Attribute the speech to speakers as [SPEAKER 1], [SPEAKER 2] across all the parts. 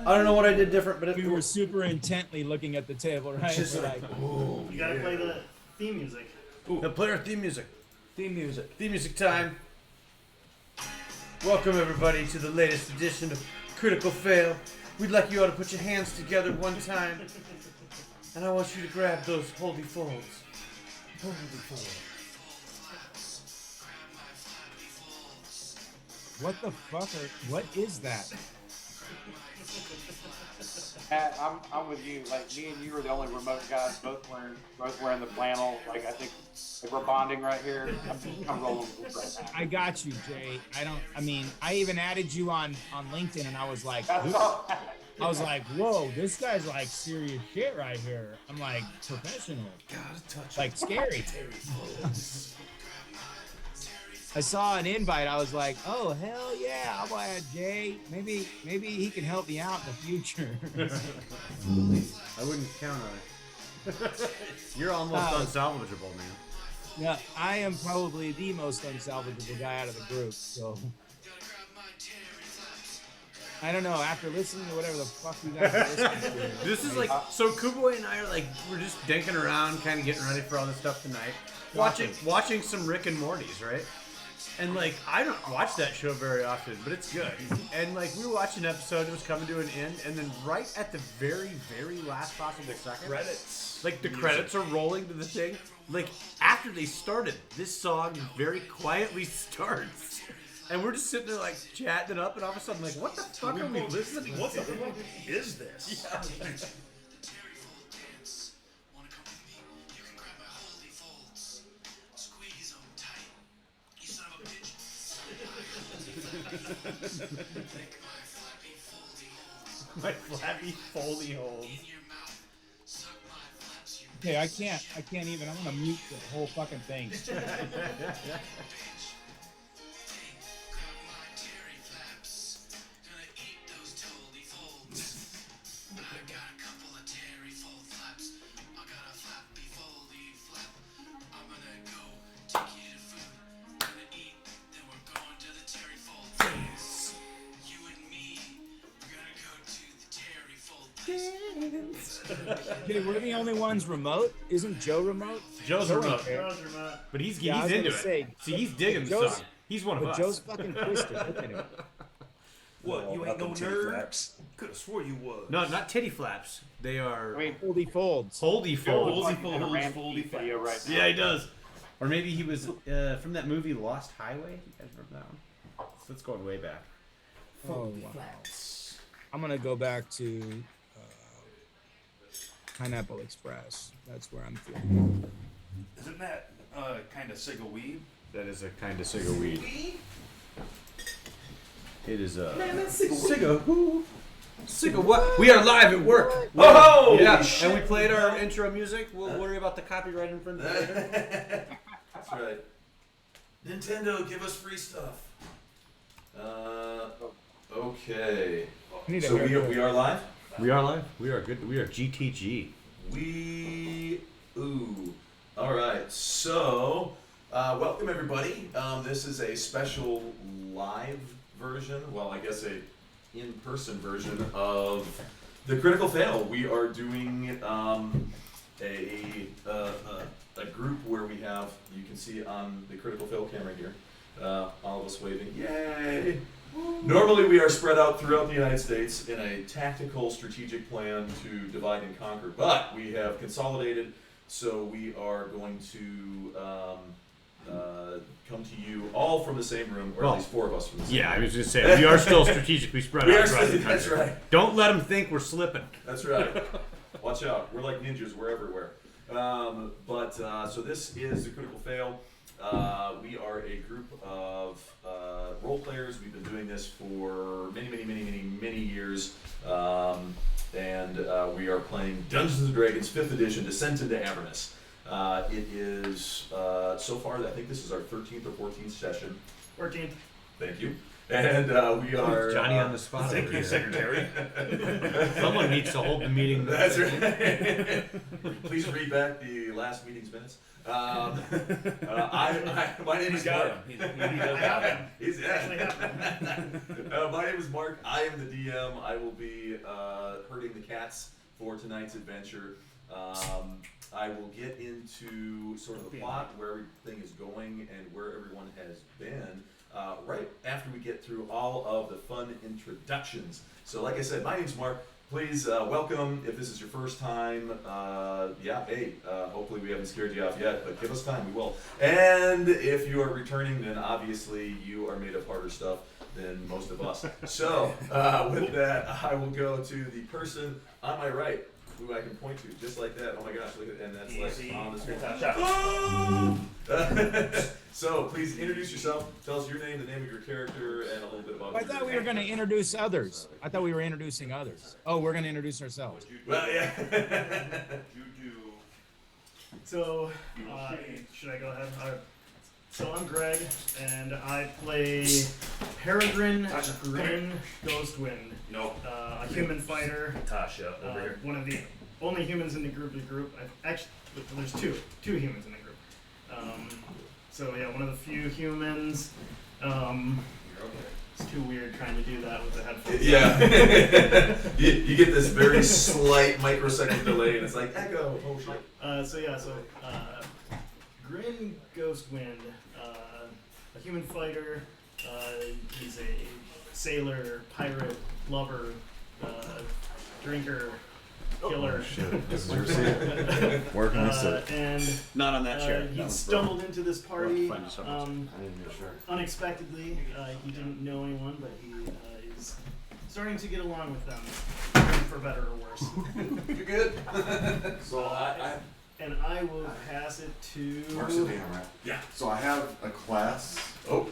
[SPEAKER 1] I don't know what I did different, but
[SPEAKER 2] We were super intently looking at the table, right?
[SPEAKER 1] Just
[SPEAKER 2] like,
[SPEAKER 3] You gotta play the theme music.
[SPEAKER 1] Now play our theme music.
[SPEAKER 4] Theme music.
[SPEAKER 1] Theme music time. Welcome everybody to the latest edition of Critical Fail. We'd like you all to put your hands together one time. And I want you to grab those holy folds. Holy folds.
[SPEAKER 2] what the fuck? What is that?
[SPEAKER 4] Pat, I'm with you. Like me and you are the only remote guys, both wearing the flannel. Like I think like we're bonding right here. I'm rolling with right now.
[SPEAKER 2] I got you, Jay. I even added you on LinkedIn, and I was like,
[SPEAKER 4] That's all.
[SPEAKER 2] whoa, this guy's like serious shit right here. I'm like professional,
[SPEAKER 1] Gotta touch
[SPEAKER 2] like scary. I saw an invite. I was like, oh hell yeah, I'll add Jay. Maybe he can help me out in the future.
[SPEAKER 1] I wouldn't count on it. You're almost unsalvageable, man.
[SPEAKER 2] Yeah, I am probably the most unsalvageable guy out of the group. So I don't know. After listening to whatever the fuck you guys are listening to,
[SPEAKER 1] This is like, so Kuboy and I are like, we're just dinking around, kind of getting ready for all this stuff tonight. Watching some Rick and Morty's, right? And like, I don't watch that show very often, but it's good. And like, we were watching an episode, it was coming to an end, and then right at the very, very last possible second,
[SPEAKER 3] Credits.
[SPEAKER 1] like the credits are rolling to the thing. Like after they started, this song very quietly starts, and we're just sitting there like chatting it up, and all of a sudden, like, what the fuck are we listening
[SPEAKER 3] What the
[SPEAKER 1] to?
[SPEAKER 3] fuck is this?
[SPEAKER 1] Yeah. My flappy foldy holds.
[SPEAKER 2] okay, I can't even. I'm gonna mute the whole fucking thing. Okay, we're the only ones remote. Isn't Joe remote?
[SPEAKER 1] Joe's remote,
[SPEAKER 3] Joe's remote.
[SPEAKER 1] but he's
[SPEAKER 2] Yeah, I was
[SPEAKER 1] into it.
[SPEAKER 2] gonna say,
[SPEAKER 1] See, he's digging the
[SPEAKER 2] Joe's-
[SPEAKER 1] song. He's one of
[SPEAKER 2] But
[SPEAKER 1] us.
[SPEAKER 2] Joe's fucking twisted. Look at him.
[SPEAKER 3] What? You ain't no nerd? Could have swore you was.
[SPEAKER 1] No, not titty flaps. They are
[SPEAKER 4] I mean,
[SPEAKER 2] Foldy folds.
[SPEAKER 1] holdy folds.
[SPEAKER 3] Foldy
[SPEAKER 4] fucking in a
[SPEAKER 3] folds,
[SPEAKER 4] Ramsey
[SPEAKER 3] foldy
[SPEAKER 4] video right
[SPEAKER 3] flaps.
[SPEAKER 4] now.
[SPEAKER 1] Yeah, he does. Or maybe he was from that movie Lost Highway. You guys remember that one? So that's going way back.
[SPEAKER 2] Oh wow. I'm gonna go back to Pineapple Express. That's where I'm feeling.
[SPEAKER 3] Isn't that kind of Sega weed?
[SPEAKER 1] That is a kind of Sega weed. It is a
[SPEAKER 3] Sega
[SPEAKER 1] who? Sega what? We are live at work.
[SPEAKER 3] Oh,
[SPEAKER 1] Yeah,
[SPEAKER 3] shit.
[SPEAKER 1] and we played our intro music. We'll worry about the copyright infringement later.
[SPEAKER 5] That's right. Nintendo, give us free stuff. Okay.
[SPEAKER 2] I need a
[SPEAKER 5] So
[SPEAKER 2] haircut.
[SPEAKER 5] we are live?
[SPEAKER 1] We are live. We are good. We are GTG.
[SPEAKER 5] All right. So, welcome everybody. This is a special live version. Well, I guess a in-person version of the Critical Fail. We are doing a group where we have, you can see on the Critical Fail camera here, all of us waving. Yay! Normally we are spread out throughout the United States in a tactical strategic plan to divide and conquer, but we have consolidated, so we are going to come to you all from the same room, or
[SPEAKER 1] Well,
[SPEAKER 5] at least four of us from the same
[SPEAKER 1] Yeah, I
[SPEAKER 5] room.
[SPEAKER 1] was just saying we are still strategically spread
[SPEAKER 5] We
[SPEAKER 1] out
[SPEAKER 5] are
[SPEAKER 1] across the
[SPEAKER 5] still-
[SPEAKER 1] country.
[SPEAKER 5] that's right.
[SPEAKER 1] Don't let them think we're slipping.
[SPEAKER 5] That's right. Watch out. We're like ninjas. We're everywhere. So this is the Critical Fail. We are a group of role players. We've been doing this for many years. We are playing Dungeons & Dragons 5th edition, Descent into Avernus. It is, so far, I think this is our 13th or 14th session.
[SPEAKER 3] 14th.
[SPEAKER 5] Thank you. And we are...
[SPEAKER 1] Johnny on the spot.
[SPEAKER 3] Thank
[SPEAKER 1] over
[SPEAKER 3] you,
[SPEAKER 1] here.
[SPEAKER 3] Secretary.
[SPEAKER 1] Someone needs to hold the meeting.
[SPEAKER 5] That's right. Please read back the last meeting's minutes. My name is Mark.
[SPEAKER 3] He does got him.
[SPEAKER 5] He's
[SPEAKER 3] Actually got him.
[SPEAKER 5] My name is Mark. I am the DM. I will be herding the cats for tonight's adventure. I will get into sort of the plot, where everything is going, and where everyone has been right after we get through all of the fun introductions. So, like I said, my name's Mark. Please welcome. If this is your first time, hopefully we haven't scared you off yet, but give us time, we will. And if you are returning, then obviously you are made of harder stuff than most of us. So, with that, I will go to the person on my right, who I can point to, just like that. Oh my gosh, look at that, and that's like on the screen. So, please introduce yourself, tell us your name, the name of your character, and a little bit about
[SPEAKER 2] I thought we were going to introduce others. I thought we were introducing others. Oh, we're going to introduce ourselves.
[SPEAKER 5] Well, yeah.
[SPEAKER 3] So, should I go ahead? So I'm Greg, and I play Peregrine Grin Ghostwind.
[SPEAKER 5] No.
[SPEAKER 3] A human fighter.
[SPEAKER 5] Tasha, over here.
[SPEAKER 3] One of the only humans in the group. Actually, there's two humans in the group. So yeah, one of the few humans. It's too weird trying to do that with the headphones.
[SPEAKER 5] Yeah. you get this very slight microsecond delay, and it's like echo. Oh shit.
[SPEAKER 3] Grin Ghostwind, a human fighter. He's a sailor, pirate, lover, drinker, killer.
[SPEAKER 6] Where can I sit?
[SPEAKER 3] And
[SPEAKER 1] Not on that chair.
[SPEAKER 3] he stumbled into this party
[SPEAKER 1] Find you something.
[SPEAKER 3] unexpectedly. He didn't know anyone, but he is starting to get along with them, for better or worse.
[SPEAKER 5] You good?
[SPEAKER 6] So
[SPEAKER 3] And I will pass it to.
[SPEAKER 6] Mark's a DM, right?
[SPEAKER 5] Yeah.
[SPEAKER 6] So I have a class
[SPEAKER 5] Oh.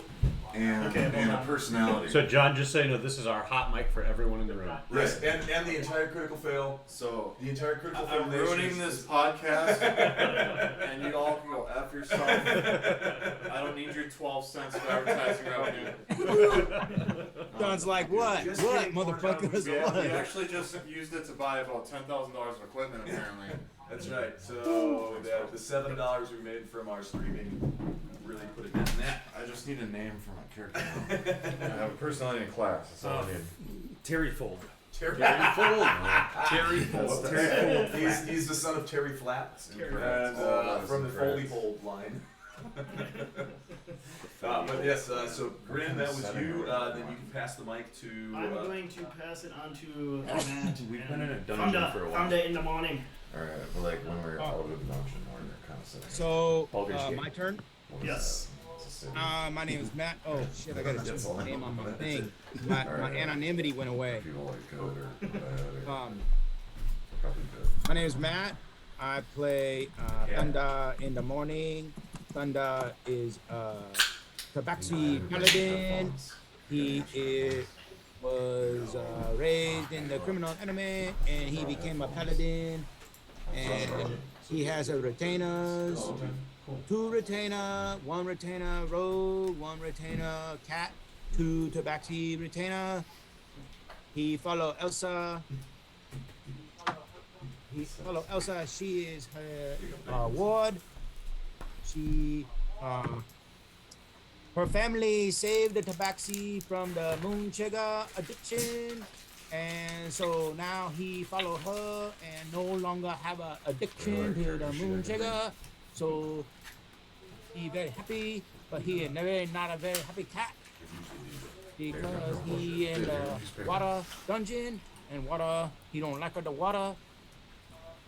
[SPEAKER 6] and
[SPEAKER 3] Okay, hold
[SPEAKER 6] a
[SPEAKER 3] on.
[SPEAKER 6] personality.
[SPEAKER 1] So John, just so you know, this is our hot mic for everyone in the room.
[SPEAKER 5] Yes, and the entire critical fail.
[SPEAKER 6] So
[SPEAKER 5] The entire critical fail.
[SPEAKER 6] I'm ruining this podcast, and you all can go F yourself. I don't need your 12 cents of advertising revenue.
[SPEAKER 2] Sounds like what?
[SPEAKER 6] Just
[SPEAKER 2] What,
[SPEAKER 6] kidding, more time.
[SPEAKER 2] motherfuckers?
[SPEAKER 6] We
[SPEAKER 2] What?
[SPEAKER 6] actually just used it to buy about $10,000 of equipment, apparently.
[SPEAKER 5] That's right. So the $7 we made from our streaming really put it down that.
[SPEAKER 6] I just need a name for my character now. I have a personality in class. That's all I need.
[SPEAKER 3] Terryfold.
[SPEAKER 5] Terryfold.
[SPEAKER 6] Terryfold.
[SPEAKER 5] He's the son of Terry Flaps, and
[SPEAKER 6] Oh,
[SPEAKER 5] from the Foley
[SPEAKER 6] congrats.
[SPEAKER 5] Fold line. But yes, so Grin, that was you. Then you can pass the mic to.
[SPEAKER 3] I'm going to pass it on to Matt.
[SPEAKER 6] We've been in a dungeon for a while.
[SPEAKER 3] Found it in the morning.
[SPEAKER 6] Alright, but like when we're out of the dungeon, we're kind of sitting.
[SPEAKER 2] So, my turn.
[SPEAKER 6] What is
[SPEAKER 3] Yes.
[SPEAKER 6] that? It's a city.
[SPEAKER 2] My name is Matt. Oh shit, I gotta change my name on my thing. My anonymity went away.
[SPEAKER 6] People like good or bad or probably good.
[SPEAKER 2] My name is Matt. I play Thunder in the morning. Thunder is Tabaxi Paladin. He was raised in the criminal element, and he became a paladin. And he has a retainers, 2 retainer, 1 retainer rogue, 1 retainer cat, 2 Tabaxi retainer. He follow Elsa. She is her ward. She her family saved the Tabaxi from the moon sugar addiction, and so now he follow her and no longer have a addiction to the moon sugar. So he very happy, but he is not a very happy cat because he in the water dungeon, and water he don't like the water,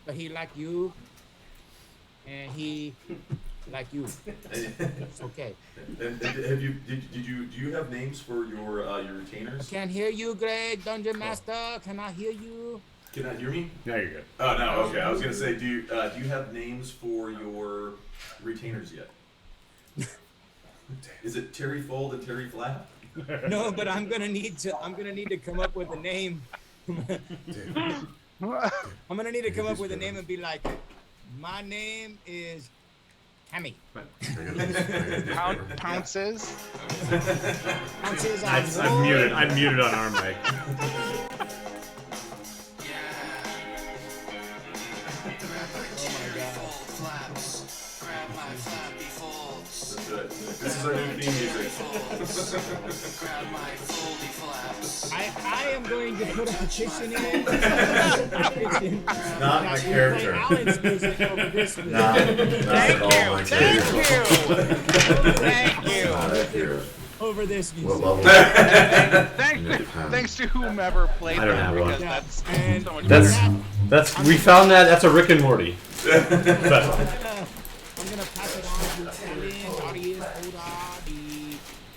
[SPEAKER 2] but he like you, and he like you. It's okay.
[SPEAKER 5] And have you do you have names for your retainers?
[SPEAKER 2] Can't hear you, Greg, Dungeon Master. Can I hear you?
[SPEAKER 5] Can I hear me?
[SPEAKER 1] No, you're good.
[SPEAKER 5] Oh no, okay. I was gonna say, do you have names for your retainers yet? Is it Terryfold and Terry Flap?
[SPEAKER 2] No, but I'm gonna need to come up with a name. I'm gonna need to come up with a name and be like, my name is Hammy.
[SPEAKER 7] Pounces.
[SPEAKER 2] Pounces on
[SPEAKER 1] I'm
[SPEAKER 2] wood.
[SPEAKER 1] muted. I'm muted on our mic.
[SPEAKER 5] This is our new theme music.
[SPEAKER 2] I am going to put a petition in.
[SPEAKER 7] Not my character.
[SPEAKER 2] Alan's music over this music.
[SPEAKER 7] Not at all my character.
[SPEAKER 8] Thank you.
[SPEAKER 2] Over this music.
[SPEAKER 7] What level?
[SPEAKER 8] Thanks to whomever played
[SPEAKER 7] I don't
[SPEAKER 8] that
[SPEAKER 7] have
[SPEAKER 8] because
[SPEAKER 7] one.
[SPEAKER 8] that's
[SPEAKER 2] And
[SPEAKER 8] so much
[SPEAKER 1] That's we found that. That's a Rick and Morty.
[SPEAKER 2] I'm gonna pass it on to Alan, Darius, Oda,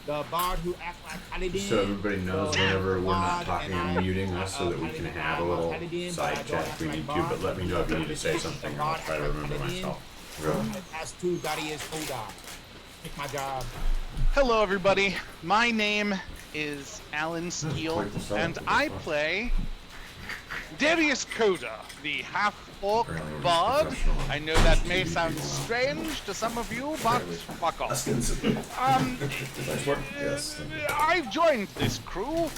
[SPEAKER 2] the bard who act like Paladin.
[SPEAKER 1] So everybody knows whenever we're not talking and muting us so that we can have a little side chat if we need to, but let me know if you need to say something and I'll try to remember myself.
[SPEAKER 2] I pass to Darius, Oda. Take my job.
[SPEAKER 8] Hello, everybody. My name is Alan Steele, and I play Darius Coda, the half-orc bard. I know that may sound strange to some of you, but fuck off. I joined this crew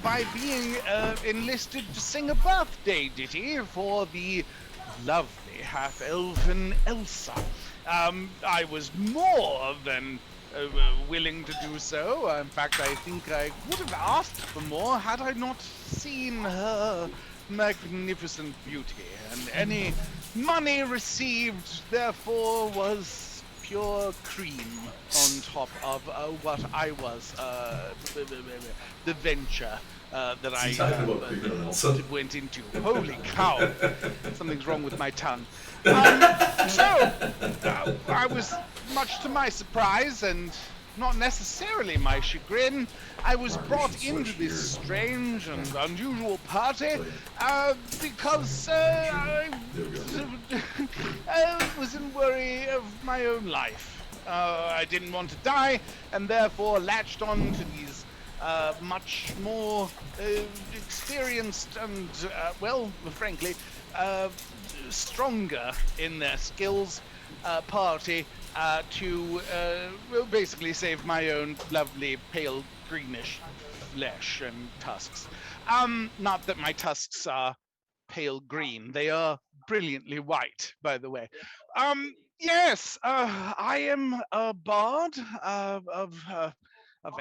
[SPEAKER 8] by being enlisted to sing a birthday ditty for the lovely half-elven Elsa. I was more than willing to do so. In fact, I think I would have asked for more had I not seen her magnificent beauty, and any money received, therefore, was pure cream on top of what I was, the venture that I went into. Holy cow! Something's wrong with my tongue. I was, much to my surprise and not necessarily my chagrin, I was brought into this strange and unusual party because I was in worry of my own life. I didn't want to die, and therefore latched on to these much more experienced and, well, frankly, stronger in their skills party to basically save my own lovely pale greenish flesh and tusks. Not that my tusks are pale green. They are brilliantly white, by the way. Yes, I am a bard of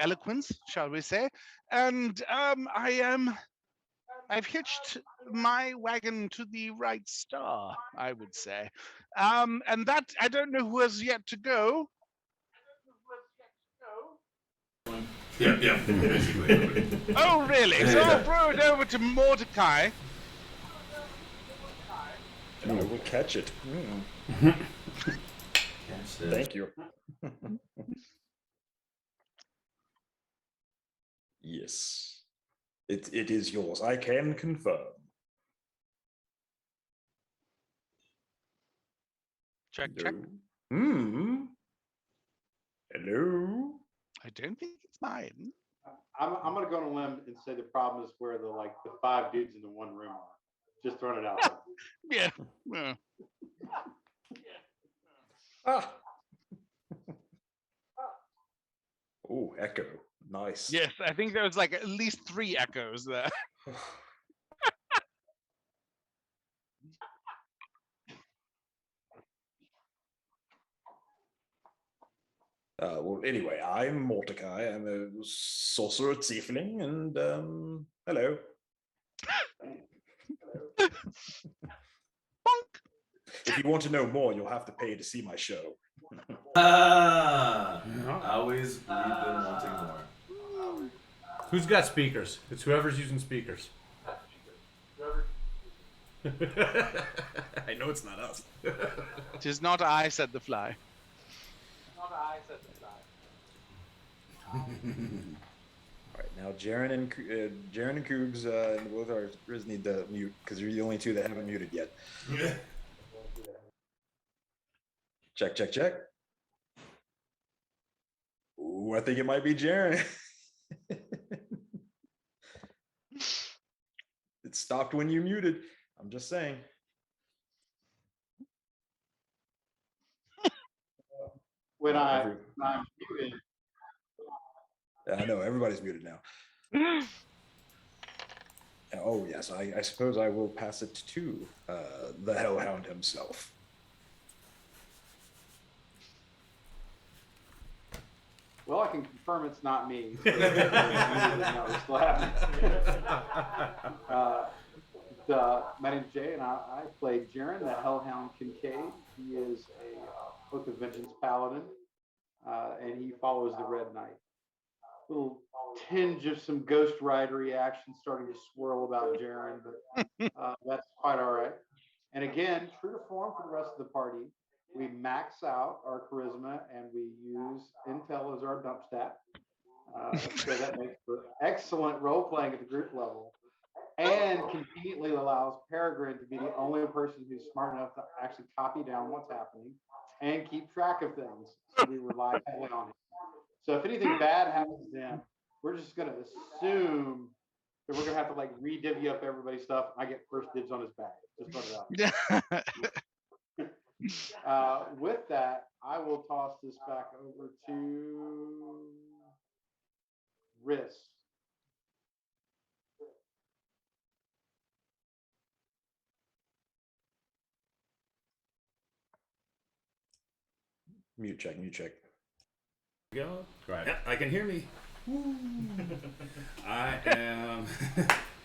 [SPEAKER 8] eloquence, shall we say, and I've hitched my wagon to the right star, I would say. And that, I don't know who has yet to go.
[SPEAKER 5] Yeah, basically.
[SPEAKER 8] Oh, really? So I'll throw it over to Mordecai.
[SPEAKER 9] I will catch it. Thank you. Yes. It is yours. I can confirm.
[SPEAKER 8] Check, check.
[SPEAKER 9] Hmm. Hello.
[SPEAKER 8] I don't think it's mine.
[SPEAKER 4] I'm gonna go on a limb and say the problem is where the 5 dudes in the one room are. Just throwing it out there.
[SPEAKER 8] Yeah.
[SPEAKER 9] Ah. Oh, echo. Nice.
[SPEAKER 8] Yes, I think there was at least 3 echoes there.
[SPEAKER 9] Well, anyway, I'm Mordecai. I'm a sorcerer tiefling, and hello. If you want to know more, you'll have to pay to see my show.
[SPEAKER 5] Always leave them wanting more.
[SPEAKER 1] Who's got speakers? It's whoever's using speakers. I know it's not us.
[SPEAKER 8] "'Tis not I," said the fly.
[SPEAKER 9] All right, now Jaren and Cougs and both ours need to mute because you're the only 2 that haven't muted yet. Check, check, check. Ooh, I think it might be Jaren. It stopped when you muted. I'm just saying.
[SPEAKER 4] When I'm muted.
[SPEAKER 9] I know everybody's muted now. Oh yes, I suppose I will pass it to the Hellhound himself.
[SPEAKER 4] Well, I can confirm it's not me. So it's still happening. My name's Jay, and I play Jaren, the Hellhound Kincaid. He is a Book of Vengeance paladin, and he follows the Red Knight. Little tinge of some Ghost Rider action starting to swirl about Jaren, but that's quite all right. And again, true to form for the rest of the party, we max out our charisma and we use intel as our dump stat. So that makes for excellent role playing at the group level, and conveniently allows Peregrine to be the only person who's smart enough to actually copy down what's happening and keep track of things. So we rely heavily on him. So if anything bad happens to him, we're just going to assume that we're going to have to like re-divvy up everybody's stuff. I get first dibs on his bag. Just put it up. With that, I will toss this back over to Riss.
[SPEAKER 9] Mute check.
[SPEAKER 10] Go.
[SPEAKER 1] Right.
[SPEAKER 10] Yeah, I can hear me. I am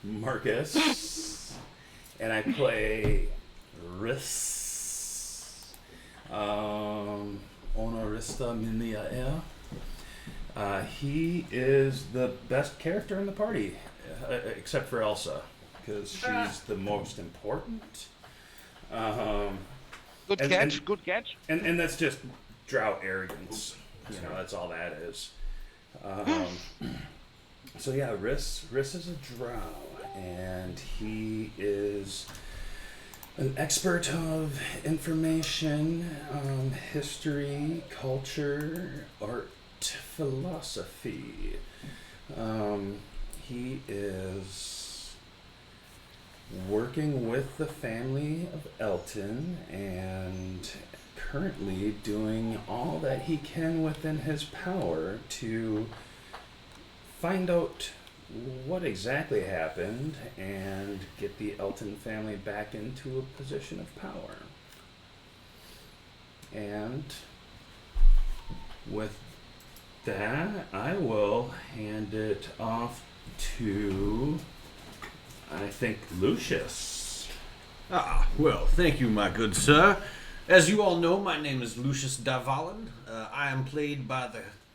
[SPEAKER 10] Marcus, and I play Riss. Honorista Minia. He is the best character in the party, except for Elsa, because she's the most important.
[SPEAKER 8] Good catch.
[SPEAKER 10] And that's just drow arrogance. You know, that's all that is. So yeah, Riss is a drow, and he is an expert of information, history, culture, art, philosophy. He is working with the family of Elton and currently doing all that he can within his power to find out what exactly happened and get the Elton family back into a position of power. And with that, I will hand it off to, I think, Lucius.
[SPEAKER 1] Well, thank you, my good sir. As you all know, my name is Lucius Davalan. I am played by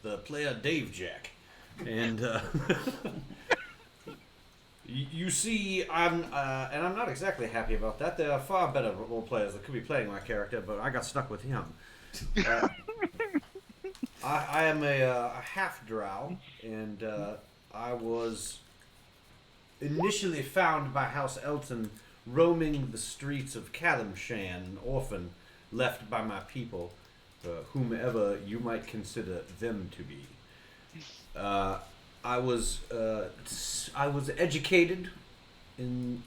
[SPEAKER 1] the player Dave Jack. And you see, and I'm not exactly happy about that. There are far better role players that could be playing my character, but I got stuck with him. I am a half drow, and I was initially found by House Elton roaming the streets of Calimshan, an orphan left by my people, whomever you might consider them to be. I was educated in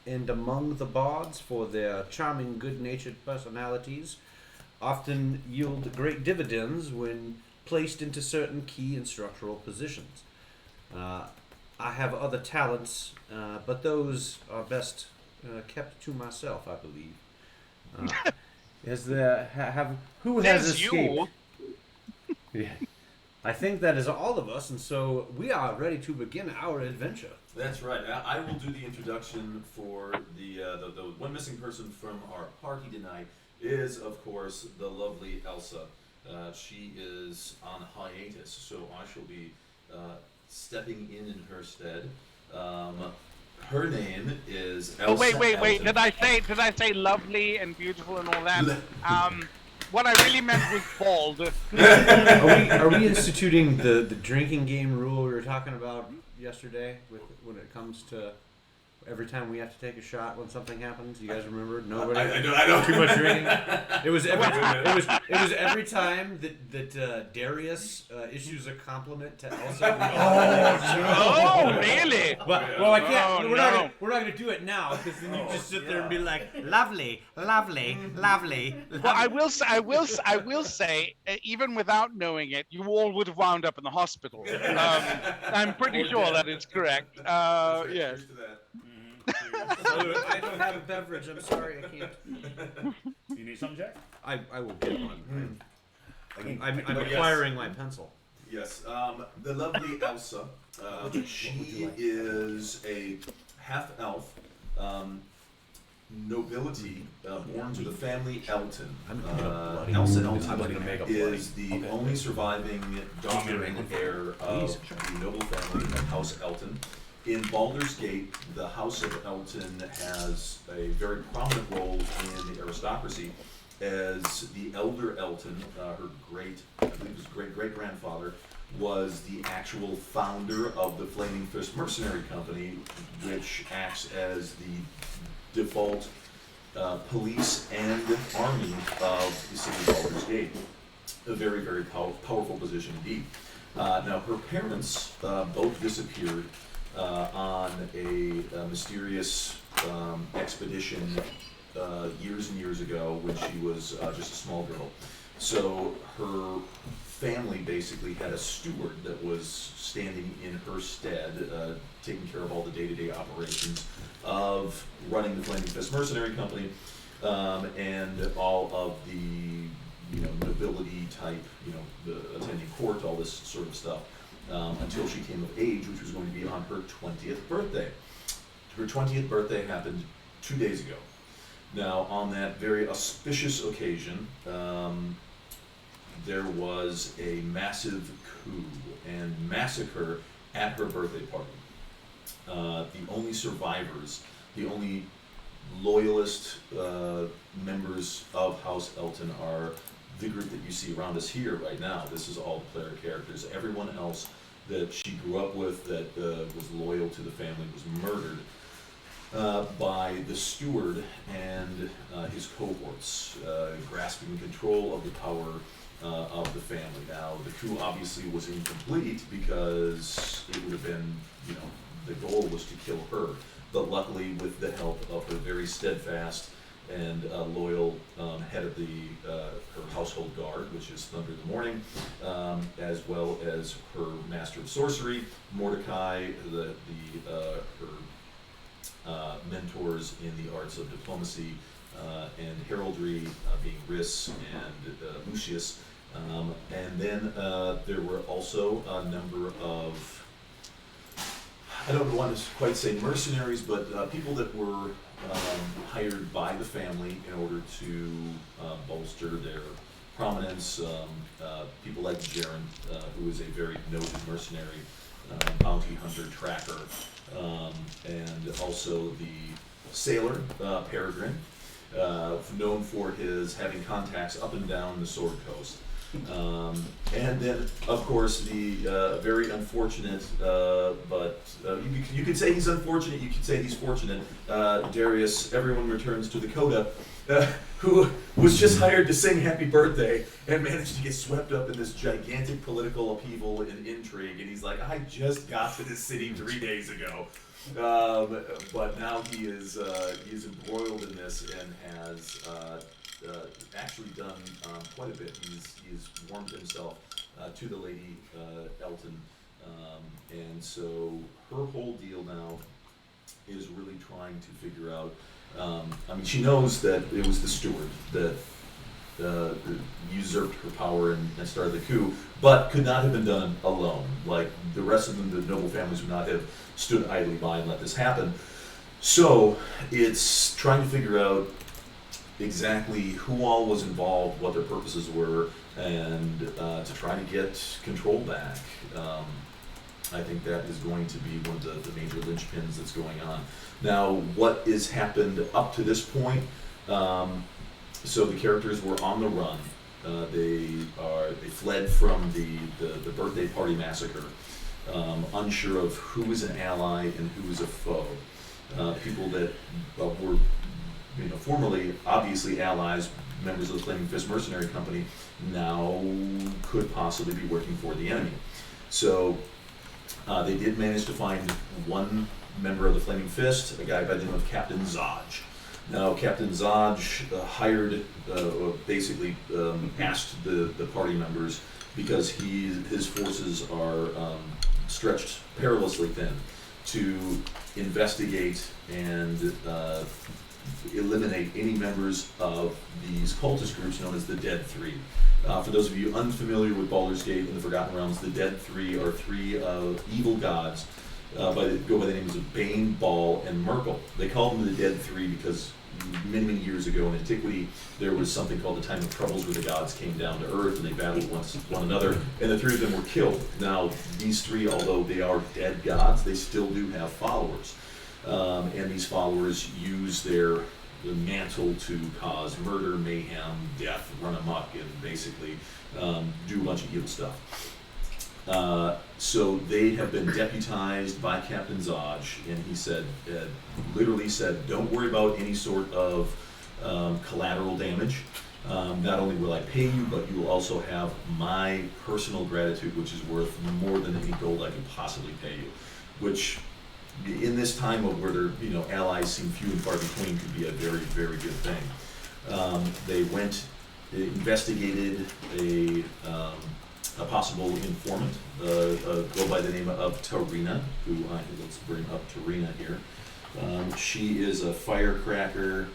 [SPEAKER 1] and among the bards for their charming, good-natured personalities, often yield great dividends when placed into certain key and structural positions. I have other talents, but those are best kept to myself, I believe. Who has escaped? Yeah. I think that is all of us, and so we are ready to begin our adventure.
[SPEAKER 5] That's right. I will do the introduction for the one missing person from our party tonight is, of course, the lovely Elsa. She is on hiatus, so I shall be stepping in her stead. Her name is Elsa.
[SPEAKER 8] Oh wait!
[SPEAKER 5] Elton.
[SPEAKER 8] Did I say lovely and beautiful and all that? What I really meant was bald.
[SPEAKER 1] Are we instituting the drinking game rule we were talking about yesterday when it comes to every time we have to take a shot when something happens? You guys remember? Nobody.
[SPEAKER 5] I don't.
[SPEAKER 1] Too much drinking. It was every time that Darius issues a compliment to Elsa.
[SPEAKER 8] Oh, really?
[SPEAKER 1] Well, I can't.
[SPEAKER 8] Oh,
[SPEAKER 1] we're
[SPEAKER 8] no.
[SPEAKER 1] not gonna do it now because then you just sit there and be like, lovely, lovely, lovely.
[SPEAKER 8] Well, I will say, even without knowing it, you all would have wound up in the hospital. I'm pretty sure that is correct. Yes.
[SPEAKER 5] Cheers to that.
[SPEAKER 1] I don't have a beverage. I'm sorry, I can't.
[SPEAKER 10] You need something, Jack?
[SPEAKER 1] I will get one. I'm acquiring my pencil.
[SPEAKER 5] Yes. The lovely Elsa. She is a half-elf. Nobility, born to the family Elton. Elsa Elton is the only surviving daughter and heir of the noble family of House Elton. In Baldur's Gate, the House of Elton has a very prominent role in the aristocracy, as the elder Elton, her I believe his great-great-grandfather, was the actual founder of the Flaming Fist Mercenary Company, which acts as the default police and army of the city of Baldur's Gate. A very, very powerful position indeed. Now, her parents both disappeared on a mysterious expedition years and years ago when she was just a small girl. So her family basically had a steward that was standing in her stead, taking care of all the day-to-day operations of running the Flaming Fist Mercenary Company, and all of the nobility type, the attending court, all this sort of stuff, until she came of age, which was going to be on her 20th birthday. Her 20th birthday happened 2 days ago. Now, on that very auspicious occasion, there was a massive coup and massacre at her birthday party. The only survivors, the only loyalist members of House Elton are the group that you see around us here right now. This is all the player characters. Everyone else that she grew up with that was loyal to the family was murdered by the steward and his cohorts, grasping control of the power of the family. Now, the coup obviously was incomplete because it would have been, the goal was to kill her. But luckily, with the help of her very steadfast and loyal head of her household guard, which is Thunder in the Morning, as well as her master of sorcery, Mordecai, her mentors in the arts of diplomacy and heraldry, being Riss and Lucius. And then there were also a number of, I don't want to quite say mercenaries, but people that were hired by the family in order to bolster their prominence. People like Jaren, who is a very noted mercenary, bounty hunter, tracker, and also the sailor, Peregrine, known for his having contacts up and down the Sword Coast. And then, of course, the very unfortunate, but you could say he's unfortunate, you could say he's fortunate, Darius, everyone returns to the Coda, who was just hired to sing Happy Birthday and managed to get swept up in this gigantic political upheaval and intrigue. And he's like, I just got to this city 3 days ago. But now he is embroiled in this and has actually done quite a bit. He's warmed himself to the Lady Elton, and so her whole deal now is really trying to figure out. She knows that it was the steward that usurped her power and started the coup, but could not have been done alone. Like the rest of them, the noble families would not have stood idly by and let this happen. So it's trying to figure out exactly who all was involved, what their purposes were, and to try to get control back. I think that is going to be one of the major linchpins that's going on. Now, what has happened up to this point? So the characters were on the run. They fled from the birthday party massacre, unsure of who was an ally and who was a foe. People that were formerly obviously allies, members of the Flaming Fist Mercenary Company, now could possibly be working for the enemy. So they did manage to find one member of the Flaming Fist, a guy by the name of Captain Zodge. Now, Captain Zodge hired, basically asked the party members, because his forces are stretched perilously thin, to investigate and eliminate any members of these cultist groups known as the Dead Three. For those of you unfamiliar with Baldur's Gate and the Forgotten Realms, the Dead Three are three evil gods go by the names of Bane, Baal, and Myrkul. They called them the Dead Three because many, many years ago in antiquity, there was something called the Time of Troubles where the gods came down to Earth and they battled one another, and the three of them were killed. Now, these three, although they are dead gods, they still do have followers. And these followers use their mantle to cause murder, mayhem, death, run amok, and basically do a bunch of evil stuff. So they have been deputized by Captain Zodge, and he said, literally said, don't worry about any sort of collateral damage. Not only will I pay you, but you will also have my personal gratitude, which is worth more than any gold I could possibly pay you. Which, in this time of where their allies seem few and far between, could be a very, very good thing. They went, investigated a possible informant, go by the name of Tarina, who, let's bring up Tarina here. She is a firecracker.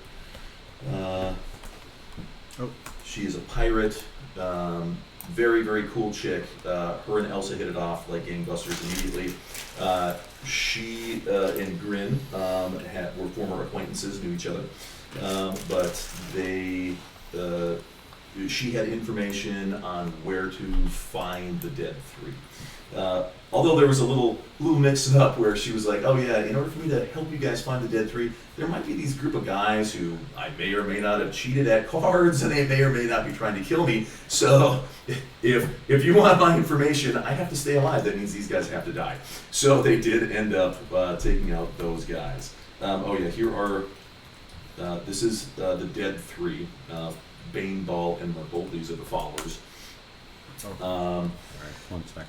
[SPEAKER 5] She is a pirate. Very, very cool chick. Her and Elsa hit it off like gangbusters immediately. She and Grin were former acquaintances, knew each other. But she had information on where to find the Dead Three. Although there was a little mix up where she was like, oh yeah, in order for me to help you guys find the Dead Three, there might be these group of guys who I may or may not have cheated at cards, and they may or may not be trying to kill me. So if you want my information, I have to stay alive. That means these guys have to die. So they did end up taking out those guys. Here are, this is the Dead Three. Bane, Baal, and Myrkul. These are the followers.
[SPEAKER 1] All right, one sec.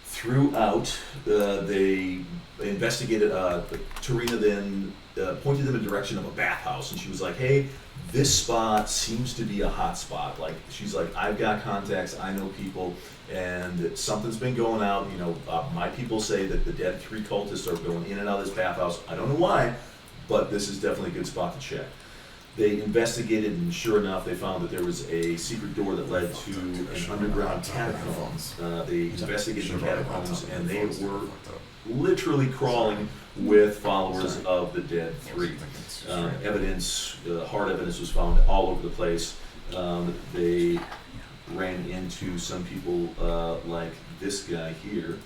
[SPEAKER 5] Throughout, they investigated. Tarina then pointed them in the direction of a bathhouse, and she was like, "Hey, this spot seems to be a hot spot. Like, she's like, I've got contacts, I know people, and something's been going out. My people say that the Dead Three cultists are going in and out of this bathhouse. I don't know why, but this is definitely a good spot to check." They investigated, and sure enough, they found that there was a secret door that led to an underground catacombs. They investigated the catacombs, and they were literally crawling with followers of the Dead Three. Evidence, hard evidence, was found all over the place. They ran into some people like this guy here,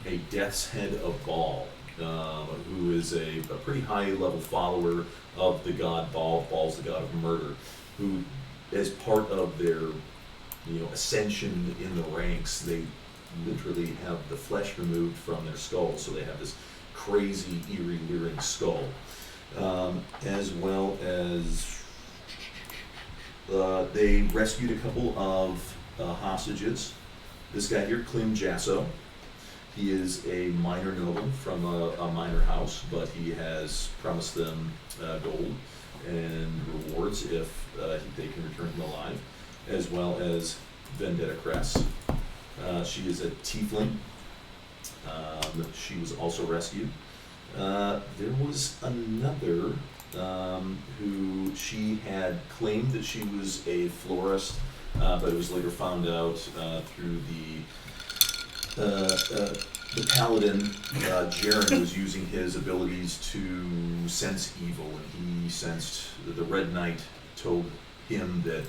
[SPEAKER 5] a Death's Head of Baal, who is a pretty high-level follower of the god Baal. Baal's the god of murder, who, as part of their ascension in the ranks, they literally have the flesh removed from their skull, so they have this crazy, eerie, leering skull. As well as they rescued a couple of hostages. This guy here, Klim Jasso. He is a minor noble from a minor house, but he has promised them gold and rewards if they can return him alive, as well as Vendetta Cress. She is a tiefling. She was also rescued. There was another who she had claimed that she was a florist, but it was later found out through the paladin, Jaren, was using his abilities to sense evil, and he sensed that the Red Knight told him that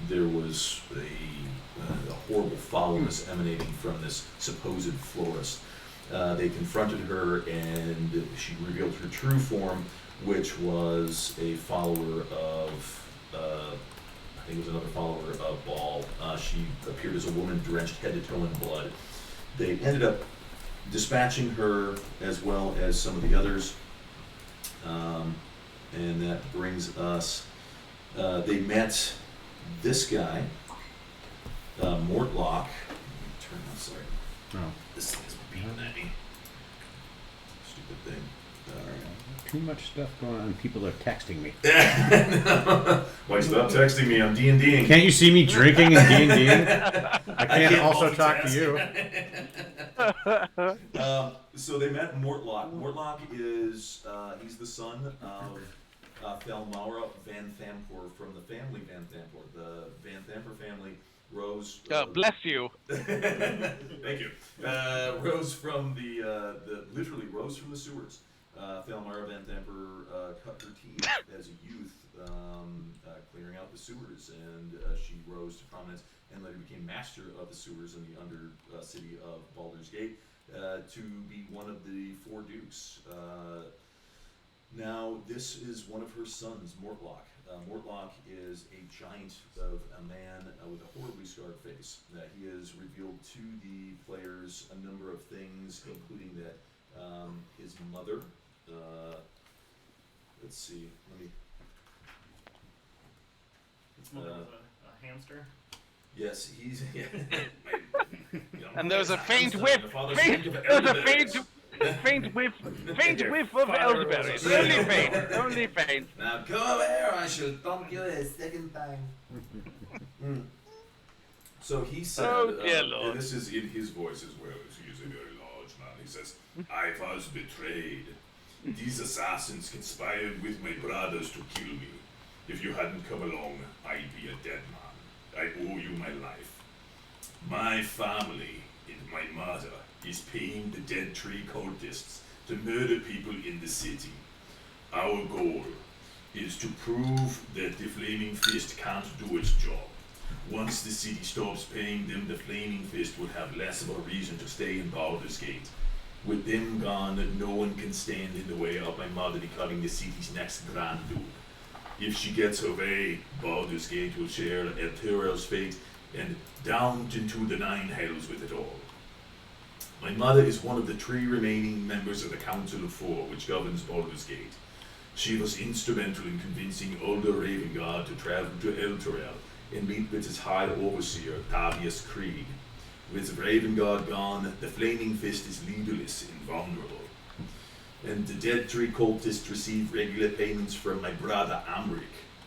[SPEAKER 5] there was a horrible foulness emanating from this supposed florist. They confronted her, and she revealed her true form, which was a follower of, I think it was another follower of Baal. She appeared as a woman drenched head to toe in blood. They ended up dispatching her as well as some of the others, and that brings us, they met this guy, Mortlock. Turn this, sorry.
[SPEAKER 1] Oh.
[SPEAKER 5] This thing's beeping at me. Stupid thing.
[SPEAKER 1] Too much stuff going on. People are texting me.
[SPEAKER 5] Why stop texting me? I'm D&Ding.
[SPEAKER 1] Can't you see me drinking and D&Ding? I can't also talk to you.
[SPEAKER 5] So they met Mortlock. Mortlock is he's the son of Thelmara Van Thampor from the family Van Thampor. The Van Thampor family rose.
[SPEAKER 8] Bless you.
[SPEAKER 5] Thank you. Rose from literally rose from the sewers. Thelmara Van Thampor cut her teeth as a youth, clearing out the sewers, and she rose to prominence and later became master of the sewers in the under city of Baldur's Gate to be one of the 4 dukes. Now, this is one of her sons, Mortlock. Mortlock is a giant of a man with a horribly scarred face. He has revealed to the players a number of things, including that his mother, let's see,
[SPEAKER 3] His mother was a hamster.
[SPEAKER 5] Yes, he's.
[SPEAKER 8] And there's a faint whiff. There's a faint whiff of elderberries. Only faint.
[SPEAKER 5] Now come over here, I shall thump you a second time. So he said,
[SPEAKER 8] Lord.
[SPEAKER 7] This is in his voice as well, as he is a very large man. He says, I was betrayed. These assassins conspired with my brothers to kill me. If you hadn't come along, I'd be a dead man. I owe you my life. My family and my mother is paying the dead tree cultists to murder people in the city. Our goal is to prove that the Flaming Fist can't do its job. Once the city stops paying them, the Flaming Fist will have less of a reason to stay in Baldur's Gate. With them gone, no one can stand in the way of my mother becoming the city's next Grand Duke. If she gets her way, Baldur's Gate will share Terrell's fate and down into the 9 hells with it all. My mother is one of the 3 remaining members of the Council of 4, which governs Baldur's Gate. She was instrumental in convincing Older Ravengard to travel to El Terrell and meet with his High Overseer, Tavius Krieg. With Ravengard gone, the Flaming Fist is leaderless and vulnerable. And the dead tree cultists receive regular payments from my brother Amric.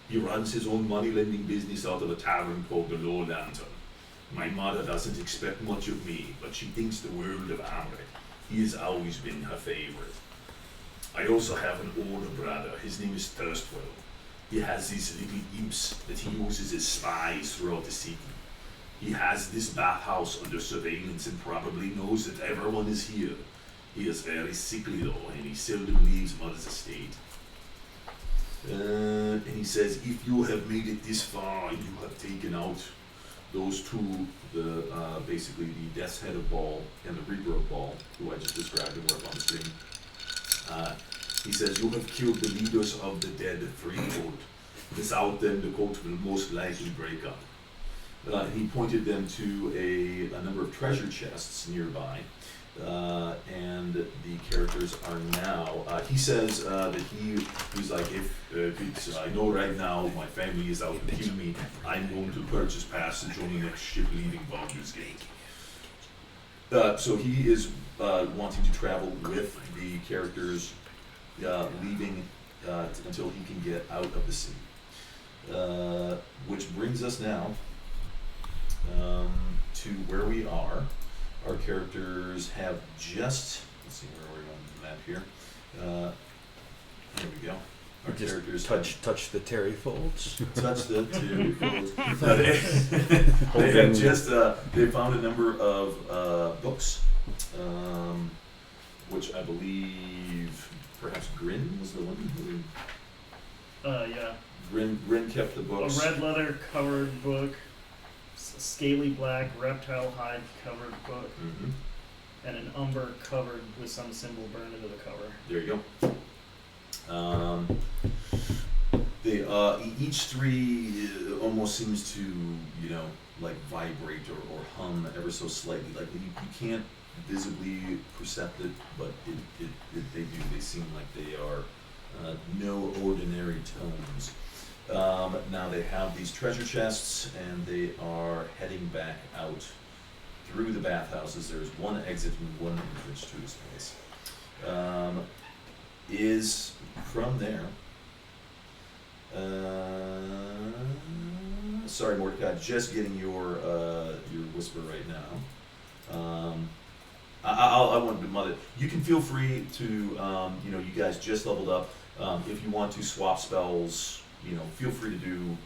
[SPEAKER 7] He runs his own money-lending business out of a tavern called the Low Lantern. My mother doesn't expect much of me, but she thinks the world of Amric. He has always been her favorite. I also have an older brother. His name is Thirstwell. He has these little imps that he uses as spies throughout the city. He has this bathhouse under surveillance and probably knows that everyone is here. He is very sickly though, and he seldom leaves Mother's estate. And he says, if you have made it this far, you have taken out those 2, basically the Death's Head of Baal and the Reaper of Baal, who I just described and were up on the screen. He says, you have killed the leaders of the dead threefold. Without them, the cult will most likely break up. He pointed them to a number of treasure chests nearby. And the characters are now, he says that he's like, if I know right now my family is out to kill me, I'm going to purchase passage on the next ship leaving Baldur's Gate. So he is wanting to travel with the characters leaving until he can get out of the city. Which brings us now to where we are. Our characters have just, let's see where we're on the map here. There we go. Our
[SPEAKER 10] Just
[SPEAKER 5] characters
[SPEAKER 10] touch the Terryfolds.
[SPEAKER 5] touch the Terryfolds. They have just they found a number of books, which I believe perhaps Grin was the one who.
[SPEAKER 3] Yeah.
[SPEAKER 5] Grin kept the books.
[SPEAKER 3] A red leather covered book, scaly black reptile hide covered book, and an umber covered with some symbol burned into the cover.
[SPEAKER 5] There you go. They each 3 almost seems to, like vibrate or hum ever so slightly. Like you can't visibly perceive it, but they do. They seem like they are no ordinary tones. Now they have these treasure chests, and they are heading back out through the bathhouses. There's one exit and one entrance to this place. Is from there. Sorry, Mordecai, just getting your whisper right now. I wanted to mother. You can feel free to, you guys just leveled up. If you want to swap spells, feel free to do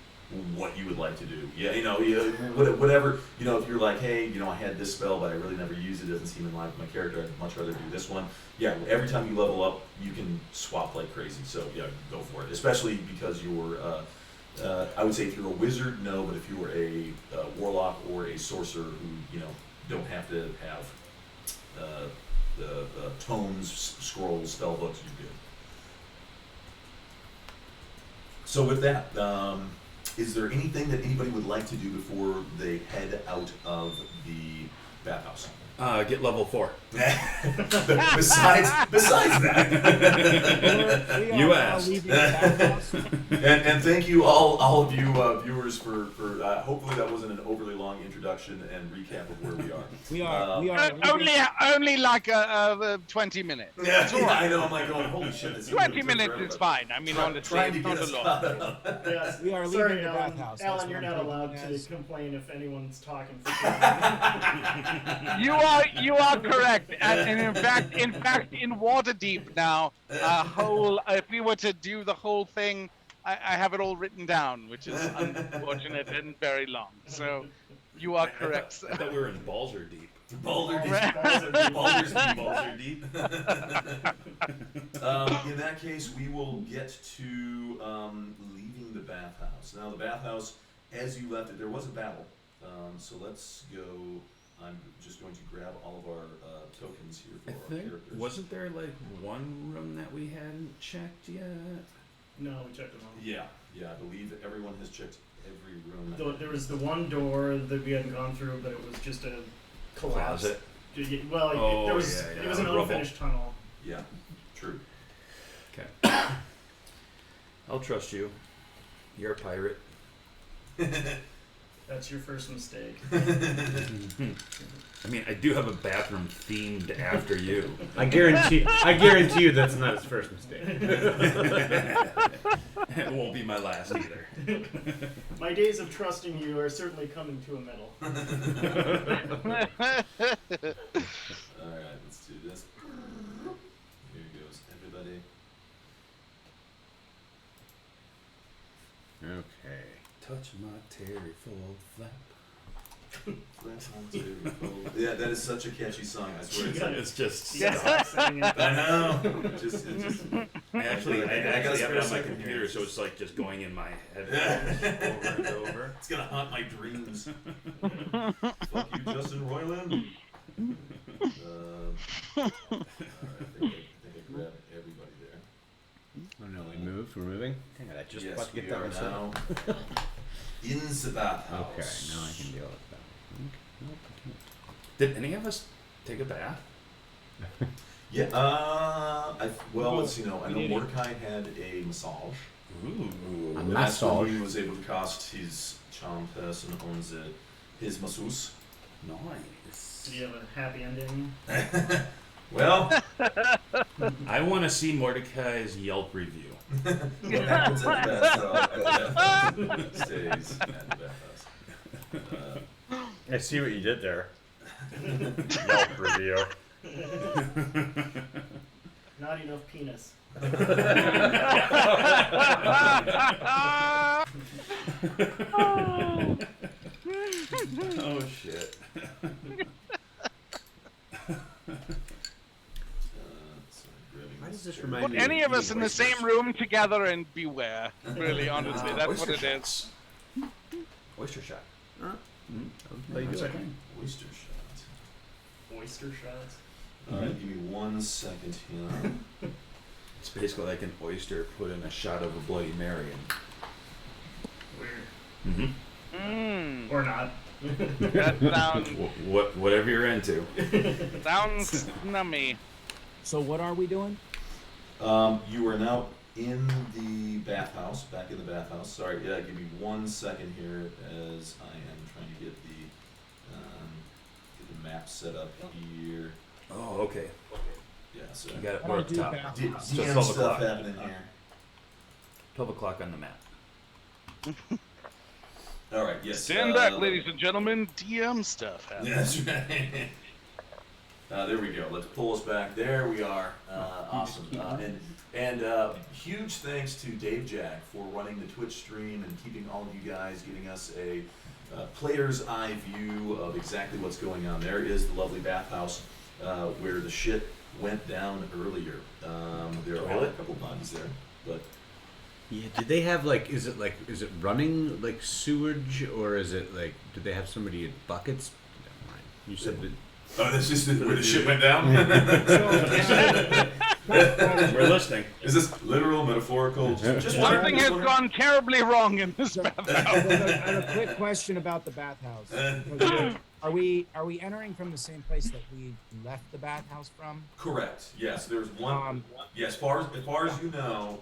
[SPEAKER 5] what you would like to do. Yeah, whatever. If you're like, hey, I had this spell, but I really never used it. Doesn't seem in line with my character. I'd much rather do this one. Yeah, every time you level up, you can swap like crazy. So yeah, go for it. Especially because you're, I would say if you're a wizard, no, but if you were a warlock or a sorcerer who don't have to have the tomes, scrolls, spell books, you're good. So with that, is there anything that anybody would like to do before they head out of the bathhouse?
[SPEAKER 10] Get level 4.
[SPEAKER 5] besides that.
[SPEAKER 10] You asked.
[SPEAKER 5] And thank you all of you viewers for hopefully that wasn't an overly long introduction and recap of where we are.
[SPEAKER 2] We are
[SPEAKER 8] only like 20 minutes.
[SPEAKER 5] Yeah, I know. I'm like going, holy shit. This
[SPEAKER 8] 20 minutes is fine. I mean, honestly, it's not a lot.
[SPEAKER 3] Yes.
[SPEAKER 2] We are
[SPEAKER 3] Sorry,
[SPEAKER 2] leaving the
[SPEAKER 3] Alan.
[SPEAKER 2] bathhouse.
[SPEAKER 3] Alan, you're not allowed to complain if anyone's talking for too
[SPEAKER 8] You are correct, and in fact, in Waterdeep now, if we were to do the whole thing, I have it all written down, which is unfortunate and very long. So, you are correct.
[SPEAKER 10] I thought we were in Balzer Deep.
[SPEAKER 5] Baldur's Deep. In that case, we will get to leaving the bathhouse. Now, the bathhouse, as you left it, there was a battle. So let's go. I'm just going to grab all of our tokens here for our characters.
[SPEAKER 10] Wasn't there like one room that we hadn't checked yet?
[SPEAKER 3] No, we checked them all.
[SPEAKER 5] Yeah, I believe that everyone has checked every room.
[SPEAKER 3] There was the one door that we hadn't gone through, but it was just a collapse.
[SPEAKER 10] Closet.
[SPEAKER 3] Well, it was an
[SPEAKER 10] Rubble.
[SPEAKER 3] unfinished tunnel.
[SPEAKER 5] Yeah, true.
[SPEAKER 10] Okay. I'll trust you. You're a pirate.
[SPEAKER 3] That's your first mistake.
[SPEAKER 10] I mean, I do have a bathroom themed after you.
[SPEAKER 1] I guarantee you that's not his first mistake.
[SPEAKER 10] It won't be my last either.
[SPEAKER 3] My days of trusting you are certainly coming to a middle.
[SPEAKER 5] Alright, let's do this. Here goes everybody.
[SPEAKER 1] Okay.
[SPEAKER 10] Touch my Terryfold flap.
[SPEAKER 5] Yeah, that is such a catchy song. I swear.
[SPEAKER 10] It's just.
[SPEAKER 3] Stop saying it.
[SPEAKER 5] I know. I
[SPEAKER 10] Actually, I
[SPEAKER 5] gotta
[SPEAKER 10] have it on my
[SPEAKER 5] spare
[SPEAKER 10] computer, so it's like just going in my head over and over.
[SPEAKER 5] It's gonna haunt my dreams. Fuck you, Justin Roiland. Alright, I think I grabbed everybody there.
[SPEAKER 1] Oh no, we moved. We're moving. Dang it! I just
[SPEAKER 5] Yes,
[SPEAKER 1] about to get
[SPEAKER 5] we
[SPEAKER 1] that
[SPEAKER 5] are
[SPEAKER 1] one set
[SPEAKER 5] now
[SPEAKER 1] up.
[SPEAKER 5] in the bathhouse.
[SPEAKER 1] Okay, now I can deal with that.
[SPEAKER 10] Did any of us take a bath?
[SPEAKER 5] Yeah. Let's see. I know Mordecai had a massage.
[SPEAKER 10] Ooh.
[SPEAKER 1] A
[SPEAKER 5] And that's when
[SPEAKER 1] massage.
[SPEAKER 5] he was able to cast his charm person on his masseuse.
[SPEAKER 10] Nice.
[SPEAKER 3] Did you have a happy ending?
[SPEAKER 5] Well,
[SPEAKER 10] I want to see Mordecai's Yelp review.
[SPEAKER 5] what happens at the bathhouse stays at the bathhouse.
[SPEAKER 1] I see what you did there. Yelp review.
[SPEAKER 3] Not enough penis.
[SPEAKER 10] Oh shit.
[SPEAKER 1] Why does this remind
[SPEAKER 8] Put
[SPEAKER 1] me
[SPEAKER 8] any of us in the
[SPEAKER 1] oysters?
[SPEAKER 8] same room together and beware. Really, honestly, that's what it is.
[SPEAKER 10] Oyster shot.
[SPEAKER 1] Play good.
[SPEAKER 5] Oyster shot.
[SPEAKER 3] Oyster shots.
[SPEAKER 5] Alright, give me 1 second here.
[SPEAKER 10] It's basically like an oyster put in a shot of a Bloody Mary.
[SPEAKER 3] Weird.
[SPEAKER 10] Mm-hmm.
[SPEAKER 3] Or not.
[SPEAKER 8] That sounds
[SPEAKER 10] Whatever you're into.
[SPEAKER 8] sounds nummy.
[SPEAKER 2] So what are we doing?
[SPEAKER 5] You are now in the bathhouse, back in the bathhouse. Sorry, yeah, give me 1 second here as I am trying to get the map set up here.
[SPEAKER 10] Oh, okay.
[SPEAKER 5] Yeah, so
[SPEAKER 10] You got it.
[SPEAKER 2] I
[SPEAKER 10] We're
[SPEAKER 2] don't
[SPEAKER 10] up
[SPEAKER 2] do
[SPEAKER 10] top.
[SPEAKER 2] bath.
[SPEAKER 5] DM
[SPEAKER 10] So 12
[SPEAKER 5] stuff
[SPEAKER 10] o'clock.
[SPEAKER 5] happening here.
[SPEAKER 10] 12 o'clock on the map.
[SPEAKER 5] All right, yes.
[SPEAKER 8] Stand back, ladies and gentlemen. DM stuff
[SPEAKER 5] Yeah,
[SPEAKER 8] happens.
[SPEAKER 5] that's right. There we go. Let's pull us back. There we are. Awesome. And huge thanks to Dave Jack for running the Twitch stream and keeping all of you guys, giving us a player's eye view of exactly what's going on. There is the lovely bathhouse where the shit went down earlier. There are a couple bodies there, but.
[SPEAKER 1] Yeah, did they have is it running like sewage, or is it like, did they have somebody in buckets? Never mind. You said that.
[SPEAKER 5] Oh, that's just where the shit went down?
[SPEAKER 9] We're listening.
[SPEAKER 5] Is this literal, metaphorical? Just
[SPEAKER 8] Something has gone terribly wrong in this bathhouse.
[SPEAKER 2] I have a quick question about the bathhouse. Are we entering from the same place that we left the bathhouse from?
[SPEAKER 5] Correct. Yes, there's one. Yes, as far as you know,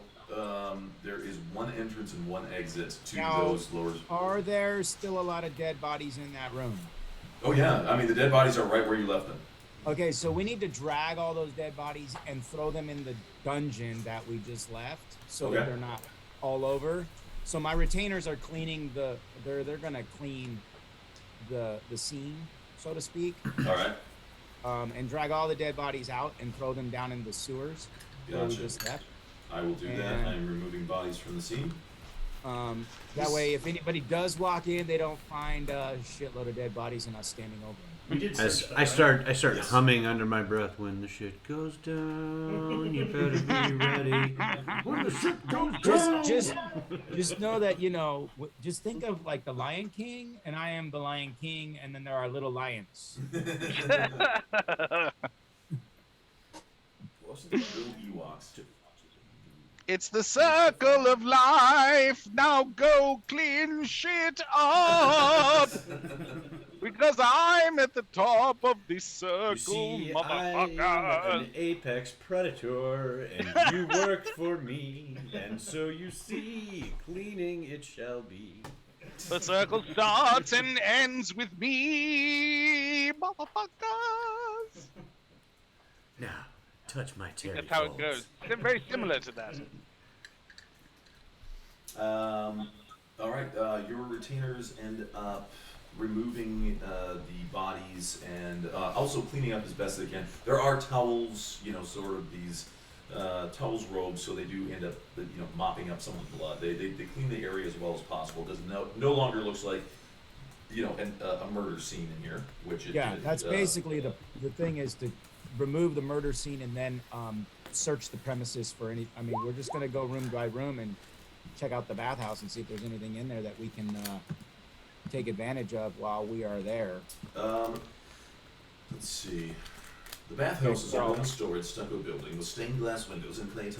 [SPEAKER 5] there is one entrance and one exit to those lower.
[SPEAKER 2] Are there still a lot of dead bodies in that room?
[SPEAKER 5] Oh yeah, I mean the dead bodies are right where you left them.
[SPEAKER 2] Okay, so we need to drag all those dead bodies and throw them in the dungeon that we just left, so that they're not all over. So my retainers are cleaning they're gonna clean the scene, so to speak.
[SPEAKER 5] All right.
[SPEAKER 2] And drag all the dead bodies out and throw them down in the sewers where we just left.
[SPEAKER 5] I will do that. I am removing bodies from the scene.
[SPEAKER 2] That way, if anybody does walk in, they don't find a shitload of dead bodies and us standing over them.
[SPEAKER 3] We did.
[SPEAKER 1] I start humming under my breath. When the shit goes down, you better be ready. When the shit goes down.
[SPEAKER 2] Just know that just think of like the Lion King, and I am the Lion King, and then there are little lions.
[SPEAKER 8] It's the circle of life. Now go clean shit up. Because I'm at the top of this circle,
[SPEAKER 1] You see,
[SPEAKER 8] motherfucker.
[SPEAKER 1] I'm an apex predator, and you worked for me, and so you see, cleaning it shall be.
[SPEAKER 8] The circle starts and ends with me, motherfuckers.
[SPEAKER 1] Now, touch my Terryfold.
[SPEAKER 8] That's how it goes. They're very similar to that.
[SPEAKER 5] All right. Your retainers end up removing the bodies and also cleaning up as best they can. There are towels, sort of these towels, robes, so they do end up, mopping up some of the blood. They clean the area as well as possible. It does no longer looks like, a murder scene in here, which it,
[SPEAKER 2] that's basically the thing is to remove the murder scene and then search the premises for any. I mean, we're just gonna go room by room and check out the bathhouse and see if there's anything in there that we can take advantage of while we are there.
[SPEAKER 5] Let's see. The bathhouse is a one-storied stucco building with stained glass windows and clay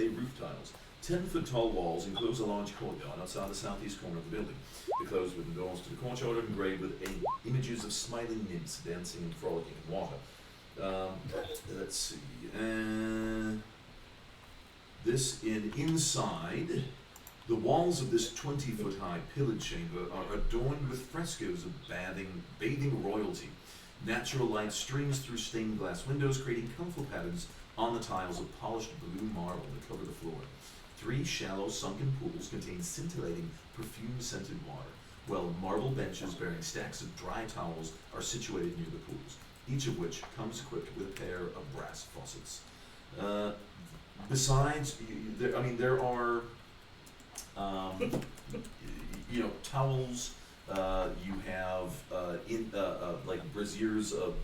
[SPEAKER 5] roof tiles. 10-foot tall walls enclose a large courtyard outside the southeast corner of the building. The closed wooden doors to the courtyard are engraved with images of smiling nymphs dancing and frolicking in water. Let's see. Inside, the walls of this 20-foot high pillared chamber are adorned with frescoes of bathing royalty. Natural light streams through stained glass windows, creating colorful patterns on the tiles of polished blue marble that cover the floor. 3 shallow sunken pools contain scintillating, perfume-scented water, while marble benches bearing stacks of dry towels are situated near the pools, each of which comes equipped with a pair of brass faucets. Besides, there are, towels. You have like braziers of,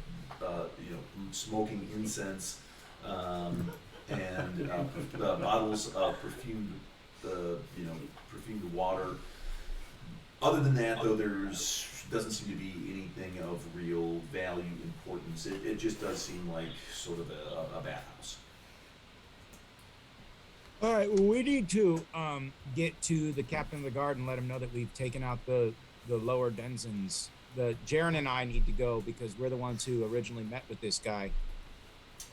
[SPEAKER 5] smoking incense, and bottles of perfumed water. Other than that, though, doesn't seem to be anything of real value, importance. It just does seem like sort of a bathhouse.
[SPEAKER 2] All right, well, we need to get to the captain of the guard and let him know that we've taken out the lower denizens. Jaren and I need to go because we're the ones who originally met with this guy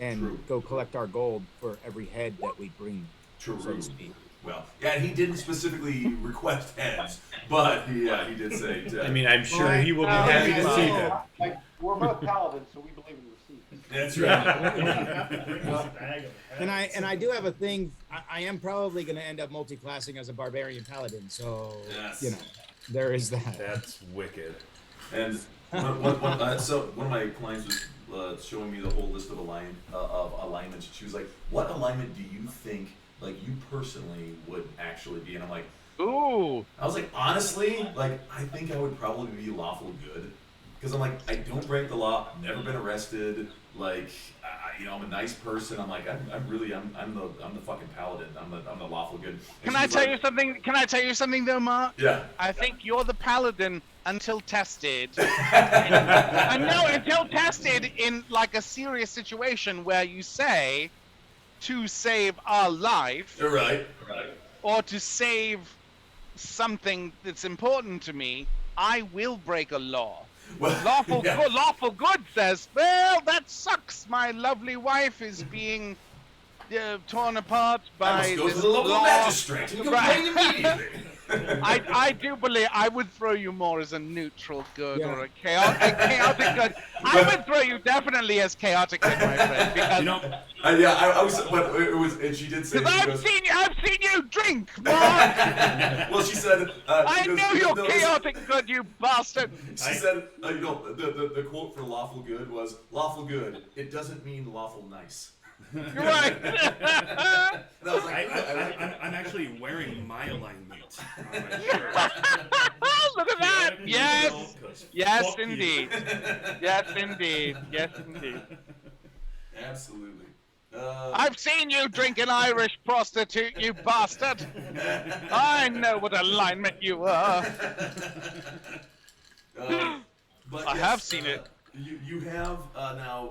[SPEAKER 2] and go collect our gold for every head that we bring.
[SPEAKER 5] True.
[SPEAKER 2] So to speak.
[SPEAKER 5] Well, yeah, he didn't specifically request heads, but he did say.
[SPEAKER 1] I'm sure he will be happy to see them.
[SPEAKER 4] Like, we're both paladins, so we believe in receipts.
[SPEAKER 5] That's right.
[SPEAKER 2] And I do have a thing. I am probably going to end up multi-classing as a barbarian paladin, so there is that.
[SPEAKER 1] That's wicked.
[SPEAKER 5] And one of my clients showing me the whole list of alignments. She was like, "What alignment do you think, like you personally, would actually be?" And I'm like,
[SPEAKER 8] Ooh.
[SPEAKER 5] I was like, honestly, like I think I would probably be lawful good, because I'm like, I don't break the law, never been arrested, like I'm a nice person. I'm like, I'm the fucking paladin. I'm the lawful good.
[SPEAKER 8] Can I tell you something? Can I tell you something though, Mark?
[SPEAKER 5] Yeah.
[SPEAKER 8] I think you're the paladin until tested. Until tested in like a serious situation where you say, to save our life.
[SPEAKER 5] You're right.
[SPEAKER 8] Or to save something that's important to me, I will break a law.
[SPEAKER 5] Well,
[SPEAKER 8] Lawful good says, well, that sucks. My lovely wife is being torn apart by
[SPEAKER 5] I must go
[SPEAKER 8] this
[SPEAKER 5] to the local
[SPEAKER 8] law.
[SPEAKER 5] magistrate and complain immediately.
[SPEAKER 8] I do believe I would throw you more as a neutral good or a chaotic good. I would throw you definitely as chaotic good, my friend, because
[SPEAKER 5] I was, but it was, and she did say,
[SPEAKER 8] I've seen you drink, Mark.
[SPEAKER 5] Well, she said,
[SPEAKER 8] I know you're chaotic good, you bastard.
[SPEAKER 5] She said, the quote for lawful good was, "Lawful good, it doesn't mean lawful nice."
[SPEAKER 8] You're right.
[SPEAKER 5] And I was like,
[SPEAKER 10] I'm actually wearing my alignment on my shirt.
[SPEAKER 8] Look at that! Yes, yes,
[SPEAKER 10] Fuck you.
[SPEAKER 8] indeed. Yes, indeed. Yes, indeed.
[SPEAKER 5] Absolutely.
[SPEAKER 8] I've seen you drink an Irish prostitute, you bastard. I know what alignment you are.
[SPEAKER 5] But
[SPEAKER 8] I have seen it.
[SPEAKER 5] You have now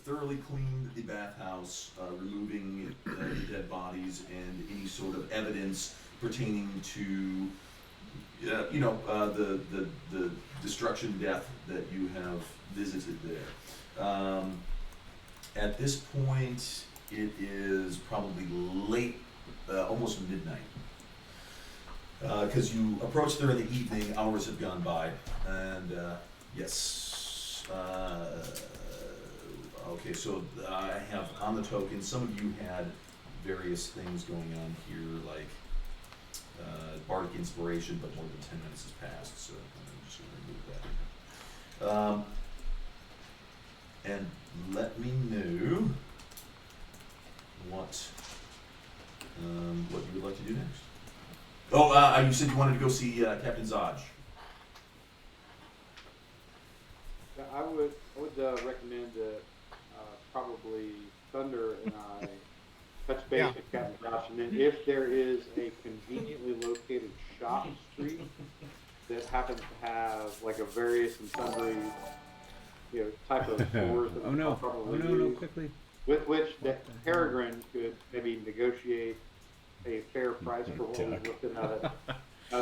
[SPEAKER 5] thoroughly cleaned the bathhouse, removing the dead bodies and any sort of evidence pertaining to, the destruction, death that you have visited there. At this point, it is probably late, almost midnight. Because you approached there in the evening, hours have gone by, and yes. Okay, so I have on the token, some of you had various things going on here, like bardic inspiration, but more than 10 minutes has passed, so I'm just going to remove that. And let me know what you would like to do next. Oh, you said you wanted to go see Captain Zodge.
[SPEAKER 4] I would recommend that probably Thunder and I touch base with Captain Josh, and then if there is a conveniently located shop street that happens to have like a various and sundry, type of stores that
[SPEAKER 1] no, quickly.
[SPEAKER 4] with which that Peregrine could maybe negotiate a fair price for what was lifted out of.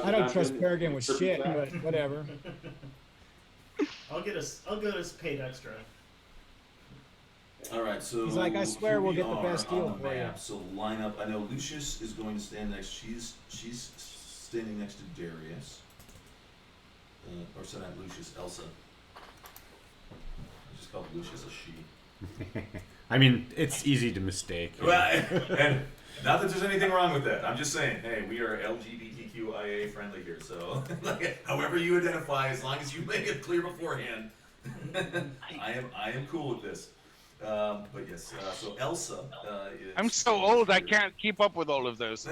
[SPEAKER 2] I don't trust Peregrine with shit, but whatever.
[SPEAKER 3] I'll get us paid extra.
[SPEAKER 5] All right, so
[SPEAKER 2] He's like, I swear we'll get the
[SPEAKER 5] are
[SPEAKER 2] best deal
[SPEAKER 5] on the
[SPEAKER 2] for you.
[SPEAKER 5] map. So line up. I know Lucius is going to stand next. She's standing next to Darius. Or sorry, not Lucius, Elsa. I just called Lucius a she.
[SPEAKER 1] I mean, it's easy to mistake.
[SPEAKER 5] Right. And not that there's anything wrong with that. I'm just saying, hey, we are LGBTQIA friendly here. So, however you identify, as long as you make it clear beforehand, I am cool with this. But yes, so Elsa is...
[SPEAKER 8] I'm so old, I can't keep up with all of those.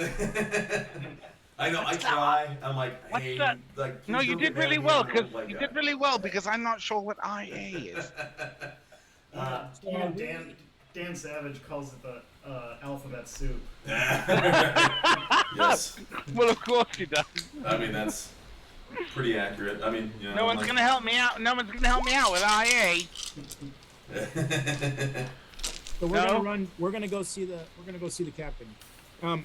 [SPEAKER 5] I know, I try. I'm like,
[SPEAKER 8] What's
[SPEAKER 5] hey,
[SPEAKER 8] that?
[SPEAKER 5] like...
[SPEAKER 8] No, you did really well, because I'm not sure what IA is.
[SPEAKER 3] Dan Savage calls it the alphabet soup.
[SPEAKER 5] Yes.
[SPEAKER 8] Well, of course he does.
[SPEAKER 5] I mean, that's pretty accurate. I mean,
[SPEAKER 8] No one's gonna help me out. No one's gonna help me out with IA.
[SPEAKER 2] So we're gonna go see the captain.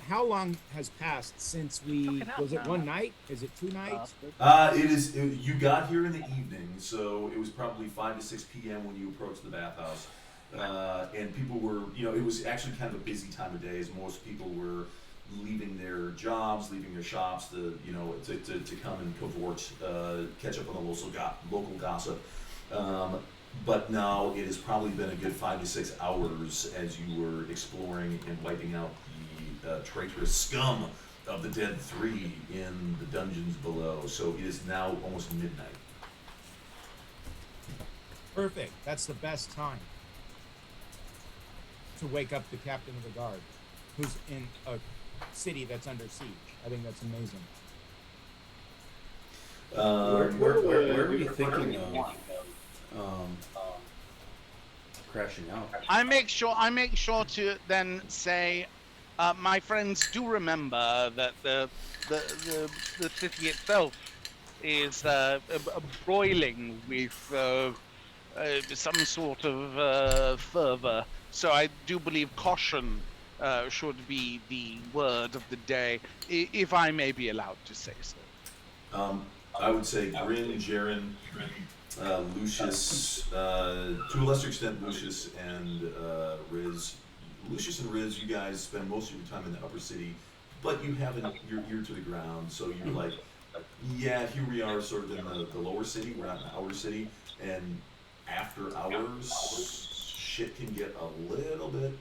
[SPEAKER 2] How long has passed since was it one night? Is it 2 nights?
[SPEAKER 5] You got here in the evening, so it was probably 5 to 6 p.m. when you approached the bathhouse. And people were, it was actually kind of a busy time of day, as most people were leaving their jobs, leaving their shops to come and cavort, catch up on the local gossip. But now it has probably been a good 5 to 6 hours as you were exploring and wiping out the traitorous scum of the Dead Three in the dungeons below. So it is now almost midnight.
[SPEAKER 2] Perfect. That's the best time to wake up the captain of the guard, who's in a city that's under siege. I think that's amazing.
[SPEAKER 10] Where were you thinking of crashing out?
[SPEAKER 8] I make sure to then say, my friends, do remember that the city itself is broiling with some sort of fervor. So I do believe caution should be the word of the day, if I may be allowed to say so.
[SPEAKER 5] I would say Grin, Jaren, Lucius, to a lesser extent Lucius and Riz. Lucius and Riz, you guys spend most of your time in the upper city, but you haven't, you're ear to the ground, so you're like, yeah, here we are sort of in the lower city, we're not in the outer city, and after hours, shit can get a little bit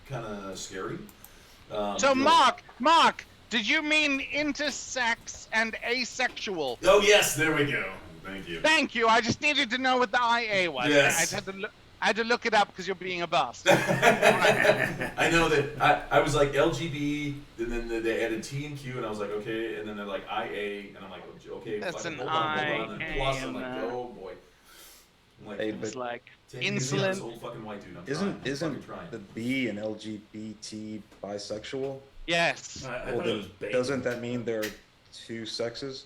[SPEAKER 5] kind of scary.
[SPEAKER 8] So Mark, did you mean intersex and asexual?
[SPEAKER 5] Oh yes, there we go. Thank you.
[SPEAKER 8] Thank you. I just needed to know what the IA was.
[SPEAKER 5] Yes.
[SPEAKER 8] I had to look it up because you're being a bust.
[SPEAKER 5] I know that I was like LGB, and then they added T and Q, and I was like, okay, and then they're like IA, and I'm like, okay,
[SPEAKER 8] That's an
[SPEAKER 5] hold on, and plus I'm like,
[SPEAKER 8] IA,
[SPEAKER 5] oh boy. I'm like,
[SPEAKER 9] Hey,
[SPEAKER 8] It's like
[SPEAKER 5] take it easy on this
[SPEAKER 8] insolent.
[SPEAKER 5] old fucking white dude. I'm trying. I'm
[SPEAKER 9] Isn't
[SPEAKER 5] fucking trying.
[SPEAKER 9] the B and LGBT bisexual?
[SPEAKER 8] Yes.
[SPEAKER 10] I
[SPEAKER 9] Well,
[SPEAKER 10] thought it was
[SPEAKER 9] then, doesn't that mean there are two sexes?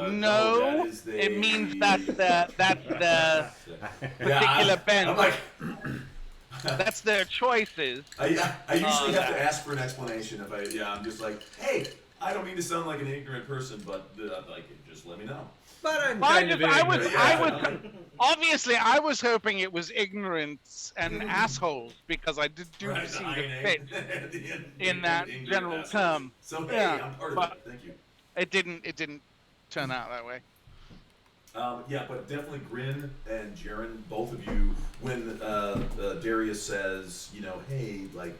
[SPEAKER 8] No,
[SPEAKER 5] that is
[SPEAKER 8] it means that's the particular bent.
[SPEAKER 5] I'm like,
[SPEAKER 8] That's their choices.
[SPEAKER 5] I usually have to ask for an explanation if I'm just like, hey, I don't mean to sound like an ignorant person, but like, just let me know.
[SPEAKER 1] But I'm
[SPEAKER 8] I
[SPEAKER 1] kind of
[SPEAKER 8] was
[SPEAKER 1] ignorant.
[SPEAKER 8] obviously I was hoping it was ignorance and assholes because I did
[SPEAKER 5] Right,
[SPEAKER 8] see
[SPEAKER 5] the
[SPEAKER 8] the
[SPEAKER 5] INA.
[SPEAKER 8] fit in that
[SPEAKER 5] Ignorant
[SPEAKER 8] general
[SPEAKER 5] assholes.
[SPEAKER 8] term.
[SPEAKER 5] So hey,
[SPEAKER 8] Yeah,
[SPEAKER 5] I'm part of
[SPEAKER 8] but-
[SPEAKER 5] it. Thank you.
[SPEAKER 8] It didn't turn out that way.
[SPEAKER 5] Yeah, but definitely Grin and Jaren, both of you, when Darius says, you know, hey, like,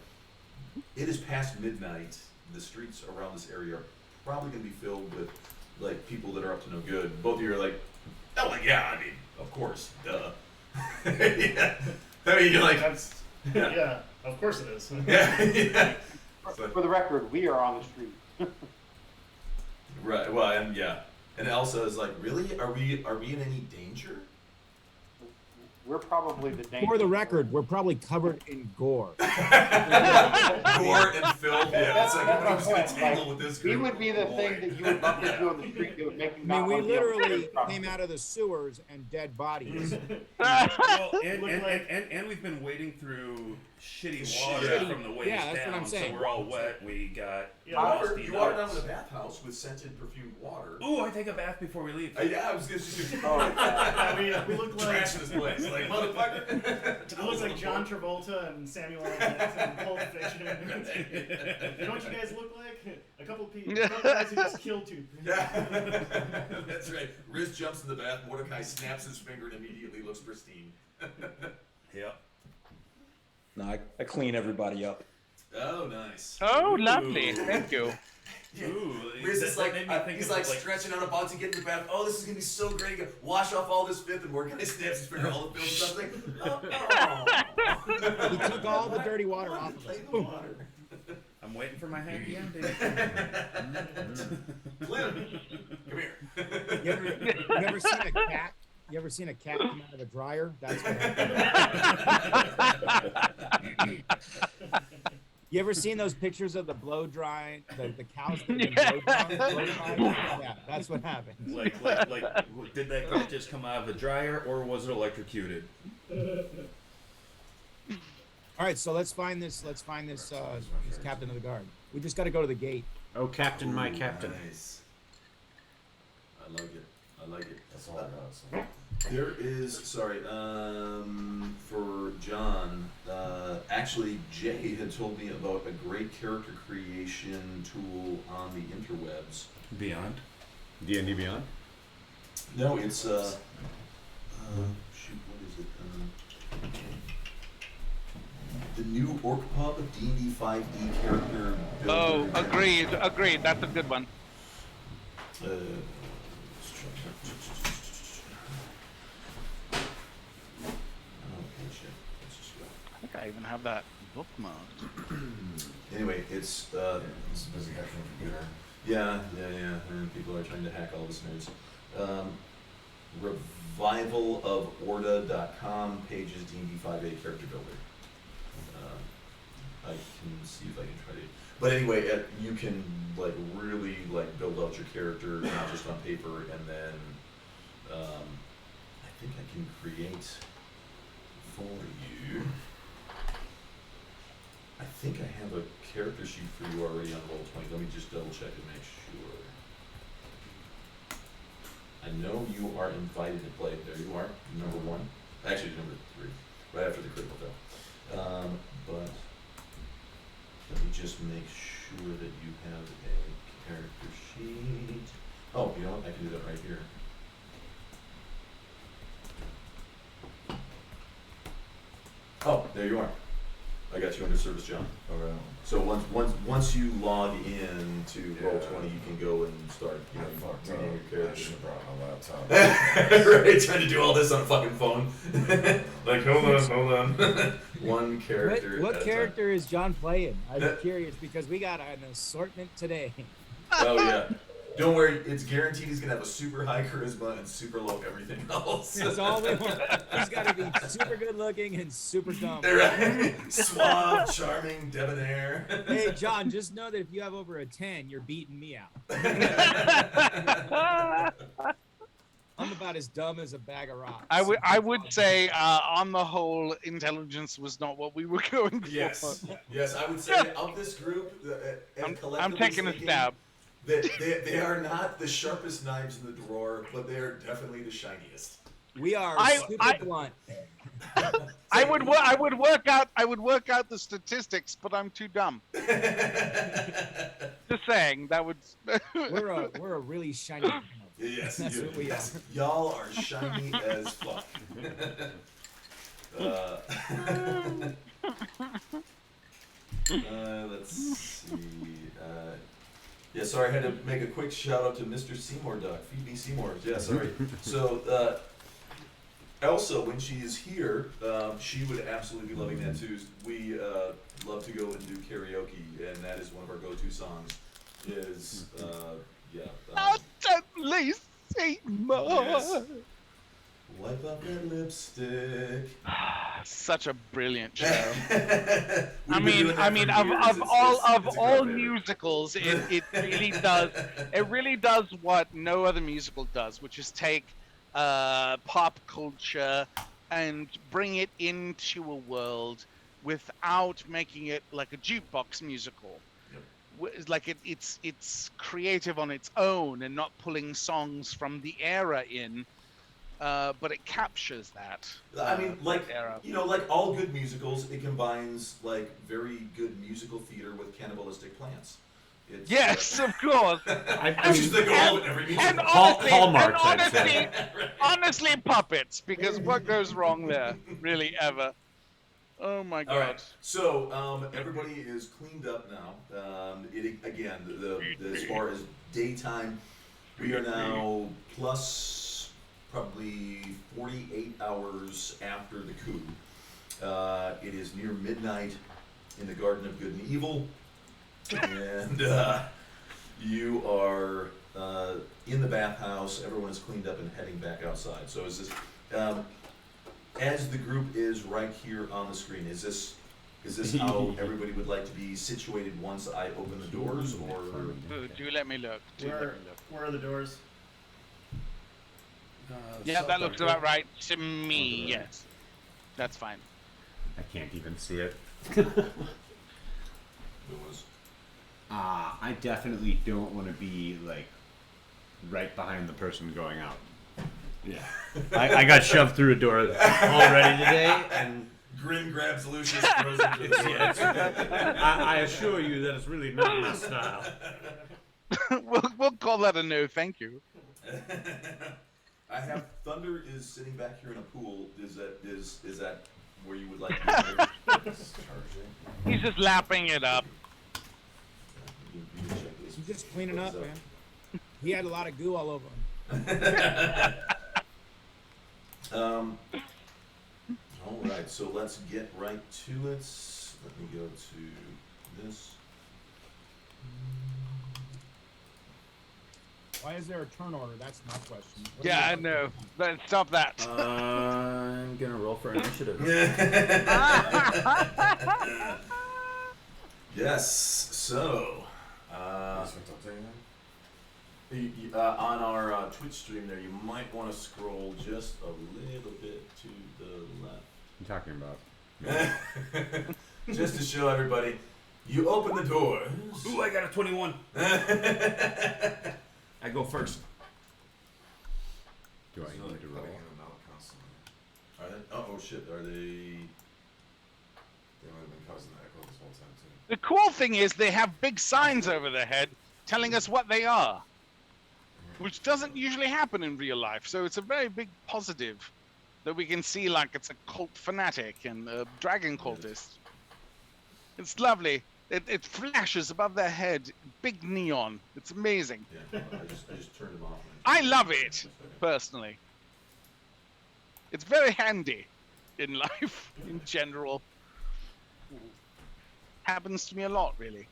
[SPEAKER 5] it is past midnight, the streets around this area are probably going to be filled with, like, people that are up to no good. Both of you are like, oh, like, yeah, I mean, of course, duh. Yeah. I mean, you're like,
[SPEAKER 3] That's, yeah, of course it is.
[SPEAKER 5] yeah, yeah.
[SPEAKER 4] For the record, we are on the street.
[SPEAKER 5] Right, well, and yeah. And Elsa is like, really? Are we in any danger?
[SPEAKER 4] We're probably the danger.
[SPEAKER 2] For the record, we're probably covered in gore.
[SPEAKER 5] Gore and filth. Yeah, it's like nobody's gonna tangle with this
[SPEAKER 4] We
[SPEAKER 5] group.
[SPEAKER 4] would be the thing that you would bump into on the street that would make you
[SPEAKER 2] I
[SPEAKER 4] not
[SPEAKER 2] mean, we
[SPEAKER 4] want to be on the
[SPEAKER 2] literally
[SPEAKER 4] street.
[SPEAKER 2] came out of the sewers and dead bodies.
[SPEAKER 10] Well, and,
[SPEAKER 3] Look
[SPEAKER 10] and,
[SPEAKER 3] like-
[SPEAKER 10] and we've been wading through shitty
[SPEAKER 5] Shitty.
[SPEAKER 10] water from the waist
[SPEAKER 2] Yeah, that's what
[SPEAKER 10] down,
[SPEAKER 2] I'm saying.
[SPEAKER 10] so we're all wet. We got
[SPEAKER 3] Yeah,
[SPEAKER 10] rusty
[SPEAKER 5] You water down
[SPEAKER 10] nuts.
[SPEAKER 5] with a bathhouse with scented perfumed water.
[SPEAKER 10] Ooh, I take a bath before we leave.
[SPEAKER 5] Yeah, I was gonna just
[SPEAKER 3] Yeah, we look like
[SPEAKER 5] trash this place, like motherfucker.
[SPEAKER 3] we look like John Travolta and Samuel L. Jackson in Pulp Fiction. You know what you guys look like? A couple guys who just killed two.
[SPEAKER 5] Yeah, that's right. Riz jumps in the bath. Mordecai snaps his finger and immediately looks pristine.
[SPEAKER 10] Yep.
[SPEAKER 9] No, I clean everybody up.
[SPEAKER 5] Oh, nice.
[SPEAKER 8] Oh, lovely. Thank you.
[SPEAKER 10] Ooh,
[SPEAKER 5] Riz is like,
[SPEAKER 10] made me think
[SPEAKER 5] he's
[SPEAKER 10] of,
[SPEAKER 5] like stretching out, about to get in the bath. Oh, this is gonna be so great. He wash off all this filth, and Mordecai snaps his finger, all the filth and stuff. Like, oh.
[SPEAKER 2] He took all the dirty water off of
[SPEAKER 5] Play
[SPEAKER 2] us.
[SPEAKER 5] the water.
[SPEAKER 10] I'm waiting for my happy ending.
[SPEAKER 5] Clem, come here.
[SPEAKER 2] You ever seen a cat? You ever seen a cat come out of a dryer? That's what happened. You ever seen those pictures of the blow dry, the cows that have been blow dried? Yeah, that's what happened.
[SPEAKER 10] like, did that cat just come out of the dryer, or was it electrocuted?
[SPEAKER 2] All right, so let's find this captain of the guard. We just got to go to the gate.
[SPEAKER 1] Oh, Captain, my Captain.
[SPEAKER 5] Nice. I like it. I like it.
[SPEAKER 6] That's all I got. So.
[SPEAKER 5] There is, sorry, for John, actually Jay had told me about a great character creation tool on the interwebs.
[SPEAKER 10] Beyond.
[SPEAKER 1] D&D Beyond?
[SPEAKER 5] No, it's, shoot, what is it? The new Orc Pub D&D 5e character
[SPEAKER 8] Oh,
[SPEAKER 5] builder.
[SPEAKER 8] agreed. That's a good one. think I even have that bookmarked.
[SPEAKER 5] Anyway, it's
[SPEAKER 7] It's a busy hacking computer.
[SPEAKER 5] yeah, and people are trying to hack all this nerds. Revivaloforda.com, pages D&D 5e character builder. I can see if I can try to. But anyway, you can like really like build out your character not just on paper, and then I think I can create for you. I think I have a character sheet for you already on Roll20. Let me just double check and make sure. I know you are invited to play. There you are, number 1. Actually, number 3, right after the critical fail. But let me just make sure that you have a character sheet. Oh, you know what? I can do that right here. Oh, there you are. I got you under Service John.
[SPEAKER 7] All right.
[SPEAKER 5] So once you log in to Roll20, you can go and start, you know,
[SPEAKER 7] Fucked up.
[SPEAKER 5] renaming your
[SPEAKER 7] I
[SPEAKER 5] character.
[SPEAKER 7] should have brought my laptop.
[SPEAKER 5] Right, trying to do all this on a fucking phone. Like, hold on. One character.
[SPEAKER 2] What
[SPEAKER 5] at a
[SPEAKER 2] character is John playing? I'm curious because we got an assortment today.
[SPEAKER 5] time. Oh yeah. Don't worry, it's guaranteed he's gonna have a super high charisma and super low everything else.
[SPEAKER 2] That's all we want. He's got to be super good looking and super dumb.
[SPEAKER 5] Right. Suave, charming, debonair.
[SPEAKER 2] Hey, John, just know that if you have over a 10, you're beating me out. I'm about as dumb as a bag of rocks.
[SPEAKER 8] I would say, on the whole, intelligence was not what we were going for.
[SPEAKER 5] Yes, I would say of this group,
[SPEAKER 8] I'm
[SPEAKER 5] collectively
[SPEAKER 8] taking a
[SPEAKER 5] speaking,
[SPEAKER 8] stab.
[SPEAKER 5] They are not the sharpest knives in the drawer, but they are definitely the shiniest.
[SPEAKER 2] We are super blunt.
[SPEAKER 8] I would work out the statistics, but I'm too dumb. Just saying that would.
[SPEAKER 2] We're a really shiny.
[SPEAKER 5] Yes,
[SPEAKER 2] That's what we are.
[SPEAKER 5] Y'all are shiny as fuck. Let's see. Yeah, sorry, I had to make a quick shout out to Mr. Seymour Duck. Feed me Seymour. Yeah, sorry. So, Elsa, when she is here, she would absolutely be loving that too. We love to go and do karaoke, and that is one of our go-to songs. Is
[SPEAKER 8] Certainly, Seymour.
[SPEAKER 5] Yes. Wipe up that lipstick.
[SPEAKER 8] Such a brilliant show.
[SPEAKER 5] I mean,
[SPEAKER 8] of all musicals, it really does what no other musical does, which is take pop culture and bring it into a world without making it like a jukebox musical. Like it's creative on its own and not pulling songs from the era in. But it captures that.
[SPEAKER 5] I mean, like
[SPEAKER 8] era.
[SPEAKER 5] you know, like all good musicals, it combines like very good musical theater with cannibalistic plants. It's,
[SPEAKER 8] Yes, of course.
[SPEAKER 1] I
[SPEAKER 5] I just
[SPEAKER 1] mean,
[SPEAKER 5] think of all of every musical.
[SPEAKER 8] And honestly,
[SPEAKER 1] Hallmarks, I'd say.
[SPEAKER 8] honestly, puppets. Because what goes wrong there, really, ever? Oh my God.
[SPEAKER 5] All right, so everybody is cleaned up now. Again, as far as daytime, we are now plus probably 48 hours after the coup. It is near midnight in the Garden of Good and Evil, and you are in the bathhouse. Everyone is cleaned up and heading back outside. So is this, as the group is right here on the screen, is this how everybody would like to be situated once I open the doors, or?
[SPEAKER 8] Do let me look.
[SPEAKER 3] Where are the doors?
[SPEAKER 8] Yeah, that looks about right to me. Yes, that's fine.
[SPEAKER 1] I can't even see it. I definitely don't want to be like right behind the person going out. Yeah, I got shoved through a door already today, and
[SPEAKER 5] Grin grabs Lucius, throws him to the door.
[SPEAKER 1] I assure you that it's really not my style.
[SPEAKER 8] we'll call that a no, thank you.
[SPEAKER 5] I have Thunder is sitting back here in a pool. Is that where you would like to be?
[SPEAKER 8] He's just lapping it up.
[SPEAKER 2] He's just cleaning up, man. He had a lot of goo all over him.
[SPEAKER 5] All right, so let's get right to it. Let me go to this.
[SPEAKER 2] Why is there a turn order? That's my question. What
[SPEAKER 8] Yeah,
[SPEAKER 2] are
[SPEAKER 8] I
[SPEAKER 2] you-
[SPEAKER 8] know. Stop that.
[SPEAKER 10] I'm gonna roll for initiative.
[SPEAKER 5] Yes. So, on our Twitch stream there, you might want to scroll just a little bit to the left.
[SPEAKER 1] I'm talking about.
[SPEAKER 5] Just to show everybody, you open the doors.
[SPEAKER 10] Ooh, I got a 21. I go first.
[SPEAKER 1] Do I need to roll?
[SPEAKER 5] Are they? Oh shit! Are they?
[SPEAKER 8] The cool thing is they have big signs over their head telling us what they are, which doesn't usually happen in real life. So it's a very big positive that we can see, like it's a cult fanatic and a dragon cultist. It's lovely. It flashes above their head, big neon. It's amazing.
[SPEAKER 5] Yeah, I just turned them off.
[SPEAKER 8] I love it personally. It's very handy in life in general. Happens to me a lot, really.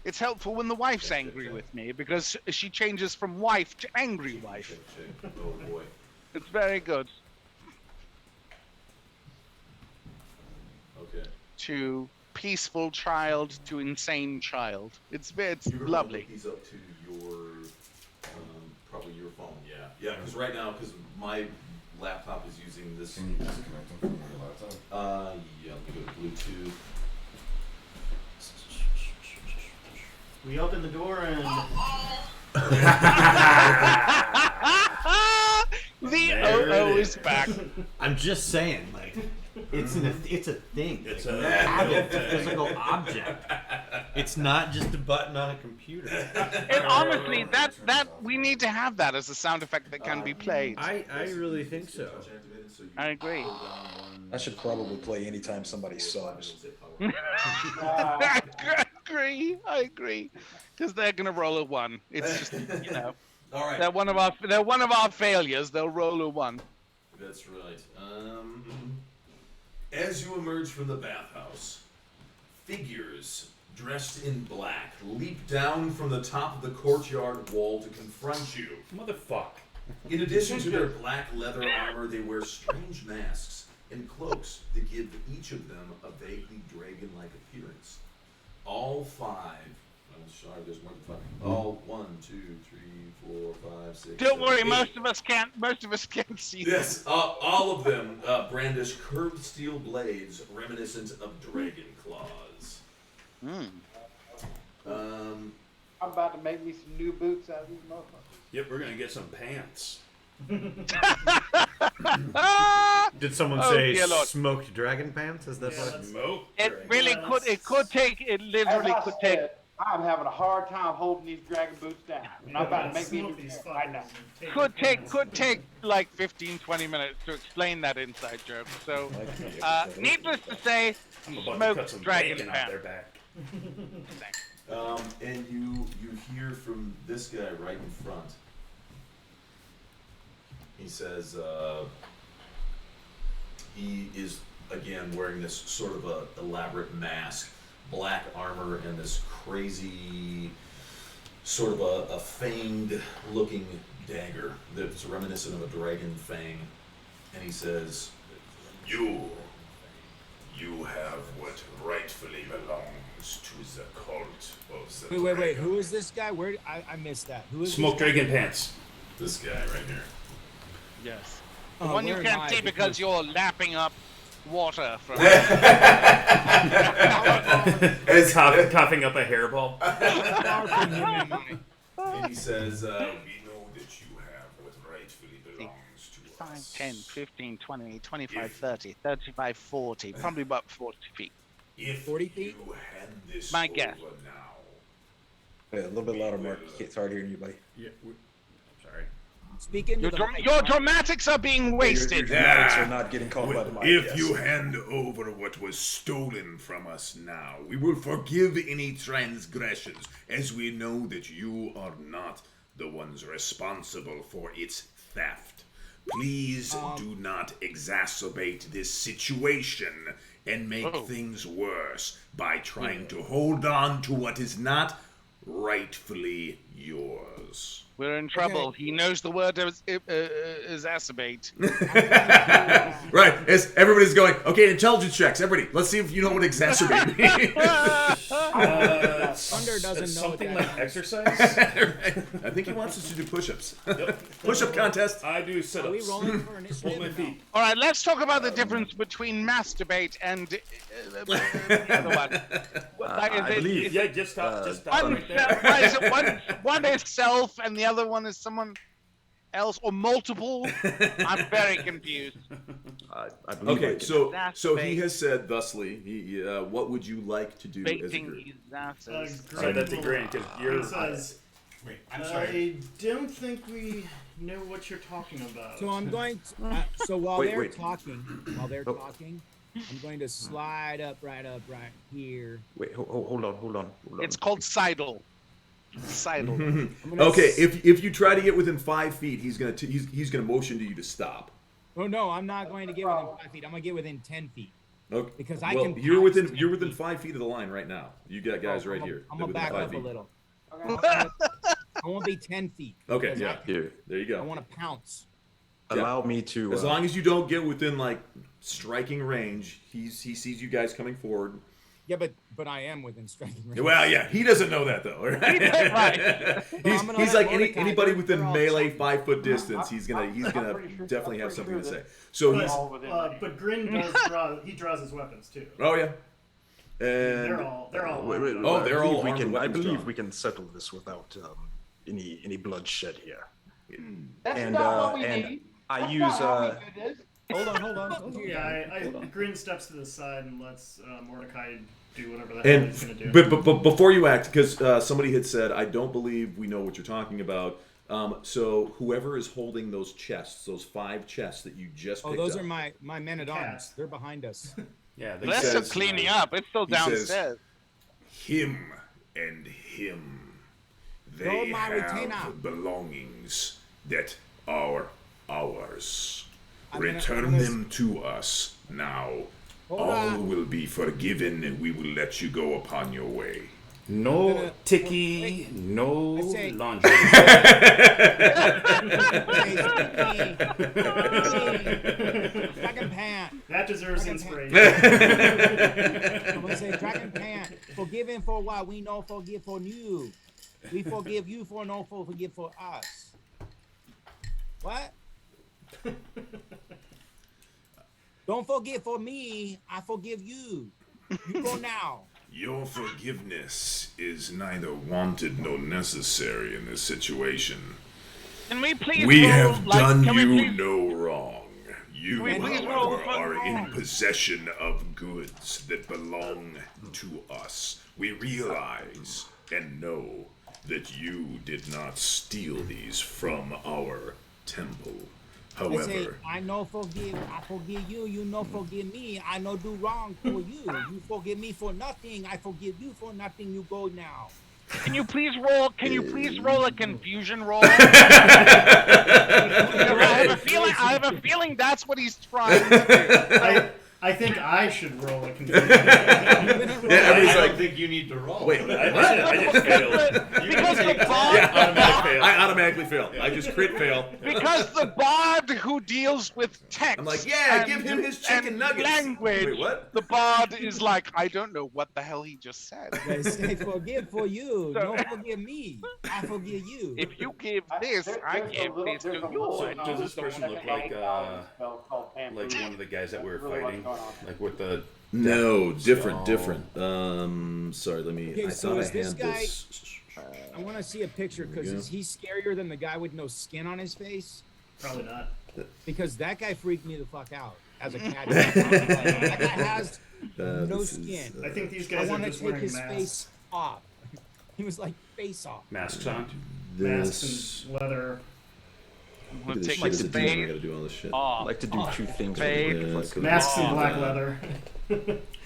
[SPEAKER 8] It's helpful when the wife's angry with me because she changes from wife to angry wife.
[SPEAKER 5] Oh boy.
[SPEAKER 8] It's very good.
[SPEAKER 5] Okay.
[SPEAKER 8] To peaceful child to insane child. It's lovely.
[SPEAKER 5] Look these up to your probably your phone. Yeah. Because right now, because my laptop is using this.
[SPEAKER 11] Can you disconnect them from your laptop?
[SPEAKER 5] Yeah. Let me go to Bluetooth.
[SPEAKER 3] We open the door and
[SPEAKER 8] The OO is back.
[SPEAKER 1] I'm just saying, like, it's a thing.
[SPEAKER 10] It's
[SPEAKER 1] like,
[SPEAKER 10] a
[SPEAKER 1] it's a physical object. It's not just a button on a computer.
[SPEAKER 8] And honestly, that we need to have that as a sound effect that can be played.
[SPEAKER 1] I really think so.
[SPEAKER 8] I agree.
[SPEAKER 9] That should probably play anytime somebody subs.
[SPEAKER 8] I agree. Because they're gonna roll a 1. It's just
[SPEAKER 5] All right.
[SPEAKER 8] they're one of our failures. They'll roll a 1.
[SPEAKER 5] That's right. As you emerge from the bathhouse, figures dressed in black leap down from the top of the courtyard wall to confront you.
[SPEAKER 10] Motherfuck.
[SPEAKER 5] In addition to their black leather armor, they wear strange masks and cloaks that give each of them a vaguely dragon-like appearance. All 5. I'm sorry, there's more than 5. All 1, 2, 3, 4, 5, 6.
[SPEAKER 8] Don't
[SPEAKER 5] 7,
[SPEAKER 8] worry,
[SPEAKER 5] 8.
[SPEAKER 8] most of us can't see.
[SPEAKER 5] Yes, all of them brandish curved steel blades reminiscent of dragon claws.
[SPEAKER 4] I'm about to make me some new boots out of these motherfuckers.
[SPEAKER 10] Yep, we're gonna get some pants.
[SPEAKER 1] Did someone say smoked dragon pants? Is that what?
[SPEAKER 10] Smoke.
[SPEAKER 8] It really could. It could take. It literally could take.
[SPEAKER 4] I'm having a hard time holding these dragon boots down. I'm about to make me a new pair right now.
[SPEAKER 8] Could take like 15-20 minutes to explain that inside joke. So, needless to say,
[SPEAKER 10] I'm about to cut
[SPEAKER 8] smoked
[SPEAKER 10] some
[SPEAKER 8] dragon
[SPEAKER 10] bacon out
[SPEAKER 8] pants.
[SPEAKER 10] their back.
[SPEAKER 5] And you hear from this guy right in front. He says he is again wearing this sort of a elaborate mask, black armor, and this crazy sort of a fanged looking dagger that's reminiscent of a dragon fang. And he says,
[SPEAKER 7] You have what rightfully belongs to the cult of the
[SPEAKER 2] Wait.
[SPEAKER 7] dragon.
[SPEAKER 2] Who is this guy? Where I missed that. Who is
[SPEAKER 10] Smoke
[SPEAKER 2] this guy?
[SPEAKER 10] dragon pants.
[SPEAKER 5] this guy right here.
[SPEAKER 8] Yes. The one you can't see because you're lapping up water from.
[SPEAKER 10] It's coughing up a hairball.
[SPEAKER 5] And he says,
[SPEAKER 7] We know that you have what rightfully belongs to
[SPEAKER 8] 5,
[SPEAKER 7] us.
[SPEAKER 8] 10, 15, 20, 25, 30, 35, 40. Probably about 40 feet.
[SPEAKER 7] If
[SPEAKER 2] 40 feet?
[SPEAKER 7] you hand this
[SPEAKER 8] My
[SPEAKER 7] over
[SPEAKER 8] guess.
[SPEAKER 7] now,
[SPEAKER 9] Yeah, a little bit louder, Mark. It's hard hearing you, buddy.
[SPEAKER 1] Yeah. Sorry.
[SPEAKER 2] Speaking
[SPEAKER 8] Your,
[SPEAKER 2] to the mic,
[SPEAKER 8] your
[SPEAKER 2] Mike.
[SPEAKER 8] dramatics are being wasted.
[SPEAKER 9] Your dramatics are not getting called by the mic.
[SPEAKER 7] if
[SPEAKER 9] yes.
[SPEAKER 7] you hand over what was stolen from us now, we will forgive any transgressions, as we know that you are not the ones responsible for its theft. Please do not exacerbate this situation and make things worse by trying to hold on to what is not rightfully yours.
[SPEAKER 8] We're in trouble. He knows the word exacerbate.
[SPEAKER 5] Right. As everybody's going, okay, intelligence checks. Everybody, let's see if you know what exacerbate means.
[SPEAKER 2] Thunder doesn't know
[SPEAKER 10] something
[SPEAKER 2] that.
[SPEAKER 10] like exercise.
[SPEAKER 5] I think he wants us to do push-ups. Push-up contest.
[SPEAKER 10] I do
[SPEAKER 2] Are we
[SPEAKER 10] sit-ups.
[SPEAKER 2] rolling for initiative?
[SPEAKER 10] Hold my feet.
[SPEAKER 8] All right, let's talk about the difference between masturbate and the other one.
[SPEAKER 9] I believe.
[SPEAKER 10] Yeah, just stop.
[SPEAKER 8] One,
[SPEAKER 10] Right there.
[SPEAKER 8] one is self, and the other one is someone else, or multiple. I'm very confused.
[SPEAKER 9] I believe.
[SPEAKER 5] Okay, so he
[SPEAKER 8] Exacerbate.
[SPEAKER 5] has said thusly. What would you like to do as a
[SPEAKER 8] Baiting
[SPEAKER 5] group?
[SPEAKER 8] his asses.
[SPEAKER 9] Say that to Green, because you're.
[SPEAKER 3] It says,
[SPEAKER 11] Wait, I'm sorry.
[SPEAKER 3] I don't think we know what you're talking about.
[SPEAKER 2] So I'm going to, so while
[SPEAKER 9] Wait,
[SPEAKER 2] they're
[SPEAKER 9] wait.
[SPEAKER 2] talking,
[SPEAKER 9] Oh.
[SPEAKER 2] I'm going to slide up right here.
[SPEAKER 9] Wait, hold on.
[SPEAKER 8] It's called sidle. Sidle.
[SPEAKER 2] I'm gonna
[SPEAKER 5] Okay,
[SPEAKER 2] s-
[SPEAKER 5] if you try to get within 5 feet, he's gonna motion to you to stop.
[SPEAKER 2] Oh no, I'm not going to get within 5 feet. I'm going to get within 10 feet.
[SPEAKER 5] Okay.
[SPEAKER 2] Because I
[SPEAKER 5] well,
[SPEAKER 2] can
[SPEAKER 5] you're
[SPEAKER 2] pounce
[SPEAKER 5] within
[SPEAKER 2] 10
[SPEAKER 5] you're within
[SPEAKER 2] feet.
[SPEAKER 5] 5 feet of the line right now. You got guys right here.
[SPEAKER 2] I'm
[SPEAKER 5] They're
[SPEAKER 2] gonna
[SPEAKER 5] within
[SPEAKER 2] back
[SPEAKER 5] 5
[SPEAKER 2] up a
[SPEAKER 5] feet.
[SPEAKER 2] little. I won't be 10 feet.
[SPEAKER 5] Okay,
[SPEAKER 2] because
[SPEAKER 5] yeah. There you
[SPEAKER 2] I
[SPEAKER 5] go.
[SPEAKER 2] want to pounce.
[SPEAKER 9] Allow me to.
[SPEAKER 5] As long as you don't get within like striking range, he sees you guys coming forward.
[SPEAKER 2] Yeah, but I am within striking range.
[SPEAKER 5] Well, yeah, he doesn't know that though. Right?
[SPEAKER 8] Right.
[SPEAKER 5] He's,
[SPEAKER 2] I'm gonna
[SPEAKER 5] he's
[SPEAKER 2] let
[SPEAKER 5] like
[SPEAKER 2] Mordecai,
[SPEAKER 5] anybody
[SPEAKER 2] they're
[SPEAKER 5] within
[SPEAKER 2] all
[SPEAKER 5] melee
[SPEAKER 2] talking.
[SPEAKER 5] 5 foot distance. He's gonna
[SPEAKER 4] pretty sure-
[SPEAKER 5] definitely
[SPEAKER 4] I'm
[SPEAKER 5] have
[SPEAKER 4] pretty
[SPEAKER 5] something to
[SPEAKER 4] sure
[SPEAKER 5] say. So
[SPEAKER 3] But,
[SPEAKER 5] he's
[SPEAKER 3] but Grin does he draws his weapons too.
[SPEAKER 5] oh yeah, and
[SPEAKER 3] They're all.
[SPEAKER 9] Wait,
[SPEAKER 5] Oh,
[SPEAKER 9] I
[SPEAKER 5] they're
[SPEAKER 9] believe
[SPEAKER 5] all
[SPEAKER 9] we
[SPEAKER 5] armed
[SPEAKER 9] can. I
[SPEAKER 5] weapons
[SPEAKER 9] believe
[SPEAKER 5] drawn.
[SPEAKER 9] we can settle this without any bloodshed here.
[SPEAKER 4] That's
[SPEAKER 9] And,
[SPEAKER 4] not what we
[SPEAKER 9] and
[SPEAKER 4] need.
[SPEAKER 9] I
[SPEAKER 4] That's
[SPEAKER 9] use.
[SPEAKER 4] not how we do this.
[SPEAKER 9] Hold on.
[SPEAKER 3] Yeah, Grin steps to the side and lets Mordecai do whatever the hell
[SPEAKER 5] and
[SPEAKER 3] he's gonna do.
[SPEAKER 5] but before you act, because somebody had said, I don't believe we know what you're talking about. So whoever is holding those chests, those 5 chests that you just
[SPEAKER 2] Oh,
[SPEAKER 5] picked
[SPEAKER 2] those
[SPEAKER 5] up,
[SPEAKER 2] are my men at arms.
[SPEAKER 3] Cats.
[SPEAKER 2] They're behind us.
[SPEAKER 10] Yeah,
[SPEAKER 8] That's still cleaning up. It's still
[SPEAKER 5] he says-
[SPEAKER 8] downstairs.
[SPEAKER 7] Him and him. They
[SPEAKER 2] Go, my retainer.
[SPEAKER 7] have belongings that are ours.
[SPEAKER 2] I'm gonna-
[SPEAKER 7] Return
[SPEAKER 2] I'm gonna-
[SPEAKER 7] them to us now.
[SPEAKER 2] Hold
[SPEAKER 7] All
[SPEAKER 2] on.
[SPEAKER 7] will be forgiven, and we will let you go upon your way.
[SPEAKER 10] No
[SPEAKER 2] gonna-
[SPEAKER 10] ticky, no
[SPEAKER 2] I say-
[SPEAKER 10] laundry.
[SPEAKER 2] Dragon Pant.
[SPEAKER 3] That deserves
[SPEAKER 2] Dragon
[SPEAKER 3] inspiration.
[SPEAKER 2] I'm gonna say Dragon Pant. Forgiven for what we know, forgive for you. We forgive you for no for forgive for us. What? Don't forgive for me. I forgive you. You go now.
[SPEAKER 7] Your forgiveness is neither wanted nor necessary in this situation.
[SPEAKER 8] Can we please
[SPEAKER 7] We
[SPEAKER 8] roll,
[SPEAKER 7] have
[SPEAKER 8] like,
[SPEAKER 7] done
[SPEAKER 8] can we
[SPEAKER 7] you
[SPEAKER 8] please-
[SPEAKER 7] no wrong. You,
[SPEAKER 8] Can we please roll
[SPEAKER 7] however,
[SPEAKER 8] for
[SPEAKER 7] are in
[SPEAKER 8] wrong?
[SPEAKER 7] possession of goods that belong to us. We realize and know that you did not steal these from our temple.
[SPEAKER 2] I say,
[SPEAKER 7] However,
[SPEAKER 2] I know forgive. I forgive you. You know forgive me. I know do wrong for you. You forgive me for nothing. I forgive you for nothing. You go now.
[SPEAKER 8] Can you please roll? Can you please roll a confusion roll? I have a feeling that's what he's trying to do.
[SPEAKER 3] I think I should roll a confusion.
[SPEAKER 5] everybody's like,
[SPEAKER 6] think you need to roll.
[SPEAKER 5] wait,
[SPEAKER 10] I just failed.
[SPEAKER 8] Because the bard,
[SPEAKER 5] I automatically fail. I just crit fail.
[SPEAKER 8] because the bard who deals with text.
[SPEAKER 5] I'm like, yeah,
[SPEAKER 8] and-
[SPEAKER 5] give him his chicken
[SPEAKER 8] and
[SPEAKER 5] nuggets.
[SPEAKER 8] Language.
[SPEAKER 5] Wait, what?
[SPEAKER 8] The bard is like, I don't know what the hell he just said.
[SPEAKER 2] They say forgive for you.
[SPEAKER 8] So-
[SPEAKER 2] Don't forgive me. I forgive you.
[SPEAKER 8] If you give this, I give this to you.
[SPEAKER 10] So does this person look like
[SPEAKER 4] like
[SPEAKER 10] one of the guys that we were fighting, like with the
[SPEAKER 5] No, different.
[SPEAKER 10] Oh.
[SPEAKER 5] Sorry, let me.
[SPEAKER 2] Okay,
[SPEAKER 5] I
[SPEAKER 2] so
[SPEAKER 5] thought I
[SPEAKER 2] is this
[SPEAKER 5] had
[SPEAKER 2] guy-
[SPEAKER 5] this.
[SPEAKER 2] I want to see a picture because
[SPEAKER 5] There we
[SPEAKER 2] is he scarier than the guy with no skin on his face?
[SPEAKER 3] Probably not.
[SPEAKER 2] Because that guy freaked me the fuck out as a cat. That guy has no
[SPEAKER 5] this is,
[SPEAKER 2] skin.
[SPEAKER 3] I think these
[SPEAKER 2] I
[SPEAKER 3] guys are
[SPEAKER 2] want to
[SPEAKER 3] just
[SPEAKER 2] take
[SPEAKER 3] wearing
[SPEAKER 2] his
[SPEAKER 3] masks.
[SPEAKER 2] face off. He was like face off.
[SPEAKER 10] masks on?
[SPEAKER 5] This.
[SPEAKER 3] Masks and leather.
[SPEAKER 5] Look
[SPEAKER 8] We'll
[SPEAKER 5] at this
[SPEAKER 8] take
[SPEAKER 5] shit
[SPEAKER 8] his
[SPEAKER 5] as a demon, I
[SPEAKER 8] face
[SPEAKER 5] gotta do all this shit.
[SPEAKER 9] I
[SPEAKER 8] off.
[SPEAKER 9] like to do 2 things.
[SPEAKER 8] Fade.
[SPEAKER 9] really quick, if I could.
[SPEAKER 3] Masks and
[SPEAKER 5] Oh,
[SPEAKER 3] black
[SPEAKER 5] man.
[SPEAKER 3] leather.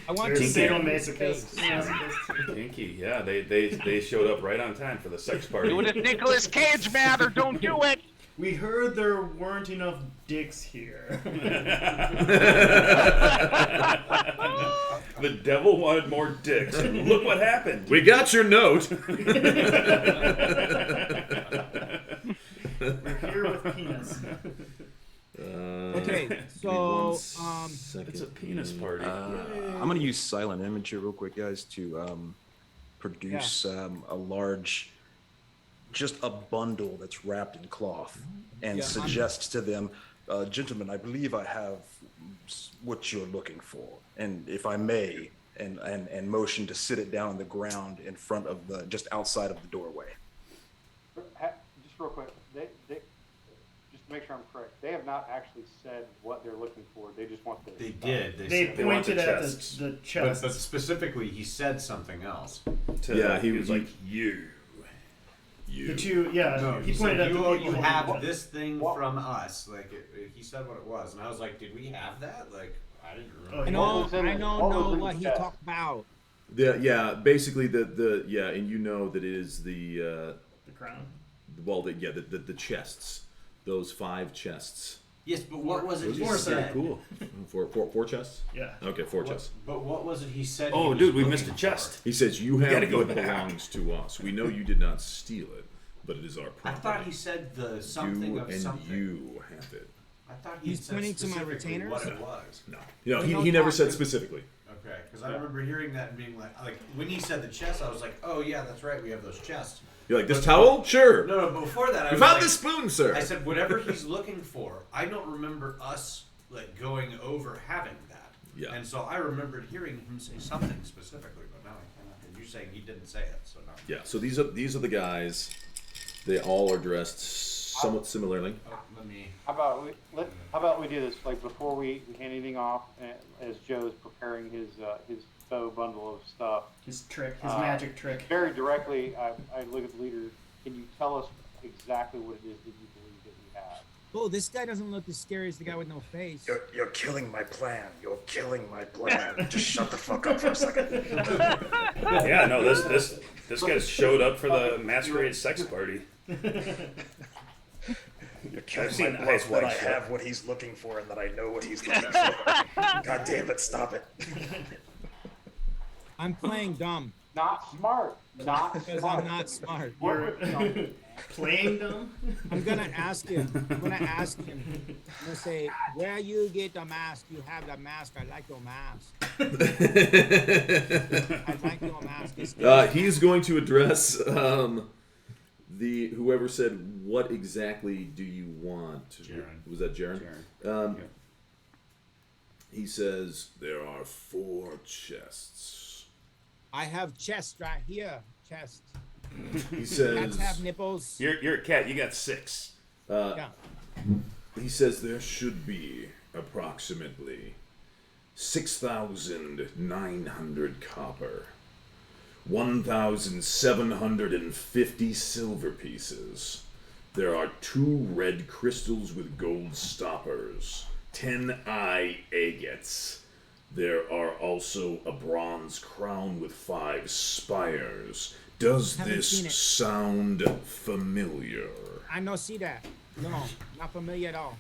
[SPEAKER 2] I want
[SPEAKER 3] There's
[SPEAKER 2] to see his
[SPEAKER 3] sadomasochists.
[SPEAKER 2] face.
[SPEAKER 10] Kinky, yeah, they showed up right on time for the sex party.
[SPEAKER 8] Do it as Nicolas Cage, man, or don't do it.
[SPEAKER 3] We heard there weren't enough dicks here.
[SPEAKER 12] The devil wanted more dicks, and look what happened.
[SPEAKER 5] We got your note.
[SPEAKER 3] We're here with penis.
[SPEAKER 2] Okay, so
[SPEAKER 12] It's a penis party.
[SPEAKER 9] I'm gonna use silent image here real quick, guys, to produce a large, just a bundle that's wrapped in cloth, and suggests to them, gentlemen, I believe I have what you're looking for, and if I may, and motion to sit it down on the ground in front of just outside of the doorway.
[SPEAKER 4] Just real quick, they just to make sure I'm correct, they have not actually said what they're looking for. They just want the.
[SPEAKER 1] They did.
[SPEAKER 3] They
[SPEAKER 1] said
[SPEAKER 3] pointed at the
[SPEAKER 1] but
[SPEAKER 3] chest.
[SPEAKER 1] specifically, he said something else.
[SPEAKER 12] He was like, you.
[SPEAKER 3] The two,
[SPEAKER 1] No,
[SPEAKER 3] he pointed at the people
[SPEAKER 1] you
[SPEAKER 3] who
[SPEAKER 1] have
[SPEAKER 3] wanted
[SPEAKER 1] this thing from us. Like he said what it was, and I was like, did we have that? Like I didn't remember.
[SPEAKER 2] I don't know what he talked about.
[SPEAKER 5] Basically and you know that it is the
[SPEAKER 3] crown.
[SPEAKER 5] Well, the chests, those 5 chests.
[SPEAKER 1] Yes, but what was it
[SPEAKER 5] Those
[SPEAKER 1] he
[SPEAKER 5] are
[SPEAKER 1] said?
[SPEAKER 5] Cool. Four chests.
[SPEAKER 3] Yeah.
[SPEAKER 5] Okay, 4 chests.
[SPEAKER 1] But what was it he said?
[SPEAKER 12] Oh,
[SPEAKER 1] he
[SPEAKER 12] dude,
[SPEAKER 1] was
[SPEAKER 12] we missed a
[SPEAKER 1] looking
[SPEAKER 12] chest.
[SPEAKER 5] He says you
[SPEAKER 12] gotta
[SPEAKER 5] have
[SPEAKER 12] go
[SPEAKER 5] what
[SPEAKER 12] back.
[SPEAKER 5] belongs to us. We know you did not steal it, but it is our
[SPEAKER 1] I
[SPEAKER 5] property.
[SPEAKER 1] thought he said the something
[SPEAKER 5] you
[SPEAKER 1] of
[SPEAKER 5] and
[SPEAKER 1] something.
[SPEAKER 5] you have it.
[SPEAKER 1] I thought he
[SPEAKER 2] He's
[SPEAKER 1] said
[SPEAKER 2] pointing to my
[SPEAKER 1] specifically
[SPEAKER 2] retainers?
[SPEAKER 1] what it was.
[SPEAKER 5] No, he never said specifically.
[SPEAKER 1] Okay, because I remember hearing that and being like when he said the chest, I was like, oh yeah, that's right, we have those chests.
[SPEAKER 5] You're like, this towel? Sure.
[SPEAKER 1] No, before that, I
[SPEAKER 5] We
[SPEAKER 1] was
[SPEAKER 5] found
[SPEAKER 1] like,
[SPEAKER 5] this spoon, sir.
[SPEAKER 1] I said, whatever he's looking for. I don't remember us like going over having that.
[SPEAKER 5] Yeah.
[SPEAKER 1] And so I remembered hearing him say something specifically, but now I cannot. And you saying he didn't say it, so no.
[SPEAKER 5] Yeah. So these are the guys. They all are dressed somewhat similarly.
[SPEAKER 1] Oh, let me.
[SPEAKER 4] How about we do this? Like before we hand anything off, as Joe's preparing his faux bundle of stuff.
[SPEAKER 3] His trick, his magic trick.
[SPEAKER 4] Very directly, I look at the leader. Can you tell us exactly what it is that you believe that we have?
[SPEAKER 2] Oh, this guy doesn't look as scary as the guy with no face.
[SPEAKER 9] You're killing my plan. You're killing my plan. Just shut the fuck up for a second.
[SPEAKER 12] Yeah, no, this guy showed up for the masquerade sex party.
[SPEAKER 9] You're killing
[SPEAKER 12] I've seen
[SPEAKER 9] my
[SPEAKER 12] the
[SPEAKER 9] bluff
[SPEAKER 12] Ice
[SPEAKER 9] that
[SPEAKER 12] White
[SPEAKER 9] I
[SPEAKER 12] show.
[SPEAKER 9] have what he's looking for and that I know what he's looking for. God damn it, stop it.
[SPEAKER 2] I'm playing dumb.
[SPEAKER 4] Not smart. Not
[SPEAKER 2] Because
[SPEAKER 4] smart.
[SPEAKER 2] I'm not smart.
[SPEAKER 3] You're playing them?
[SPEAKER 2] I'm gonna ask him. I'm gonna say, where you get the mask? You have the mask. I like your mask. I like your mask. It's good.
[SPEAKER 5] He's going to address whoever said, what exactly do you want?
[SPEAKER 1] Jaren.
[SPEAKER 5] Was that Jaren?
[SPEAKER 1] Jaren.
[SPEAKER 5] He says, there are 4 chests.
[SPEAKER 2] I have chest right here. Chest.
[SPEAKER 5] He says,
[SPEAKER 2] Cats have nipples.
[SPEAKER 12] You're a cat. You got 6.
[SPEAKER 2] Yeah.
[SPEAKER 5] He says there should be approximately 6,900 copper, 1,750 silver pieces. There are 2 red crystals with gold stoppers, 10 eye agates. There are also a bronze crown with 5 spires. Does
[SPEAKER 2] Haven't
[SPEAKER 5] this
[SPEAKER 2] seen it.
[SPEAKER 5] sound familiar?
[SPEAKER 2] I no see that. No, not familiar at all.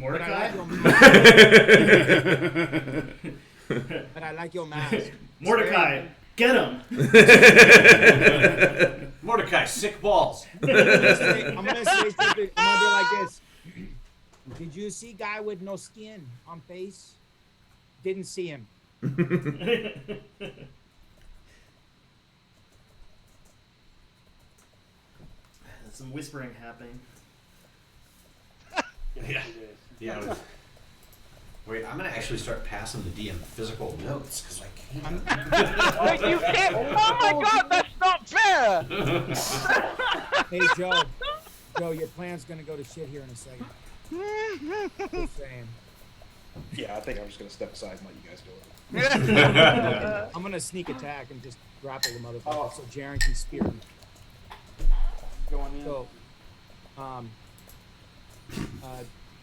[SPEAKER 2] But I like
[SPEAKER 3] Mordecai?
[SPEAKER 2] your mask. But I like your mask.
[SPEAKER 3] Mordecai, get him!
[SPEAKER 1] Mordecai, sick balls.
[SPEAKER 2] I'm gonna say something. I'm gonna be like this. Did you see guy with no skin on face? Didn't see him.
[SPEAKER 3] Some whispering happening.
[SPEAKER 1] Yeah. Yeah. Wait, I'm gonna actually start passing the DM physical notes because I can't.
[SPEAKER 8] Like you can't. Oh my God, that's not fair.
[SPEAKER 2] Hey Joe, your plan's gonna go to shit here in a second. Just saying.
[SPEAKER 9] Yeah, I think I'm just gonna step aside and let you guys do it.
[SPEAKER 2] I'm gonna sneak attack and just grapple the motherfucker so Jaren can spear him.
[SPEAKER 4] Going in.
[SPEAKER 2] So,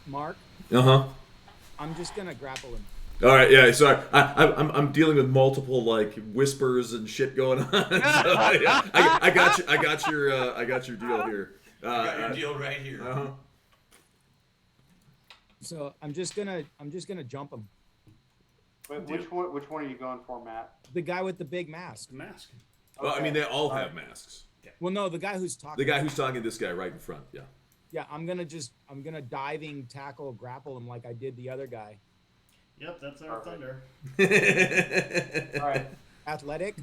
[SPEAKER 2] Mark,
[SPEAKER 5] Uh-huh.
[SPEAKER 2] I'm just gonna grapple him.
[SPEAKER 5] All right, yeah. Sorry, I'm dealing with multiple like whispers and shit going on. So, yeah, I got you. I got your deal here.
[SPEAKER 1] I got your deal right here.
[SPEAKER 5] Uh-huh.
[SPEAKER 2] So I'm just gonna jump him.
[SPEAKER 4] Wait, which one are you going for, Matt?
[SPEAKER 2] The guy with the big mask.
[SPEAKER 3] Mask.
[SPEAKER 5] Well, I mean, they all have masks.
[SPEAKER 2] Well, no, the guy who's talking.
[SPEAKER 5] The guy who's talking to this guy right in front. Yeah.
[SPEAKER 2] Yeah, I'm gonna diving tackle, grapple him like I did the other guy.
[SPEAKER 3] Yep, that's our thunder.
[SPEAKER 4] All right.
[SPEAKER 2] Athletic.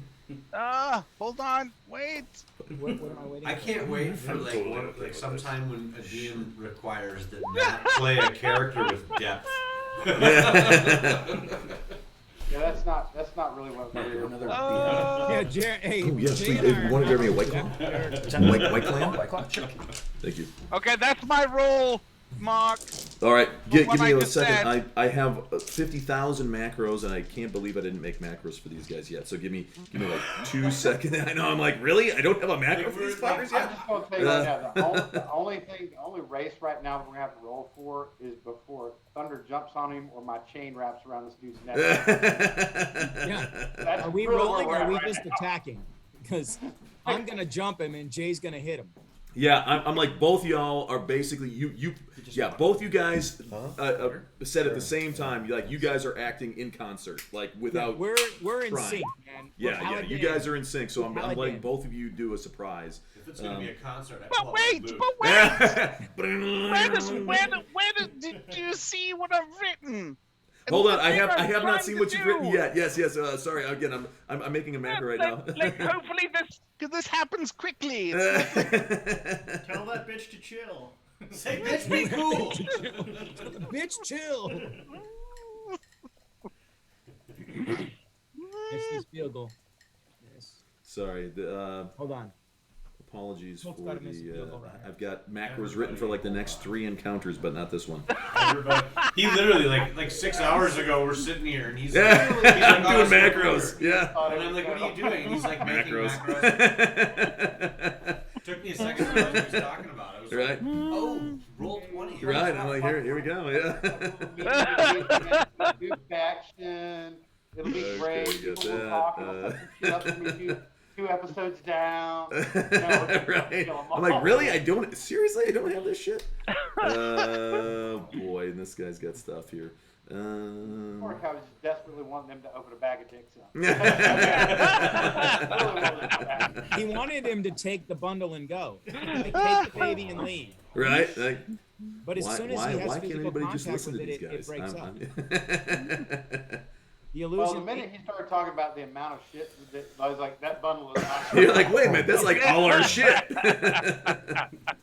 [SPEAKER 8] Hold on, wait.
[SPEAKER 2] What am I waiting?
[SPEAKER 1] I
[SPEAKER 2] for?
[SPEAKER 1] can't wait for like sometime when a DM requires that Matt play a character with depth.
[SPEAKER 4] Yeah, that's not really what we're here for.
[SPEAKER 2] Yeah, hey,
[SPEAKER 5] Oh yes,
[SPEAKER 2] Jay
[SPEAKER 5] please.
[SPEAKER 2] and I
[SPEAKER 5] You
[SPEAKER 2] are
[SPEAKER 5] want to give me a
[SPEAKER 2] not
[SPEAKER 5] white claw? White clam?
[SPEAKER 9] White Claw? Sure.
[SPEAKER 5] Thank you.
[SPEAKER 8] Okay, that's my roll, Mark.
[SPEAKER 5] All right, give
[SPEAKER 8] what
[SPEAKER 5] me
[SPEAKER 8] I
[SPEAKER 5] a
[SPEAKER 8] just
[SPEAKER 5] second.
[SPEAKER 8] said.
[SPEAKER 5] I have 50,000 macros, and I can't believe I didn't make macros for these guys yet. So give me like 2 seconds. I know I'm like, really? I don't have a macro for these fuckers
[SPEAKER 4] I'm
[SPEAKER 5] yet.
[SPEAKER 4] just going to tell you right now, the only race right now we're going to have to roll for is before Thunder jumps on him or my chain wraps around this dude's neck.
[SPEAKER 2] Yeah. Are we
[SPEAKER 4] really
[SPEAKER 2] rolling
[SPEAKER 4] where
[SPEAKER 2] or are we
[SPEAKER 4] we're at
[SPEAKER 2] just
[SPEAKER 4] right now.
[SPEAKER 2] attacking? Because I'm gonna jump him and Jay's gonna hit him.
[SPEAKER 5] Yeah, I'm like both y'all are basically both you guys said at the same time. Like you guys are acting in concert, like without.
[SPEAKER 2] Yeah, we're in
[SPEAKER 5] trying.
[SPEAKER 2] sync, man.
[SPEAKER 5] Yeah, you guys are in sync. So I'm letting
[SPEAKER 2] Paladin.
[SPEAKER 5] both of you do a surprise.
[SPEAKER 1] If it's gonna be a concert, I
[SPEAKER 8] But
[SPEAKER 1] pull out
[SPEAKER 8] wait,
[SPEAKER 1] my boot.
[SPEAKER 8] where did you see what I've written?
[SPEAKER 5] Hold on,
[SPEAKER 8] The
[SPEAKER 5] I
[SPEAKER 8] thing
[SPEAKER 5] have
[SPEAKER 8] I'm
[SPEAKER 5] not
[SPEAKER 8] trying
[SPEAKER 5] seen
[SPEAKER 8] to
[SPEAKER 5] what you've written
[SPEAKER 8] do.
[SPEAKER 5] yet. Yes. Sorry, again, I'm making a macro right now.
[SPEAKER 8] Hopefully this happens quickly.
[SPEAKER 3] Tell that bitch to chill.
[SPEAKER 1] Say, bitch, be cool.
[SPEAKER 2] Bitch, chill. It's this field goal. Yes.
[SPEAKER 5] Sorry.
[SPEAKER 2] Hold on.
[SPEAKER 5] Apologies
[SPEAKER 2] Both
[SPEAKER 5] for
[SPEAKER 2] got a missed field
[SPEAKER 5] the.
[SPEAKER 2] goal right
[SPEAKER 5] I've got macros written for like the next 3 encounters, but not this one.
[SPEAKER 1] He literally like 6 hours ago we're sitting here and he's
[SPEAKER 5] Yeah,
[SPEAKER 1] like, he's like,
[SPEAKER 5] I'm doing
[SPEAKER 1] "Oh, that's
[SPEAKER 5] macros.
[SPEAKER 1] my
[SPEAKER 5] Yeah.
[SPEAKER 1] order." And I'm like, what are you doing? And he's like making
[SPEAKER 5] Macros.
[SPEAKER 1] macros. Took me a second to realize what he was talking about. I was
[SPEAKER 5] Right.
[SPEAKER 1] like, oh, roll 20.
[SPEAKER 5] Right. I'm like, here we go. Yeah.
[SPEAKER 4] Do faction. It'll be
[SPEAKER 5] Okay,
[SPEAKER 4] great.
[SPEAKER 5] we got
[SPEAKER 4] People will
[SPEAKER 5] that,
[SPEAKER 4] talk and shit up when we do 2 episodes down. No, we're
[SPEAKER 5] Right.
[SPEAKER 4] kill 'em
[SPEAKER 5] I'm
[SPEAKER 4] all.
[SPEAKER 5] like, really? I don't have this shit. Boy, and this guy's got stuff here.
[SPEAKER 4] I was just desperately wanting them to open a bag of dicks up.
[SPEAKER 2] He wanted him to take the bundle and go. Like, take the baby and leave.
[SPEAKER 5] Right? Like,
[SPEAKER 2] But as soon as he has
[SPEAKER 5] why can't
[SPEAKER 2] physical
[SPEAKER 5] anybody just
[SPEAKER 2] contact
[SPEAKER 5] listen
[SPEAKER 2] with
[SPEAKER 5] to
[SPEAKER 2] it,
[SPEAKER 5] these guys?
[SPEAKER 2] it breaks up. The
[SPEAKER 4] Well,
[SPEAKER 2] illusion.
[SPEAKER 4] the minute he started talking about the amount of shit, I was like, that bundle is not.
[SPEAKER 5] You're like, wait a minute, that's like all our shit.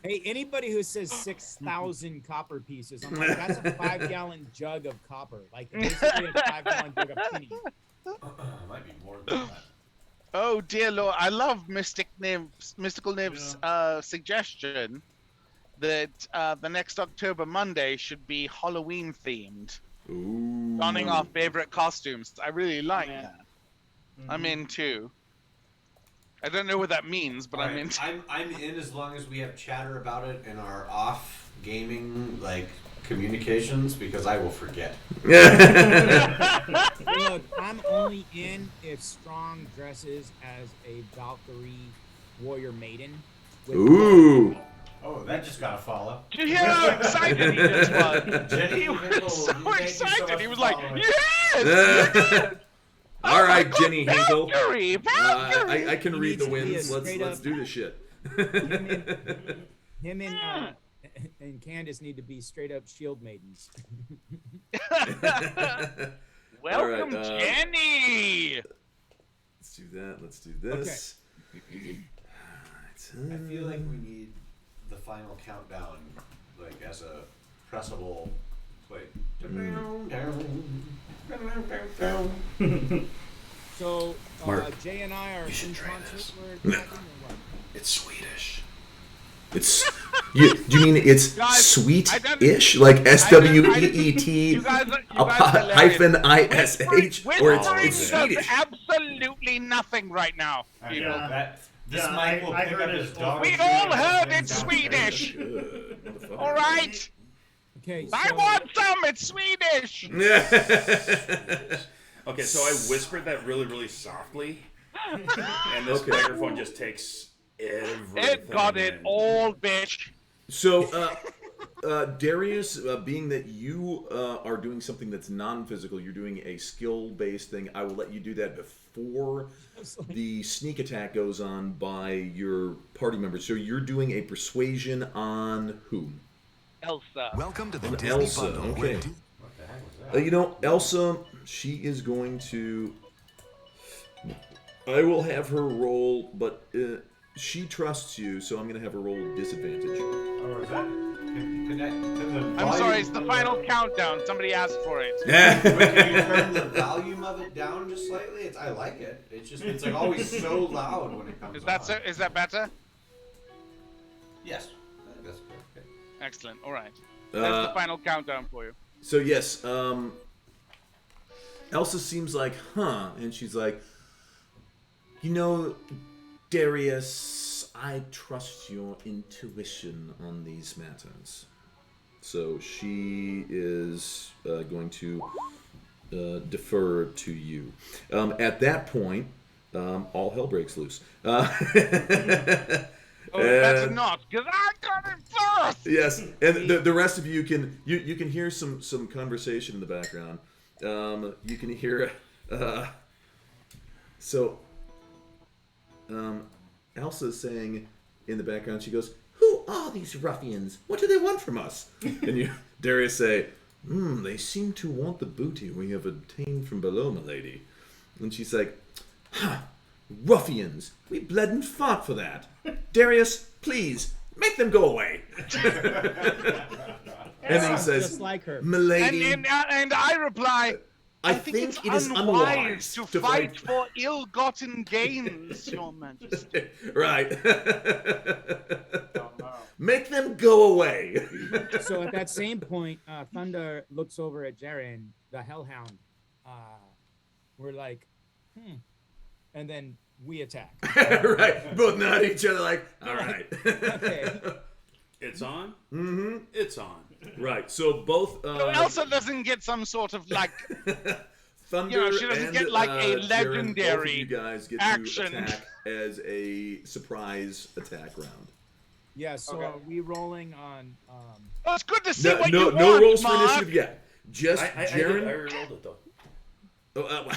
[SPEAKER 2] Hey, anybody who says 6,000 copper pieces, I'm like, that's a 5-gallon jug of copper. Like, basically a 5-gallon jug of penny.
[SPEAKER 1] Might be more than that.
[SPEAKER 8] Oh dear Lord, I love Mystical Nib's suggestion that the next October Monday should be Halloween themed.
[SPEAKER 5] Ooh.
[SPEAKER 8] Donning our favorite costumes. I really like
[SPEAKER 4] Yeah.
[SPEAKER 8] that. I'm in too. I don't know what that means, but I'm in.
[SPEAKER 1] I'm in as long as we have chatter about it in our off gaming like communications because I will forget.
[SPEAKER 2] Look, I'm only in if Strong dresses as a Valkyrie warrior maiden. with-
[SPEAKER 5] Ooh.
[SPEAKER 1] Oh, that just got a follow.
[SPEAKER 8] Did you hear how excited he just was?
[SPEAKER 1] Jenny,
[SPEAKER 8] He was
[SPEAKER 1] thank you
[SPEAKER 8] so
[SPEAKER 1] much
[SPEAKER 8] excited.
[SPEAKER 1] for
[SPEAKER 8] He was like,
[SPEAKER 1] following.
[SPEAKER 8] yes!
[SPEAKER 5] All right, Jenny Hinkle.
[SPEAKER 8] Valkyrie! Valkyrie!
[SPEAKER 5] I can
[SPEAKER 2] He
[SPEAKER 5] read the
[SPEAKER 2] needs to be a
[SPEAKER 5] winds.
[SPEAKER 2] straight
[SPEAKER 5] Let's
[SPEAKER 2] up-
[SPEAKER 5] do this shit.
[SPEAKER 2] Him and Candace need to be straight up shield maidens.
[SPEAKER 8] Welcome,
[SPEAKER 5] All right,
[SPEAKER 8] Jenny!
[SPEAKER 5] Let's do that. Let's do this.
[SPEAKER 1] I feel like we need the final countdown, like as a pressable play.
[SPEAKER 2] So
[SPEAKER 9] Mark,
[SPEAKER 2] Jay and I are
[SPEAKER 9] you should
[SPEAKER 2] in
[SPEAKER 9] try
[SPEAKER 2] concert.
[SPEAKER 9] this.
[SPEAKER 2] We're attacking or what?
[SPEAKER 9] It's Swedish.
[SPEAKER 5] It's do you mean it's
[SPEAKER 8] Guys,
[SPEAKER 5] sweet-ish, like SWEET
[SPEAKER 8] You guys are hilarious.
[SPEAKER 5] hyphen ISH, or it's
[SPEAKER 8] Whispering
[SPEAKER 5] Swedish?
[SPEAKER 8] does absolutely nothing right now, people.
[SPEAKER 1] That this
[SPEAKER 3] Yeah,
[SPEAKER 1] mic will
[SPEAKER 3] I
[SPEAKER 1] pick
[SPEAKER 3] heard
[SPEAKER 1] up
[SPEAKER 3] it.
[SPEAKER 1] his dog.
[SPEAKER 8] We all heard it's Swedish! Alright?
[SPEAKER 2] Okay.
[SPEAKER 8] I
[SPEAKER 2] So,
[SPEAKER 8] want some. It's Swedish.
[SPEAKER 12] Okay, so I whispered that really, really softly, and this microphone just takes everything.
[SPEAKER 8] It got it
[SPEAKER 12] in.
[SPEAKER 8] all, bitch.
[SPEAKER 5] So, Darius, being that you are doing something that's non-physical, you're doing a skill-based thing. I will let you do that before the sneak attack goes on by your party members. So you're doing a persuasion on whom?
[SPEAKER 8] Elsa.
[SPEAKER 13] Welcome to the
[SPEAKER 5] On
[SPEAKER 13] Disney
[SPEAKER 5] Elsa.
[SPEAKER 13] Bundle.
[SPEAKER 5] Okay.
[SPEAKER 13] Where
[SPEAKER 11] What the heck was that?
[SPEAKER 5] You know, Elsa, she is going to. I will have her roll, but she trusts you, so I'm going to have her roll with disadvantage.
[SPEAKER 11] Oh, is that?
[SPEAKER 8] I'm sorry, it's the final countdown. Somebody asked for it.
[SPEAKER 1] Wait, can you turn the volume of it down just slightly? I like it. It's like always so loud when it comes
[SPEAKER 8] Is that
[SPEAKER 1] on.
[SPEAKER 8] so? Is that better?
[SPEAKER 1] Yes. That's good.
[SPEAKER 8] Excellent. All right. That's the final countdown for you.
[SPEAKER 5] So yes, Elsa seems like, and she's like, you know, Darius, I trust your intuition on these matters. So she is going to defer to you. At that point, all hell breaks loose.
[SPEAKER 8] That's not, because I got it first!
[SPEAKER 5] Yes, and the rest of you can you can hear some conversation in the background. You can hear Elsa's saying in the background, she goes, "Who are these ruffians? What do they want from us?" And Darius say, "They seem to want the booty we have obtained from below, milady." And she's like, "Ruffians, we bled and fought for that. Darius, please, make them go away." And then he says,
[SPEAKER 2] just like her.
[SPEAKER 5] "Milady,
[SPEAKER 8] And I reply, I think
[SPEAKER 5] it is
[SPEAKER 8] unwise to fight
[SPEAKER 5] fight."
[SPEAKER 8] for ill-gotten gains, Your Majesty.
[SPEAKER 5] Right. Make them go away.
[SPEAKER 2] So at that same point, Thunder looks over at Jaren, the Hellhound. We're like, and then we attack.
[SPEAKER 5] Right. Both nod at each other like, all right.
[SPEAKER 2] Okay.
[SPEAKER 12] It's on?
[SPEAKER 5] Mm-hmm.
[SPEAKER 12] It's on.
[SPEAKER 5] Right. So both
[SPEAKER 8] So Elsa doesn't get some sort of like
[SPEAKER 5] Thunder
[SPEAKER 8] she doesn't
[SPEAKER 5] and
[SPEAKER 8] get like a
[SPEAKER 5] Jaren,
[SPEAKER 8] legendary
[SPEAKER 5] both of you guys get
[SPEAKER 8] action.
[SPEAKER 5] to attack as a surprise attack round.
[SPEAKER 2] Yeah, so are we rolling on
[SPEAKER 8] Oh, it's good to see what you
[SPEAKER 5] No
[SPEAKER 8] want,
[SPEAKER 5] rolls for
[SPEAKER 8] Mark.
[SPEAKER 5] initiative yet. Just
[SPEAKER 12] I
[SPEAKER 5] Jaren.
[SPEAKER 12] rolled it though.
[SPEAKER 5] Oh,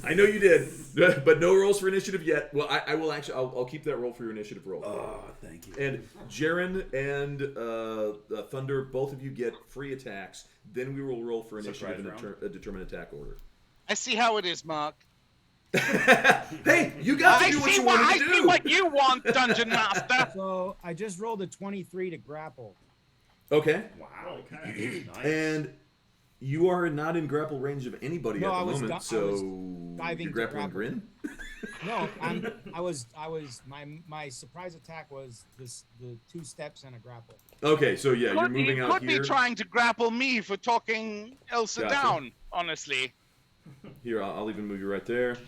[SPEAKER 5] I know you did, but no rolls for initiative yet. Well, I will actually. I'll keep that roll for your initiative roll.
[SPEAKER 12] Oh, thank you.
[SPEAKER 5] And Jaren and Thunder, both of you get free attacks. Then we will roll for initiative and determine attack order.
[SPEAKER 8] I see how it is, Mark.
[SPEAKER 5] Hey, you got to do what you want to do.
[SPEAKER 8] I see what you want, Dungeon Master.
[SPEAKER 2] So I just rolled a 23 to grapple.
[SPEAKER 5] Okay.
[SPEAKER 12] Wow. Okay. Nice.
[SPEAKER 5] And you are not in grapple range of anybody
[SPEAKER 2] No,
[SPEAKER 5] at
[SPEAKER 2] I
[SPEAKER 5] the
[SPEAKER 2] was
[SPEAKER 5] moment,
[SPEAKER 2] di- I was
[SPEAKER 5] so
[SPEAKER 2] diving
[SPEAKER 5] you're
[SPEAKER 2] to
[SPEAKER 5] grappling
[SPEAKER 2] grapple.
[SPEAKER 5] Grin.
[SPEAKER 2] No, I was my surprise attack was the 2 steps and a grapple.
[SPEAKER 5] Okay, so yeah, you're moving out
[SPEAKER 8] could
[SPEAKER 5] here.
[SPEAKER 8] be trying to grapple me for talking Elsa
[SPEAKER 5] Gotcha.
[SPEAKER 8] down, honestly.
[SPEAKER 5] Here, I'll even move you right there.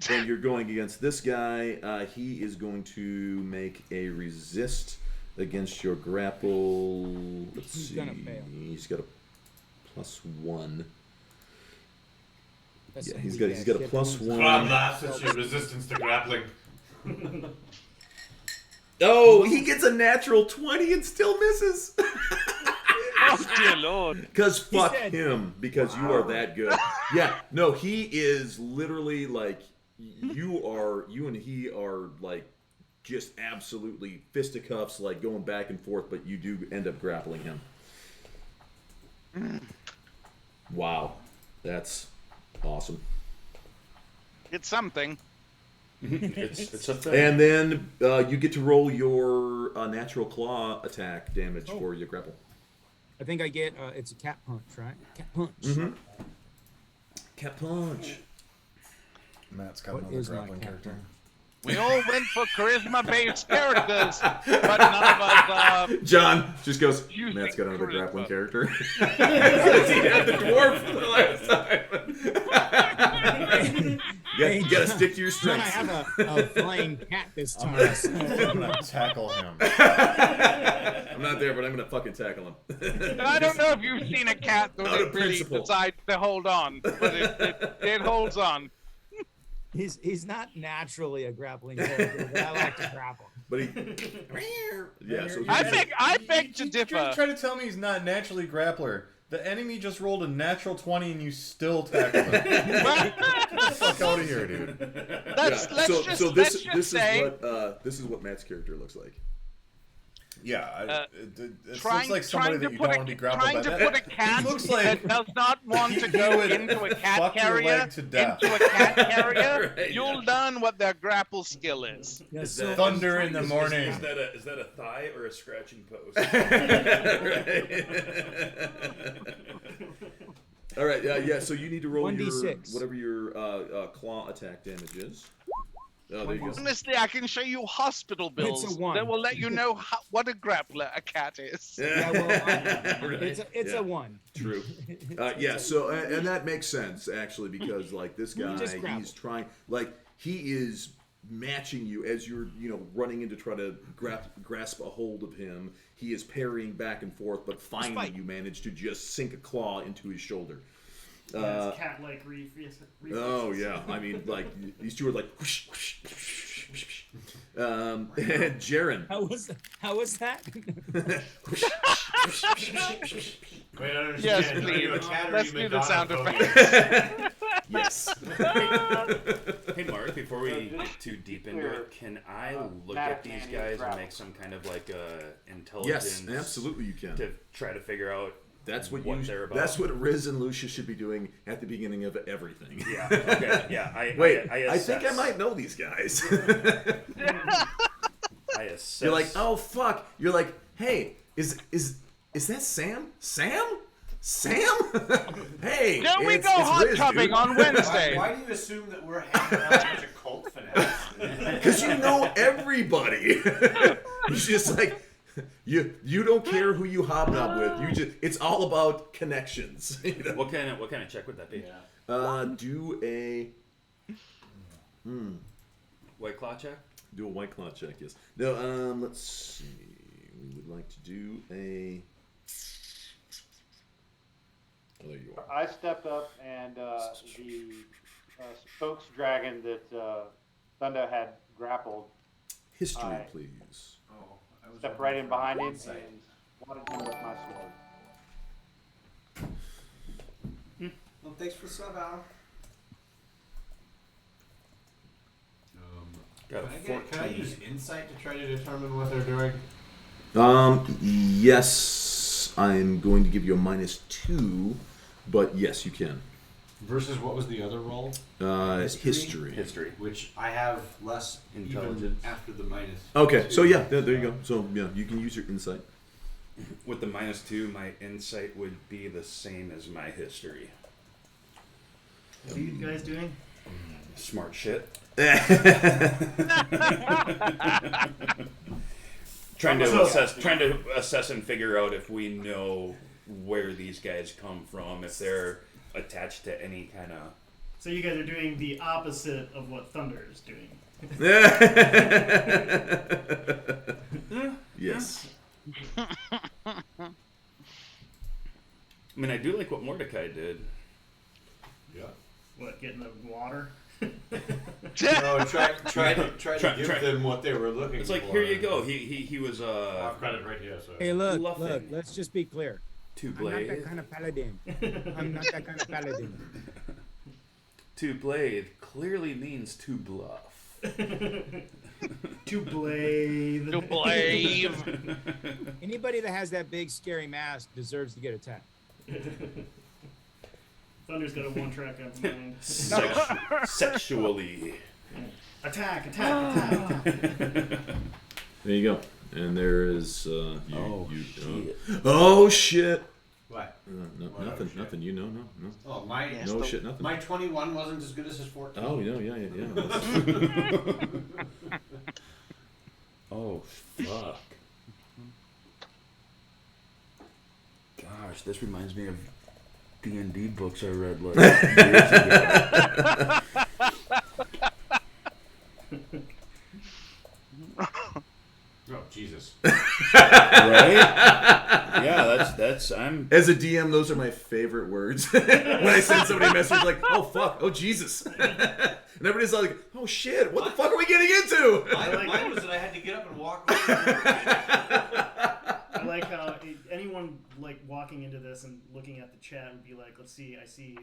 [SPEAKER 5] And you're going against this guy. He is going to make a resist against your grapple. Let's see.
[SPEAKER 2] He's gonna fail.
[SPEAKER 5] He's got a +1.
[SPEAKER 2] That's
[SPEAKER 5] Yeah, he's
[SPEAKER 2] gonna
[SPEAKER 5] got
[SPEAKER 2] be
[SPEAKER 5] a
[SPEAKER 2] bad.
[SPEAKER 5] +1.
[SPEAKER 11] That's your resistance to grappling.
[SPEAKER 5] Oh, he gets a natural 20 and still misses.
[SPEAKER 8] Oh dear lord.
[SPEAKER 5] Because fuck
[SPEAKER 2] dead.
[SPEAKER 5] him, because you are that good. Yeah, no, he is literally like, you and he are like just absolutely fisticuffs, like going back and forth, but you do end up grappling him. Wow, that's awesome.
[SPEAKER 8] It's something.
[SPEAKER 12] It's a thing.
[SPEAKER 5] And then you get to roll your natural claw attack damage for your grapple.
[SPEAKER 2] I think I get it's a cat punch, right? Cat punch.
[SPEAKER 5] Mm-hmm. Cat punch.
[SPEAKER 11] Matt's got
[SPEAKER 2] What
[SPEAKER 11] another
[SPEAKER 2] is my
[SPEAKER 11] grappling
[SPEAKER 2] cat
[SPEAKER 11] character.
[SPEAKER 2] punch?
[SPEAKER 8] We all went for charisma-based characters, but none of us.
[SPEAKER 5] John just goes,
[SPEAKER 8] Using
[SPEAKER 5] Matt's got another
[SPEAKER 8] charisma.
[SPEAKER 5] grappling character. Because he had the dwarf for the last time. You gotta stick to your
[SPEAKER 2] Then I
[SPEAKER 5] strengths.
[SPEAKER 2] have a flying cat this time.
[SPEAKER 11] I'm gonna tackle him.
[SPEAKER 5] I'm not there, but I'm gonna fucking tackle him.
[SPEAKER 8] I don't know if you've seen a cat that
[SPEAKER 5] Out of
[SPEAKER 8] really
[SPEAKER 5] principle.
[SPEAKER 8] decides to hold on, but it holds on.
[SPEAKER 2] He's not naturally a grappling character, but I like to grapple.
[SPEAKER 5] But he, yeah. So
[SPEAKER 8] I beg to
[SPEAKER 11] You're
[SPEAKER 8] differ.
[SPEAKER 11] trying to tell me he's not naturally grappler. The enemy just rolled a natural 20 and you still tackle him. Get the fuck out of here, dude.
[SPEAKER 8] Let's just say,
[SPEAKER 5] this is what Matt's character looks like.
[SPEAKER 11] Yeah, it
[SPEAKER 8] trying,
[SPEAKER 11] looks like somebody that you don't want to be grappled by.
[SPEAKER 8] trying to put a cat
[SPEAKER 11] looks like
[SPEAKER 8] that does not want to
[SPEAKER 11] he
[SPEAKER 8] go
[SPEAKER 11] would
[SPEAKER 8] into a cat
[SPEAKER 11] fuck your
[SPEAKER 8] carrier,
[SPEAKER 11] leg to death.
[SPEAKER 8] into a cat carrier,
[SPEAKER 5] Right,
[SPEAKER 8] you'll learn what their grapple skill is.
[SPEAKER 2] Yeah,
[SPEAKER 12] Is
[SPEAKER 2] so
[SPEAKER 12] that-
[SPEAKER 11] thunder in the morning.
[SPEAKER 12] Is that a thigh or a scratching post?
[SPEAKER 5] All right, yeah. So you need to roll
[SPEAKER 2] 1d6.
[SPEAKER 5] whatever your claw attack damage is. Oh, there you go.
[SPEAKER 8] Honestly, I can show you hospital bills
[SPEAKER 2] It's a 1.
[SPEAKER 8] that will let you know what a grappler a cat is.
[SPEAKER 2] Yeah, well,
[SPEAKER 5] Right,
[SPEAKER 2] it's
[SPEAKER 5] yeah.
[SPEAKER 2] a 1.
[SPEAKER 5] True. Yeah. So and that makes sense actually because like this guy,
[SPEAKER 2] just grapple.
[SPEAKER 5] he's trying like he is matching you as you're running in to try to grasp a hold of him. He is parrying back and forth, but finally
[SPEAKER 2] fight.
[SPEAKER 5] you manage to just sink a claw into his shoulder.
[SPEAKER 3] It's cat-like reflexes.
[SPEAKER 5] Oh yeah, I mean like these two are like. Whoosh, whoosh, whoosh, whoosh, whoosh. And Jaren.
[SPEAKER 2] How was that?
[SPEAKER 6] Wait, I don't understand.
[SPEAKER 8] Yes,
[SPEAKER 6] Are you
[SPEAKER 8] please.
[SPEAKER 6] a cat or are
[SPEAKER 8] Let's
[SPEAKER 6] you
[SPEAKER 8] do the
[SPEAKER 6] Madonna
[SPEAKER 8] sound
[SPEAKER 6] voting?
[SPEAKER 8] effect.
[SPEAKER 5] Yes.
[SPEAKER 10] Hey Mark, before we get too deep into it, can I look at these guys and make some kind of like intelligence?
[SPEAKER 5] Yes, absolutely you can.
[SPEAKER 10] To try to figure out
[SPEAKER 5] That's what
[SPEAKER 10] they're about.
[SPEAKER 5] That's what Riz and Lucia should be doing at the beginning of everything.
[SPEAKER 10] Yeah. Okay. Yeah.
[SPEAKER 5] I think I might know these guys.
[SPEAKER 10] I assess.
[SPEAKER 5] You're like, oh fuck. You're like, hey, is that Sam? Sam? Hey.
[SPEAKER 8] Don't we
[SPEAKER 5] it's
[SPEAKER 8] go hot
[SPEAKER 5] Riz,
[SPEAKER 8] tubbing
[SPEAKER 5] dude.
[SPEAKER 8] on Wednesday?
[SPEAKER 6] Why do you assume that we're hanging out with a bunch of cult fanatics?
[SPEAKER 5] Because you know everybody. It's just like you don't care who you hobnob with. It's all about connections.
[SPEAKER 10] What kind of check would that be?
[SPEAKER 5] Do a
[SPEAKER 10] White claw check.
[SPEAKER 5] Do a white claw check. Yes. No. Let's see. We would like to do a. Oh, there you are.
[SPEAKER 4] I stepped up and the spokes dragon that Thunder had grappled.
[SPEAKER 5] History,
[SPEAKER 4] I
[SPEAKER 5] please.
[SPEAKER 4] stepped right in behind him and swatted him with my sword.
[SPEAKER 6] Well, thanks for the sub, Al. Can I use insight to try to determine what they're doing?
[SPEAKER 5] Yes, I'm going to give you a -2, but yes, you can.
[SPEAKER 6] Versus what was the other roll?
[SPEAKER 5] History.
[SPEAKER 6] Which I have less
[SPEAKER 10] Intelligence.
[SPEAKER 6] even after the -2.
[SPEAKER 5] Okay, so yeah, there you go. So yeah, you can use your insight.
[SPEAKER 10] With the -2, my insight would be the same as my history.
[SPEAKER 3] What are you guys doing?
[SPEAKER 10] Smart shit. Trying to assess and figure out if we know where these guys come from, if they're attached to any kind of.
[SPEAKER 3] So you guys are doing the opposite of what Thunder is doing.
[SPEAKER 5] Yes.
[SPEAKER 10] I mean, I do like what Mordecai did.
[SPEAKER 6] Yeah.
[SPEAKER 3] What, get in the water?
[SPEAKER 6] No, try to give them what they were looking for.
[SPEAKER 10] It's like, here you go. He was
[SPEAKER 6] I've got it right here. So.
[SPEAKER 2] Hey, look,
[SPEAKER 10] Bluffing.
[SPEAKER 2] let's just be clear.
[SPEAKER 10] Two
[SPEAKER 2] I'm not that
[SPEAKER 10] blade.
[SPEAKER 2] kind of paladin. I'm not that kind of paladin.
[SPEAKER 10] To blade clearly means to bluff.
[SPEAKER 3] To blade.
[SPEAKER 8] To blade.
[SPEAKER 2] Anybody that has that big scary mask deserves to get attacked.
[SPEAKER 3] Thunder's got a one-track on mind.
[SPEAKER 10] Sexually.
[SPEAKER 3] Attack.
[SPEAKER 5] There you go. And there is
[SPEAKER 10] shit.
[SPEAKER 5] Oh shit.
[SPEAKER 6] What?
[SPEAKER 5] Nothing.
[SPEAKER 6] Shit.
[SPEAKER 5] Nothing. No.
[SPEAKER 6] Oh, my.
[SPEAKER 5] No shit. Nothing.
[SPEAKER 6] My 21 wasn't as good as his 14.
[SPEAKER 5] Oh yeah.
[SPEAKER 10] Oh fuck. Gosh, this reminds me of D&D books I read like years ago.
[SPEAKER 6] Oh, Jesus.
[SPEAKER 12] Right? Yeah, that's I'm
[SPEAKER 5] As a DM, those are my favorite words. When I send somebody a message like, "Oh fuck, oh Jesus," and everybody's like, "Oh shit, what the fuck are we getting into?"
[SPEAKER 1] Mine was that I had to get up and walk away.
[SPEAKER 3] I like how anyone like walking into this and looking at the chat would be like, let's see, I see,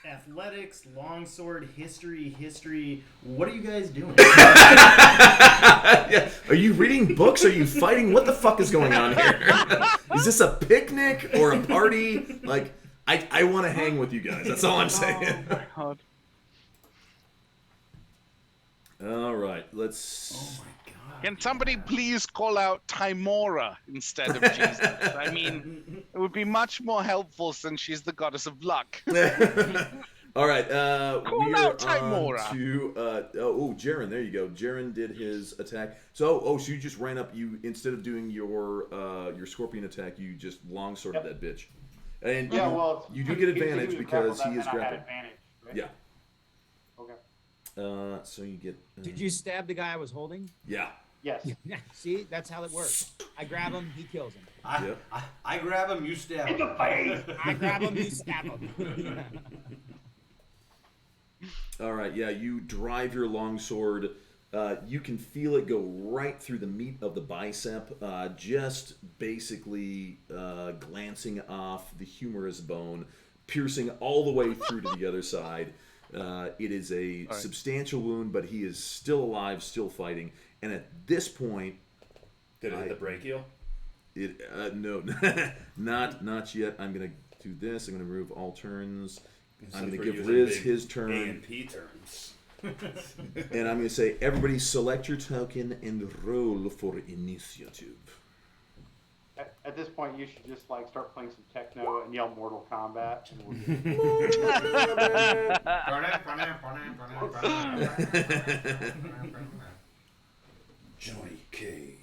[SPEAKER 3] athletics, longsword, history. What are you guys doing?
[SPEAKER 5] Yeah. Are you reading books? Are you fighting? What the fuck is going on here? Is this a picnic or a party? Like, I want to hang with you guys. That's all I'm saying.
[SPEAKER 8] God.
[SPEAKER 5] All right, let's.
[SPEAKER 3] Oh my god.
[SPEAKER 8] Can somebody please call out Timora instead of Jesus? I mean, it would be much more helpful since she's the goddess of luck.
[SPEAKER 5] All right,
[SPEAKER 8] Call
[SPEAKER 5] we
[SPEAKER 8] out
[SPEAKER 5] are on
[SPEAKER 8] Timora.
[SPEAKER 5] to Jaren. There you go. Jaren did his attack. So you just ran up. You instead of doing your scorpion attack, you just longsworded that bitch. And you do get advantage because he is grappled.
[SPEAKER 4] Right?
[SPEAKER 5] Yeah.
[SPEAKER 4] Okay.
[SPEAKER 5] So you get.
[SPEAKER 2] Did you stab the guy I was holding?
[SPEAKER 5] Yeah.
[SPEAKER 4] Yes.
[SPEAKER 2] See, that's how it works. I grab him, he kills him.
[SPEAKER 1] I grab him, you stab him.
[SPEAKER 2] I grab him, you stab him.
[SPEAKER 5] All right, yeah, you drive your longsword. You can feel it go right through the meat of the bicep, just basically glancing off the humerus bone, piercing all the way through to the other side. It is a substantial wound, but he is still alive, still fighting. And at this point,
[SPEAKER 12] did it hit the brachial?
[SPEAKER 5] No, not yet. I'm gonna do this. I'm gonna remove all turns. I'm gonna give Riz his turn.
[SPEAKER 12] A&P turns.
[SPEAKER 5] And I'm gonna say, everybody select your token and roll for initiative.
[SPEAKER 4] At this point, you should just start playing some techno and yell Mortal Kombat. And
[SPEAKER 12] Johnny Cage.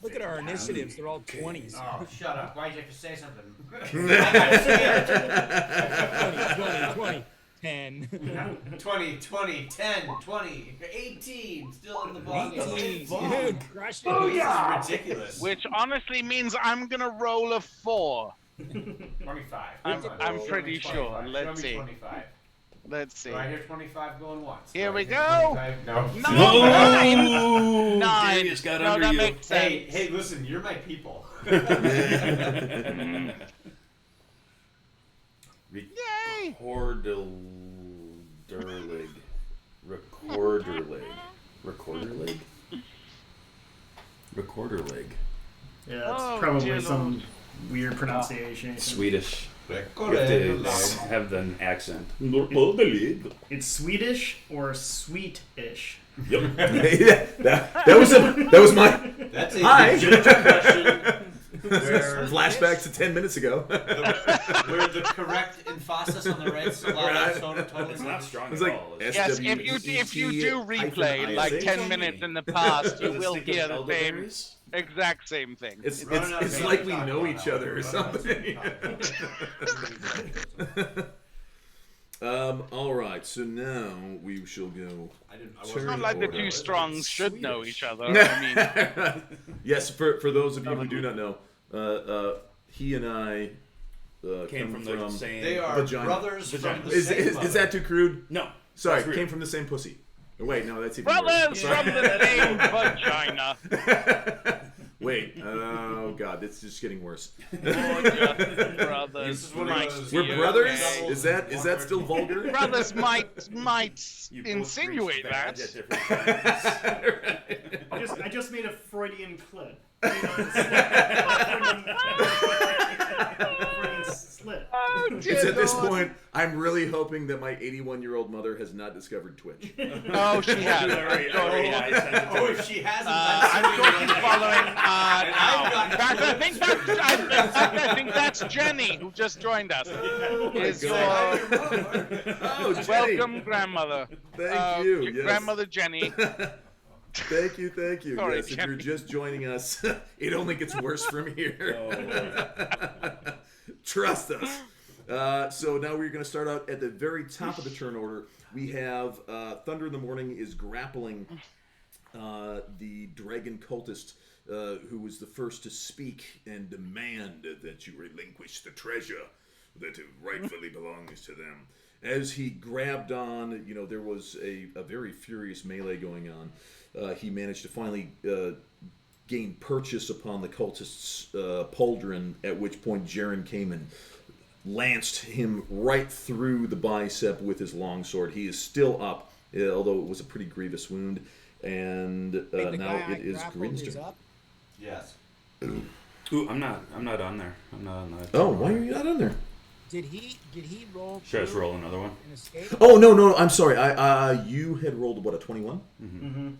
[SPEAKER 2] Look at our initiatives. They're all 20s.
[SPEAKER 1] Oh, shut up. Why'd you have to say something?
[SPEAKER 2] 20, 10.
[SPEAKER 1] 20, 10, 20, 18. Still in the ball.
[SPEAKER 2] 18. Dude, crush it.
[SPEAKER 1] This is ridiculous.
[SPEAKER 8] Which honestly means I'm gonna roll a 4.
[SPEAKER 1] 25.
[SPEAKER 8] I'm pretty sure. Let's see.
[SPEAKER 1] 25.
[SPEAKER 8] Let's see.
[SPEAKER 1] Do I hear 25 going once?
[SPEAKER 8] Here we go.
[SPEAKER 1] 25? No.
[SPEAKER 8] No, 9.
[SPEAKER 12] Darius got under
[SPEAKER 8] that
[SPEAKER 12] you.
[SPEAKER 8] makes sense.
[SPEAKER 1] Hey, listen, you're my people.
[SPEAKER 8] Yay!
[SPEAKER 3] Recorder leg. Yeah, that's
[SPEAKER 8] Oh,
[SPEAKER 3] probably
[SPEAKER 8] dear
[SPEAKER 3] some
[SPEAKER 8] Lord.
[SPEAKER 3] weird pronunciation.
[SPEAKER 12] Swedish. You have to have an accent.
[SPEAKER 3] It's Swedish or sweet-ish.
[SPEAKER 5] Yep. Yeah, that was my.
[SPEAKER 1] That's a
[SPEAKER 5] Hi.
[SPEAKER 1] legitimate question.
[SPEAKER 5] Flashback to 10 minutes ago.
[SPEAKER 1] Where the correct emphasis on the right syllable totally
[SPEAKER 12] It's not strong
[SPEAKER 5] It's
[SPEAKER 12] at
[SPEAKER 5] like
[SPEAKER 12] all.
[SPEAKER 8] Yes, if you do replay like 10 minutes in the past, you will hear the same exact same thing.
[SPEAKER 5] It's like we know each other or something. All right, so now we shall go.
[SPEAKER 8] It's not like the two strongs should know each other. I mean,
[SPEAKER 5] Yes, for those of you who do not know, he and I
[SPEAKER 12] Came from the same.
[SPEAKER 1] They are
[SPEAKER 5] vagina.
[SPEAKER 1] brothers from the
[SPEAKER 5] Is
[SPEAKER 1] same mother.
[SPEAKER 5] that too crude?
[SPEAKER 12] No.
[SPEAKER 5] Sorry,
[SPEAKER 12] That's
[SPEAKER 5] came from the same pussy. Wait, no, that's even
[SPEAKER 8] brothers
[SPEAKER 5] worse.
[SPEAKER 8] from the same vagina.
[SPEAKER 5] Wait, oh god, it's just getting worse.
[SPEAKER 8] Brothers might
[SPEAKER 5] We're
[SPEAKER 8] be
[SPEAKER 5] brothers?
[SPEAKER 8] okay.
[SPEAKER 5] Is that still vulgar?
[SPEAKER 8] Brothers might
[SPEAKER 12] You both
[SPEAKER 8] insinuate
[SPEAKER 12] reached
[SPEAKER 8] that.
[SPEAKER 12] back at different times.
[SPEAKER 3] I just made a Freudian clip. Freudian slip.
[SPEAKER 8] Oh, dear
[SPEAKER 5] It's at this
[SPEAKER 8] Lord.
[SPEAKER 5] point, I'm really hoping that my 81-year-old mother has not discovered Twitch.
[SPEAKER 8] Oh, she has.
[SPEAKER 1] Oh, if she hasn't,
[SPEAKER 8] I'm sure she's following.
[SPEAKER 1] And I've got-
[SPEAKER 8] In fact, I think that's Jenny who just joined us. Is your
[SPEAKER 5] Oh, Jenny.
[SPEAKER 8] welcome grandmother?
[SPEAKER 5] Thank you.
[SPEAKER 8] Your
[SPEAKER 5] Yes.
[SPEAKER 8] grandmother Jenny.
[SPEAKER 5] Thank you.
[SPEAKER 8] Sorry,
[SPEAKER 5] Yes, if you're
[SPEAKER 8] Jenny.
[SPEAKER 5] just joining us, it only gets worse from here. Trust us. So now we're going to start out at the very top of the turn order. we have Thunder in the Morning is grappling the dragon cultist who was the first to speak and demand that you relinquish the treasure that rightfully belongs to them. As he grabbed on, there was a very furious melee going on. He managed to finally gain purchase upon the cultist's pauldron, at which point Jaren came and lanced him right through the bicep with his longsword. He is still up, although it was a pretty grievous wound, and now it is Grin's turn.
[SPEAKER 6] Yes.
[SPEAKER 10] Ooh, I'm not on there. I'm not on that.
[SPEAKER 5] Oh, why are you not on there?
[SPEAKER 2] Did he roll?
[SPEAKER 10] Should I just roll another one?
[SPEAKER 2] An escape?
[SPEAKER 5] Oh no, I'm sorry. You had rolled what, a 21?
[SPEAKER 3] Mm-hmm.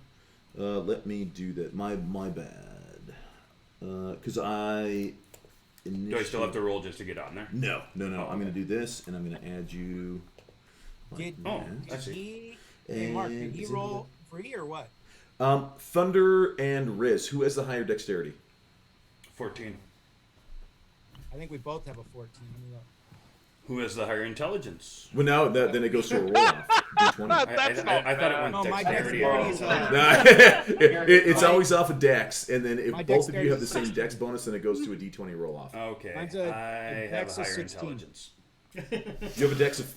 [SPEAKER 5] Let me do that. My bad. Because I.
[SPEAKER 10] Do I still have to roll just to get on there?
[SPEAKER 5] No. I'm going to do this, and I'm going to add you.
[SPEAKER 2] Did he? Hey, Mark, did he roll free or what?
[SPEAKER 5] Thunder and Riz. Who has the higher dexterity?
[SPEAKER 10] 14.
[SPEAKER 2] I think we both have a 14. Let me look.
[SPEAKER 10] Who has the higher intelligence?
[SPEAKER 5] Well, now then it goes to a roll off. D20.
[SPEAKER 10] I thought it went
[SPEAKER 2] No, my
[SPEAKER 10] dexterity.
[SPEAKER 5] It's always off of dex, and then if both of you have the same dex bonus, then it goes to a D20 roll off.
[SPEAKER 10] Okay.
[SPEAKER 2] Mine's
[SPEAKER 10] I have
[SPEAKER 2] dex
[SPEAKER 10] a
[SPEAKER 2] of
[SPEAKER 10] higher
[SPEAKER 2] 16.
[SPEAKER 10] intelligence.
[SPEAKER 5] You have a dex of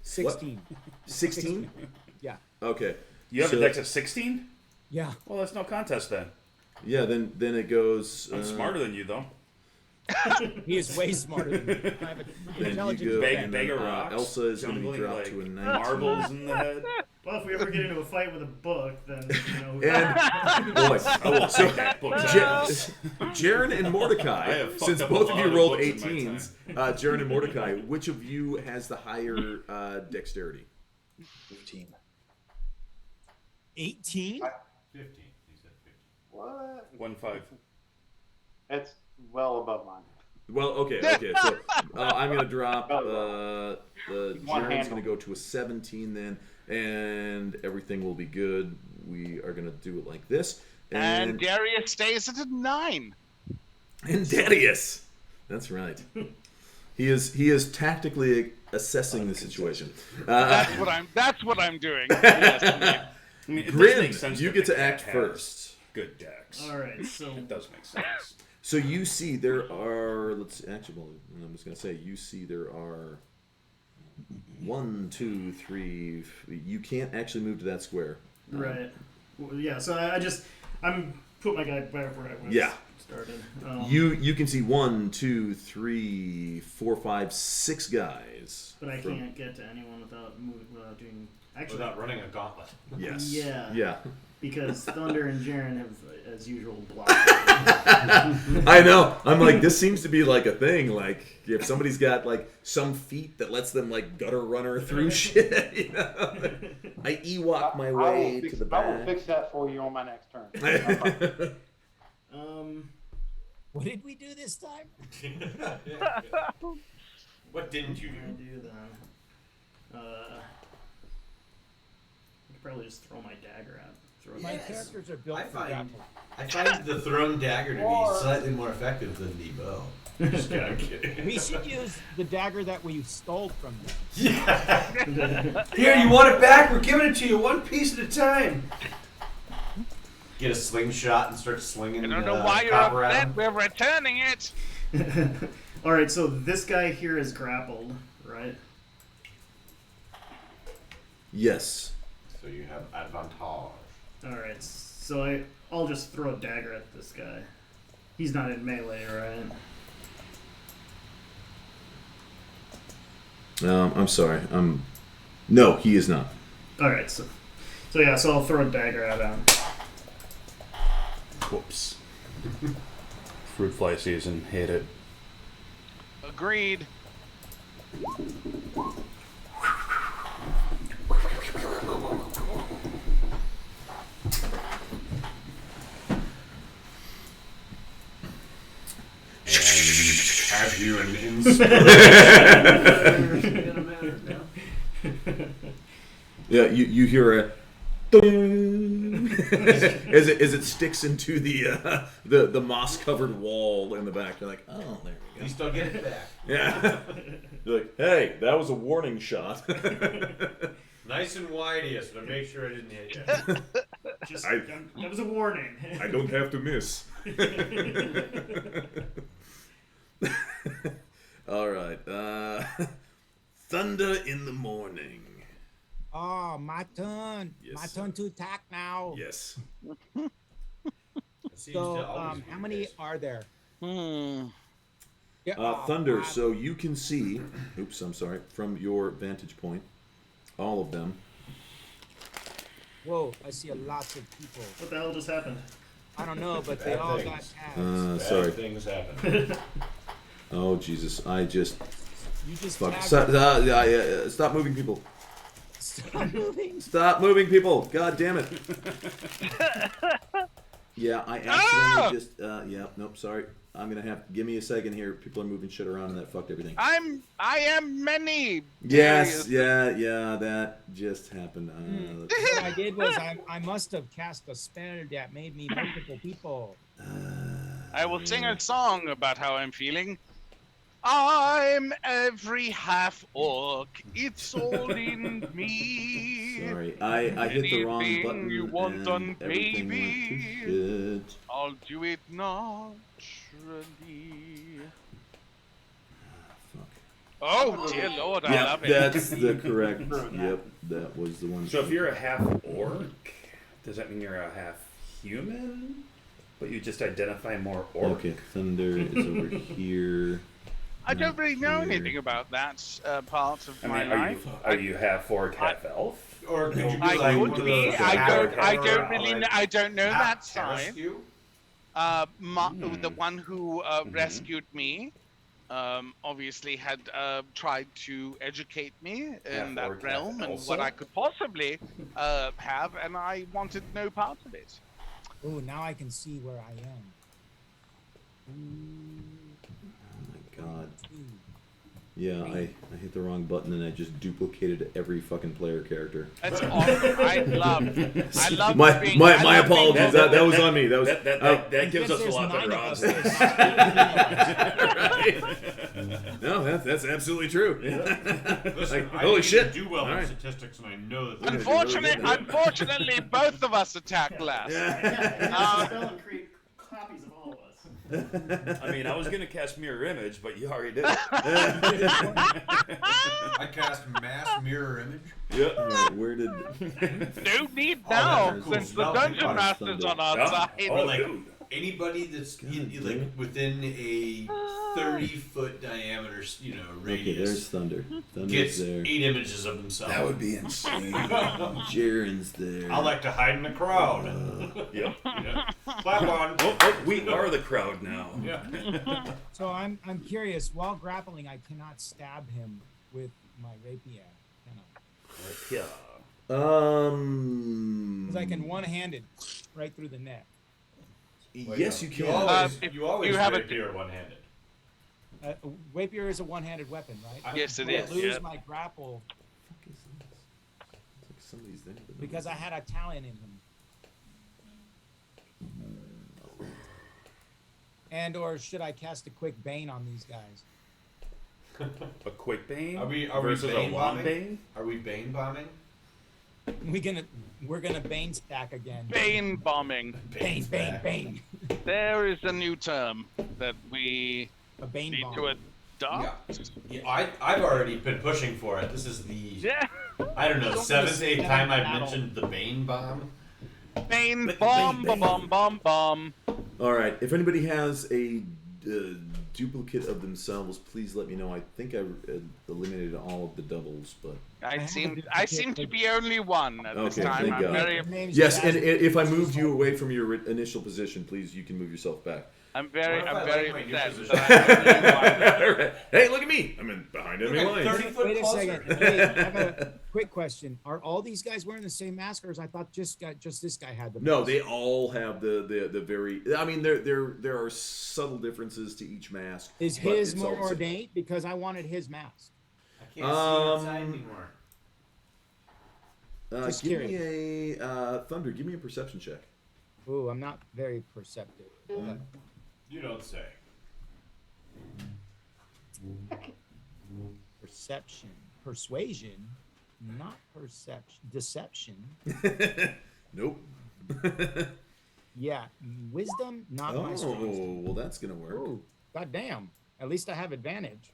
[SPEAKER 2] 16.
[SPEAKER 5] 16?
[SPEAKER 2] Yeah.
[SPEAKER 5] Okay.
[SPEAKER 10] You have a dex of 16?
[SPEAKER 2] Yeah.
[SPEAKER 10] Well, that's no contest then.
[SPEAKER 5] Yeah, then it goes.
[SPEAKER 10] I'm smarter than you, though.
[SPEAKER 2] He is way smarter than me. I have an
[SPEAKER 5] Then
[SPEAKER 2] intelligence.
[SPEAKER 5] you go,
[SPEAKER 10] Bag
[SPEAKER 5] and
[SPEAKER 10] of
[SPEAKER 5] then,
[SPEAKER 10] rocks,
[SPEAKER 5] Elsa is going to be
[SPEAKER 10] jumbling,
[SPEAKER 5] dropped
[SPEAKER 10] like,
[SPEAKER 5] to a 19.
[SPEAKER 10] marbles in the head.
[SPEAKER 3] Well, if we ever get into a fight with a book, then
[SPEAKER 5] And boy,
[SPEAKER 10] I will take that book.
[SPEAKER 5] Jaren and
[SPEAKER 10] I
[SPEAKER 5] Mordecai,
[SPEAKER 10] have fucked
[SPEAKER 5] since
[SPEAKER 10] up a
[SPEAKER 5] both of
[SPEAKER 10] lot
[SPEAKER 5] you
[SPEAKER 10] of
[SPEAKER 5] rolled
[SPEAKER 10] books in my
[SPEAKER 5] 18s, Jaren and Mordecai, which of you has the higher dexterity?
[SPEAKER 9] 15.
[SPEAKER 2] 18?
[SPEAKER 6] 15. He said 15.
[SPEAKER 4] What?
[SPEAKER 10] 1-5.
[SPEAKER 4] It's well above mine.
[SPEAKER 5] Well, okay. So I'm going to drop. Jaren's going to go to a 17 then, and everything will be good. We are going to do it like this.
[SPEAKER 8] And Darius stays at a 9.
[SPEAKER 5] And Darius. That's right. He is tactically assessing the situation.
[SPEAKER 8] That's what I'm doing. Yes, indeed.
[SPEAKER 10] I mean, it does
[SPEAKER 5] Grin,
[SPEAKER 10] make sense
[SPEAKER 5] you
[SPEAKER 10] that
[SPEAKER 5] get
[SPEAKER 10] the
[SPEAKER 5] to act
[SPEAKER 10] cat has
[SPEAKER 5] first.
[SPEAKER 10] Good dex.
[SPEAKER 3] all right. So
[SPEAKER 10] It does make sense.
[SPEAKER 5] So you see there are, I'm just going to say, you see there are 1, 2, 3, you can't actually move to that square.
[SPEAKER 3] right. Well, yeah. So I'm put my guy back where I was.
[SPEAKER 5] Yeah.
[SPEAKER 3] Started.
[SPEAKER 5] You can see 1, 2, 3, 4, 5, 6 guys.
[SPEAKER 3] But I can't get to anyone without doing. Actually,
[SPEAKER 6] Without running a gauntlet.
[SPEAKER 5] Yes.
[SPEAKER 3] Yeah. Because Thunder and Jaren have, as usual, blocked.
[SPEAKER 5] I know. I'm like, this seems to be like a thing. Like, if somebody's got like some feat that lets them like gutter runner through shit, I Ewok my way to the back.
[SPEAKER 4] I will fix that for you on my next turn.
[SPEAKER 2] What did we do this time?
[SPEAKER 6] What didn't you
[SPEAKER 3] I
[SPEAKER 6] do?
[SPEAKER 3] do then. I could probably just throw my dagger out.
[SPEAKER 2] My characters are built for grapple.
[SPEAKER 6] I find the thrown dagger to be slightly more effective than the bow. Just kidding.
[SPEAKER 2] We should use the dagger that we stole from them.
[SPEAKER 6] Yeah. Here, you want it back? We're giving it to you one piece at a time. Get a slingshot and start slinging.
[SPEAKER 8] I don't know why you're
[SPEAKER 6] copper at
[SPEAKER 8] upset.
[SPEAKER 6] him.
[SPEAKER 8] We're returning it.
[SPEAKER 3] All right, so this guy here is grappled, right?
[SPEAKER 5] Yes.
[SPEAKER 6] So you have advantage.
[SPEAKER 3] All right, so I'll just throw a dagger at this guy. He's not in melee, right?
[SPEAKER 5] I'm sorry. No, he is not.
[SPEAKER 3] All right, so I'll throw a dagger at him.
[SPEAKER 10] Whoops. Fruit fly season. Hate it.
[SPEAKER 8] Agreed.
[SPEAKER 6] Have you an inspiration?
[SPEAKER 5] Yeah, you hear a ding as it sticks into the moss covered wall in the back. You're like, oh, there we go.
[SPEAKER 6] You still get it back.
[SPEAKER 5] Yeah. You're like, hey, that was a warning shot.
[SPEAKER 1] Nice and wide, yes, but I make sure I didn't hit you.
[SPEAKER 3] Just
[SPEAKER 7] I-
[SPEAKER 3] that was a warning.
[SPEAKER 7] I don't have to miss. All right. Thunder in the morning.
[SPEAKER 2] Oh, my turn.
[SPEAKER 7] Yes,
[SPEAKER 2] My
[SPEAKER 7] sir.
[SPEAKER 2] turn to attack now.
[SPEAKER 7] Yes.
[SPEAKER 2] So, how many are there? Yeah,
[SPEAKER 5] Thunder,
[SPEAKER 2] five.
[SPEAKER 5] so you can see, oops, I'm sorry, from your vantage point, all of them.
[SPEAKER 2] Whoa, I see a lot of people.
[SPEAKER 3] What the hell just happened?
[SPEAKER 2] I don't know, but they
[SPEAKER 11] Bad
[SPEAKER 2] all
[SPEAKER 11] things.
[SPEAKER 2] got tabs.
[SPEAKER 5] Sorry.
[SPEAKER 11] Bad things happen.
[SPEAKER 5] Oh, Jesus, I just...
[SPEAKER 2] You just
[SPEAKER 5] Fuck.
[SPEAKER 2] tagged
[SPEAKER 5] Stop moving people.
[SPEAKER 2] Stop moving.
[SPEAKER 5] Stop moving people. God damn it. Yeah, I accidentally just... yeah, nope, sorry. I'm gonna have... Give me a second here. People are moving shit around and that fucked everything.
[SPEAKER 8] I am many.
[SPEAKER 5] Yes, yeah, that just happened.
[SPEAKER 2] What I did was I must have cast a spell that made me multiple people.
[SPEAKER 8] I will sing a song about how I'm feeling. I'm every half-orc. It's all in me.
[SPEAKER 5] Sorry, I hit the wrong
[SPEAKER 8] Anything
[SPEAKER 5] button
[SPEAKER 8] you want
[SPEAKER 5] and
[SPEAKER 8] done,
[SPEAKER 5] everything
[SPEAKER 8] baby.
[SPEAKER 5] went to shit.
[SPEAKER 8] I'll do it naturally. Oh dear Lord, I love it.
[SPEAKER 5] That's the correct. Yep, that was the one.
[SPEAKER 12] So if you're a half orc, does that mean you're a half human? But you just identify more orc?
[SPEAKER 5] Okay, Thunder is over here.
[SPEAKER 8] I don't really know
[SPEAKER 5] Here.
[SPEAKER 8] anything about that part of my
[SPEAKER 12] are
[SPEAKER 8] life.
[SPEAKER 12] you half orc, half elf?
[SPEAKER 11] Or could you be
[SPEAKER 8] I
[SPEAKER 11] like
[SPEAKER 8] could
[SPEAKER 11] one of
[SPEAKER 8] be.
[SPEAKER 11] those
[SPEAKER 8] I don't really know. I don't know that side.
[SPEAKER 11] rescue?
[SPEAKER 8] The one who rescued me, obviously had tried to educate me in that
[SPEAKER 12] Half-orc,
[SPEAKER 8] realm and
[SPEAKER 12] half-Elsa?
[SPEAKER 8] what I could possibly have, and I wanted no part of it.
[SPEAKER 2] Oh, now I can see where I am.
[SPEAKER 5] Oh my god. Yeah, I hit the wrong button and I just duplicated every fucking player character.
[SPEAKER 8] That's awesome. I love
[SPEAKER 5] My
[SPEAKER 8] being,
[SPEAKER 5] my apologies. That was on me. That was
[SPEAKER 12] That gives us a
[SPEAKER 2] There's
[SPEAKER 12] lot
[SPEAKER 2] 9
[SPEAKER 12] better
[SPEAKER 2] of
[SPEAKER 12] odds.
[SPEAKER 2] us.
[SPEAKER 5] No, that's absolutely true.
[SPEAKER 11] Listen, I
[SPEAKER 5] holy
[SPEAKER 11] didn't
[SPEAKER 5] shit!
[SPEAKER 11] do well
[SPEAKER 5] All
[SPEAKER 11] in
[SPEAKER 5] right.
[SPEAKER 11] statistics, and I know that.
[SPEAKER 8] Unfortunately, both of us attack last.
[SPEAKER 3] Spell and create copies of all of us.
[SPEAKER 12] I mean, I was going to cast Mirror Image, but you already did.
[SPEAKER 11] I cast mass mirror image.
[SPEAKER 5] Yep. Right, where did?
[SPEAKER 8] No need now,
[SPEAKER 11] cool.
[SPEAKER 8] since the
[SPEAKER 11] Now,
[SPEAKER 8] Dungeon
[SPEAKER 11] oh,
[SPEAKER 8] Master's on our
[SPEAKER 12] Yeah.
[SPEAKER 8] side.
[SPEAKER 12] Oh,
[SPEAKER 11] like
[SPEAKER 12] dude.
[SPEAKER 11] anybody that's like within a 30-foot diameter,
[SPEAKER 5] Okay, there's
[SPEAKER 11] radius,
[SPEAKER 5] Thunder. Thunder's
[SPEAKER 11] gets
[SPEAKER 5] there.
[SPEAKER 11] 8 images of themselves.
[SPEAKER 5] That would be insane. Jaren's there.
[SPEAKER 11] I like to hide in the crowd.
[SPEAKER 12] Yep.
[SPEAKER 11] Yeah. Clap on.
[SPEAKER 12] Oh, we are the crowd now.
[SPEAKER 11] Yeah.
[SPEAKER 2] So I'm curious. While grappling, I cannot stab him with my rapier. Can I?
[SPEAKER 12] Yeah.
[SPEAKER 2] Because I can one-handed right through the neck.
[SPEAKER 5] Yes, you can.
[SPEAKER 11] You always
[SPEAKER 8] you have a-
[SPEAKER 11] rapier one-handed.
[SPEAKER 2] Rapier is a one-handed weapon, right?
[SPEAKER 8] Yes, it
[SPEAKER 2] But
[SPEAKER 8] is,
[SPEAKER 2] I lose
[SPEAKER 8] yeah.
[SPEAKER 2] my grapple
[SPEAKER 5] It's like somebody's there. but
[SPEAKER 2] because I had a talent in him. And or should I cast a quick bane on these guys?
[SPEAKER 12] A quick bane
[SPEAKER 11] Are we
[SPEAKER 12] versus a
[SPEAKER 11] bane
[SPEAKER 12] long
[SPEAKER 11] bombing?
[SPEAKER 12] bane?
[SPEAKER 11] Are we bane bombing?
[SPEAKER 2] We're gonna bane stack again.
[SPEAKER 8] Bane bombing.
[SPEAKER 2] Bane.
[SPEAKER 8] There is a new term that we
[SPEAKER 2] A bane
[SPEAKER 8] need
[SPEAKER 2] bomb.
[SPEAKER 8] to adopt.
[SPEAKER 1] Yeah, I've already been pushing for it. This is the
[SPEAKER 8] Yeah.
[SPEAKER 1] I don't know
[SPEAKER 2] Don't
[SPEAKER 1] 7th, 8th
[SPEAKER 2] miss
[SPEAKER 1] time
[SPEAKER 2] that
[SPEAKER 1] I've
[SPEAKER 2] battle.
[SPEAKER 1] mentioned the Bane bomb.
[SPEAKER 8] Bane bomb, bomb.
[SPEAKER 5] All right. If anybody has a duplicate of themselves, please let me know. I think I eliminated all of the doubles, but
[SPEAKER 8] I seem to be only one at this
[SPEAKER 5] Okay,
[SPEAKER 8] time.
[SPEAKER 5] thank
[SPEAKER 8] I'm
[SPEAKER 5] God.
[SPEAKER 8] very
[SPEAKER 5] yes. And if I moved you away from your initial position, please, you can move yourself back.
[SPEAKER 8] I'm very
[SPEAKER 1] What if I
[SPEAKER 8] upset.
[SPEAKER 1] like my new
[SPEAKER 8] that
[SPEAKER 1] position?
[SPEAKER 8] I'm only one.
[SPEAKER 5] Hey, look at me! I'm in behind enemy
[SPEAKER 1] Look, I'm
[SPEAKER 5] lines.
[SPEAKER 1] 30 foot
[SPEAKER 2] Wait a
[SPEAKER 1] closer.
[SPEAKER 2] second. Wait, I have a quick question. Are all these guys wearing the same mask, or I thought just this guy had the
[SPEAKER 5] No,
[SPEAKER 2] mask?
[SPEAKER 5] they all have the very. I mean, there are subtle differences to each mask.
[SPEAKER 2] Is
[SPEAKER 5] but
[SPEAKER 2] his
[SPEAKER 5] it's
[SPEAKER 2] more
[SPEAKER 5] all the same.
[SPEAKER 2] ornate? Because I wanted his mask.
[SPEAKER 1] I can't see outside anymore.
[SPEAKER 2] Just
[SPEAKER 5] Give
[SPEAKER 2] curious.
[SPEAKER 5] me a Thunder. Give me a perception check.
[SPEAKER 2] Ooh, I'm not very perceptive.
[SPEAKER 11] You don't say.
[SPEAKER 2] Perception, persuasion. Not perception. Deception.
[SPEAKER 5] Nope.
[SPEAKER 2] Yeah. Wisdom, not my strong
[SPEAKER 5] Oh,
[SPEAKER 2] suit.
[SPEAKER 5] well, that's gonna work.
[SPEAKER 2] Ooh, goddamn. At least I have advantage.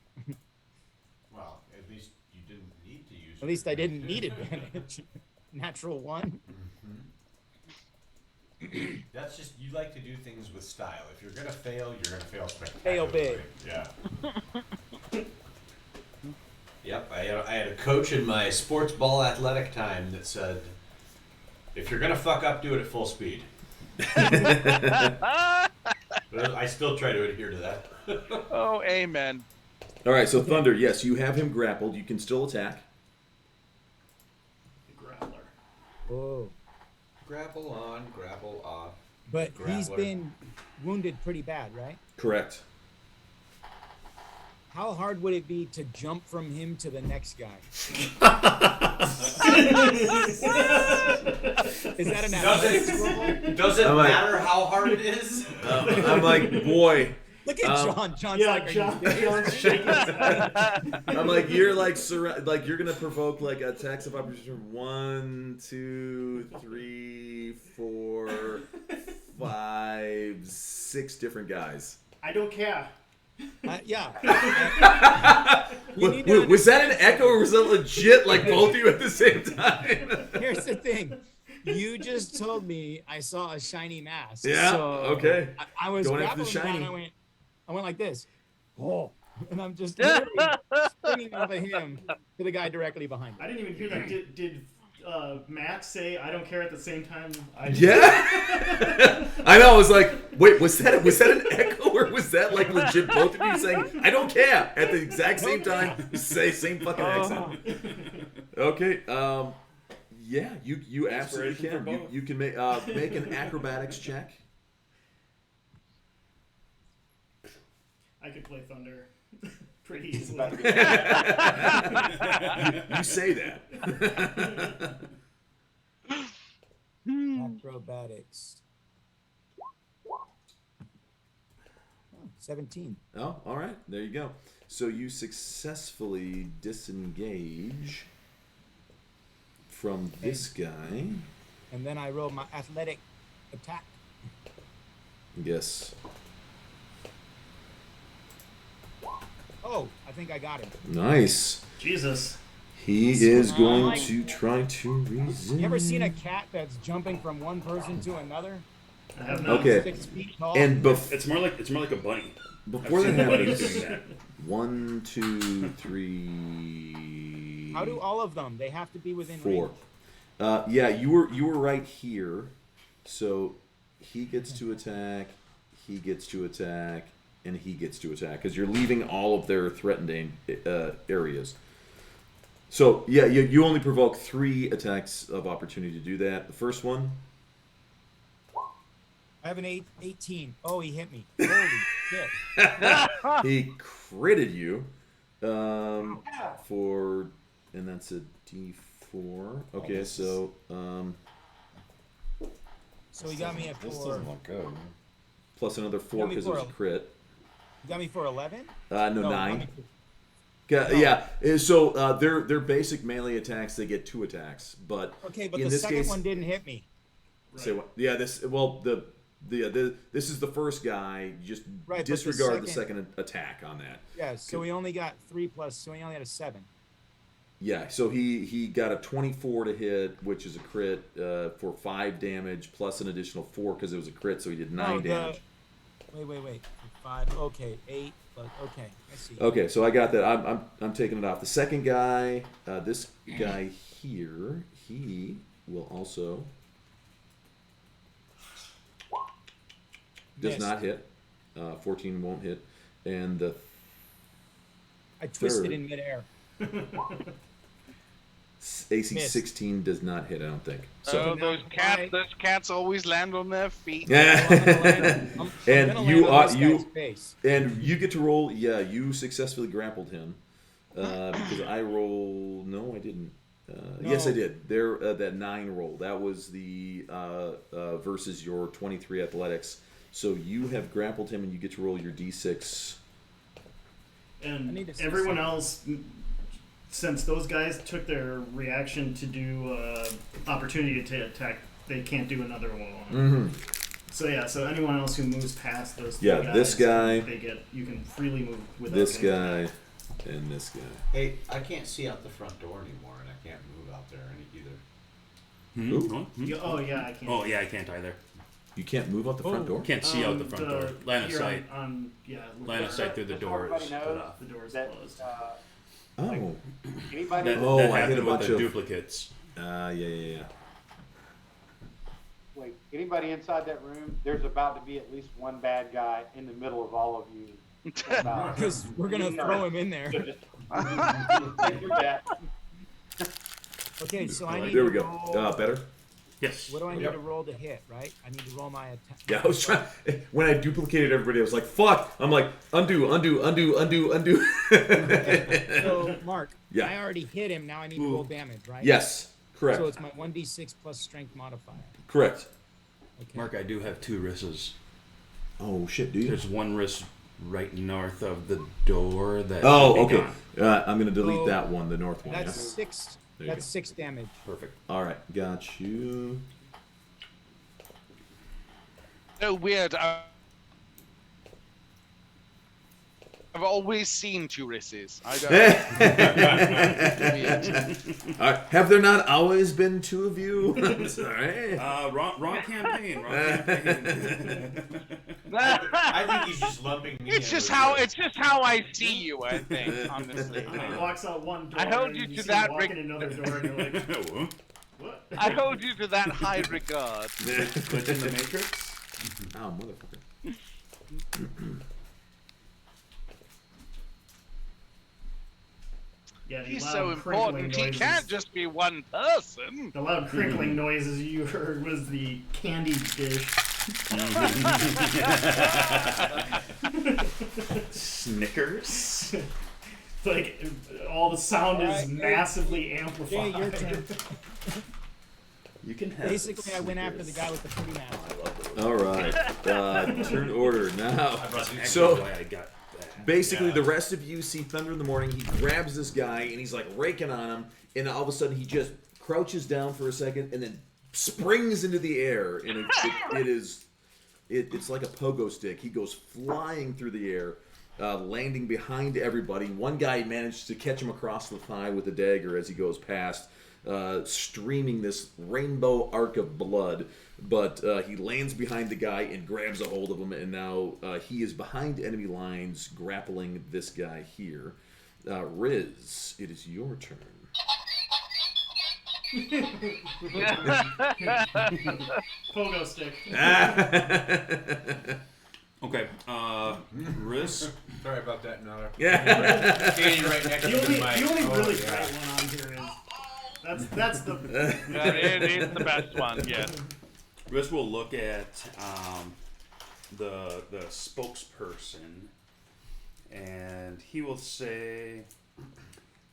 [SPEAKER 6] Well, at least you didn't need to use.
[SPEAKER 2] At least I didn't need advantage. Natural 1.
[SPEAKER 6] That's just, you like to do things with style. If you're gonna fail, you're gonna fail
[SPEAKER 2] Fail
[SPEAKER 6] spectacularly.
[SPEAKER 2] big.
[SPEAKER 6] Yeah. Yep, I had a coach in my sports ball athletic time that said, if you're gonna fuck up, do it at full speed. But I still try to adhere to that.
[SPEAKER 8] Oh, amen.
[SPEAKER 5] All right, so Thunder, yes, you have him grappled. You can still attack.
[SPEAKER 3] The grappler.
[SPEAKER 2] Oh.
[SPEAKER 6] Grapple on, grapple off.
[SPEAKER 2] But he's
[SPEAKER 6] Grappler.
[SPEAKER 2] been wounded pretty bad, right?
[SPEAKER 5] Correct.
[SPEAKER 2] How hard would it be to jump from him to the next guy? Is that an athletics roll?
[SPEAKER 6] Does it
[SPEAKER 5] I'm like-
[SPEAKER 6] matter how hard it is?
[SPEAKER 5] I'm like, boy.
[SPEAKER 2] Look at John. John's
[SPEAKER 3] Yeah,
[SPEAKER 2] like,
[SPEAKER 3] John,
[SPEAKER 2] are you
[SPEAKER 3] John's shaking his head.
[SPEAKER 5] I'm like, you're like, like you're gonna provoke like attacks of opportunity from 1, 2, 3, 4, 5, 6 different guys.
[SPEAKER 3] I don't care.
[SPEAKER 2] yeah.
[SPEAKER 5] Was that an echo or was that legit like both of you at the same time?
[SPEAKER 2] Here's the thing. You just told me I saw a shiny mask.
[SPEAKER 5] Yeah,
[SPEAKER 2] So
[SPEAKER 5] okay.
[SPEAKER 2] I was
[SPEAKER 5] Going after
[SPEAKER 2] grappling
[SPEAKER 5] the
[SPEAKER 2] down,
[SPEAKER 5] shiny.
[SPEAKER 2] I went like this. Oh. And I'm just literally springing off of him to the guy directly behind me.
[SPEAKER 3] I didn't even hear that. Did Matt say I don't care at the same time?
[SPEAKER 5] Yeah. I know. I was like, wait, was that an echo or was that like legit both of you saying I don't care at the exact same time? Say same fucking accent. Okay. Yeah. You absolutely
[SPEAKER 12] Inspiration for
[SPEAKER 5] can.
[SPEAKER 12] both.
[SPEAKER 5] You can make an acrobatics check.
[SPEAKER 3] I could play Thunder pretty easily.
[SPEAKER 5] You say that.
[SPEAKER 2] Acrobatics. 17.
[SPEAKER 5] Oh, all right. There you go. So you successfully disengage from this guy.
[SPEAKER 2] And then I roll my athletic attack.
[SPEAKER 5] Yes.
[SPEAKER 2] Oh, I think I got him.
[SPEAKER 5] Nice.
[SPEAKER 3] Jesus.
[SPEAKER 5] He is going to try to resist.
[SPEAKER 2] You ever seen a cat that's jumping from one person to another?
[SPEAKER 3] I have not.
[SPEAKER 5] Okay.
[SPEAKER 2] 6 feet tall.
[SPEAKER 5] And
[SPEAKER 12] It's more like a bunny.
[SPEAKER 5] before
[SPEAKER 12] I've
[SPEAKER 5] that
[SPEAKER 12] seen bunnies
[SPEAKER 5] happens,
[SPEAKER 12] doing that.
[SPEAKER 5] 1, 2, 3.
[SPEAKER 2] How do all of them? They have to be within
[SPEAKER 5] 4.
[SPEAKER 2] range.
[SPEAKER 5] Yeah, you were right here. So he gets to attack, he gets to attack, and he gets to attack because you're leaving all of their threatened areas. So yeah, you only provoke 3 attacks of opportunity to do that. The first one.
[SPEAKER 2] I have an 18. Oh, he hit me. Holy shit.
[SPEAKER 5] He critted you for, and that's a D4. Okay, so
[SPEAKER 2] So he got me at
[SPEAKER 9] This
[SPEAKER 2] 4.
[SPEAKER 9] doesn't look good.
[SPEAKER 5] plus another 4
[SPEAKER 2] Got me
[SPEAKER 5] because it was a
[SPEAKER 2] for
[SPEAKER 5] crit.
[SPEAKER 2] You got me for 11?
[SPEAKER 5] No,
[SPEAKER 2] No,
[SPEAKER 5] 9.
[SPEAKER 2] No.
[SPEAKER 5] Yeah. So their basic melee attacks, they get 2 attacks, but
[SPEAKER 2] Okay, but
[SPEAKER 5] in
[SPEAKER 2] the
[SPEAKER 5] this
[SPEAKER 2] second
[SPEAKER 5] case,
[SPEAKER 2] one didn't hit me.
[SPEAKER 5] say what? Yeah, this this is the first guy. You just
[SPEAKER 2] Right, but
[SPEAKER 5] disregard the
[SPEAKER 2] second-
[SPEAKER 5] second attack on that.
[SPEAKER 2] Yeah, so he only got 3 plus, so he only had a 7.
[SPEAKER 5] Yeah, so he got a 24 to hit, which is a crit for 5 damage plus an additional 4 because it was a crit, so he did 9 damage.
[SPEAKER 2] Wait. 5. Okay, 8. Okay, I see.
[SPEAKER 5] Okay, so I got that. I'm taking it off. The second guy, this guy here, he will also does
[SPEAKER 2] Missed.
[SPEAKER 5] not hit. 14 won't hit, and the
[SPEAKER 2] I twisted
[SPEAKER 5] third.
[SPEAKER 2] in midair.
[SPEAKER 5] AC
[SPEAKER 2] Missed.
[SPEAKER 5] 16 does not hit. I don't think.
[SPEAKER 8] Oh,
[SPEAKER 5] So
[SPEAKER 8] those cats always land on their feet.
[SPEAKER 2] I'm
[SPEAKER 5] and
[SPEAKER 2] gonna
[SPEAKER 5] you
[SPEAKER 2] land on
[SPEAKER 5] are
[SPEAKER 2] this
[SPEAKER 5] you
[SPEAKER 2] guy's face.
[SPEAKER 5] and you get to roll. Yeah, you successfully grappled him because I roll. No, I didn't. Yes, I
[SPEAKER 2] No.
[SPEAKER 5] did. There, that 9 roll. That was the versus your 23 athletics. So you have grappled him, and you get to roll your d6.
[SPEAKER 3] And
[SPEAKER 2] I need to see
[SPEAKER 3] everyone
[SPEAKER 2] something.
[SPEAKER 3] else since those guys took their reaction to do opportunity to attack, they can't do another one.
[SPEAKER 5] Mm-hmm.
[SPEAKER 3] So yeah, so anyone else who moves past those two
[SPEAKER 5] Yeah,
[SPEAKER 3] guys,
[SPEAKER 5] this guy.
[SPEAKER 3] you can freely move without
[SPEAKER 5] This
[SPEAKER 3] getting
[SPEAKER 5] guy.
[SPEAKER 3] attacked.
[SPEAKER 5] And this guy.
[SPEAKER 6] Hey, I can't see out the front door anymore, and I can't move out there either.
[SPEAKER 5] Ooh.
[SPEAKER 3] Oh yeah, I can't.
[SPEAKER 12] Oh yeah, I can't either.
[SPEAKER 5] You can't move out the front door?
[SPEAKER 12] Can't see out the front door. Line of
[SPEAKER 3] here
[SPEAKER 12] sight.
[SPEAKER 3] Line
[SPEAKER 12] of sight through the door.
[SPEAKER 4] Everybody knows
[SPEAKER 3] The door's
[SPEAKER 4] that,
[SPEAKER 3] closed.
[SPEAKER 5] Oh.
[SPEAKER 4] anybody
[SPEAKER 12] That,
[SPEAKER 5] Oh,
[SPEAKER 12] that
[SPEAKER 5] I hit
[SPEAKER 12] happened
[SPEAKER 5] a
[SPEAKER 12] with
[SPEAKER 5] bunch
[SPEAKER 12] the
[SPEAKER 5] of-
[SPEAKER 12] duplicates.
[SPEAKER 5] Yeah.
[SPEAKER 4] like anybody inside that room, there's about to be at least one bad guy in the middle of all of you.
[SPEAKER 2] Because we're gonna throw him in there.
[SPEAKER 4] So just take your bet.
[SPEAKER 2] Okay, so I need
[SPEAKER 5] There we
[SPEAKER 2] to
[SPEAKER 5] go.
[SPEAKER 2] roll.
[SPEAKER 5] Better?
[SPEAKER 12] Yes.
[SPEAKER 2] What do I need to roll to hit, right? I need to roll my attack.
[SPEAKER 5] Yeah, I was trying. When I duplicated everybody, I was like, fuck. I'm like, undo.
[SPEAKER 2] So, Mark,
[SPEAKER 5] Yeah.
[SPEAKER 2] I already hit him. Now I need to roll damage, right?
[SPEAKER 5] Yes, correct.
[SPEAKER 2] So it's my 1d6 plus strength modifier.
[SPEAKER 5] Correct.
[SPEAKER 2] Okay.
[SPEAKER 12] Mark, I do have 2 risses.
[SPEAKER 5] Oh, shit, do you?
[SPEAKER 12] There's one wrist right north of the door that.
[SPEAKER 5] Oh,
[SPEAKER 12] should be
[SPEAKER 5] okay.
[SPEAKER 12] gone.
[SPEAKER 5] I'm going to delete
[SPEAKER 2] So,
[SPEAKER 5] that one, the north one.
[SPEAKER 2] That's
[SPEAKER 5] Yeah?
[SPEAKER 2] 6.
[SPEAKER 5] There you
[SPEAKER 2] That's
[SPEAKER 5] go.
[SPEAKER 2] 6 damage.
[SPEAKER 12] Perfect.
[SPEAKER 5] All right, got you.
[SPEAKER 8] So weird. I've always seen 2 risses. I don't.
[SPEAKER 5] All right, have there not always been 2 of you? Sorry.
[SPEAKER 12] Wrong campaign. Wrong campaign.
[SPEAKER 6] I think he's just lumping me.
[SPEAKER 8] It's
[SPEAKER 6] in
[SPEAKER 8] just
[SPEAKER 6] with
[SPEAKER 8] how
[SPEAKER 6] you.
[SPEAKER 8] it's just how I see you. I think honestly.
[SPEAKER 3] He walks out one door.
[SPEAKER 8] I hold
[SPEAKER 3] and
[SPEAKER 8] you
[SPEAKER 3] see
[SPEAKER 8] to
[SPEAKER 3] him
[SPEAKER 8] that
[SPEAKER 3] walk in another door, and you're like, what?
[SPEAKER 8] I hold you to that high regard.
[SPEAKER 12] Glitch in the Matrix.
[SPEAKER 5] Oh, motherfucker.
[SPEAKER 3] Yeah, the
[SPEAKER 8] He's
[SPEAKER 3] loud
[SPEAKER 8] so
[SPEAKER 3] crinkling
[SPEAKER 8] important. He
[SPEAKER 3] noises-
[SPEAKER 8] can't just be one person.
[SPEAKER 3] The loud crinkling noises you heard was the candy dish.
[SPEAKER 12] Snickers.
[SPEAKER 3] Like all the sound
[SPEAKER 2] All
[SPEAKER 3] is
[SPEAKER 2] right,
[SPEAKER 3] massively
[SPEAKER 2] Jay,
[SPEAKER 3] amplified.
[SPEAKER 2] your turn.
[SPEAKER 12] You can have.
[SPEAKER 2] Basically, I went after the guy with the pretty mask.
[SPEAKER 5] All right. Turn order now.
[SPEAKER 12] That's
[SPEAKER 5] So
[SPEAKER 12] why I got that.
[SPEAKER 5] basically, the rest of you see Thunder in the morning. He grabs this guy and he's like raking on him, and all of a sudden he just crouches down for a second and then springs into the air, and it's like a pogo stick. He goes flying through the air, landing behind everybody. One guy managed to catch him across the thigh with a dagger as he goes past, streaming this rainbow arc of blood. But he lands behind the guy and grabs a hold of him, and now he is behind enemy lines, grappling this guy here. Riz, it is your turn.
[SPEAKER 3] Pogo stick.
[SPEAKER 12] Okay. Riz.
[SPEAKER 6] Sorry about that, Nala.
[SPEAKER 5] Yeah.
[SPEAKER 6] Standing right next
[SPEAKER 3] The
[SPEAKER 6] to
[SPEAKER 3] only,
[SPEAKER 6] the mic.
[SPEAKER 3] the only
[SPEAKER 6] Oh,
[SPEAKER 3] really
[SPEAKER 6] yeah.
[SPEAKER 3] great one on here is that's the
[SPEAKER 8] It is the best one. Yes.
[SPEAKER 12] Riz will look at the spokesperson, and he will say,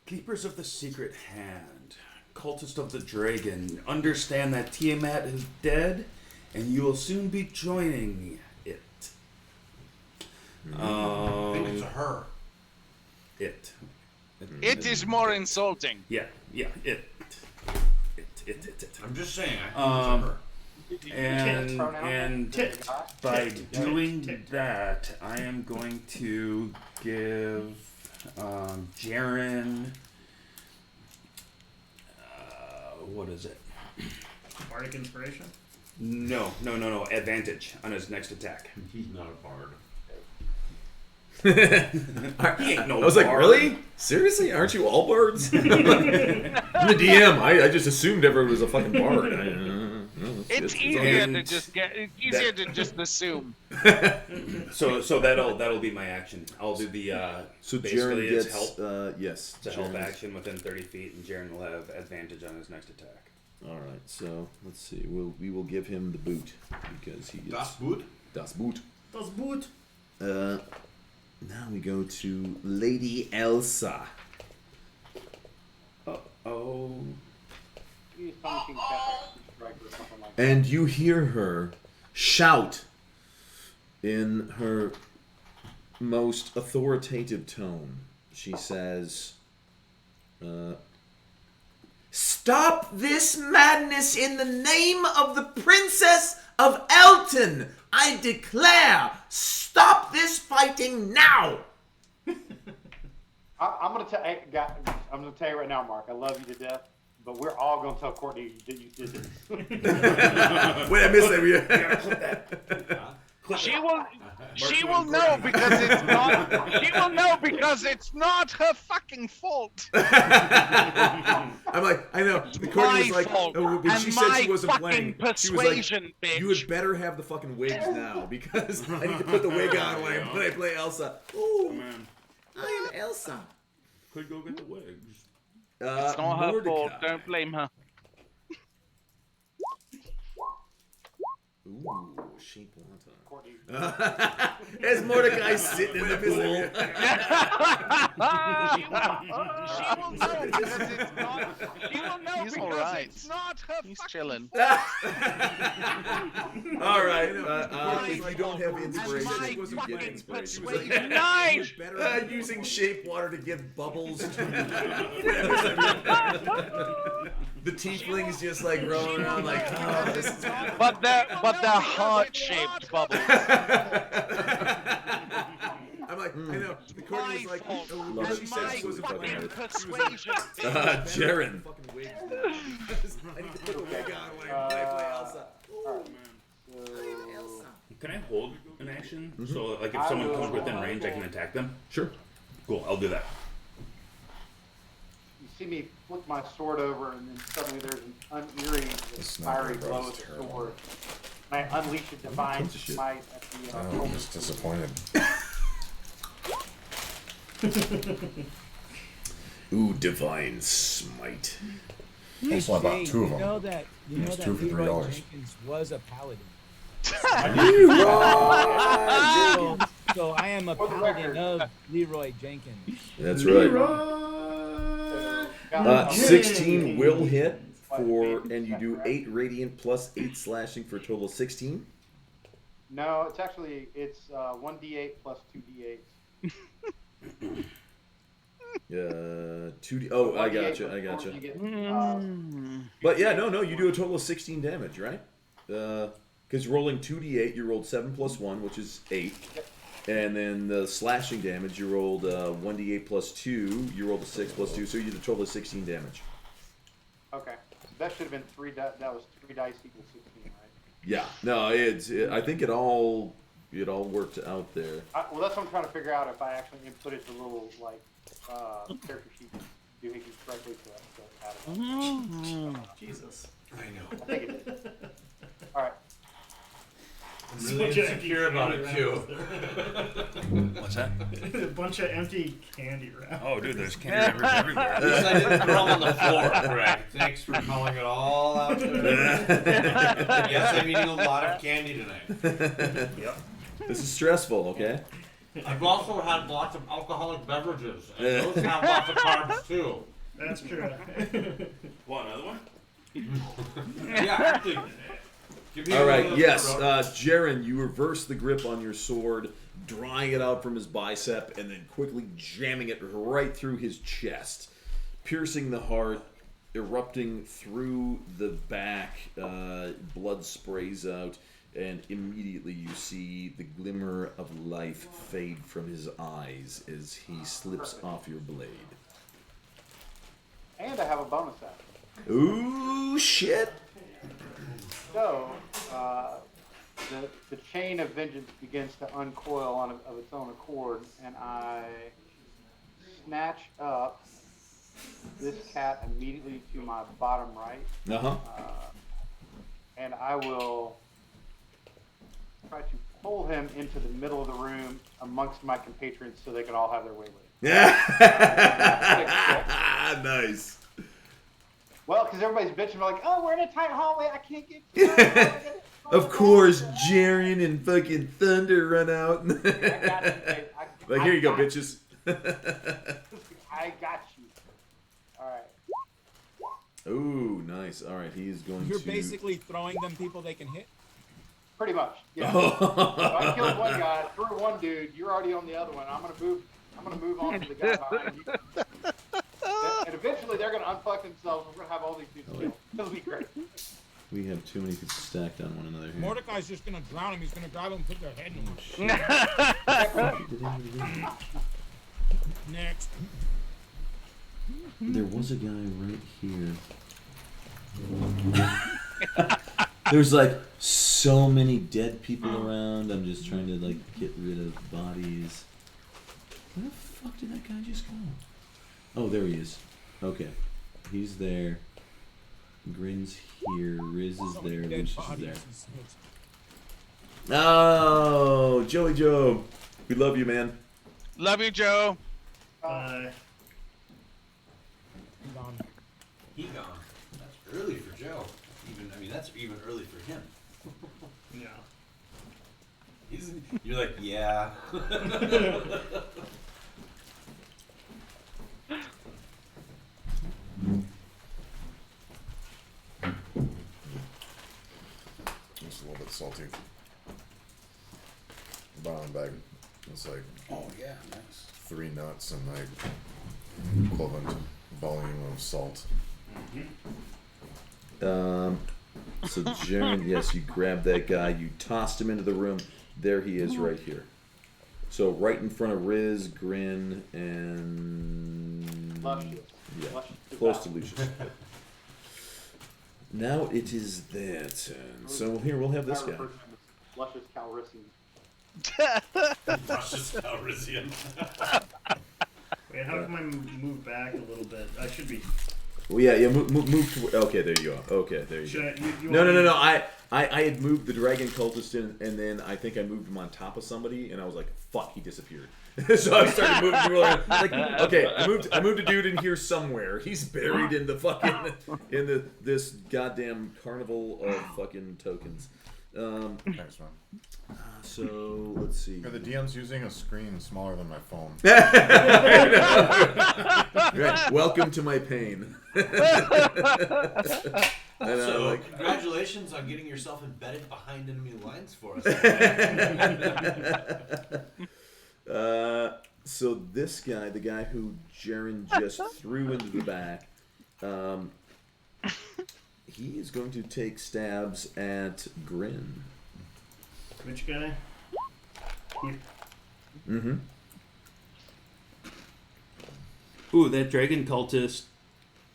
[SPEAKER 12] "Keepers of the Secret Hand, cultist of the Dragon, understand that Tiamat is dead, and you will soon be joining it."
[SPEAKER 6] I think it's a her.
[SPEAKER 12] It.
[SPEAKER 8] It is more insulting.
[SPEAKER 12] Yeah. It.
[SPEAKER 6] I'm just saying. I think it's a her.
[SPEAKER 12] And by doing that, I am going to give Jaren. What is it?
[SPEAKER 3] Bardic inspiration.
[SPEAKER 12] No. Advantage on his next attack.
[SPEAKER 6] He's not a bard.
[SPEAKER 12] He ain't no
[SPEAKER 5] I was like,
[SPEAKER 12] bard.
[SPEAKER 5] really? Seriously? Aren't you all bards? I'm the DM. I just assumed everyone was a fucking bard.
[SPEAKER 8] It's easier to just get. It's easier to just assume.
[SPEAKER 12] So that'll be my action. I'll do the
[SPEAKER 5] So
[SPEAKER 12] basically
[SPEAKER 5] Jaren
[SPEAKER 12] it's
[SPEAKER 5] gets
[SPEAKER 12] help.
[SPEAKER 5] yes.
[SPEAKER 12] It's a help
[SPEAKER 5] Jaren's-
[SPEAKER 12] action within 30 feet, and Jaren will have advantage on his next attack.
[SPEAKER 5] All right. So let's see. We will give him the boot because he is
[SPEAKER 6] Das Boot?
[SPEAKER 5] Das Boot.
[SPEAKER 3] Das Boot.
[SPEAKER 5] Now we go to Lady Elsa.
[SPEAKER 12] Oh.
[SPEAKER 4] Use Sonic Strike or something like that.
[SPEAKER 5] And you hear her shout in her most authoritative tone. She says,
[SPEAKER 6] Stop this madness in the name of the Princess of Elton! I declare, stop this fighting now!
[SPEAKER 4] I'm gonna tell you right now, Mark. I love you to death, but we're all gonna tell Courtney that you did this.
[SPEAKER 6] Wait, I missed that.
[SPEAKER 8] She will know because it's not. She will know because it's not her fucking fault.
[SPEAKER 6] I'm like, I know. The Courtney was like,
[SPEAKER 8] fault.
[SPEAKER 6] when she said she wasn't playing, she was like,
[SPEAKER 8] bitch.
[SPEAKER 6] you had better have the fucking wigs now because I need to put the wig on when I play Elsa. Ooh,
[SPEAKER 12] Man,
[SPEAKER 6] I am Elsa.
[SPEAKER 12] could go get the wigs.
[SPEAKER 8] It's not her fault. Don't blame her.
[SPEAKER 6] Ooh, sheep wonton. There's Mordecai sitting in the pool.
[SPEAKER 8] She will know because it's not. She will know
[SPEAKER 10] He's
[SPEAKER 8] because
[SPEAKER 10] alright.
[SPEAKER 8] it's not her.
[SPEAKER 10] He's chilling.
[SPEAKER 6] All right. If you don't have inspiration, you get inspiration.
[SPEAKER 8] Nice.
[SPEAKER 6] Using shape water to give bubbles. The tieflings just like rolling around like, oh, this is
[SPEAKER 8] But they're heart-shaped bubbles.
[SPEAKER 6] I'm like, I know. The Courtney was like,
[SPEAKER 8] And
[SPEAKER 6] she said she wasn't
[SPEAKER 8] fucking
[SPEAKER 6] fucking
[SPEAKER 8] persuasion.
[SPEAKER 6] Jaren. I need to put a wig on when I play Elsa.
[SPEAKER 12] Can I hold an action? So, like, if someone comes within range, I can attack them?
[SPEAKER 6] Sure.
[SPEAKER 12] Cool, I'll do that.
[SPEAKER 4] You see me flip my sword over, and then suddenly there's an unearring, fiery glow of the sword. And I unleash a divine smite at the.
[SPEAKER 13] I'm just disappointed.
[SPEAKER 6] Ooh, divine smite.
[SPEAKER 2] Hey,
[SPEAKER 13] Also, I bought
[SPEAKER 2] Jay,
[SPEAKER 13] two of them.
[SPEAKER 2] You know that
[SPEAKER 13] It's two for
[SPEAKER 2] Leroy
[SPEAKER 13] $3.
[SPEAKER 2] Jenkins was a paladin.
[SPEAKER 6] Leroy!
[SPEAKER 2] So I am a paladin of Leroy Jenkins.
[SPEAKER 6] That's right. 16 will hit and you do 8 radiant plus 8 slashing for a total of 16.
[SPEAKER 4] No, it's 1d8 plus 2d8s.
[SPEAKER 6] 2d. Oh, I gotcha. But yeah, no, you do a total of 16 damage, right? Because rolling 2d8, you rolled 7 plus 1, which is 8. And then the slashing damage, you rolled 1d8 plus 2, you rolled a 6 plus 2, so you did a total of 16 damage.
[SPEAKER 4] Okay. That should have been 3 dice. That was 3 dice equals 16, right?
[SPEAKER 6] Yeah. No, I think it all worked out there.
[SPEAKER 4] Well, that's what I'm trying to figure out, if I actually inputted the little, like, character sheet doing it correctly to add it.
[SPEAKER 6] Jesus.
[SPEAKER 1] I know.
[SPEAKER 4] I think it did. All right.
[SPEAKER 1] I'm really insecure about it, too.
[SPEAKER 10] What's that?
[SPEAKER 3] A bunch of empty candy wrappers.
[SPEAKER 10] Oh, dude, there's candy wrappers everywhere.
[SPEAKER 1] At least I didn't throw them on the floor, Greg. Thanks for calling it all out. Yes, I'm eating a lot of candy tonight.
[SPEAKER 3] Yep.
[SPEAKER 6] This is stressful, okay?
[SPEAKER 1] I've also had lots of alcoholic beverages, and those have lots of carbs, too.
[SPEAKER 3] That's true.
[SPEAKER 12] Want another one?
[SPEAKER 1] Yeah, actually.
[SPEAKER 6] All right, yes. Jaren, you reverse the grip on your sword, drawing it out from his bicep, and then quickly jamming it right through his chest, piercing the heart, erupting through the back. Blood sprays out, and immediately you see the glimmer of life fade from his eyes as he slips off your blade.
[SPEAKER 4] And I have a bonus action.
[SPEAKER 6] Ooh, shit!
[SPEAKER 4] So, the chain of vengeance begins to uncoil of its own accord, and I snatch up this cat immediately to my bottom right. And I will try to pull him into the middle of the room amongst my compatriots so they can all have their way with it.
[SPEAKER 6] Nice.
[SPEAKER 4] Well, because everybody's bitching, like, oh, we're in a tight hallway, I can't get you.
[SPEAKER 6] Of course, Jaren and fucking Thunder run out. Like, here you go, bitches.
[SPEAKER 4] I got you. All right.
[SPEAKER 6] Ooh, nice. All right, he is going
[SPEAKER 2] You're
[SPEAKER 6] to...
[SPEAKER 2] basically throwing them people they can hit?
[SPEAKER 4] Pretty much, yeah. So I killed one guy, threw one dude, you're already on the other one. I'm gonna move on to the guy behind you. And eventually they're going to unfuck themselves. We're going to have all these dudes killed. It'll be great.
[SPEAKER 6] We have too many people stacked on one another here.
[SPEAKER 2] Mordecai's just gonna drown him. He's gonna grab him and put their head in him. Next.
[SPEAKER 6] There was a guy right here. There's like so many dead people around. I'm just trying to like get rid of bodies. Where the fuck did that guy just go? Oh, there he is. Okay, he's there. Grin's here. Riz is there. Lucius is there. Oh, Joey Joe. We love you, man.
[SPEAKER 8] Love you, Joe.
[SPEAKER 3] Bye.
[SPEAKER 1] He gone. That's early for Joe. That's even early for him.
[SPEAKER 3] Yeah.
[SPEAKER 1] You're like, yeah.
[SPEAKER 13] It's a little bit salty. Brown bag. It's like,
[SPEAKER 10] Oh yeah, nice.
[SPEAKER 13] 3 nuts and like equivalent volume of salt.
[SPEAKER 6] So Jaren, yes, you grabbed that guy, you tossed him into the room. There he is, right here. So right in front of Riz, Grin, and
[SPEAKER 4] Lucius.
[SPEAKER 6] yeah,
[SPEAKER 4] Lucius
[SPEAKER 6] close to Lucius. Now it is their turn. So here we'll have this guy.
[SPEAKER 4] Luscious Calrissian.
[SPEAKER 5] Luscious Calrissian.
[SPEAKER 3] Wait, how come I move back a little bit? I should be.
[SPEAKER 6] Well, yeah, move to. Okay, there you go. Okay, there you go. No. I had moved the dragon cultist in, and then I think I moved him on top of somebody, and I was like, "Fuck!" He disappeared. So I started moving people around. Like, okay, I moved a dude in here somewhere. He's buried in the fucking this goddamn carnival of fucking tokens.
[SPEAKER 13] Thanks, man.
[SPEAKER 6] So let's see.
[SPEAKER 13] Yeah, the DM's using a screen smaller than my phone.
[SPEAKER 6] Right. Welcome to my pain.
[SPEAKER 1] So, congratulations on getting yourself embedded behind enemy lines for
[SPEAKER 6] us. So this guy, the guy who Jaren just threw into the back, he is going to take stabs at Grin.
[SPEAKER 3] Which guy? Here.
[SPEAKER 6] Mm-hmm.
[SPEAKER 12] Ooh, that dragon cultist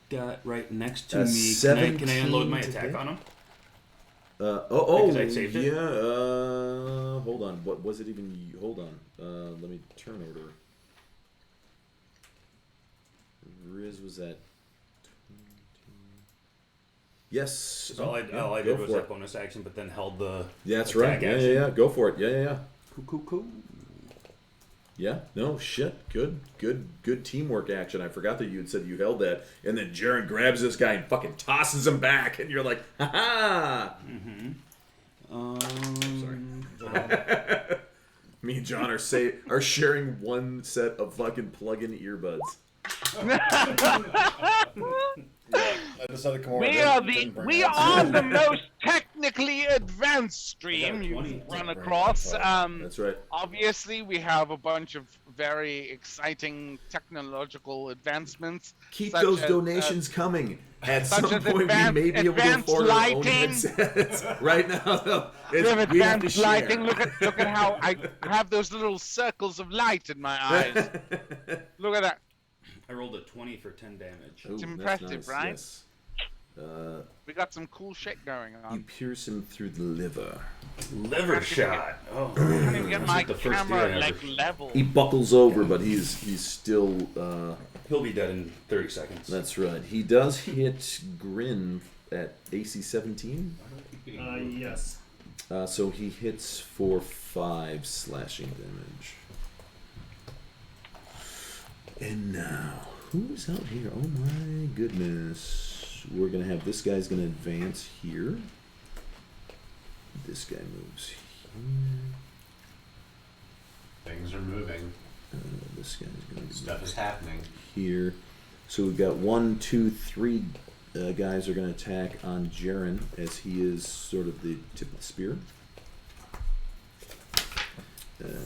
[SPEAKER 12] got right next to me. Can I unload my attack on him?
[SPEAKER 6] Because
[SPEAKER 12] I saved it?
[SPEAKER 6] Yeah. Hold on. What was it even? Hold on. Let me turn order. Riz was at 20. Yes.
[SPEAKER 12] All I did was that bonus action, but then held the.
[SPEAKER 6] Yeah, that's right. Yeah. Go for it. Yeah.
[SPEAKER 12] Cool.
[SPEAKER 6] Yeah. No shit. Good teamwork action. I forgot that you had said you held that, and then Jaren grabs this guy and fucking tosses him back, and you're like, ha ha. Sorry. Me and John are sharing one set of fucking plug-in earbuds.
[SPEAKER 13] I just had to come over.
[SPEAKER 8] We are the most technically advanced stream you've run across.
[SPEAKER 6] That's right.
[SPEAKER 8] Obviously, we have a bunch of very exciting technological advancements.
[SPEAKER 6] Keep those donations coming. At some point, we may be able to afford our own headsets. Right now, though,
[SPEAKER 8] we have advanced lighting. Look at how I have those little circles of light in my eyes. Look at that.
[SPEAKER 12] I rolled a 20 for 10 damage.
[SPEAKER 8] It's impressive,
[SPEAKER 6] nice,
[SPEAKER 8] right?
[SPEAKER 6] Yes.
[SPEAKER 8] We got some cool shit going on.
[SPEAKER 6] You pierce him through the liver.
[SPEAKER 12] Liver shot. Oh,
[SPEAKER 8] I can't even get my camera level.
[SPEAKER 6] He buckles over, but he's still.
[SPEAKER 12] He'll be dead in 30 seconds.
[SPEAKER 6] That's right. He does hit Grin at AC 17.
[SPEAKER 3] Yes.
[SPEAKER 6] So he hits for 5 slashing damage. And now, who's out here? Oh my goodness. We're going to have this guy's going to advance here. This guy moves here.
[SPEAKER 1] Things are moving.
[SPEAKER 6] This guy's going to
[SPEAKER 1] Stuff is happening.
[SPEAKER 6] Here. So we've got 1, 2, 3 guys are going to attack on Jaren as he is sort of the tip of the spear.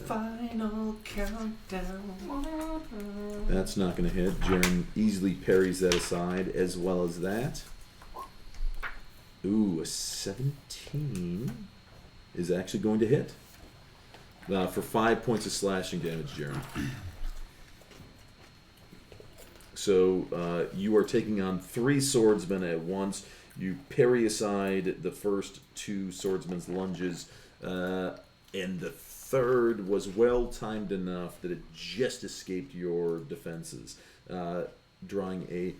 [SPEAKER 10] final countdown.
[SPEAKER 6] That's not going to hit. Jaren easily parries that aside, as well as that. Ooh, a 17 is actually going to hit. For 5 points of slashing damage, Jaren. So you are taking on 3 swordsmen at once. You parry aside the first 2 swordsmen's lunges, and the third was well timed enough that it just escaped your defenses, drawing a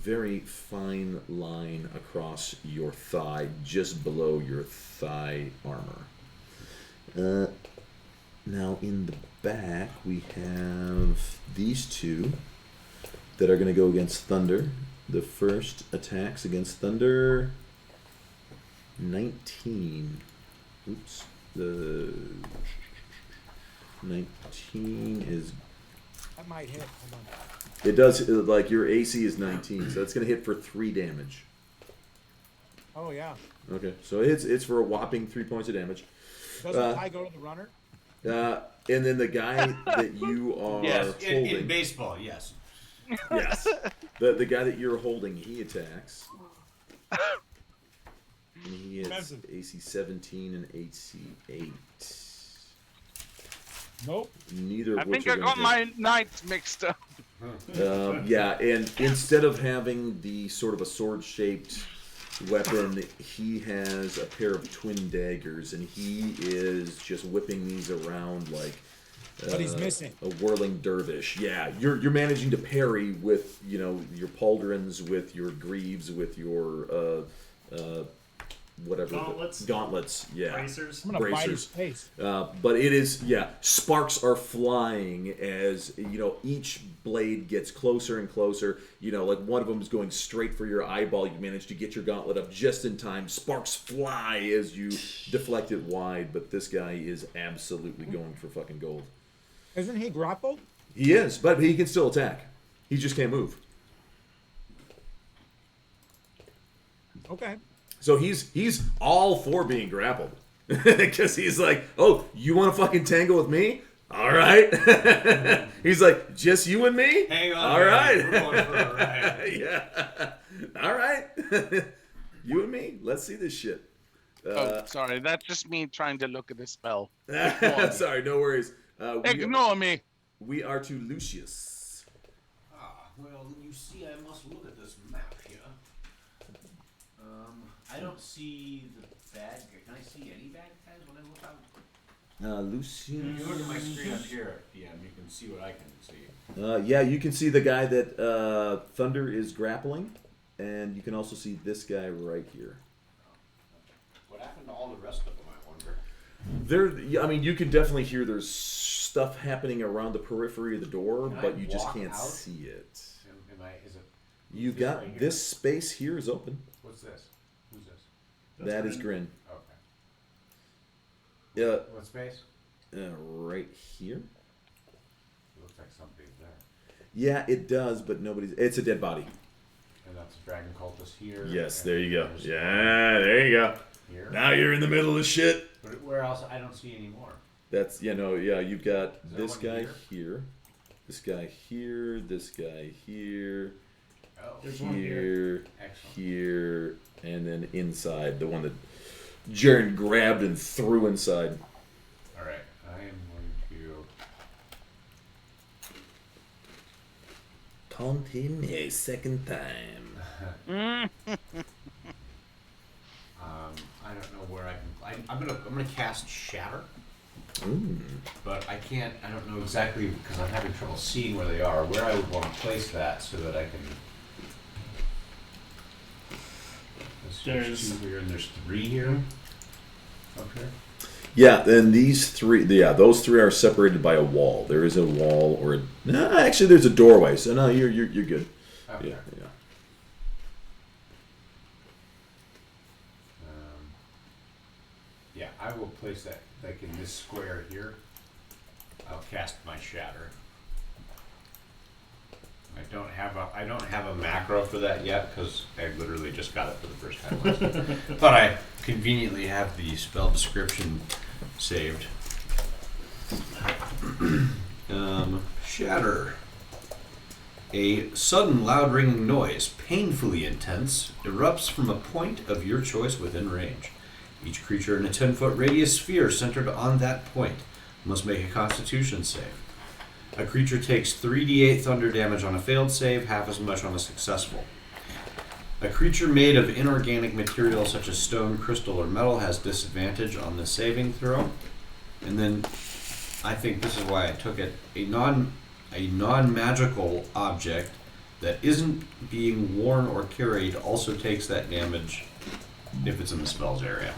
[SPEAKER 6] very fine line across your thigh, just below your thigh armor. Now in the back we have these 2 that are going to go against Thunder. The first attacks against Thunder. 19. Oops. The 19 is.
[SPEAKER 2] That might hit. Hold on.
[SPEAKER 6] It does, like, your AC is 19, so that's going to hit for 3 damage.
[SPEAKER 2] Oh, yeah.
[SPEAKER 6] Okay, so it's for a whopping 3 points of damage.
[SPEAKER 2] Doesn't I go to the runner?
[SPEAKER 6] And then the guy that you are holding.
[SPEAKER 1] In baseball, yes.
[SPEAKER 6] Yes. The guy that you're holding, he attacks. And he hits AC 17 and AC 8.
[SPEAKER 2] Nope.
[SPEAKER 8] I think I got my knights mixed up.
[SPEAKER 6] Yeah, and instead of having the sort of a sword-shaped weapon, he has a pair of twin daggers, and he is just whipping these around like
[SPEAKER 2] but he's missing
[SPEAKER 6] a whirling dervish. Yeah, you're managing to parry with your pauldrons, with your greaves, with your whatever gauntlets. Yeah,
[SPEAKER 3] bracers.
[SPEAKER 2] I'm gonna bite his face.
[SPEAKER 6] But it is sparks are flying as each blade gets closer and closer. Like one of them is going straight for your eyeball. You manage to get your gauntlet up just in time. Sparks fly as you deflect it wide, but this guy is absolutely going for fucking gold.
[SPEAKER 2] Isn't he grappled?
[SPEAKER 6] He is, but he can still attack. He just can't move.
[SPEAKER 2] Okay.
[SPEAKER 6] So he's all for being grappled. Because he's like, oh, you want to fucking tangle with me? All right. He's like, just you and me?
[SPEAKER 1] Hang on.
[SPEAKER 6] All right.
[SPEAKER 1] We're going for a ride.
[SPEAKER 6] Yeah. All right. You and me? Let's see this shit.
[SPEAKER 8] Sorry. That's just me trying to look at the spell.
[SPEAKER 6] Sorry, no worries.
[SPEAKER 8] Ignore me.
[SPEAKER 6] We are to Lucius.
[SPEAKER 1] Well, you see, I must look at this map here. I don't see the bad guy. Can I see any bad guys when I look out?
[SPEAKER 6] Lucius.
[SPEAKER 1] If you look at my screen up here, you can see what I can see.
[SPEAKER 6] Yeah, you can see the guy that Thunder is grappling, and you can also see this guy right here.
[SPEAKER 1] What happened to all the rest of them, I wonder?
[SPEAKER 6] I mean, you can definitely hear there's stuff happening around the periphery of the door, but you just can't see it.
[SPEAKER 1] Is it?
[SPEAKER 6] You've got
[SPEAKER 1] right
[SPEAKER 6] this space here is open.
[SPEAKER 1] What's this? Who's this?
[SPEAKER 6] That is Grin.
[SPEAKER 1] Okay.
[SPEAKER 6] Yeah.
[SPEAKER 1] What space?
[SPEAKER 6] Right here.
[SPEAKER 1] It looks like somebody's there.
[SPEAKER 6] Yeah, it does, but nobody's. It's a dead body.
[SPEAKER 1] And that's a dragon cultist here.
[SPEAKER 6] Yes, there you go. Yeah, there you go.
[SPEAKER 1] Here.
[SPEAKER 6] Now you're in the middle of shit.
[SPEAKER 1] But where else? I don't see any more.
[SPEAKER 6] That's you've got this guy here, this guy here, this guy here, here, and then inside, the one that Jaren grabbed and threw inside.
[SPEAKER 1] Alright, I am going to
[SPEAKER 6] Taunt him a second time.
[SPEAKER 1] I don't know where I can. I'm gonna cast Shatter.
[SPEAKER 6] Ooh.
[SPEAKER 1] But I can't. I don't know exactly because I'm having trouble seeing where they are. Where I would want to place that so that I can. There's 2 here and there's 3 here. Okay.
[SPEAKER 6] Yeah, and these 3. Yeah, those 3 are separated by a wall. There is a wall, or actually, there's a doorway. So no, you're good.
[SPEAKER 1] Okay.
[SPEAKER 6] Yeah.
[SPEAKER 1] Yeah, I will place that like in this square here. I'll cast my Shatter. I don't have a macro for that yet because I literally just got it for the first time last night. But I conveniently have the spell description saved.
[SPEAKER 14] Shatter. A sudden loud ringing noise, painfully intense, erupts from a point of your choice within range. Each creature in a 10-foot radius sphere centered on that point must make a Constitution save. A creature takes 3d8 thunder damage on a failed save, half as much on a successful. A creature made of inorganic material such as stone, crystal, or metal has disadvantage on the saving throw. And then, I think this is why I took it, a non-magical object that isn't being worn or carried also takes that damage if it's in the spell's area.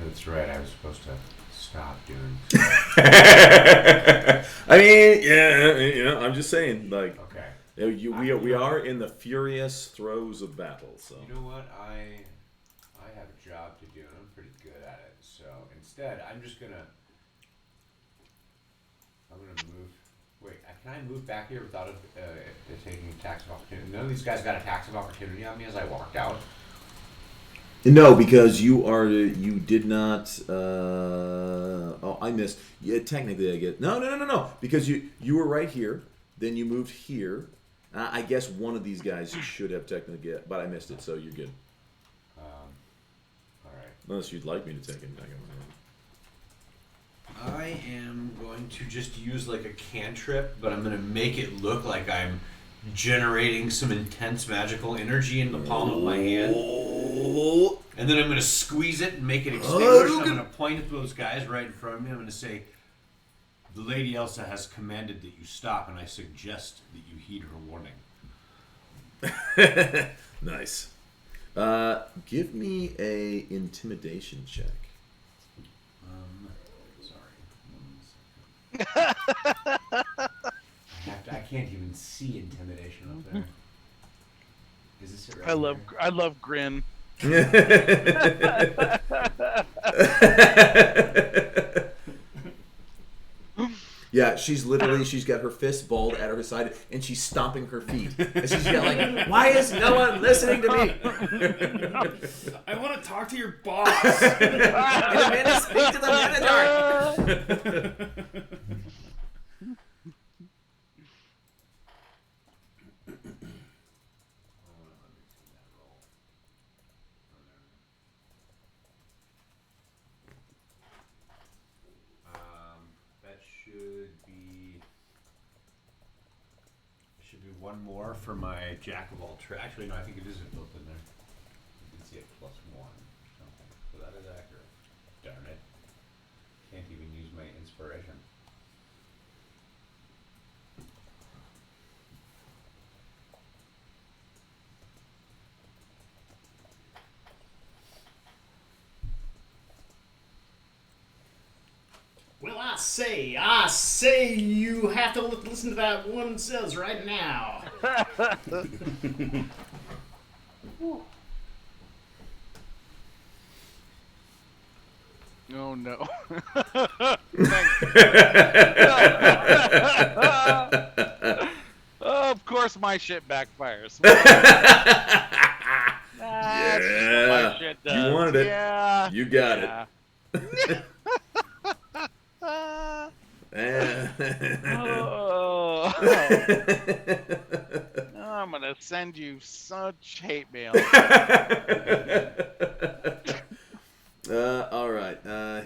[SPEAKER 15] That's right. I was supposed to stop doing.
[SPEAKER 6] I mean, yeah, I'm just saying, like,
[SPEAKER 15] okay.
[SPEAKER 6] We are in the furious throes of battle. So
[SPEAKER 15] you know what? I have a job to do, and I'm pretty good at it. So instead, I'm gonna move. Wait, can I move back here without taking a tax of opportunity? None of these guys got a tax of opportunity on me as I walked out.
[SPEAKER 6] no, because you did not. Oh, I missed. Yeah, technically, I get no. Because you were right here, then you moved here. I guess one of these guys should have technically get, but I missed it, so you're good.
[SPEAKER 15] All right.
[SPEAKER 6] Unless you'd like me to take it.
[SPEAKER 14] I am going to just use like a cantrip, but I'm going to make it look like I'm generating some intense magical energy in the palm of my hand. And then I'm going to squeeze it and make it extinguish. I'm going to point at those guys right in front of me. I'm going to say, the Lady Elsa has commanded that you stop, and I suggest that you heed her warning.
[SPEAKER 6] Nice. Give me a intimidation check.
[SPEAKER 14] Sorry.
[SPEAKER 15] I can't even see intimidation up there. Is this it right
[SPEAKER 8] I love Grin.
[SPEAKER 6] Yeah, she's got her fist balled at her side, and she's stomping her feet. And she's like, why is no one listening to me?
[SPEAKER 12] I want to talk to your boss.
[SPEAKER 6] Speak to the manager.
[SPEAKER 14] One more for my Jack of all trades. Actually, no, I think it is built in there. You can see it +1 or something. So that is accurate. Darn it. Can't even use my inspiration.
[SPEAKER 16] Well, I say you have to listen to that woman says right now.
[SPEAKER 8] Oh no. Oh, of course my shit backfires.
[SPEAKER 6] Yeah.
[SPEAKER 8] My shit does.
[SPEAKER 6] You wanted it.
[SPEAKER 8] Yeah.
[SPEAKER 6] You got it.
[SPEAKER 8] Oh. I'm gonna send you such hate mail.
[SPEAKER 6] All right.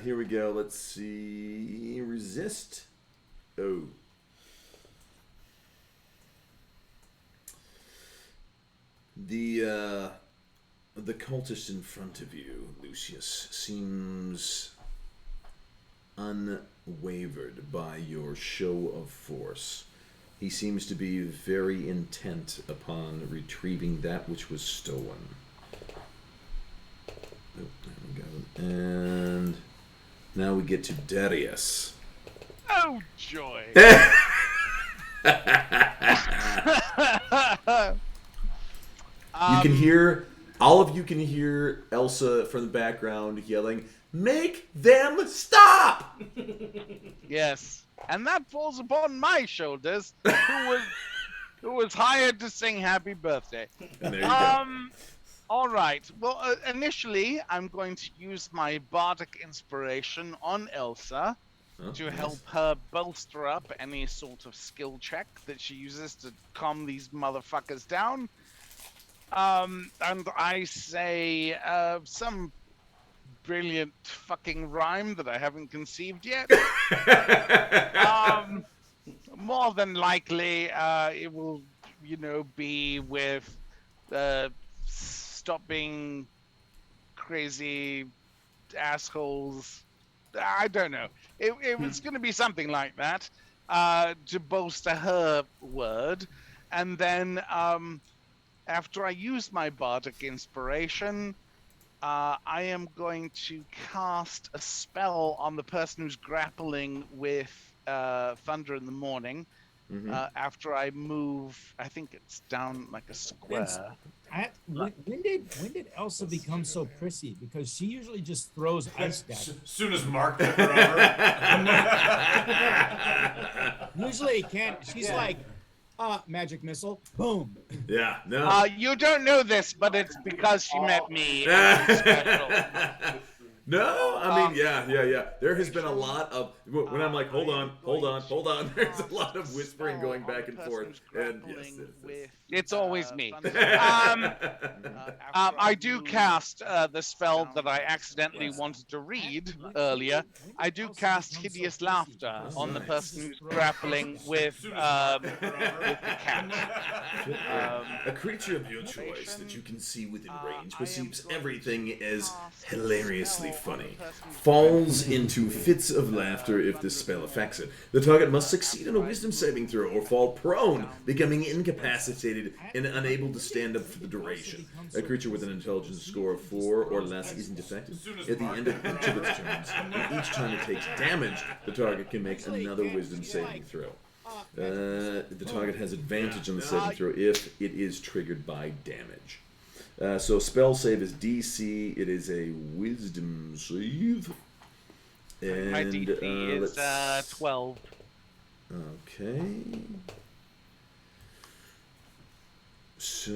[SPEAKER 6] Here we go. Let's see. Resist. Oh. The cultist in front of you, Lucius, seems unwavered by your show of force. He seems to be very intent upon retrieving that which was stolen. Oh, there we go. And now we get to Darius.
[SPEAKER 8] Oh, joy.
[SPEAKER 6] You can hear All of you can hear Elsa from the background yelling, "Make them stop!"
[SPEAKER 8] Yes, and that falls upon my shoulders, who was hired to sing "Happy Birthday."
[SPEAKER 6] And there you go.
[SPEAKER 8] All right. Well, initially, I'm going to use my bardic inspiration on Elsa to help her bolster up any sort of skill check that she uses to calm these motherfuckers down. And I say some brilliant fucking rhyme that I haven't conceived yet. More than likely, it will, be with stop being crazy assholes. I don't know. It was going to be something like that to bolster her word. And then after I use my bardic inspiration, I am going to cast a spell on the person who's grappling with Thunder in the Morning. After I move, I think it's down like a square.
[SPEAKER 2] When did Elsa become so prissy? Because she usually just throws ice daggers.
[SPEAKER 1] As soon as Mark took her over.
[SPEAKER 2] Usually can't. She's like, magic missile, boom.
[SPEAKER 6] Yeah, no.
[SPEAKER 8] You don't know this, but it's because she met me.
[SPEAKER 6] No, I mean, yeah. There has been a lot of when I'm like, hold on. There's a lot of whispering going back and forth, and yes.
[SPEAKER 8] It's always me. I do cast the spell that I accidentally wanted to read earlier. I do cast Hideous Laughter on the person who's grappling with the cat.
[SPEAKER 6] A creature of your choice that you can see within range perceives everything as hilariously funny, falls into fits of laughter if this spell affects it. The target must succeed on a wisdom saving throw or fall prone, becoming incapacitated and unable to stand up for the duration. A creature with an intelligence score of 4 or less isn't affected. At the end of each of its turns, and each time it takes damage, the target can make another wisdom saving throw. The target has advantage on the saving throw if it is triggered by damage. So spell save is DC. It is a wisdom save. And
[SPEAKER 8] my DC is 12.
[SPEAKER 6] Okay. So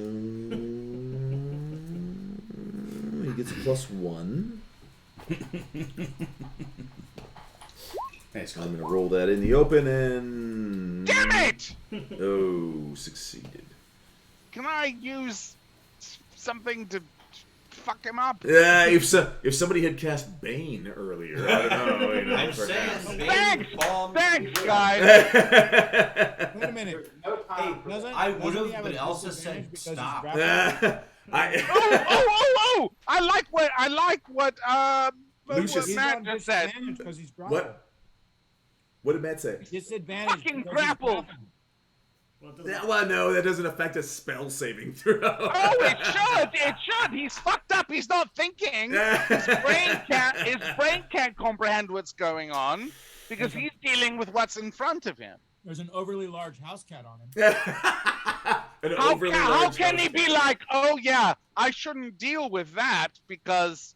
[SPEAKER 6] he gets a +1.
[SPEAKER 12] Nice.
[SPEAKER 6] I'm gonna roll that in the open and.
[SPEAKER 8] Damn it!
[SPEAKER 6] Oh, succeeded.
[SPEAKER 8] Can I use something to fuck him up?
[SPEAKER 6] Yeah, if somebody had cast Bane earlier, I don't know.
[SPEAKER 14] I'm saying
[SPEAKER 8] Thanks, guys.
[SPEAKER 2] Wait a minute.
[SPEAKER 14] I would have, but Elsa said stop.
[SPEAKER 8] Oh! I like what
[SPEAKER 6] Lucius.
[SPEAKER 8] Matt just said.
[SPEAKER 6] What did Matt say?
[SPEAKER 2] Disadvantage.
[SPEAKER 8] Fucking grappled.
[SPEAKER 6] Well, no, that doesn't affect a spell saving throw.
[SPEAKER 8] Oh, it should. It should. He's fucked up. He's not thinking. His brain can't comprehend what's going on because he's dealing with what's in front of him.
[SPEAKER 2] There's an overly large house cat on him.
[SPEAKER 8] How can he be like, oh yeah, I shouldn't deal with that because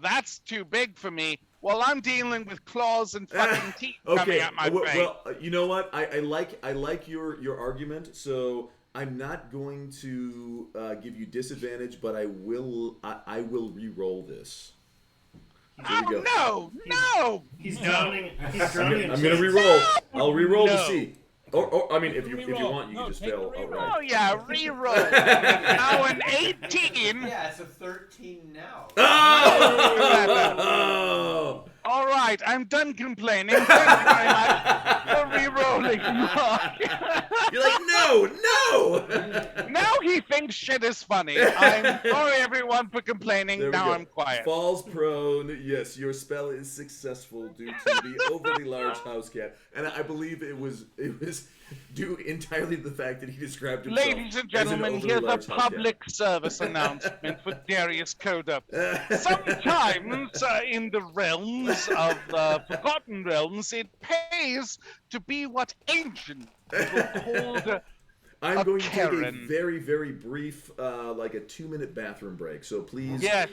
[SPEAKER 8] that's too big for me. Well, I'm dealing with claws and fucking teeth coming at my face.
[SPEAKER 6] Well, you know what? I like your argument. So I'm not going to give you disadvantage, but I will re-roll this. Here we go.
[SPEAKER 8] No!
[SPEAKER 3] He's drowning.
[SPEAKER 6] I'm gonna re-roll. I'll re-roll to see. Or I mean, if you want, you can just fail outright.
[SPEAKER 8] Oh yeah, re-roll. Now an 18.
[SPEAKER 14] Yeah, it's a 13 now.
[SPEAKER 6] Oh!
[SPEAKER 8] All right, I'm done complaining. Thank you very much for re-rolling.
[SPEAKER 6] You're like, no.
[SPEAKER 8] Now he thinks shit is funny. I'm sorry, everyone, for complaining. Now I'm quiet.
[SPEAKER 6] Falls prone. Yes, your spell is successful due to the overly large house cat, and I believe it was due entirely to the fact that he described himself.
[SPEAKER 8] Ladies and gentlemen, here's a public service announcement for Darius Coda. Sometimes in the realms of the Forgotten Realms, it pays to be what ancient people called
[SPEAKER 6] I'm going to take a
[SPEAKER 8] Karen.
[SPEAKER 6] very, very brief, like a 2-minute bathroom break. So please,
[SPEAKER 8] Yes.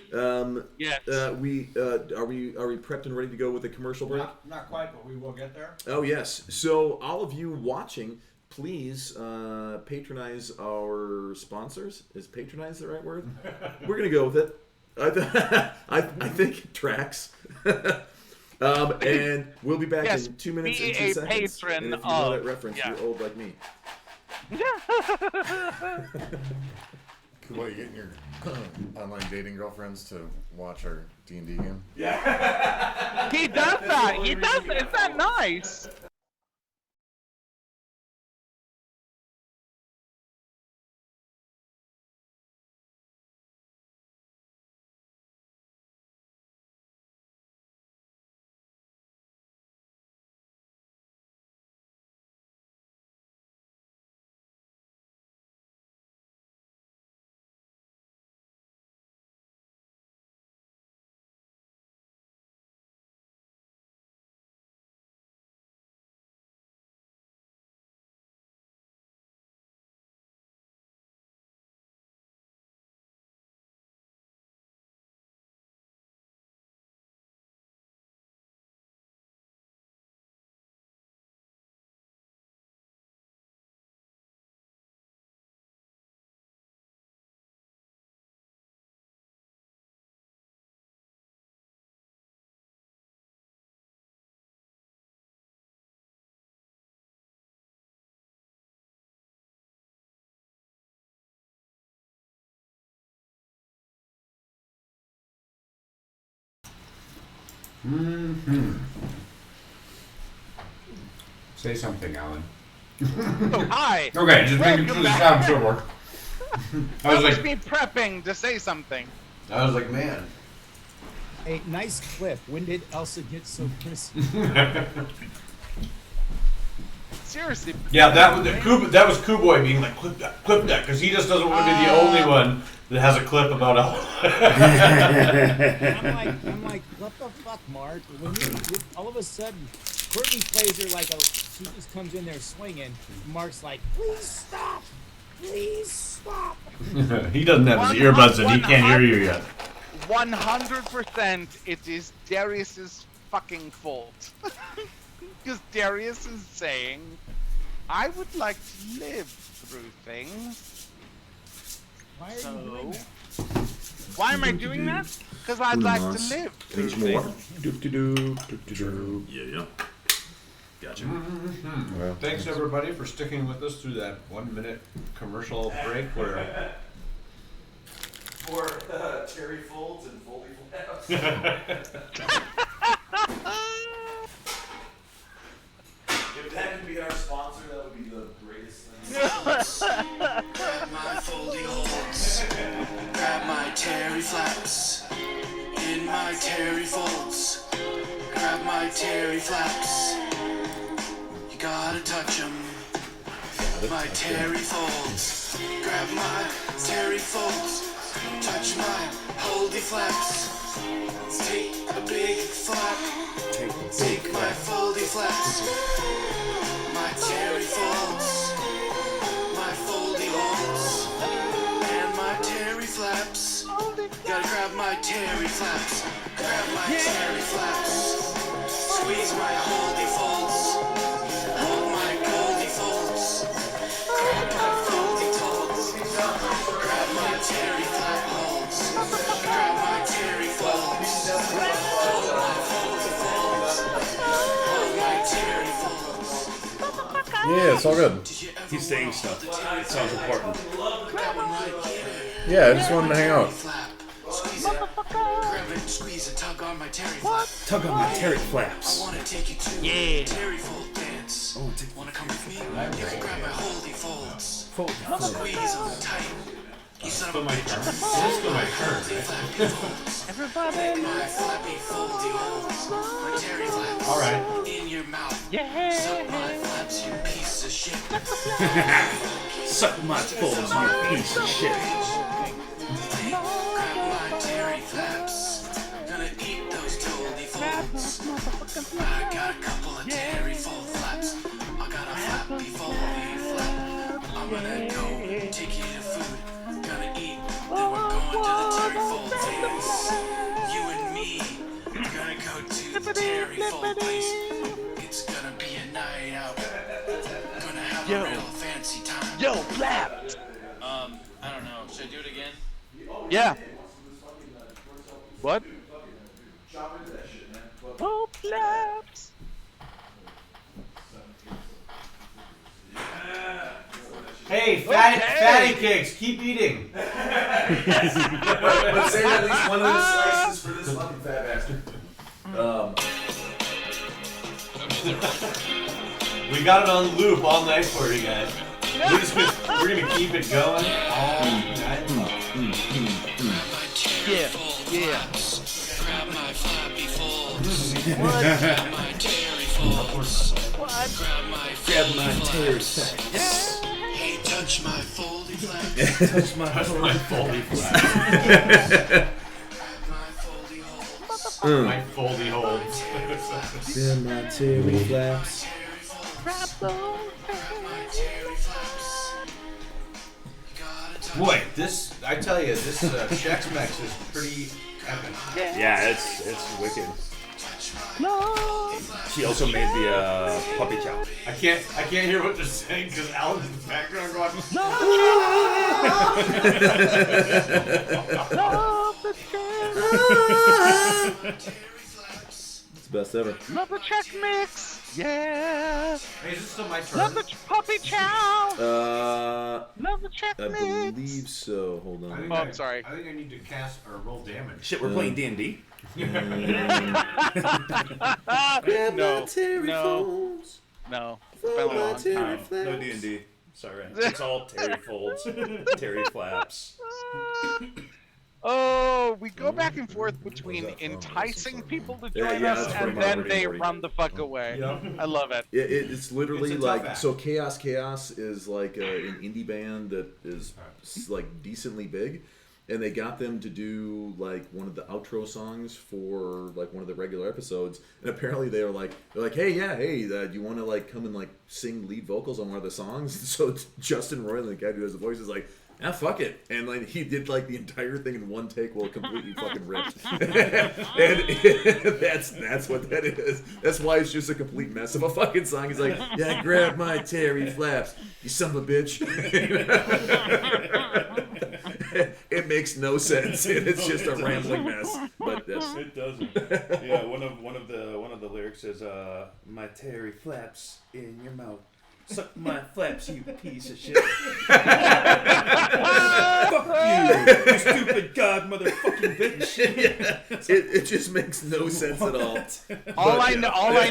[SPEAKER 6] yes. Are we prepped and ready to go with the commercial break?
[SPEAKER 14] Not quite, but we will get there.
[SPEAKER 6] Oh yes. So all of you watching, please patronize our sponsors. Is patronize the right word? We're gonna go with it. I think it tracks. And we'll be back in 2 minutes and 2 seconds.
[SPEAKER 8] Patron
[SPEAKER 6] and if you know that reference, you're old like me.
[SPEAKER 13] Cool, you getting your online dating girlfriends to watch our D&D game?
[SPEAKER 8] Yeah. He does that. He does. Is that nice?
[SPEAKER 15] Mm-hmm. Say something, Alan.
[SPEAKER 8] Oh, hi.
[SPEAKER 15] Okay, just making sure the sound still works. I was like,
[SPEAKER 8] me prepping to say something.
[SPEAKER 15] I was like, man.
[SPEAKER 2] A nice clip. When did Elsa get so pissed?
[SPEAKER 8] Seriously.
[SPEAKER 14] Yeah, that was Kuboy being like, clip that, because he just doesn't want to be the only one that has a clip about
[SPEAKER 2] I'm like, what the fuck, Mark? When all of a sudden, Courtney plays her like she just comes in there swinging. Mark's like, please stop, please stop.
[SPEAKER 14] He doesn't have his earbuds and he can't hear you yet.
[SPEAKER 8] 100% it is Darius's fucking fault. Because Darius is saying, I would like to live through things.
[SPEAKER 2] Why are you doing that?
[SPEAKER 8] Why am I doing that? Because I'd like to live through things.
[SPEAKER 14] Yeah. Gotcha.
[SPEAKER 15] Mm-hmm.
[SPEAKER 14] Well, thanks everybody for sticking with us through that 1 minute commercial break where
[SPEAKER 6] for Terryfolds and Foley Flaps. If that could be our sponsor, that would be the greatest thing.
[SPEAKER 17] Grab my foldy holds, grab my terry flaps, in my terry folds, grab my terry flaps, you gotta touch 'em, my terry folds, grab my terry folds, touch my holdy flaps, take a big flap, take my foldy flaps, my terry folds, my foldy holds, and my terry flaps. Gotta grab my terry flaps, grab my terry flaps, squeeze my holdy folds, hold my goldy folds, grab my foldy folds, grab my terry flap holds, grab my terry folds, hold my foldy folds, hold my terry folds.
[SPEAKER 13] Yeah, it's all good.
[SPEAKER 12] He's saying stuff. It sounds important.
[SPEAKER 13] Yeah, I just wanted to hang out.
[SPEAKER 17] Grab it, squeeze and tug on my terry flap.
[SPEAKER 12] Tug on my terry flaps.
[SPEAKER 17] I wanna take you to a Terryfold dance. Wanna come with me? You can grab my holdy folds. Squeeze them tight. You son of a bitch. Everybody. My flappy foldy holds. My terry flaps.
[SPEAKER 14] All right.
[SPEAKER 17] In your mouth. Yeah. Suck my flaps, you piece of shit.
[SPEAKER 12] Suck my folds, you piece of shit.
[SPEAKER 17] Grab my terry flaps. Gonna eat those toady folds. I got a couple of terry fold flaps. I got a flappy foldy flap. I'm gonna go take you to food. Gonna eat, then we're going to the Terryfold place. You and me, we're gonna go to the Terryfold place. It's gonna be a night out. Gonna have a real fancy time.
[SPEAKER 8] Yo, Flap!
[SPEAKER 17] I don't know. Should I do it again?
[SPEAKER 8] Yeah. What? Oh, Flaps!
[SPEAKER 14] Hey, fatty cakes, keep eating.
[SPEAKER 6] Let's save at least one of the slices for this fucking fat bastard.
[SPEAKER 14] We got it on loop all night for you guys. We're gonna keep it going all night long.
[SPEAKER 8] Yeah.
[SPEAKER 17] Grab my flappy folds. Grab my Terryfolds. Grab my
[SPEAKER 6] Terry
[SPEAKER 17] flaps. Hey, touch my foldy flaps.
[SPEAKER 6] Touch my foldy flaps.
[SPEAKER 14] My foldy holds.
[SPEAKER 6] Grab my Terry flaps.
[SPEAKER 14] Boy, I tell you, this Chex Mex is pretty epic.
[SPEAKER 12] Yeah, it's wicked. She also made the puppy chow.
[SPEAKER 14] I can't hear what they're saying because Alan's in the background going.
[SPEAKER 6] It's the best ever.
[SPEAKER 8] Love the Chex Mix! Yeah!
[SPEAKER 14] Hey, is this still my turn?
[SPEAKER 8] Love the puppy chow! Love the Chex
[SPEAKER 6] I
[SPEAKER 8] Mix!
[SPEAKER 6] believe so. Hold on.
[SPEAKER 8] I'm sorry.
[SPEAKER 14] I think I need to cast or roll damage.
[SPEAKER 12] Shit, we're playing D&D.
[SPEAKER 8] No.
[SPEAKER 12] No, no D&D. Sorry. It's all Terryfolds, Terry Flaps.
[SPEAKER 8] Oh, we go back and forth between enticing people to join us and then they run the fuck away. I love it.
[SPEAKER 6] It's literally
[SPEAKER 14] It's a tough
[SPEAKER 6] like
[SPEAKER 14] act.
[SPEAKER 6] so. Chaos is like an indie band that is like decently big, and they got them to do like one of the outro songs for like one of the regular episodes. And apparently they're like, hey, do you want to like come and like sing lead vocals on one of the songs? So Justin Roiland, the guy who does the voice, is like, fuck it. And like he did like the entire thing in one take while completely fucking ripped. And that's what that is. That's why it's just a complete mess of a fucking song. He's like, yeah, grab my Terry flaps, you son of a bitch. It makes no sense. It's just a rambling mess. But
[SPEAKER 12] It doesn't. Yeah, one of the lyrics is my Terry flaps in your mouth. Suck my flaps, you piece of shit. Fuck you stupid god motherfucking bitch.
[SPEAKER 6] It just makes no sense at all.
[SPEAKER 8] All I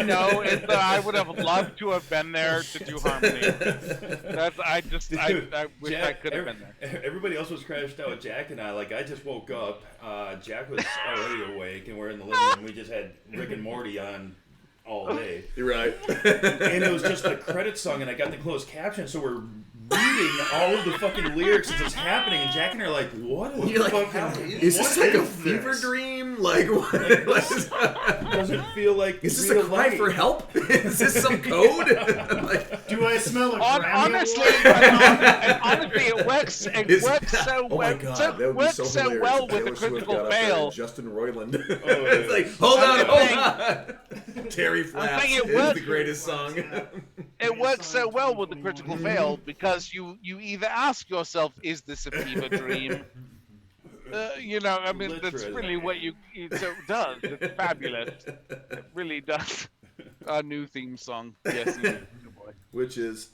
[SPEAKER 8] know is that I would have loved to have been there to do harmony. I wish I could have been there.
[SPEAKER 12] Everybody else was crashed out. Jack and I just woke up. Jack was already awake, and we're in the living room. We just had Rick and Morty on all day.
[SPEAKER 6] You're right.
[SPEAKER 12] And it was just a credit song, and I got the closed caption, so we're reading all of the fucking lyrics as it's happening, and Jack and I are like, what the fuck happened?
[SPEAKER 6] Is this like a fever dream? Like, what?
[SPEAKER 12] Doesn't feel like
[SPEAKER 6] is this a cry for help? Is this some code?
[SPEAKER 3] Do I smell a
[SPEAKER 8] honestly, it works so
[SPEAKER 6] Oh my god, that would be so hilarious.
[SPEAKER 8] well with
[SPEAKER 6] Taylor
[SPEAKER 8] the
[SPEAKER 6] Swift
[SPEAKER 8] critical
[SPEAKER 6] got up there
[SPEAKER 8] fail.
[SPEAKER 6] and Justin Roiland. It's like, hold on. Terry Flaps is the greatest song.
[SPEAKER 8] It works so well with the critical fail because you either ask yourself, is this a fever dream? That's really what it does. It's fabulous. It really does. Our new theme song. Yes, boy.
[SPEAKER 6] Which is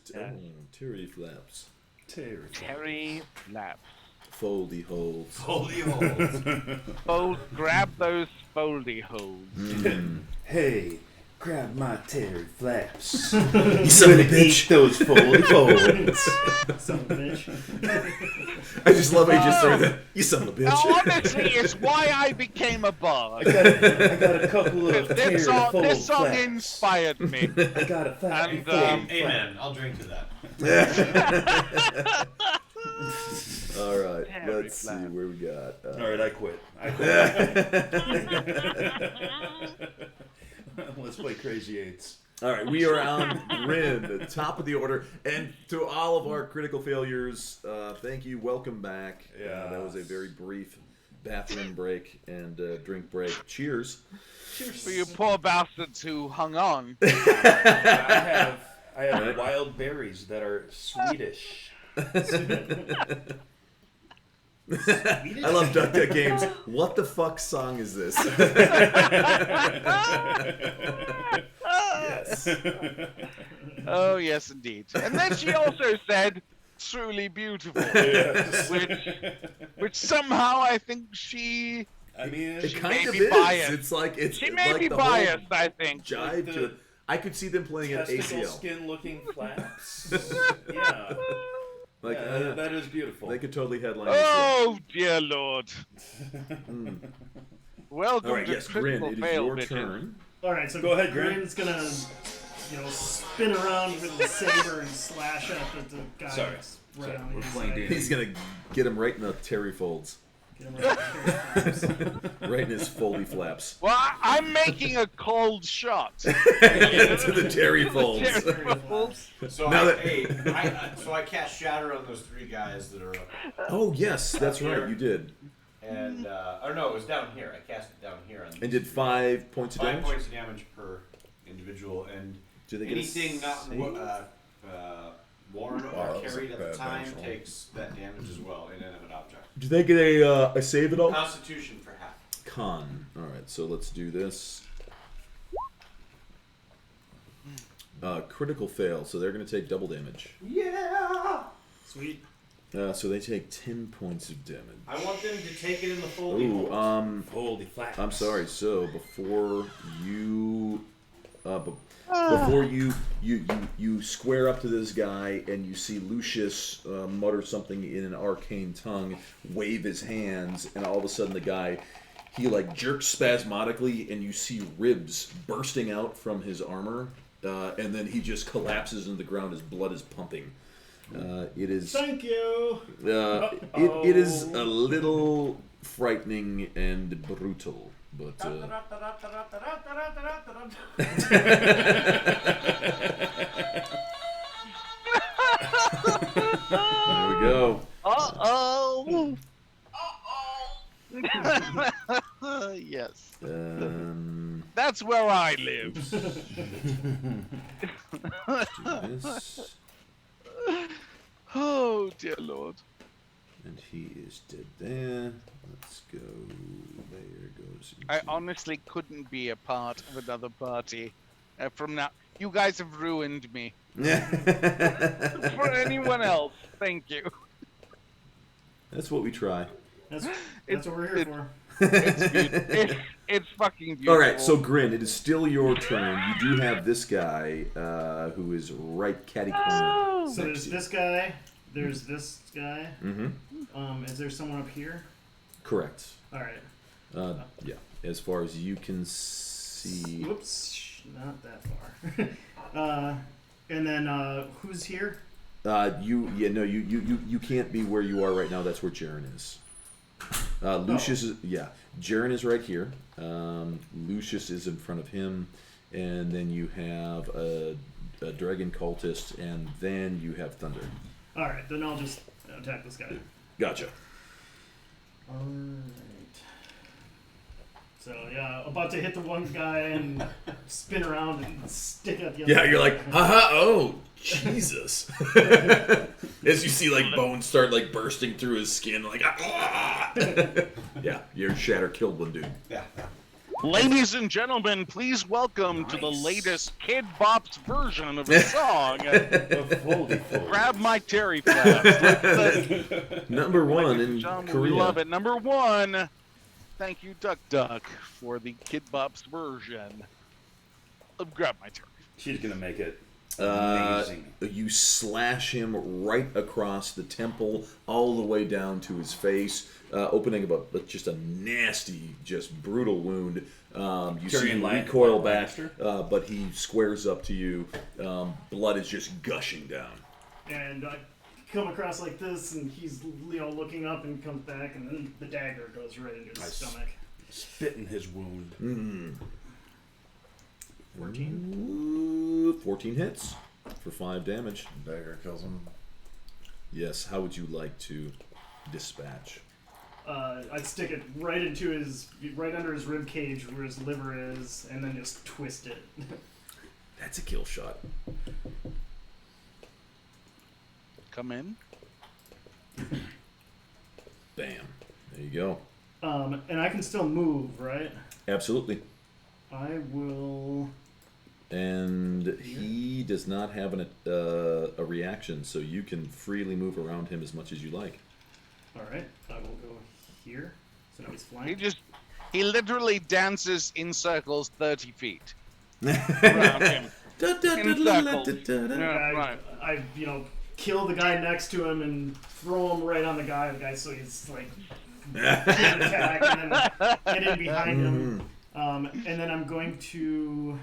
[SPEAKER 6] Terry Flaps.
[SPEAKER 8] Terry Flaps.
[SPEAKER 6] Foldy holes.
[SPEAKER 14] Foldy holes.
[SPEAKER 8] Grab those foldy holes.
[SPEAKER 12] Hey, grab my Terry flaps.
[SPEAKER 6] You son of a bitch.
[SPEAKER 12] Eat those foldy folds.
[SPEAKER 3] Son of a bitch.
[SPEAKER 6] I just love how you just started that. You son of a bitch.
[SPEAKER 8] Now, honestly, it's why I became a bard.
[SPEAKER 12] I got a couple of
[SPEAKER 8] This song inspired me.
[SPEAKER 12] I got a fat
[SPEAKER 14] Amen. I'll drink to that.
[SPEAKER 6] All right, let's see where we got.
[SPEAKER 12] All right, I quit.
[SPEAKER 6] Let's
[SPEAKER 12] play Crazy Eights.
[SPEAKER 6] All right, we are on Rin, the top of the order, and to all of our critical failures, thank you. Welcome back.
[SPEAKER 11] Yeah,
[SPEAKER 6] that was a very brief bathroom break and drink break. Cheers.
[SPEAKER 8] Cheers for you poor bastards who hung on.
[SPEAKER 12] I have wild berries that are Swedish.
[SPEAKER 6] I love Duck Duck Games. What the fuck song is this?
[SPEAKER 8] Yes. Oh, yes, indeed. And then she also said, truly beautiful.
[SPEAKER 6] Yes.
[SPEAKER 8] Which somehow I think she...
[SPEAKER 12] I mean,
[SPEAKER 6] it
[SPEAKER 8] she
[SPEAKER 6] kind
[SPEAKER 8] may
[SPEAKER 6] of
[SPEAKER 8] be
[SPEAKER 6] is.
[SPEAKER 8] biased.
[SPEAKER 6] It's like it's
[SPEAKER 8] She may
[SPEAKER 6] like
[SPEAKER 8] be
[SPEAKER 6] the whole
[SPEAKER 8] biased, I think.
[SPEAKER 6] Jive to it. I could see them playing at
[SPEAKER 12] Testicle
[SPEAKER 6] ACL.
[SPEAKER 12] skin-looking flaps. Yeah.
[SPEAKER 6] Like
[SPEAKER 12] Yeah, that is beautiful.
[SPEAKER 6] They could totally headline.
[SPEAKER 8] Oh, dear Lord. Welcome
[SPEAKER 6] All right,
[SPEAKER 8] to
[SPEAKER 6] yes, Grin,
[SPEAKER 8] Critical
[SPEAKER 6] it is
[SPEAKER 8] Fail,
[SPEAKER 6] your
[SPEAKER 8] bitches.
[SPEAKER 6] turn.
[SPEAKER 3] All right, so
[SPEAKER 12] Go ahead, Grin.
[SPEAKER 3] Grin's gonna, spin around with the saber and slash at the guy.
[SPEAKER 12] Sorry.
[SPEAKER 3] That's right on the
[SPEAKER 12] We're
[SPEAKER 3] inside.
[SPEAKER 12] playing D&D.
[SPEAKER 6] He's gonna get him right in the Terryfolds.
[SPEAKER 3] Get him right
[SPEAKER 6] Right in his foldy flaps.
[SPEAKER 8] Well, I'm making a cold shot.
[SPEAKER 6] To the Terryfolds.
[SPEAKER 8] Terryfolds.
[SPEAKER 14] So
[SPEAKER 6] Now
[SPEAKER 14] so I cast Shatter on those 3 guys that are up.
[SPEAKER 6] Oh yes, that's
[SPEAKER 14] up here.
[SPEAKER 6] right. You did.
[SPEAKER 14] And or no, it was down here. I cast it down here.
[SPEAKER 6] And did 5 points of
[SPEAKER 14] 5
[SPEAKER 6] damage.
[SPEAKER 14] points of damage per individual, and
[SPEAKER 6] Do they get a
[SPEAKER 14] anything not
[SPEAKER 6] save?
[SPEAKER 14] worn
[SPEAKER 13] Wow,
[SPEAKER 14] or
[SPEAKER 13] that was a
[SPEAKER 14] carried at the
[SPEAKER 13] bad
[SPEAKER 14] time
[SPEAKER 13] damage roll.
[SPEAKER 14] takes that damage as well, inanimate object.
[SPEAKER 6] Do they get a save at all?
[SPEAKER 14] Constitution for half.
[SPEAKER 6] Con. All right, so let's do this. Critical fail, so they're going to take double damage.
[SPEAKER 14] Yeah.
[SPEAKER 3] Sweet.
[SPEAKER 6] So they take 10 points of damage.
[SPEAKER 14] I want them to take it in the foldy
[SPEAKER 6] Ooh,
[SPEAKER 14] hold.
[SPEAKER 12] Foldy flaps.
[SPEAKER 6] I'm sorry. So before you, before you square up to this guy and you see Lucius mutter something in an arcane tongue, wave his hands, and all of a sudden the guy, he like jerks spasmodically, and you see ribs bursting out from his armor, and then he just collapses into the ground. His blood is pumping. It is.
[SPEAKER 3] Thank you.
[SPEAKER 6] It is a little frightening and brutal, but. There we go.
[SPEAKER 8] Uh-oh. Yes. That's where I live.
[SPEAKER 6] Do this.
[SPEAKER 8] Oh, dear Lord.
[SPEAKER 6] And he is dead there. Let's go. There goes.
[SPEAKER 8] I honestly couldn't be a part of another party. From now, you guys have ruined me. For anyone else, thank you.
[SPEAKER 6] That's what we try.
[SPEAKER 3] That's what we're here for.
[SPEAKER 8] It's fucking beautiful.
[SPEAKER 6] All right, so Grin, it is still your turn. You do have this guy who is right catty corner.
[SPEAKER 3] So there's this guy. There's this guy.
[SPEAKER 6] Mm-hmm.
[SPEAKER 3] Is there someone up here?
[SPEAKER 6] Correct.
[SPEAKER 3] All right.
[SPEAKER 6] Yeah, as far as you can see.
[SPEAKER 3] Whoops, not that far. And then who's here?
[SPEAKER 6] You can't be where you are right now. That's where Jaren is. Lucius is Jaren is right here. Lucius is in front of him, and then you have a dragon cultist, and then you have Thunder.
[SPEAKER 3] All right, then I'll just attack this guy.
[SPEAKER 6] Gotcha.
[SPEAKER 3] All right. So yeah, about to hit the one guy and spin around and stick at the other.
[SPEAKER 6] Yeah, you're like, haha, oh, Jesus. As you see, like, bones start, like, bursting through his skin, like, ah! Yeah, your shatter killed one dude.
[SPEAKER 14] Yeah.
[SPEAKER 8] Ladies and gentlemen, please welcome to the latest Kid Bop's version of a song. Grab my Terry flaps.
[SPEAKER 6] Number one in Korea.
[SPEAKER 8] We love it. Number one. Thank you, Duck Duck, for the Kid Bop's version of Grab My Terry.
[SPEAKER 12] She's gonna make it amazing.
[SPEAKER 6] You slash him right across the temple, all the way down to his face, opening up just a nasty, just brutal wound. You see him recoil back, but he squares up to you. Blood is just gushing down.
[SPEAKER 3] And I come across like this, and he's looking up and comes back, and then the dagger goes right into his stomach.
[SPEAKER 12] Spit in his wound.
[SPEAKER 3] 14.
[SPEAKER 6] 14 hits for 5 damage.
[SPEAKER 13] Dagger kills him.
[SPEAKER 6] Yes. How would you like to dispatch?
[SPEAKER 3] I'd stick it right under his rib cage where his liver is, and then just twist it.
[SPEAKER 6] That's a kill shot.
[SPEAKER 8] Come in.
[SPEAKER 6] Bam. There you go.
[SPEAKER 3] And I can still move, right?
[SPEAKER 6] Absolutely.
[SPEAKER 3] I will.
[SPEAKER 6] And he does not have a reaction, so you can freely move around him as much as you like.
[SPEAKER 3] All right, I will go here. So now he's flying.
[SPEAKER 8] He literally dances in circles 30 feet around him. In circles.
[SPEAKER 3] I kill the guy next to him and throw him right on the guy so he's like attack and then get in behind him. And then I'm going to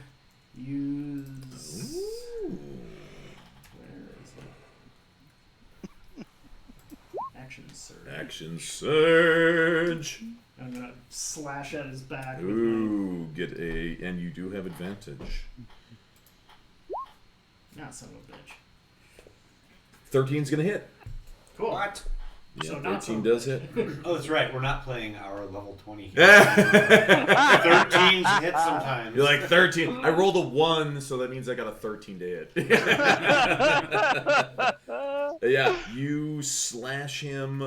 [SPEAKER 3] use. Where is it? Action surge.
[SPEAKER 6] Action surge.
[SPEAKER 3] I'm gonna slash at his back.
[SPEAKER 6] Ooh, and you do have advantage.
[SPEAKER 3] Not son of a bitch.
[SPEAKER 6] 13's gonna hit.
[SPEAKER 3] Cool.
[SPEAKER 14] What?
[SPEAKER 6] Yeah,
[SPEAKER 3] So
[SPEAKER 6] 13 does hit.
[SPEAKER 14] Oh, that's right. We're not playing our level 20 here. 13s hit sometimes.
[SPEAKER 6] You're like 13. I rolled a 1, so that means I got a 13 to hit. Yeah, you slash him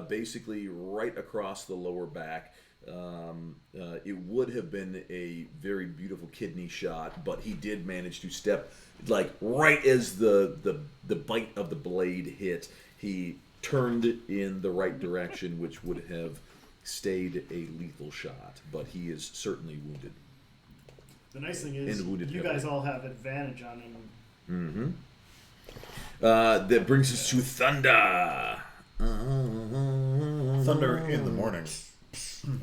[SPEAKER 6] basically right across the lower back. It would have been a very beautiful kidney shot, but he did manage to step like right as the bite of the blade hit. He turned in the right direction, which would have stayed a lethal shot, but he is certainly wounded.
[SPEAKER 3] The nice thing is, you guys all have advantage on him.
[SPEAKER 6] Mm-hmm. That brings us to Thunder.
[SPEAKER 13] Thunder in the morning.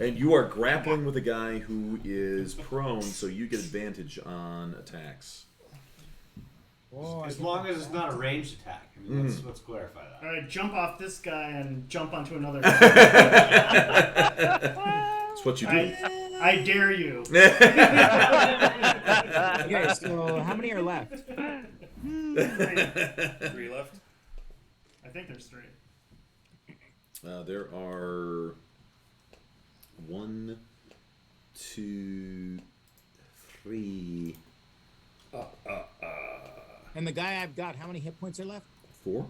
[SPEAKER 6] And you are grappling with a guy who is prone, so you get advantage on attacks.
[SPEAKER 14] As long as it's not a ranged attack. I mean, let's clarify that.
[SPEAKER 3] All right, jump off this guy and jump onto another.
[SPEAKER 6] That's what you do.
[SPEAKER 3] I dare you.
[SPEAKER 2] Okay, so how many are left?
[SPEAKER 3] 3 left. I think there's 3.
[SPEAKER 6] There are 1, 2, 3.
[SPEAKER 2] And the guy I've got, how many hit points are left?
[SPEAKER 6] 4.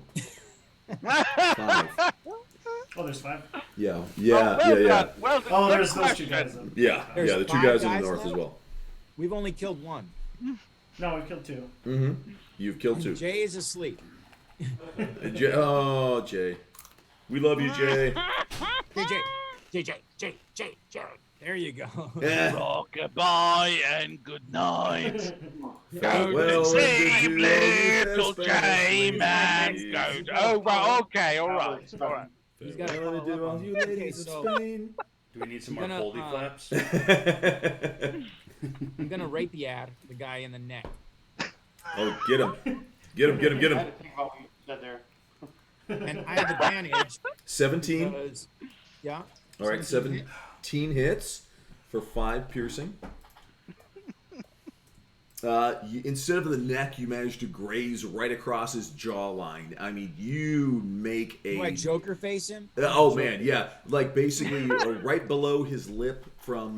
[SPEAKER 6] 5.
[SPEAKER 3] Oh, there's 5.
[SPEAKER 6] Yeah.
[SPEAKER 3] Oh, there's those 2 guys.
[SPEAKER 6] Yeah,
[SPEAKER 2] There's
[SPEAKER 6] the 2
[SPEAKER 2] 5
[SPEAKER 6] guys in the
[SPEAKER 2] guys
[SPEAKER 6] north
[SPEAKER 2] left?
[SPEAKER 6] as well.
[SPEAKER 2] We've only killed 1.
[SPEAKER 3] No, we killed 2.
[SPEAKER 6] Mm-hmm. You've killed 2.
[SPEAKER 2] Jay is asleep.
[SPEAKER 6] Jay. We love you, Jay.
[SPEAKER 2] Jay. There you go.
[SPEAKER 8] Rock-a-bye and good night. Go
[SPEAKER 6] Well,
[SPEAKER 8] to sleep, little
[SPEAKER 6] do
[SPEAKER 8] Jay, man. Go. Oh, right, okay, all right.
[SPEAKER 2] He's got to
[SPEAKER 6] do all you ladies of Spain.
[SPEAKER 12] Do we need some more foldy flaps?
[SPEAKER 2] I'm gonna rapier the guy in the neck.
[SPEAKER 6] Oh, get him. Get him.
[SPEAKER 4] I had to think about what you said there.
[SPEAKER 2] And I have advantage.
[SPEAKER 6] 17.
[SPEAKER 2] Because, yeah.
[SPEAKER 6] All right, 17 hits for 5 piercing. Instead of the neck, you manage to graze right across his jawline. I mean, you make a...
[SPEAKER 2] Do I Joker face him?
[SPEAKER 6] Oh man, yeah, like basically right below his lip, from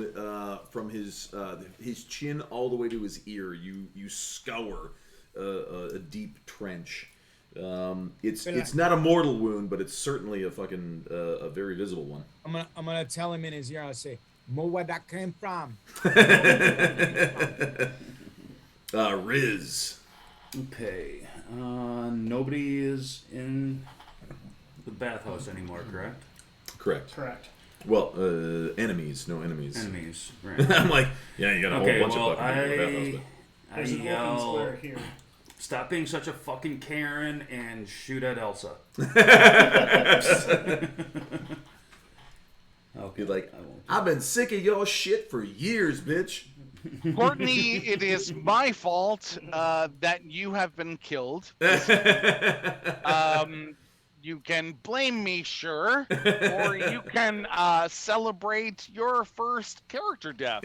[SPEAKER 6] his chin all the way to his ear. You scour a deep trench. It's not a mortal wound, but it's certainly a fucking a very visible one.
[SPEAKER 2] I'm gonna tell him in his ear. I'll say, "Mo where that came from."
[SPEAKER 6] Riz.
[SPEAKER 12] Okay. Nobody is in the bathhouse anymore, correct?
[SPEAKER 6] Correct. Well, enemies, no enemies.
[SPEAKER 12] Enemies, right.
[SPEAKER 6] I'm like, yeah, you got a whole bunch of fucking people in the bathhouse, but...
[SPEAKER 3] There's an open square here.
[SPEAKER 12] Stop being such a fucking Karen and shoot at Elsa.
[SPEAKER 6] Okay. Like, I've been sick of your shit for years, bitch.
[SPEAKER 8] Courtney, it is my fault that you have been killed. You can blame me, sure, or you can celebrate your first character death.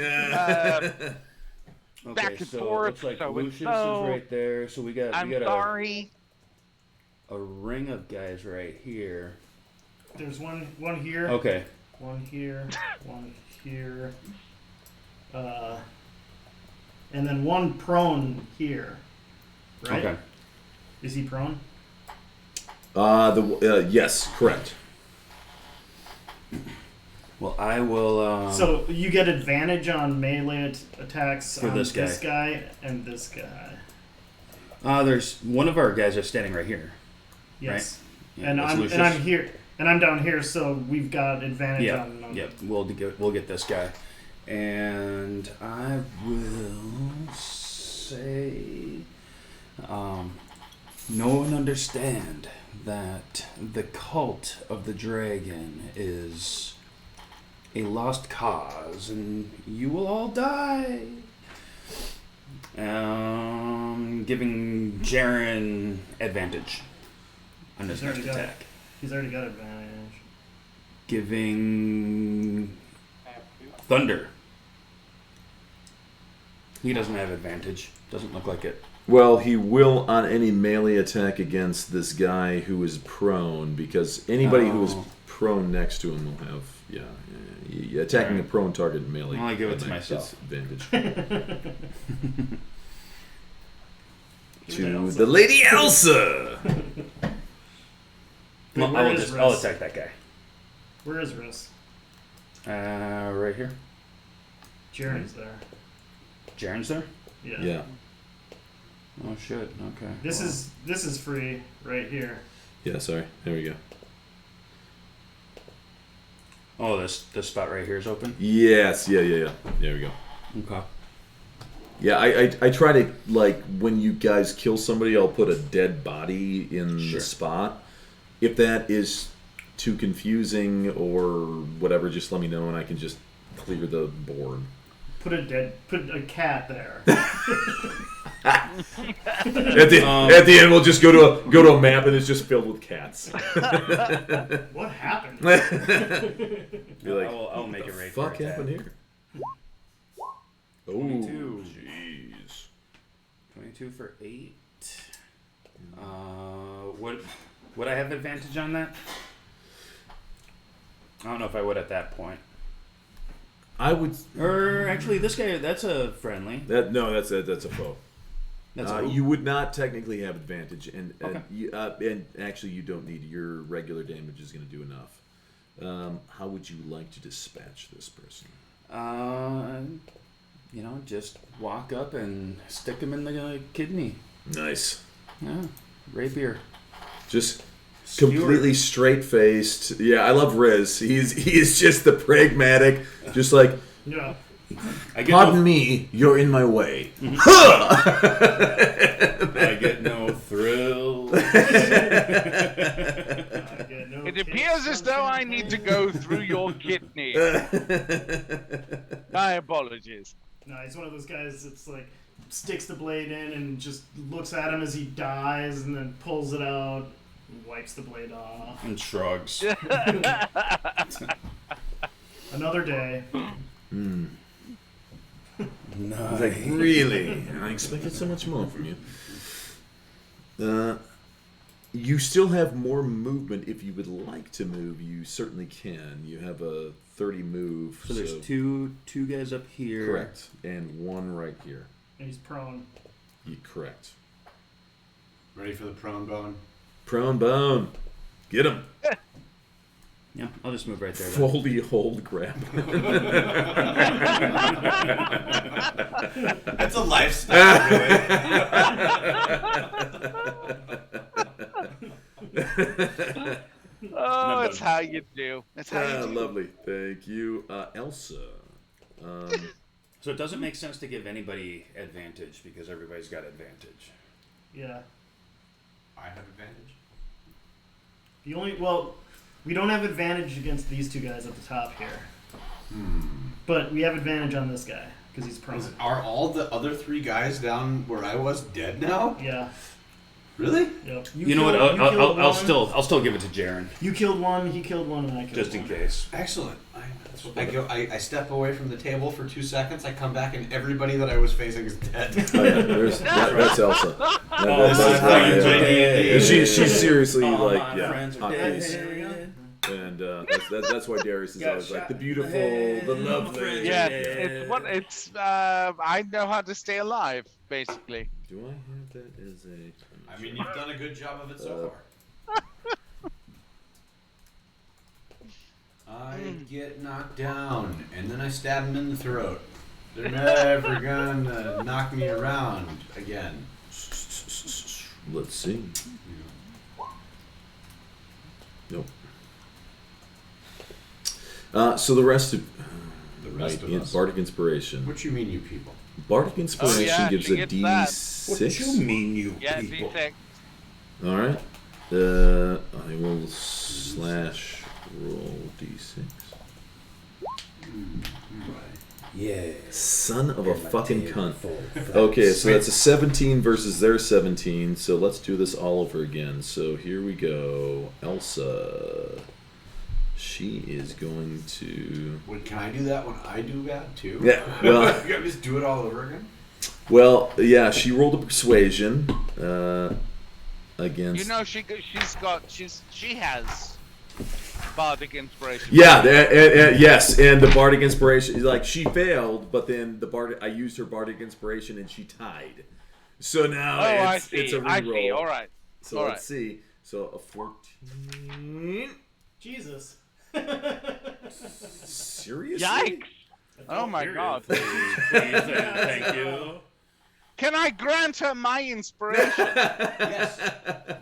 [SPEAKER 8] back and
[SPEAKER 12] so
[SPEAKER 8] forth.
[SPEAKER 12] looks like
[SPEAKER 8] So
[SPEAKER 12] Lucius
[SPEAKER 8] and so.
[SPEAKER 12] is right there. So we got
[SPEAKER 8] I'm
[SPEAKER 12] a
[SPEAKER 8] sorry.
[SPEAKER 12] a ring of guys right here.
[SPEAKER 3] There's one here.
[SPEAKER 12] Okay.
[SPEAKER 3] One here. One here. And then one prone here. Right?
[SPEAKER 6] Okay.
[SPEAKER 3] Is he prone?
[SPEAKER 6] Yes, correct.
[SPEAKER 12] Well, I will.
[SPEAKER 3] So you get advantage on melee attacks
[SPEAKER 12] For
[SPEAKER 3] on
[SPEAKER 12] this guy.
[SPEAKER 3] this guy and this guy.
[SPEAKER 12] There's one of our guys is standing right here.
[SPEAKER 3] Yes.
[SPEAKER 12] Right? Yeah,
[SPEAKER 3] And
[SPEAKER 12] that's
[SPEAKER 3] I'm
[SPEAKER 12] Lucius.
[SPEAKER 3] here and I'm down here, so we've got advantage on.
[SPEAKER 12] Yep. We'll get this guy, and I will say, know and understand that the cult of the dragon is a lost cause, and you will all die. Giving Jaren advantage on his next attack.
[SPEAKER 3] He's already got advantage.
[SPEAKER 12] Giving Thunder. He doesn't have advantage. Doesn't look like it.
[SPEAKER 6] Well, he will on any melee attack against this guy who is prone, because anybody who is prone next to him will have, attacking a prone target in melee.
[SPEAKER 12] I'll give it to
[SPEAKER 6] that
[SPEAKER 12] myself.
[SPEAKER 6] Advantage. To the Lady Elsa!
[SPEAKER 12] I'll attack that guy.
[SPEAKER 3] Where is Riss?
[SPEAKER 12] Right here.
[SPEAKER 3] Jaren's there.
[SPEAKER 12] Jaren's there?
[SPEAKER 3] Yeah.
[SPEAKER 12] Oh shit. Okay.
[SPEAKER 3] This is free right here.
[SPEAKER 6] Yeah, sorry. There we go.
[SPEAKER 12] Oh, this spot right here is open?
[SPEAKER 6] Yes, yeah. There we go.
[SPEAKER 12] Okay.
[SPEAKER 6] Yeah, I try to, like, when you guys kill somebody, I'll put a dead body in the spot. If that is too confusing or whatever, just let me know and I can just clear the board.
[SPEAKER 3] Put a cat there.
[SPEAKER 6] At the end, we'll just go to a map and it's just filled with cats.
[SPEAKER 3] What happened?
[SPEAKER 6] You're like,
[SPEAKER 12] I'll make it right.
[SPEAKER 6] What the fuck happened here? Oh,
[SPEAKER 12] 22.
[SPEAKER 6] Jeez.
[SPEAKER 12] 22 for 8. Would I have advantage on that? I don't know if I would at that point.
[SPEAKER 6] I would.
[SPEAKER 12] Or actually, this guy, that's a friendly.
[SPEAKER 6] That's a foe.
[SPEAKER 12] That's a
[SPEAKER 6] you would not technically have advantage, and
[SPEAKER 12] Okay.
[SPEAKER 6] and actually you don't need. Your regular damage is going to do enough. How would you like to dispatch this person?
[SPEAKER 12] Just walk up and stick him in the kidney.
[SPEAKER 6] Nice.
[SPEAKER 12] Yeah, rapier.
[SPEAKER 6] Just
[SPEAKER 12] Skewer.
[SPEAKER 6] completely straight-faced. Yeah, I love Riz. He is just the pragmatic, just like.
[SPEAKER 3] Yeah.
[SPEAKER 6] Pardon me, you're in my way.
[SPEAKER 12] I get no thrill.
[SPEAKER 8] It appears as though I need to go through your kidney. My apologies.
[SPEAKER 3] No, he's one of those guys that's like sticks the blade in and just looks at him as he dies and then pulls it out and wipes the blade off.
[SPEAKER 12] And shrugs.
[SPEAKER 3] Another day.
[SPEAKER 12] Nice.
[SPEAKER 6] I was like, really? I expected so much more from you. You still have more movement. If you would like to move, you certainly can. You have a 30 move.
[SPEAKER 12] So there's two guys up here.
[SPEAKER 6] Correct. And one right here.
[SPEAKER 3] And he's prone.
[SPEAKER 6] Correct.
[SPEAKER 14] Ready for the prone bone?
[SPEAKER 6] Prone bone. Get him.
[SPEAKER 12] Yeah, I'll just move right there.
[SPEAKER 6] Foldy hold grab.
[SPEAKER 14] That's a lifestyle, really.
[SPEAKER 8] Oh, it's how you do. That's how you do.
[SPEAKER 6] Lovely. Thank you. Elsa.
[SPEAKER 12] So it doesn't make sense to give anybody advantage because everybody's got advantage.
[SPEAKER 3] Yeah.
[SPEAKER 14] I have advantage.
[SPEAKER 3] We don't have advantage against these two guys at the top here. But we have advantage on this guy because he's prone.
[SPEAKER 14] Are all the other three guys down where I was dead now?
[SPEAKER 3] Yeah.
[SPEAKER 14] Really?
[SPEAKER 3] Yep.
[SPEAKER 12] You know what? I'll still give it to Jaren.
[SPEAKER 3] You killed one, he killed one, and I killed one.
[SPEAKER 12] Just in case.
[SPEAKER 14] Excellent. I I step away from the table for 2 seconds. I come back and everybody that I was facing is dead.
[SPEAKER 6] Oh, yeah, that's Elsa. She's seriously hot piece. And that's why Darius is always like the beautiful, the lovely.
[SPEAKER 8] Yeah, it's I know how to stay alive, basically.
[SPEAKER 6] Do I have that as a?
[SPEAKER 14] I mean, you've done a good job of it so far. I get knocked down, and then I stab him in the throat. They're never gonna knock me around again.
[SPEAKER 6] Let's see. Nope. So the rest of
[SPEAKER 14] us.
[SPEAKER 6] Bardic Inspiration.
[SPEAKER 14] What you mean, you people?
[SPEAKER 6] Bardic Inspiration gives a D6.
[SPEAKER 12] What you mean, you people?
[SPEAKER 8] D6.
[SPEAKER 6] All right. I will slash roll D6.
[SPEAKER 10] Yeah.
[SPEAKER 6] Son of a fucking cunt. Okay, so that's a 17 versus their 17. So let's do this all over again. So here we go. Elsa. She is going to.
[SPEAKER 14] Can I do that when I do that too?
[SPEAKER 6] Yeah. Well,
[SPEAKER 14] you gotta just do it all over again.
[SPEAKER 6] Well, yeah. She rolled a persuasion against.
[SPEAKER 8] You know, she has Bardic Inspiration.
[SPEAKER 6] Yeah, yes, and the Bardic Inspiration, like she failed, but then I used her Bardic Inspiration and she tied. So now it's a reroll.
[SPEAKER 8] I see. All right.
[SPEAKER 6] So let's see. So a 14.
[SPEAKER 3] Jesus.
[SPEAKER 6] Seriously?
[SPEAKER 8] Yikes! Oh my God!
[SPEAKER 12] Thank you.
[SPEAKER 8] Can I grant her my inspiration?
[SPEAKER 14] Yes,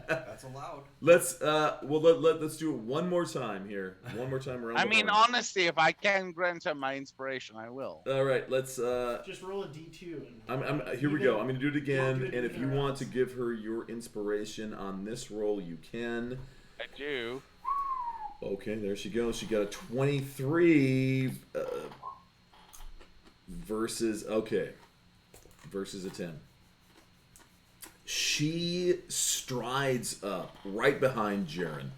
[SPEAKER 14] that's allowed.
[SPEAKER 6] Let's let's do it one more time here. One more time around.
[SPEAKER 8] I mean, honestly, if I can grant her my inspiration, I will.
[SPEAKER 6] All right, let's
[SPEAKER 3] just roll a D2.
[SPEAKER 6] Here we go. I'm going to do it again, and if you want to give her your inspiration on this roll, you can.
[SPEAKER 8] I do.
[SPEAKER 6] Okay, there she goes. She got a 23 versus a 10. She strides up right behind Jaren.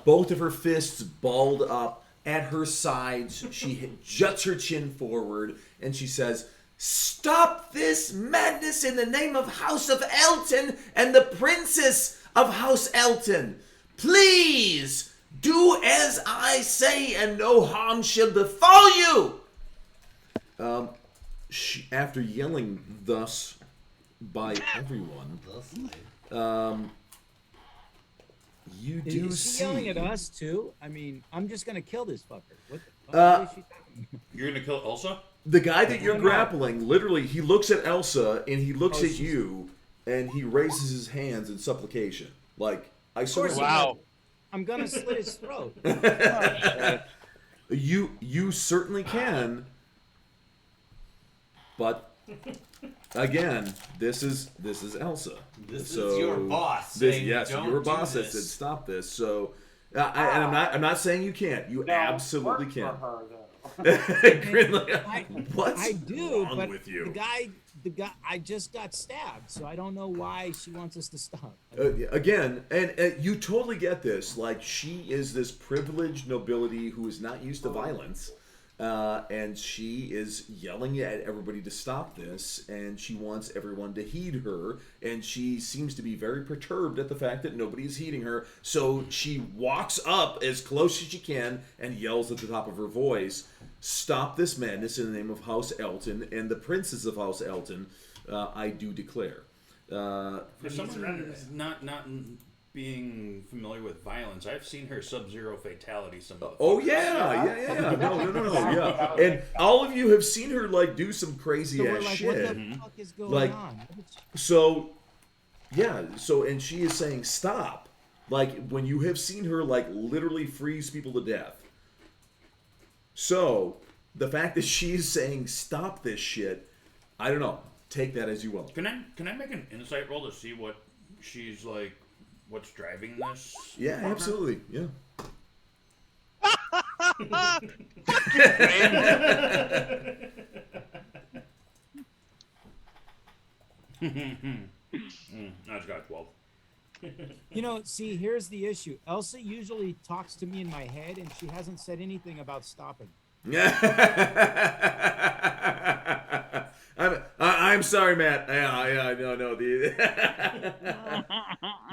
[SPEAKER 6] Both of her fists balled up at her sides. She juts her chin forward and she says, "Stop this madness in the name of House of Elton and the Princess of House Elton. Please do as I say and no harm shall befall you." After yelling thus by everyone, you do
[SPEAKER 2] is she
[SPEAKER 6] see.
[SPEAKER 2] yelling at us too? I mean, I'm just gonna kill this fucker. What the fuck is she doing?
[SPEAKER 12] You're gonna kill Elsa?
[SPEAKER 6] The guy that you're grappling, literally, he looks at Elsa and he looks at you and he raises his hands in supplication. Like, I sort of.
[SPEAKER 2] Wow. I'm gonna slit his throat.
[SPEAKER 6] You certainly can, but again, this is Elsa.
[SPEAKER 14] This is your boss.
[SPEAKER 6] Your boss that said stop this. So, and I'm not saying you can't. You absolutely can. What's
[SPEAKER 2] I do,
[SPEAKER 6] wrong
[SPEAKER 2] but
[SPEAKER 6] with you?
[SPEAKER 2] the guy, I just got stabbed, so I don't know why she wants us to stop.
[SPEAKER 6] Again, and you totally get this. Like, she is this privileged nobility who is not used to violence, and she is yelling at everybody to stop this, and she wants everyone to heed her, and she seems to be very perturbed at the fact that nobody is heeding her, so she walks up as close as she can and yells at the top of her voice, "Stop this madness in the name of House Elton and the Princes of House Elton, I do declare."
[SPEAKER 12] For someone who's not being familiar with violence, I've seen her Sub-Zero fatality some of the
[SPEAKER 6] No, yeah. And all of you have seen her like do some crazy ass shit.
[SPEAKER 2] What the fuck is going on?
[SPEAKER 6] And she is saying stop. Like, when you have seen her like literally freeze people to death. So the fact that she's saying stop this shit, I don't know. Take that as you will.
[SPEAKER 12] Can I make an insight roll to see what she's like? What's driving this?
[SPEAKER 6] Yeah, absolutely. Yeah.
[SPEAKER 12] I just got 12.
[SPEAKER 2] You know, see, here's the issue. Elsa usually talks to me in my head, and she hasn't said anything about stopping.
[SPEAKER 6] I'm sorry, Matt.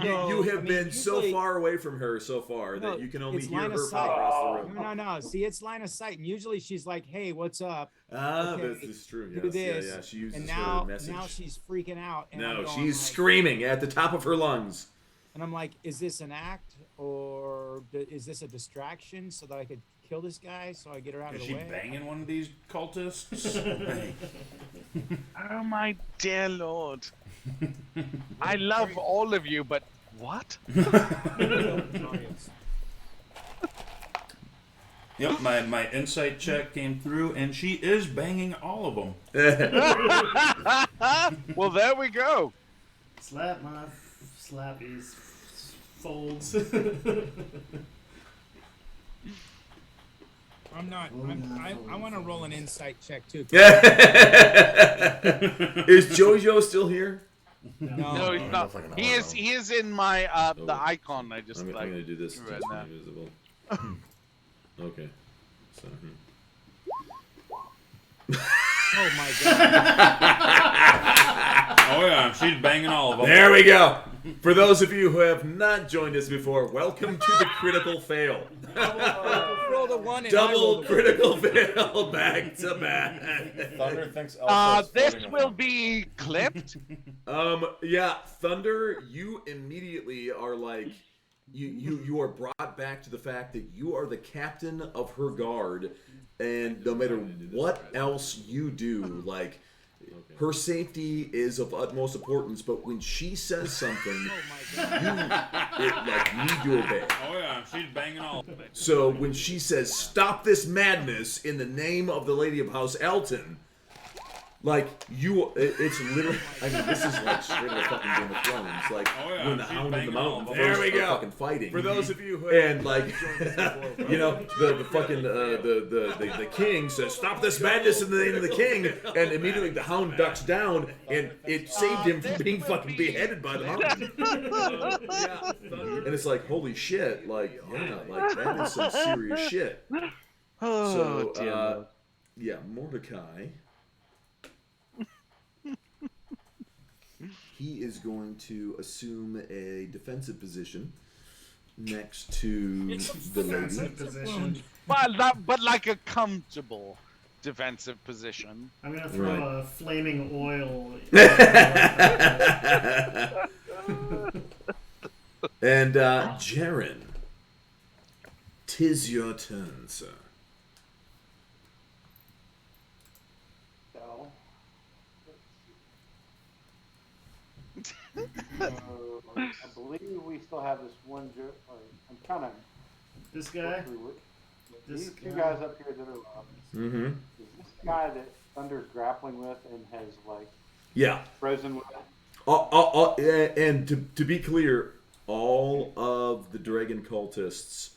[SPEAKER 6] No. You have been so far away from her so far that you can only hear her from across the room.
[SPEAKER 2] No. See, it's line of sight, and usually she's like, "Hey, what's up?"
[SPEAKER 6] This is true.
[SPEAKER 2] Do
[SPEAKER 6] Yes,
[SPEAKER 2] this.
[SPEAKER 6] yeah. She uses
[SPEAKER 2] and
[SPEAKER 6] her message.
[SPEAKER 2] now she's freaking out. And
[SPEAKER 6] No,
[SPEAKER 2] I'm going
[SPEAKER 6] she's
[SPEAKER 2] like,
[SPEAKER 6] screaming at the top of her lungs.
[SPEAKER 2] And I'm like, "Is this an act, or is this a distraction so that I could kill this guy so I get her out of the way?"
[SPEAKER 12] Is she banging one of these cultists?
[SPEAKER 8] Oh my dear lord. I love all of you, but what?
[SPEAKER 12] Yep, my insight check came through, and she is banging all of them.
[SPEAKER 8] Well, there we go.
[SPEAKER 3] Slap my slappies folds.
[SPEAKER 2] I'm not. I want to roll an insight check too.
[SPEAKER 6] Is JoJo still here?
[SPEAKER 8] No, he's not. He is in my the icon. I just
[SPEAKER 6] I'm gonna do this.
[SPEAKER 8] right
[SPEAKER 6] Teach
[SPEAKER 8] now.
[SPEAKER 6] me invisible. Okay. So.
[SPEAKER 2] Oh my god.
[SPEAKER 12] Oh yeah, she's banging all of them.
[SPEAKER 6] There we go. For those of you who have not joined us before, welcome to the critical fail.
[SPEAKER 2] Roll the one and
[SPEAKER 6] Double critical fail back to back.
[SPEAKER 11] Thunder thinks Elsa's
[SPEAKER 8] this
[SPEAKER 11] floating
[SPEAKER 8] will
[SPEAKER 11] around.
[SPEAKER 8] be clipped.
[SPEAKER 6] Yeah, Thunder, you immediately are like, you are brought back to the fact that you are the captain of her guard, and no matter what else you do, like, her safety is of utmost importance, but when she says something, you need to obey.
[SPEAKER 12] Oh yeah, she's banging all of them.
[SPEAKER 6] So when she says, "Stop this madness in the name of the Lady of House Elton," like, it's literally, I mean, this is like straight out of fucking Game of Thrones. Like, when the Hound in the Mountain there we first are go. fucking fighting.
[SPEAKER 1] For those of you who
[SPEAKER 6] and like, you know, the fucking the king says, "Stop this madness in the name of the king," and immediately the Hound ducks down, and it saved him from being fucking beheaded by the Mountain. And it's like, holy shit, like, yeah, like, that is some serious shit.
[SPEAKER 8] Oh,
[SPEAKER 6] So, yeah, Mordecai. He is going to assume a defensive position next to the lady.
[SPEAKER 3] Position.
[SPEAKER 8] But like a comfortable defensive position.
[SPEAKER 3] I'm gonna throw a flaming oil.
[SPEAKER 6] And Jaren, 'tis your turn, sir.
[SPEAKER 4] So, I believe we still have this one. I'm kind of.
[SPEAKER 3] This guy.
[SPEAKER 4] These two guys up here that are.
[SPEAKER 6] Mm-hmm.
[SPEAKER 4] Is this guy that Thunder's grappling with and has like.
[SPEAKER 6] Yeah.
[SPEAKER 4] Frozen with.
[SPEAKER 6] And to be clear, all of the dragon cultists,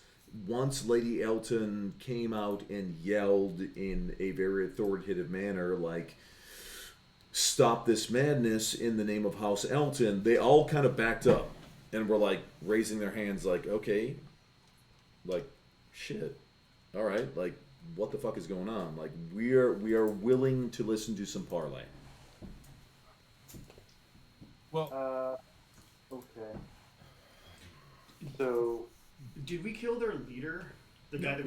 [SPEAKER 6] once Lady Elton came out and yelled in a very authoritative manner, like, "Stop this madness in the name of House Elton," they all kind of backed up and were like raising their hands like, okay, like, shit, all right, like, what the fuck is going on? Like, we are willing to listen to some parlay.
[SPEAKER 2] Well,
[SPEAKER 4] okay. So,
[SPEAKER 3] did we kill their leader? The guy that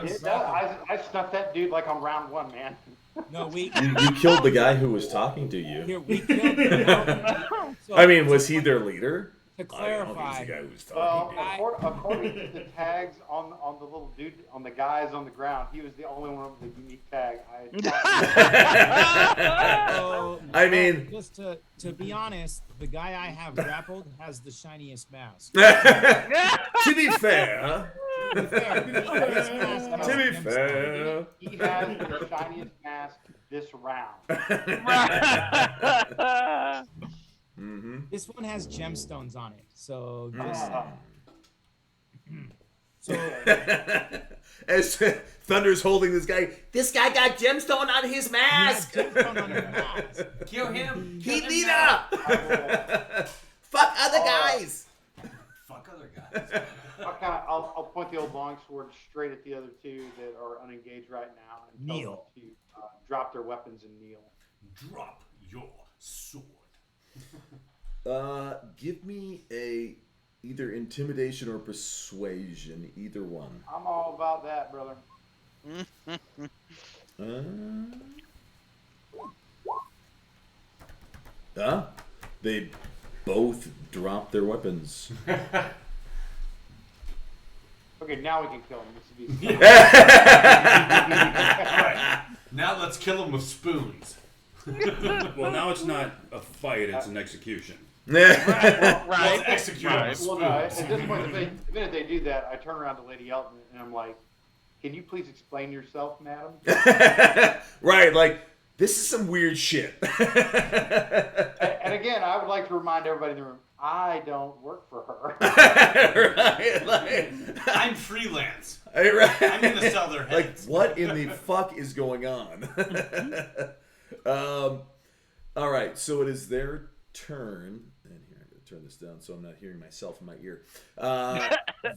[SPEAKER 3] was
[SPEAKER 4] I snuffed that dude like on round one, man.
[SPEAKER 2] No, we.
[SPEAKER 6] You killed the guy who was talking to you.
[SPEAKER 2] Here, we killed him. So,
[SPEAKER 6] I mean, was he their leader?
[SPEAKER 2] To clarify,
[SPEAKER 6] The guy who was talking.
[SPEAKER 4] Well, according to the tags on the little dude, on the guys on the ground, he was the only one with a unique tag.
[SPEAKER 6] I mean,
[SPEAKER 2] just to be honest, the guy I have grappled has the shiniest mask.
[SPEAKER 6] To be fair.
[SPEAKER 4] To be fair, he has the shiniest mask this round.
[SPEAKER 6] Mm-hmm.
[SPEAKER 2] This one has gemstones on it, so just. So,
[SPEAKER 6] as Thunder's holding this guy got gemstone on his mask.
[SPEAKER 15] Kill him.
[SPEAKER 6] He leader. Fuck other guys.
[SPEAKER 4] I'll point the old longsword straight at the other two that are unengaged right now and tell
[SPEAKER 2] Kneel.
[SPEAKER 4] them to drop their weapons and kneel.
[SPEAKER 7] Drop your sword.
[SPEAKER 6] Give me either intimidation or persuasion, either one.
[SPEAKER 4] I'm all about that, brother.
[SPEAKER 6] They both drop their weapons.
[SPEAKER 4] Okay, now we can kill him. This would be
[SPEAKER 14] All right. Now let's kill him with spoons.
[SPEAKER 12] Well, now it's not a fight; it's an execution.
[SPEAKER 14] Right. Execute him with
[SPEAKER 4] Well, no, at
[SPEAKER 14] spoons.
[SPEAKER 4] this point, the minute they do that, I turn around to Lady Elton and I'm like, "Can you please explain yourself, madam?"
[SPEAKER 6] Right, like, this is some weird shit.
[SPEAKER 4] And again, I would like to remind everybody in the room, I don't work for her.
[SPEAKER 6] Right, like,
[SPEAKER 14] I'm freelance.
[SPEAKER 6] Right.
[SPEAKER 14] I'm gonna sell their heads.
[SPEAKER 6] Like, what in the fuck is going on? All right, so it is their turn. And here, I'm going to turn this down so I'm not hearing myself in my ear.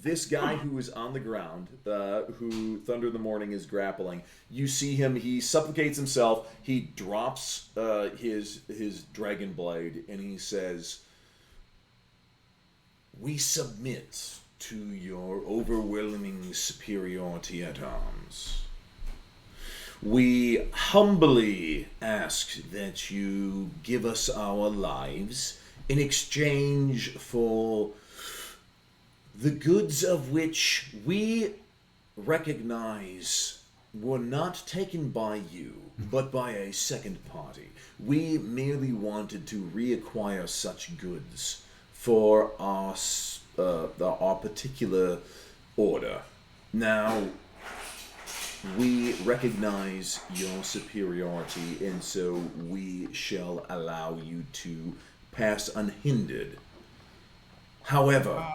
[SPEAKER 6] This guy who is on the ground, who Thunder in the Morning is grappling, you see him, he supplicates himself, he drops his dragon blade, and he says, "We submit to your overwhelming superiority at arms. We humbly ask that you give us our lives in exchange for the goods of which we recognize were not taken by you, but by a second party. We merely wanted to reacquire such goods for our particular order. Now, we recognize your superiority, and so we shall allow you to pass unhindered. However,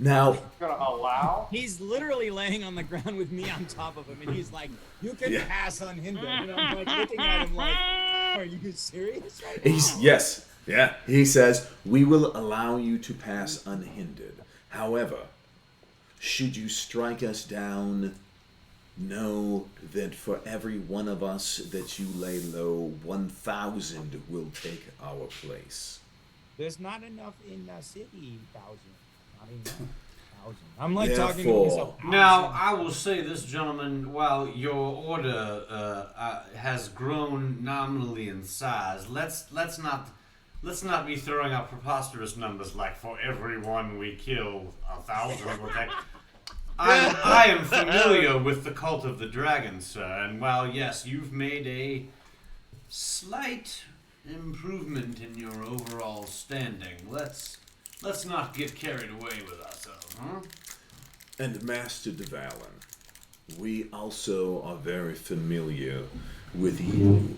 [SPEAKER 6] now..."
[SPEAKER 4] Gonna allow?
[SPEAKER 2] He's literally laying on the ground with me on top of him, and he's like, "You can
[SPEAKER 6] Yeah.
[SPEAKER 2] pass unhindered." And I'm like looking at him like, "Are you serious?" Right now?
[SPEAKER 6] Yes. Yeah. He says, "We will allow you to pass unhindered. However, should you strike us down, know that for every one of us that you lay low, 1,000 will take our place."
[SPEAKER 2] There's not enough in the city. 1,000. Not enough. 1,000. I'm like talking to myself.
[SPEAKER 14] Now, I will say this, gentlemen, while your order has grown nominally in size, let's not be throwing out preposterous numbers like for every one we kill, 1,000 will take. I am familiar with the cult of the dragon, sir, and while yes, you've made a slight improvement in your overall standing, let's not get carried away with ourselves, huh?
[SPEAKER 6] And Master de Valen, we also are very familiar with you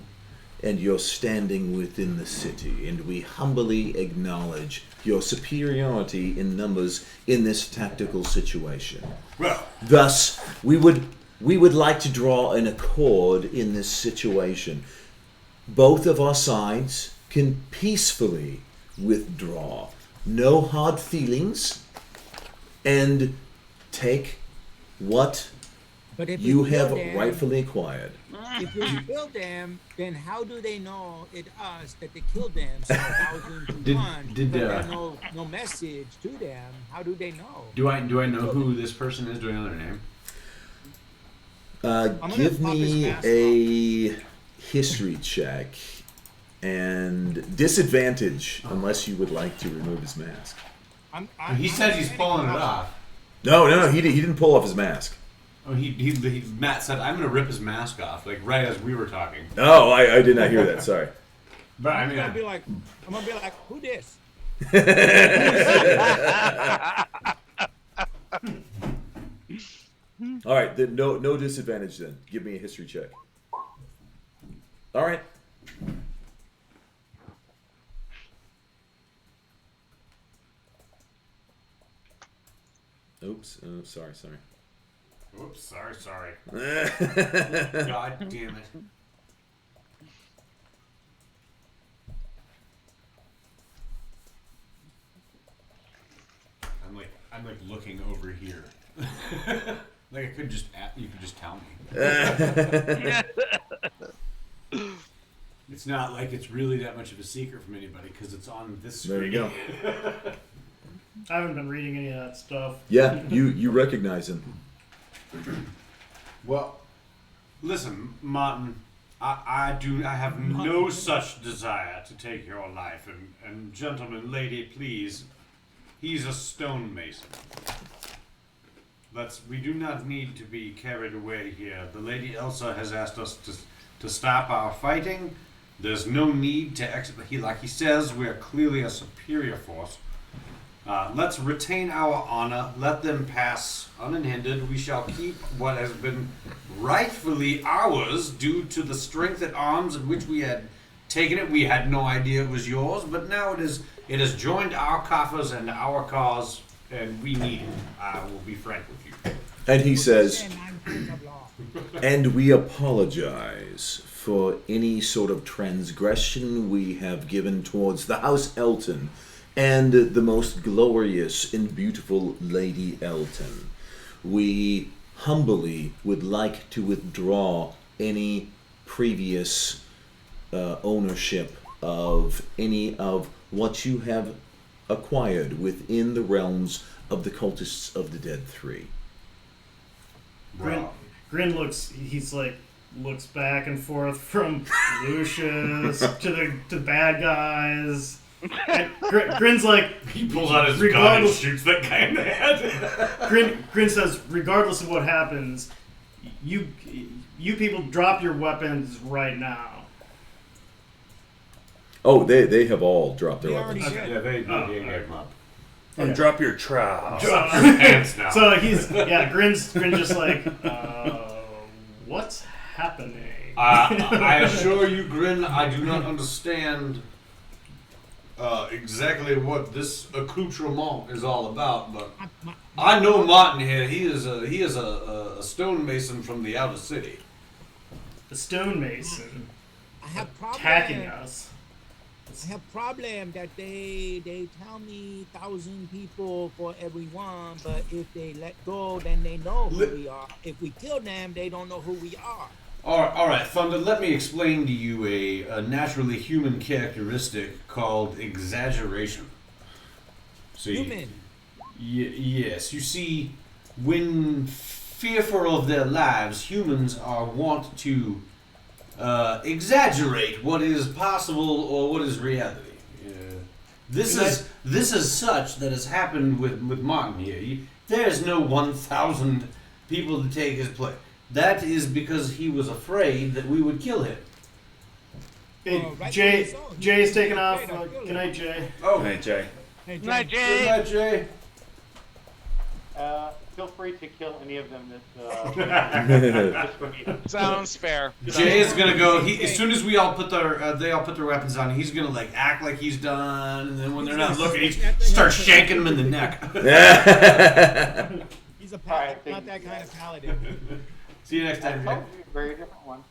[SPEAKER 6] and your standing within the city, and we humbly acknowledge your superiority in numbers in this tactical situation.
[SPEAKER 14] Well,
[SPEAKER 6] thus, we would like to draw an accord in this situation. Both of our sides can peacefully withdraw. No hard feelings, and take what
[SPEAKER 2] But if
[SPEAKER 6] you
[SPEAKER 2] we kill
[SPEAKER 6] have
[SPEAKER 2] them-
[SPEAKER 6] rightfully acquired.
[SPEAKER 2] If we kill them, then how do they know it's us that they killed them? So 1,000 to
[SPEAKER 14] Did-
[SPEAKER 2] 1.
[SPEAKER 14] did,
[SPEAKER 2] but there's
[SPEAKER 14] uh,
[SPEAKER 2] no message to them. How do they know?
[SPEAKER 14] Do I know who this person is? Do I know their name?
[SPEAKER 2] gonna
[SPEAKER 6] Give
[SPEAKER 2] pop his
[SPEAKER 6] me
[SPEAKER 2] mask
[SPEAKER 6] a history check and disadvantage unless you would like to remove his mask.
[SPEAKER 14] He says he's pulling it off.
[SPEAKER 6] No, he didn't pull off his mask.
[SPEAKER 14] Oh, Matt said, "I'm gonna rip his mask off," like right as we were talking.
[SPEAKER 6] Oh, I did not hear that. Sorry.
[SPEAKER 14] But I
[SPEAKER 2] I'm
[SPEAKER 14] mean,
[SPEAKER 2] gonna be like, who this?
[SPEAKER 6] All right, then no disadvantage then. Give me a history check. All right. Oops. Oh, sorry.
[SPEAKER 14] Oops, sorry. God damn it.
[SPEAKER 15] I'm like looking over here. Like I could just, you could just tell me. It's not like it's really that much of a secret from anybody because it's on this screen.
[SPEAKER 6] There you go.
[SPEAKER 3] I haven't been reading any of that stuff.
[SPEAKER 6] Yeah, you recognize him.
[SPEAKER 15] Well, listen, Martin. I have no such desire to take your life, and gentlemen, lady, please. He's a stonemason. We do not need to be carried away here. The Lady Elsa has asked us to stop our fighting. There's no need to like he says, we are clearly a superior force. Let's retain our honor. Let them pass unhindered. We shall keep what has been rightfully ours due to the strength at arms in which we had taken it. We had no idea it was yours, but now it has joined our coffers and our cause, and we need it. I will be frank with you.
[SPEAKER 6] And he says, and we apologize for any sort of transgression we have given towards the House Elton and the most glorious and beautiful Lady Elton. We humbly would like to withdraw any previous ownership of any of what you have acquired within the realms of the cultists of the Dead Three.
[SPEAKER 3] Grin looks back and forth from Lucius to the bad guys. And Grin's like,
[SPEAKER 14] he pulls out his gun and shoots that guy in the head.
[SPEAKER 3] Grin says, regardless of what happens, you people drop your weapons right now.
[SPEAKER 6] Oh, they have all dropped their weapons.
[SPEAKER 15] Yeah, they gave them up.
[SPEAKER 9] And drop your trowel.
[SPEAKER 15] Hands now.
[SPEAKER 3] So Grin's just like, what's happening?
[SPEAKER 14] I assure you, Grin, I do not understand exactly what this accoutrement is all about, but I know Martin here. He is a stonemason from the outer city.
[SPEAKER 3] The stonemason
[SPEAKER 2] I have problem.
[SPEAKER 3] attacking us.
[SPEAKER 2] I have problem that they tell me 1,000 people for everyone, but if they let go, then they know who we are. If we kill them, they don't know who we are.
[SPEAKER 14] All right, Thunder, let me explain to you a naturally human characteristic called exaggeration.
[SPEAKER 2] Human?
[SPEAKER 14] Yes. You see, when fearful of their lives, humans are wont to exaggerate what is possible or what is reality. This is such that has happened with Martin here. There's no 1,000 people to take his place. That is because he was afraid that we would kill him.
[SPEAKER 3] Hey, Jay's taking off. Good night, Jay.
[SPEAKER 14] Oh,
[SPEAKER 9] Good night, Jay.
[SPEAKER 2] Hey,
[SPEAKER 8] Good night, Jay.
[SPEAKER 14] Good night, Jay.
[SPEAKER 4] Feel free to kill any of them this week.
[SPEAKER 8] Sounds fair.
[SPEAKER 14] Jay is gonna go. As soon as we all put they all put their weapons on, he's gonna act like he's done, and then when they're not looking, he starts shanking them in the neck.
[SPEAKER 2] He's not that kind of paladin.
[SPEAKER 14] See you next time, Jay.
[SPEAKER 4] A very different one.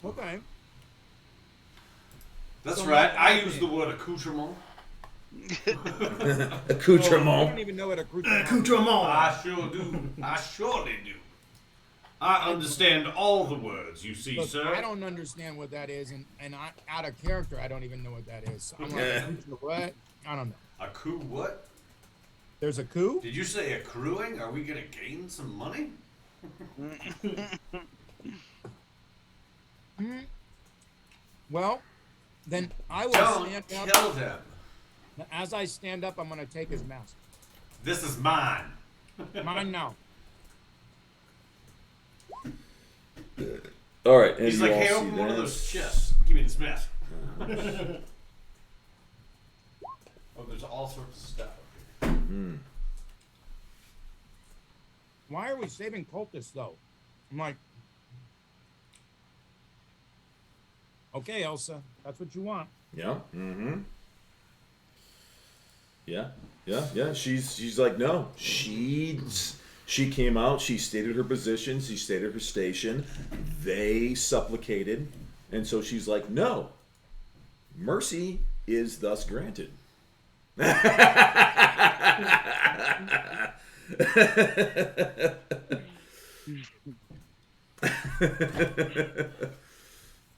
[SPEAKER 2] Okay.
[SPEAKER 14] That's right. I use the word accoutrement.
[SPEAKER 6] Accoutrement.
[SPEAKER 2] I don't even know what
[SPEAKER 3] accoutrement.
[SPEAKER 14] I sure do. I surely do. I understand all the words you see,
[SPEAKER 2] Look,
[SPEAKER 14] sir.
[SPEAKER 2] I don't understand what that is, and out of character, I don't even know what that is. So I'm like, what? I don't know.
[SPEAKER 14] A coup what?
[SPEAKER 2] There's a coup?
[SPEAKER 14] Did you say accruing? Are we gonna gain some money?
[SPEAKER 2] Well, then I will
[SPEAKER 14] Don't
[SPEAKER 2] stand
[SPEAKER 14] kill
[SPEAKER 2] up.
[SPEAKER 14] them.
[SPEAKER 2] As I stand up, I'm going to take his mask.
[SPEAKER 14] This is mine.
[SPEAKER 2] Mine now.
[SPEAKER 6] All right, and
[SPEAKER 14] He's
[SPEAKER 6] you
[SPEAKER 14] like,
[SPEAKER 6] all
[SPEAKER 14] hey,
[SPEAKER 6] see
[SPEAKER 14] open one of
[SPEAKER 6] that.
[SPEAKER 14] those chests. Give me this mask. Oh, there's all sorts of stuff.
[SPEAKER 2] Why are we saving cultists, though? I'm like, okay, Elsa, that's what you want.
[SPEAKER 6] Yeah. Mm-hmm. Yeah. She's like, no. She came out. She stated her position. She stated her station. They supplicated, and so she's like, no. Mercy is thus granted.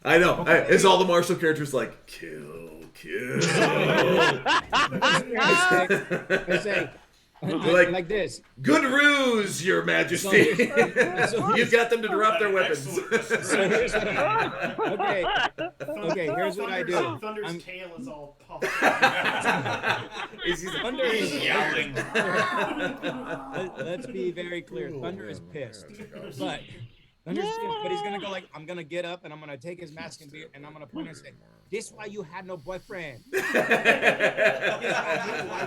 [SPEAKER 6] I know. It's all the martial characters like kill.
[SPEAKER 2] Like this.
[SPEAKER 6] Good ruse, Your Majesty. You've got them to drop their weapons.
[SPEAKER 2] So here's what okay, here's what I do.
[SPEAKER 3] Thunder's tail is all puffed.
[SPEAKER 2] Thunder is
[SPEAKER 3] yelling.
[SPEAKER 2] Let's be very clear. Thunder is pissed, but he's gonna go like, I'm gonna get up and I'm gonna take his mask and I'm gonna point and say, "This why you had no boyfriend. This why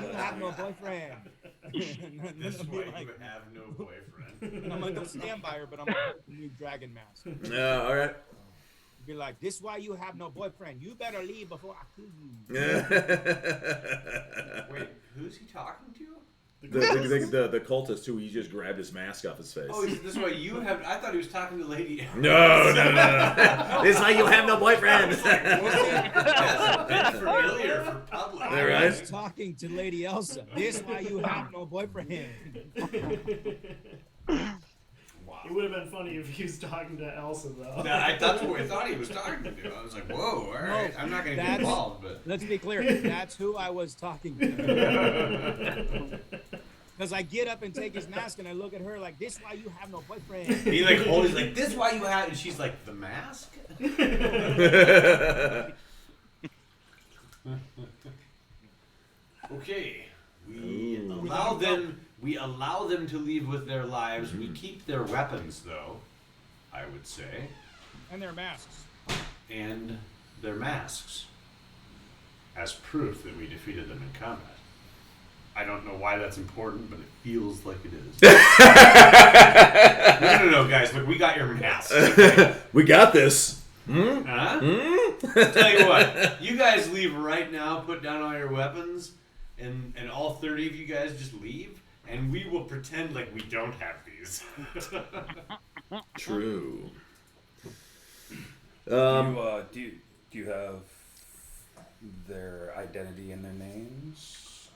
[SPEAKER 2] you have no boyfriend."
[SPEAKER 15] This is why you have no boyfriend.
[SPEAKER 2] And I'm gonna go stand by her, but I'm gonna put the new dragon mask.
[SPEAKER 6] Yeah, all right.
[SPEAKER 2] Be like, "This why you have no boyfriend. You better leave before I kill you."
[SPEAKER 14] Wait, who's he talking to?
[SPEAKER 6] The cultist who he just grabbed his mask off his face.
[SPEAKER 14] Oh, this is why you have. I thought he was talking to Lady.
[SPEAKER 6] No. This is why you have no boyfriend.
[SPEAKER 14] That's familiar for public.
[SPEAKER 2] I was talking to Lady Elsa. This why you have no boyfriend.
[SPEAKER 3] It would have been funny if he was talking to Elsa, though.
[SPEAKER 14] That's what I thought he was talking to. I was like, whoa, all right. I'm not going to get involved, but...
[SPEAKER 2] Let's be clear. That's who I was talking to. Because I get up and take his mask and I look at her like, this why you have no boyfriend.
[SPEAKER 14] He like holds like, this why you have... And she's like, the mask? Okay. We allow them to leave with their lives. We keep their weapons, though, I would say.
[SPEAKER 2] And their masks.
[SPEAKER 14] And their masks. As proof that we defeated them in combat. I don't know why that's important, but it feels like it is. No, guys. Look, we got your masks. Okay?
[SPEAKER 6] We got this.
[SPEAKER 14] Huh? Tell you what. You guys leave right now. Put down all your weapons. And all 30 of you guys just leave. And we will pretend like we don't have these.
[SPEAKER 6] True.
[SPEAKER 12] Do you have their identity and their names?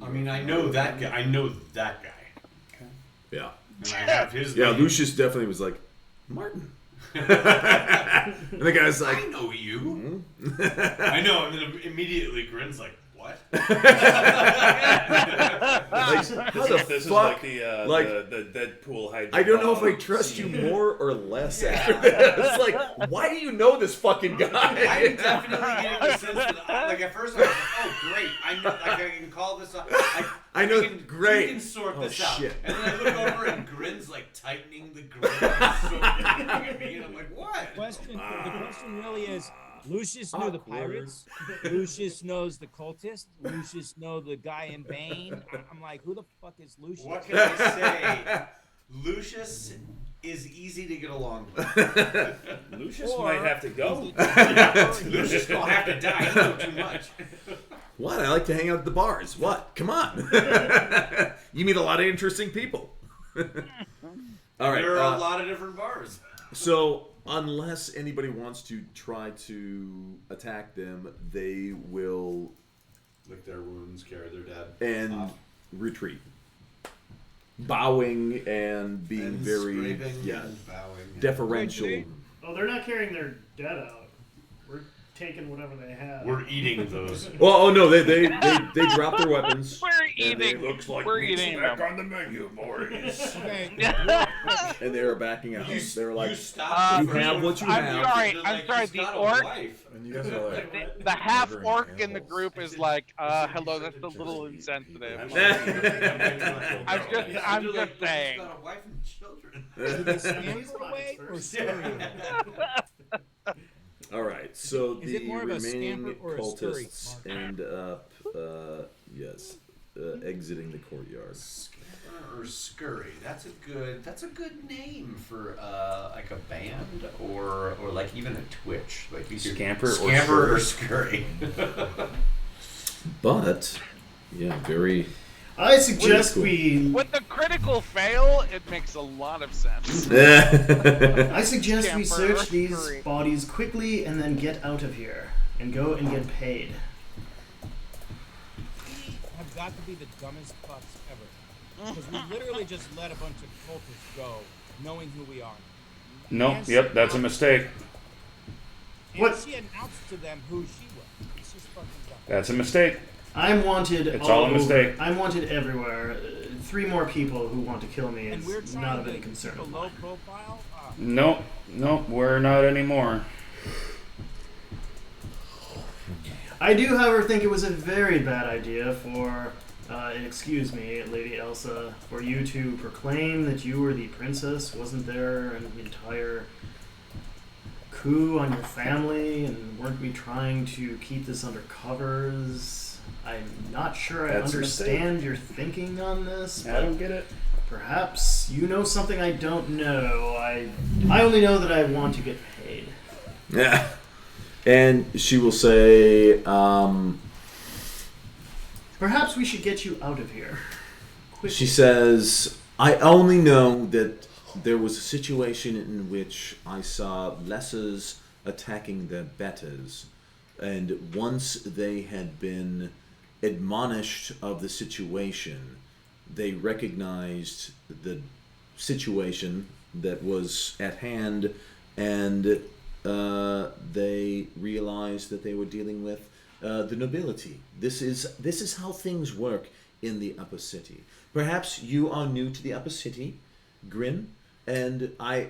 [SPEAKER 14] I mean, I know that guy.
[SPEAKER 12] Okay.
[SPEAKER 6] Yeah.
[SPEAKER 14] And I have his
[SPEAKER 6] Yeah,
[SPEAKER 14] name.
[SPEAKER 6] Lucius definitely was like, Martin. And the guy's like,
[SPEAKER 14] I know you. I know, and then immediately grins like, what?
[SPEAKER 6] Like, how the
[SPEAKER 12] This is
[SPEAKER 6] fuck?
[SPEAKER 12] like the Deadpool Hydra.
[SPEAKER 6] I don't know if I trust you more or less after this. Like, why do you know this fucking guy?
[SPEAKER 14] I'm definitely getting the sense that, like, at first I was like, oh, great. I know, like, I can call this up.
[SPEAKER 6] I know,
[SPEAKER 14] You
[SPEAKER 6] great.
[SPEAKER 14] can sort
[SPEAKER 6] Oh,
[SPEAKER 14] this out.
[SPEAKER 6] shit.
[SPEAKER 14] And then I look over and grins, like, tightening the grin. So looking at me, and I'm like, what?
[SPEAKER 2] The question really is, Lucius knew the pirates. Lucius knows the cultist. Lucius knows the guy in Bane. I'm like, who the fuck is Lucius?
[SPEAKER 14] What can I say? Lucius is easy to get along with.
[SPEAKER 12] Lucius might have to go.
[SPEAKER 14] Lucius gonna have to die. You know too much.
[SPEAKER 6] What? I like to hang out at the bars. What? Come on. You meet a lot of interesting people. All right.
[SPEAKER 14] There are a lot of different bars.
[SPEAKER 6] So, unless anybody wants to try to attack them, they will
[SPEAKER 14] lick their wounds, carry their dead,
[SPEAKER 6] and retreat. Bowing and being
[SPEAKER 14] And
[SPEAKER 6] very
[SPEAKER 14] scraping and bowing.
[SPEAKER 6] deferential.
[SPEAKER 3] Oh, they're not carrying their dead out. We're taking whatever they have.
[SPEAKER 14] We're eating those.
[SPEAKER 6] Well, oh no, they drop their weapons.
[SPEAKER 7] We're eating.
[SPEAKER 13] Looks like
[SPEAKER 7] We're
[SPEAKER 13] meat's
[SPEAKER 7] eating
[SPEAKER 13] back
[SPEAKER 7] them.
[SPEAKER 13] on the menu, boys.
[SPEAKER 6] And they were backing out. They were like,
[SPEAKER 14] you stop
[SPEAKER 6] you have what you
[SPEAKER 7] I'm
[SPEAKER 6] have.
[SPEAKER 7] sorry.
[SPEAKER 14] They're
[SPEAKER 7] I'm
[SPEAKER 14] like,
[SPEAKER 7] sorry.
[SPEAKER 14] he's
[SPEAKER 7] The
[SPEAKER 14] got a
[SPEAKER 7] orc.
[SPEAKER 14] wife.
[SPEAKER 13] And you guys are like,
[SPEAKER 7] The half-orc in the group is like, hello, that's a little insensitive. I'm just saying.
[SPEAKER 14] He's got a wife and children.
[SPEAKER 2] Do they stand for away or scurry?
[SPEAKER 6] All right, so
[SPEAKER 2] Is
[SPEAKER 6] the
[SPEAKER 2] it more of a
[SPEAKER 6] remaining
[SPEAKER 2] scamper or a scurry?
[SPEAKER 6] cultists end up, exiting the courtyard.
[SPEAKER 14] Scamper or scurry? That's a good name for like a band or like even a Twitch. Like you could
[SPEAKER 12] Scamper
[SPEAKER 14] or scurry.
[SPEAKER 6] But yeah, very.
[SPEAKER 3] I suggest
[SPEAKER 6] cool.
[SPEAKER 7] With the critical fail, it makes a lot of sense.
[SPEAKER 3] I suggest we
[SPEAKER 7] Scamper or
[SPEAKER 3] search these
[SPEAKER 7] scurry.
[SPEAKER 3] bodies quickly and then get out of here and go and get paid.
[SPEAKER 2] we've got to be the dumbest fucks ever. Because we literally just let a bunch of cultists go, knowing who we are.
[SPEAKER 12] No,
[SPEAKER 2] And
[SPEAKER 12] yep, that's a mistake.
[SPEAKER 2] And she announced to them who she was. It's just fucking dumb.
[SPEAKER 12] That's a mistake.
[SPEAKER 3] I'm wanted.
[SPEAKER 12] It's all a
[SPEAKER 3] over.
[SPEAKER 12] mistake.
[SPEAKER 3] I'm wanted everywhere. 3 more people who want to kill me
[SPEAKER 2] And we're
[SPEAKER 3] is
[SPEAKER 2] trying
[SPEAKER 3] not of
[SPEAKER 2] to
[SPEAKER 3] any concern
[SPEAKER 2] keep a
[SPEAKER 3] of
[SPEAKER 2] low
[SPEAKER 3] mine.
[SPEAKER 2] profile.
[SPEAKER 12] Nope, we're not anymore.
[SPEAKER 3] I do, however, think it was a very bad idea for, excuse me, Lady Elsa, for you to proclaim that you were the princess. Wasn't there an entire coup on your family, and weren't we trying to keep this under covers? I'm not sure I
[SPEAKER 12] That's a
[SPEAKER 3] understand your thinking on this.
[SPEAKER 12] I don't get it.
[SPEAKER 3] Perhaps you know something I don't know. I only know that I want to get paid.
[SPEAKER 6] Yeah. And she will say,
[SPEAKER 3] Perhaps we should get you out of here. Quickly.
[SPEAKER 6] she says, I only know that there was a situation in which I saw lessers attacking their betters, and once they had been admonished of the situation, they recognized the situation that was at hand, and they realized that they were dealing with the nobility. This is how things work in the upper city. Perhaps you are new to the upper city, Grin, and I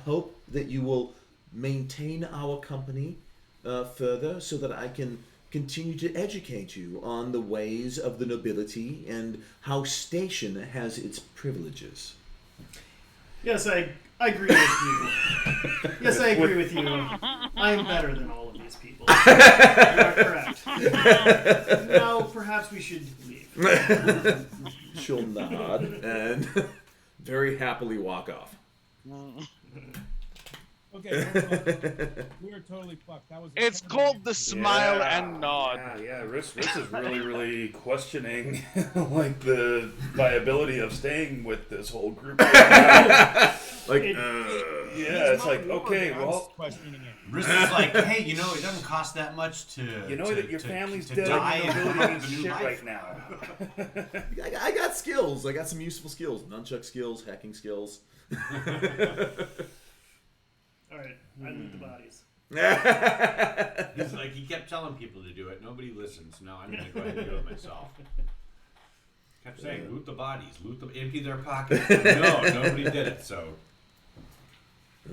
[SPEAKER 6] hope that you will maintain our company further so that I can continue to educate you on the ways of the nobility and how station has its privileges.
[SPEAKER 3] Yes, I agree with you. Yes, I agree with you. I am better than all of these people. You are correct. Now, perhaps we should leave.
[SPEAKER 6] She'll nod and very happily walk off.
[SPEAKER 2] Okay, we are totally fucked. That was.
[SPEAKER 8] It's called the smile and nod.
[SPEAKER 12] Yeah. Riss is really questioning like the viability of staying with this whole group. It's like, okay, well,
[SPEAKER 2] questioning it.
[SPEAKER 14] Riss is like, hey, you know, it doesn't cost that much to.
[SPEAKER 12] You know that your family's
[SPEAKER 14] to
[SPEAKER 12] dead
[SPEAKER 14] die
[SPEAKER 12] and
[SPEAKER 14] and
[SPEAKER 12] nobility
[SPEAKER 14] have
[SPEAKER 12] means
[SPEAKER 14] a new
[SPEAKER 12] shit
[SPEAKER 14] life.
[SPEAKER 12] right now.
[SPEAKER 6] I got skills. I got some useful skills. Nunchuck skills, hacking skills.
[SPEAKER 3] Alright, I loot the bodies.
[SPEAKER 14] He's like, he kept telling people to do it. Nobody listens. No, I'm going to go ahead and do it myself. Kept saying, loot the bodies, loot them, empty their pockets. No, nobody did it, so.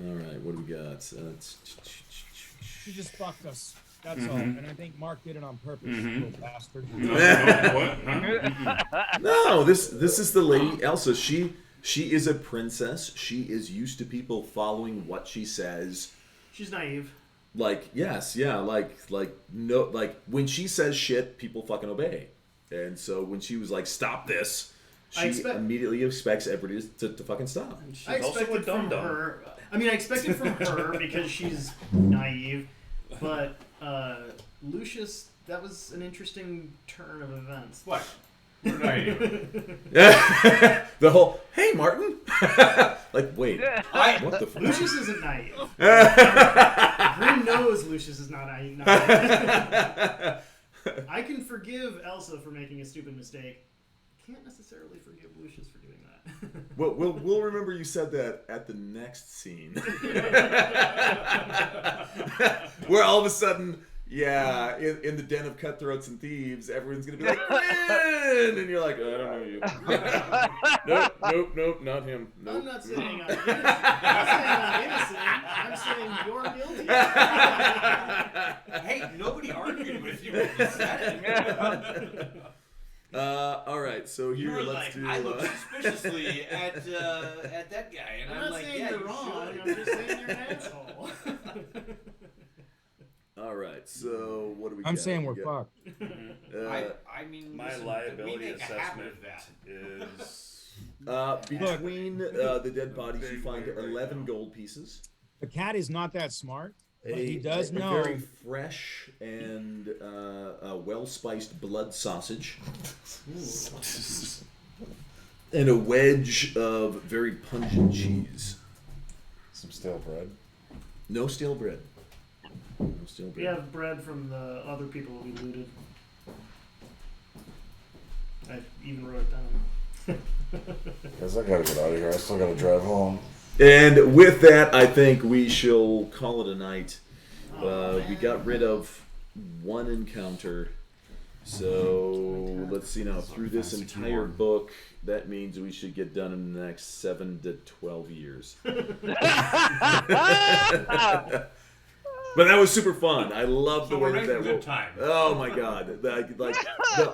[SPEAKER 6] All right, what do we got?
[SPEAKER 2] She just fucked us. That's all. And I think Mark did it on purpose, little bastard.
[SPEAKER 6] No, this is the Lady Elsa. She is a princess. She is used to people following what she says.
[SPEAKER 3] She's naive.
[SPEAKER 6] Like, yes, yeah, like no, like when she says shit, people fucking obey. And so when she was like, "Stop this," she immediately expects everybody to fucking stop.
[SPEAKER 3] I expected from her. I mean, I expected from her because she's naive, but Lucius, that was an interesting turn of events.
[SPEAKER 14] What? What did I do?
[SPEAKER 6] The whole, hey, Martin. Like, wait, what the fuck?
[SPEAKER 3] Lucius isn't naive. Grim knows Lucius is not naive. I can forgive Elsa for making a stupid mistake. Can't necessarily forgive Lucius for doing that.
[SPEAKER 6] Well, we'll remember you said that at the next scene. Where all of a sudden, yeah, in the den of cutthroats and thieves, everyone's going to be like, Grin! And you're like, I don't know you. Nope, not him. Nope.
[SPEAKER 3] I'm not saying I'm innocent. I'm saying you're guilty.
[SPEAKER 14] Hey, nobody argued with you when you said it.
[SPEAKER 6] All right, so
[SPEAKER 14] You
[SPEAKER 6] here
[SPEAKER 14] were
[SPEAKER 6] let's
[SPEAKER 14] like,
[SPEAKER 6] do.
[SPEAKER 14] I look suspiciously at that guy, and
[SPEAKER 3] I'm
[SPEAKER 14] I'm
[SPEAKER 3] not
[SPEAKER 14] like,
[SPEAKER 3] saying
[SPEAKER 14] yeah,
[SPEAKER 3] you're
[SPEAKER 14] you
[SPEAKER 3] wrong.
[SPEAKER 14] should.
[SPEAKER 3] I'm just saying you're an asshole.
[SPEAKER 6] All right, so what do we?
[SPEAKER 2] I'm
[SPEAKER 6] got?
[SPEAKER 2] saying
[SPEAKER 6] We
[SPEAKER 2] we're
[SPEAKER 6] got-
[SPEAKER 2] fucked.
[SPEAKER 14] I mean,
[SPEAKER 12] My
[SPEAKER 14] listen,
[SPEAKER 12] liability
[SPEAKER 14] we make a habit
[SPEAKER 12] assessment
[SPEAKER 14] of that.
[SPEAKER 12] is
[SPEAKER 6] between the dead bodies, you find 11 gold pieces.
[SPEAKER 2] The cat is not that smart, but he
[SPEAKER 6] A
[SPEAKER 2] does know.
[SPEAKER 6] very fresh and well-spiced blood sausage, and a wedge of very pungent cheese.
[SPEAKER 13] Some stale bread.
[SPEAKER 6] No stale bread. No stale
[SPEAKER 3] We
[SPEAKER 6] bread.
[SPEAKER 3] have bread from the other people we looted. I even wrote it down.
[SPEAKER 13] Guys, I gotta get out of here. I still gotta drive home.
[SPEAKER 6] And with that, I think we shall call it a night. We got rid of one encounter. So let's see now. Through this entire book, that means we should get done in the next 7 to 12 years. But that was super fun. I love the way that
[SPEAKER 15] good time.
[SPEAKER 6] Oh my god!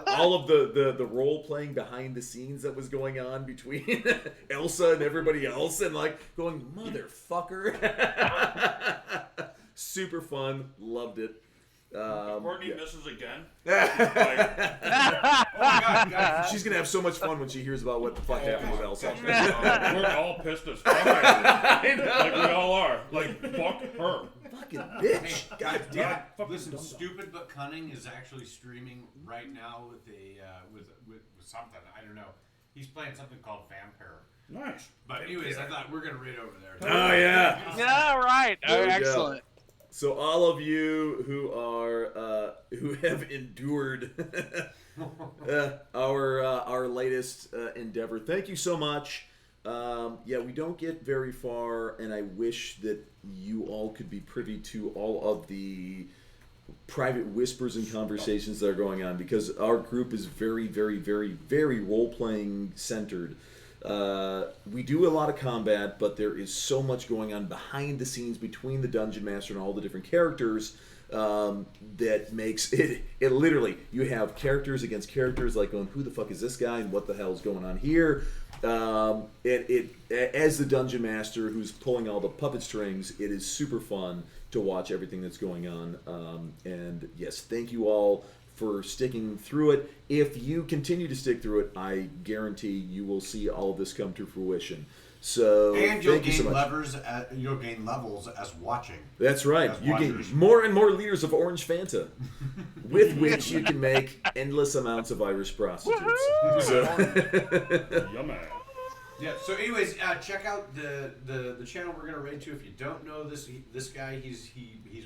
[SPEAKER 6] All of the role playing behind the scenes that was going on between Elsa and everybody else, and like going motherfucker. Super fun. Loved it.
[SPEAKER 11] Courtney misses again.
[SPEAKER 6] Oh my God. She's gonna have so much fun when she hears about what the fuck happened with Elsa.
[SPEAKER 11] We're all pissed as fuck at her. Like we all are. Like fuck her.
[SPEAKER 6] Fucking bitch. God damn it.
[SPEAKER 15] Listen, Stupid But Cunning is actually streaming right now with a with something. I don't know. He's playing something called Vampire.
[SPEAKER 11] Nice.
[SPEAKER 15] But anyways, I thought we're gonna raid over there.
[SPEAKER 6] Oh yeah.
[SPEAKER 8] Yeah, right.
[SPEAKER 6] There we go.
[SPEAKER 8] Excellent.
[SPEAKER 6] So all of you who are who have endured our latest endeavor, thank you so much. Yeah, we don't get very far, and I wish that you all could be privy to all of the private whispers and conversations that are going on, because our group is very, very, very, very role-playing centered. We do a lot of combat, but there is so much going on behind the scenes between the Dungeon Master and all the different characters that makes it literally, you have characters against characters, like going, who the fuck is this guy and what the hell is going on here? As the Dungeon Master who's pulling all the puppet strings, it is super fun to watch everything that's going on. And yes, thank you all for sticking through it. If you continue to stick through it, I guarantee you will see all of this come to fruition. So
[SPEAKER 15] And you'll
[SPEAKER 6] thank you so
[SPEAKER 15] gain
[SPEAKER 6] much.
[SPEAKER 15] you'll gain levels as watching.
[SPEAKER 6] That's right.
[SPEAKER 15] As
[SPEAKER 6] You
[SPEAKER 15] watchers.
[SPEAKER 6] gain more and more liters of orange Fanta, with which you can make endless amounts of Irish prostitutes. So
[SPEAKER 11] Yummy.
[SPEAKER 15] Yeah. So, anyways, check out the channel we're gonna raid to. If you don't know this guy, he's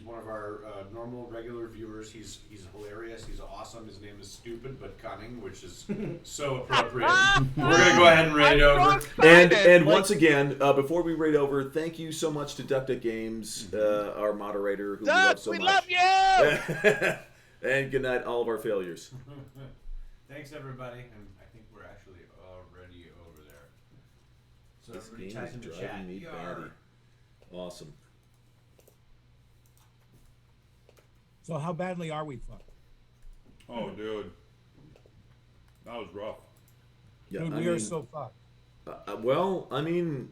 [SPEAKER 15] one of our normal regular viewers. He's hilarious. He's awesome. His name is Stupid But Cunning, which is so appropriate. We're gonna go ahead and raid over.
[SPEAKER 6] And once again, before we raid over, thank you so much to Duck Duck Games, our moderator, who we love so much.
[SPEAKER 8] We love you.
[SPEAKER 6] And good night, all of our failures.
[SPEAKER 15] Thanks, everybody. And I think we're actually already over there. So
[SPEAKER 6] This
[SPEAKER 15] everybody
[SPEAKER 6] game
[SPEAKER 15] type
[SPEAKER 6] is
[SPEAKER 15] in the
[SPEAKER 6] driving
[SPEAKER 15] chat.
[SPEAKER 6] me batty. Awesome.
[SPEAKER 2] So how badly are we fucked?
[SPEAKER 11] Oh, dude. That was rough.
[SPEAKER 6] Yeah,
[SPEAKER 2] Dude,
[SPEAKER 6] I
[SPEAKER 2] we are
[SPEAKER 6] mean,
[SPEAKER 2] so fucked.
[SPEAKER 6] Well, I mean,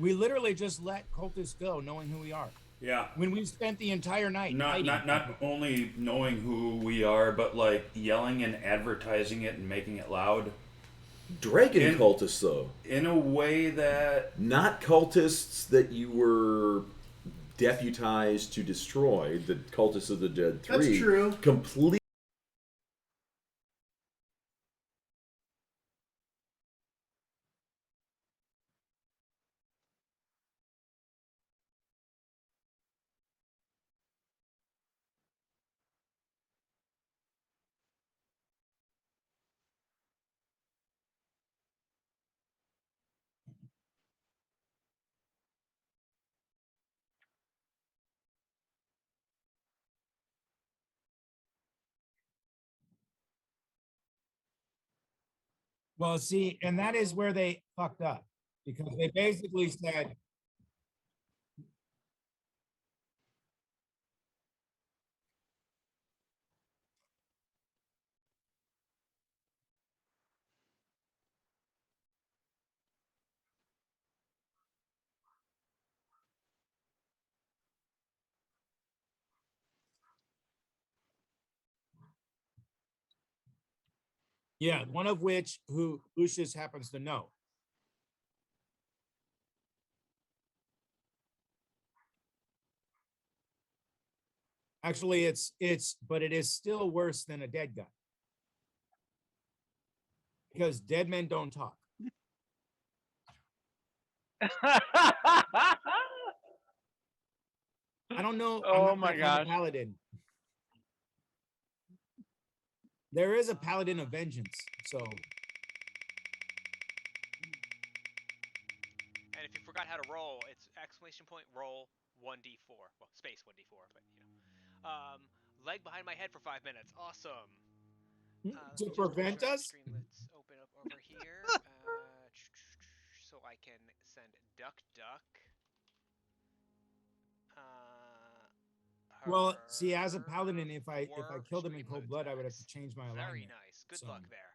[SPEAKER 2] We literally just let cultists go, knowing who we are.
[SPEAKER 11] Yeah.
[SPEAKER 2] When we spent the entire night
[SPEAKER 18] Not
[SPEAKER 2] hiding.
[SPEAKER 18] not only knowing who we are, but like yelling and advertising it and making it loud.
[SPEAKER 6] dragon cultists, though.
[SPEAKER 18] In a way that...
[SPEAKER 6] Not cultists that you were deputized to destroy, the cultists of the Dead 3.
[SPEAKER 3] That's true.
[SPEAKER 6] Complete.
[SPEAKER 2] Well, see, and that is where they fucked up, because they basically said, yeah, one of which who Lucius happens to know. Actually, but it is still worse than a dead guy. Because dead men don't talk. I don't know. I'm
[SPEAKER 8] Oh
[SPEAKER 2] not
[SPEAKER 8] my
[SPEAKER 2] that kind of
[SPEAKER 8] gosh.
[SPEAKER 2] paladin. There is a Paladin of Vengeance, so.
[SPEAKER 19] And if you forgot how to roll, it's roll 1d4. Well, space 1d4, but you know. Leg behind my head for 5 minutes. Awesome.
[SPEAKER 2] To prevent us?
[SPEAKER 19] Screen, let's open up over here. So I can send Duck.
[SPEAKER 2] Well, see, as a paladin, if I killed him in cold blood, I would have to change my alignment.
[SPEAKER 19] Very nice. Good luck there.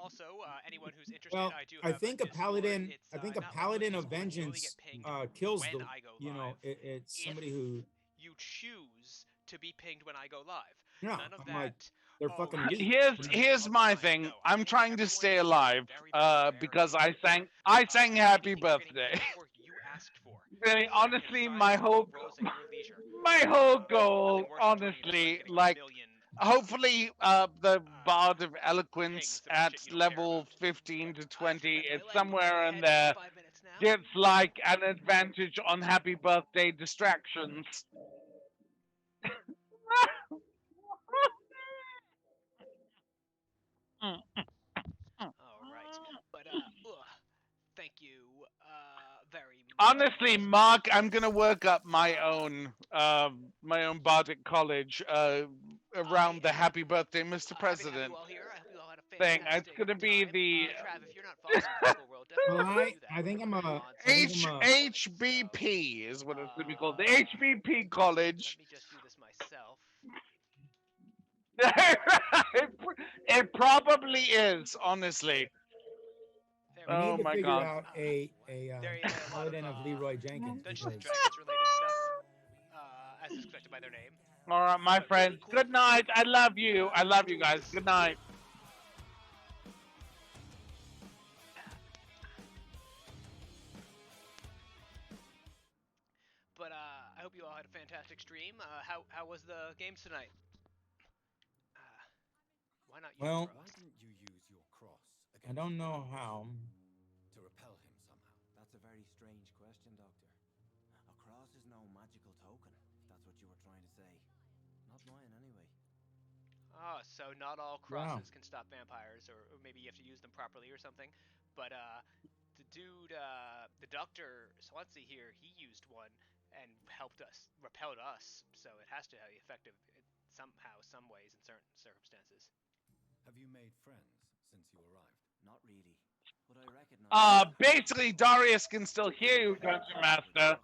[SPEAKER 19] Also, anyone who's interested,
[SPEAKER 2] well,
[SPEAKER 19] I do have
[SPEAKER 2] I think a paladin. I think a paladin of vengeance kills the. You know, it's somebody who.
[SPEAKER 19] You choose to be pinged when I go live.
[SPEAKER 2] Yeah,
[SPEAKER 19] None of
[SPEAKER 2] I'm
[SPEAKER 19] that.
[SPEAKER 2] like, they're fucking.
[SPEAKER 8] Here's my thing. I'm trying to stay alive because I sang Happy Birthday.
[SPEAKER 19] You asked for.
[SPEAKER 8] Really, honestly, my whole goal, honestly, like, hopefully, the Bard of Eloquence at level 15 to 20, it's somewhere in there, gets like an advantage on Happy Birthday distractions.
[SPEAKER 19] All right, but thank you very much.
[SPEAKER 8] Honestly, Mark, I'm gonna work up my own bardic college around the Happy Birthday, Mr. President thing. It's gonna be the
[SPEAKER 19] Trav, if you're not following Critical Role, definitely
[SPEAKER 2] I think I'm a
[SPEAKER 8] HBP is what it's gonna be called. The HBP college.
[SPEAKER 19] Let me just do this myself.
[SPEAKER 8] It probably is, honestly.
[SPEAKER 2] I need to
[SPEAKER 8] my
[SPEAKER 2] figure
[SPEAKER 8] God.
[SPEAKER 2] out a paladin of Leroy Jenkins.
[SPEAKER 19] Dungeons and Dragons related stuff, as expected by their name.
[SPEAKER 8] All right, my friends. Good night. I love you. I love you guys. Good night.
[SPEAKER 19] But I hope you all had a fantastic stream. How was the games tonight? Why not use
[SPEAKER 2] Well,
[SPEAKER 19] cross?
[SPEAKER 20] Why didn't you use your cross
[SPEAKER 2] I don't know how.
[SPEAKER 20] to repel him somehow?
[SPEAKER 21] That's a very strange question, Doctor. A cross is no magical token, if that's what you were trying to say. Not mine, anyway.
[SPEAKER 19] Oh, so not all crosses can stop vampires, or maybe you have to use them properly or something. But the dude, the Dr. Swansea here, he used one and repelled us. So it has to be effective somehow, some ways, in certain circumstances.
[SPEAKER 20] Have you made friends since you arrived?
[SPEAKER 21] Not really. But I recognize...
[SPEAKER 8] Basically, Darius can still hear you, Dungeon Master.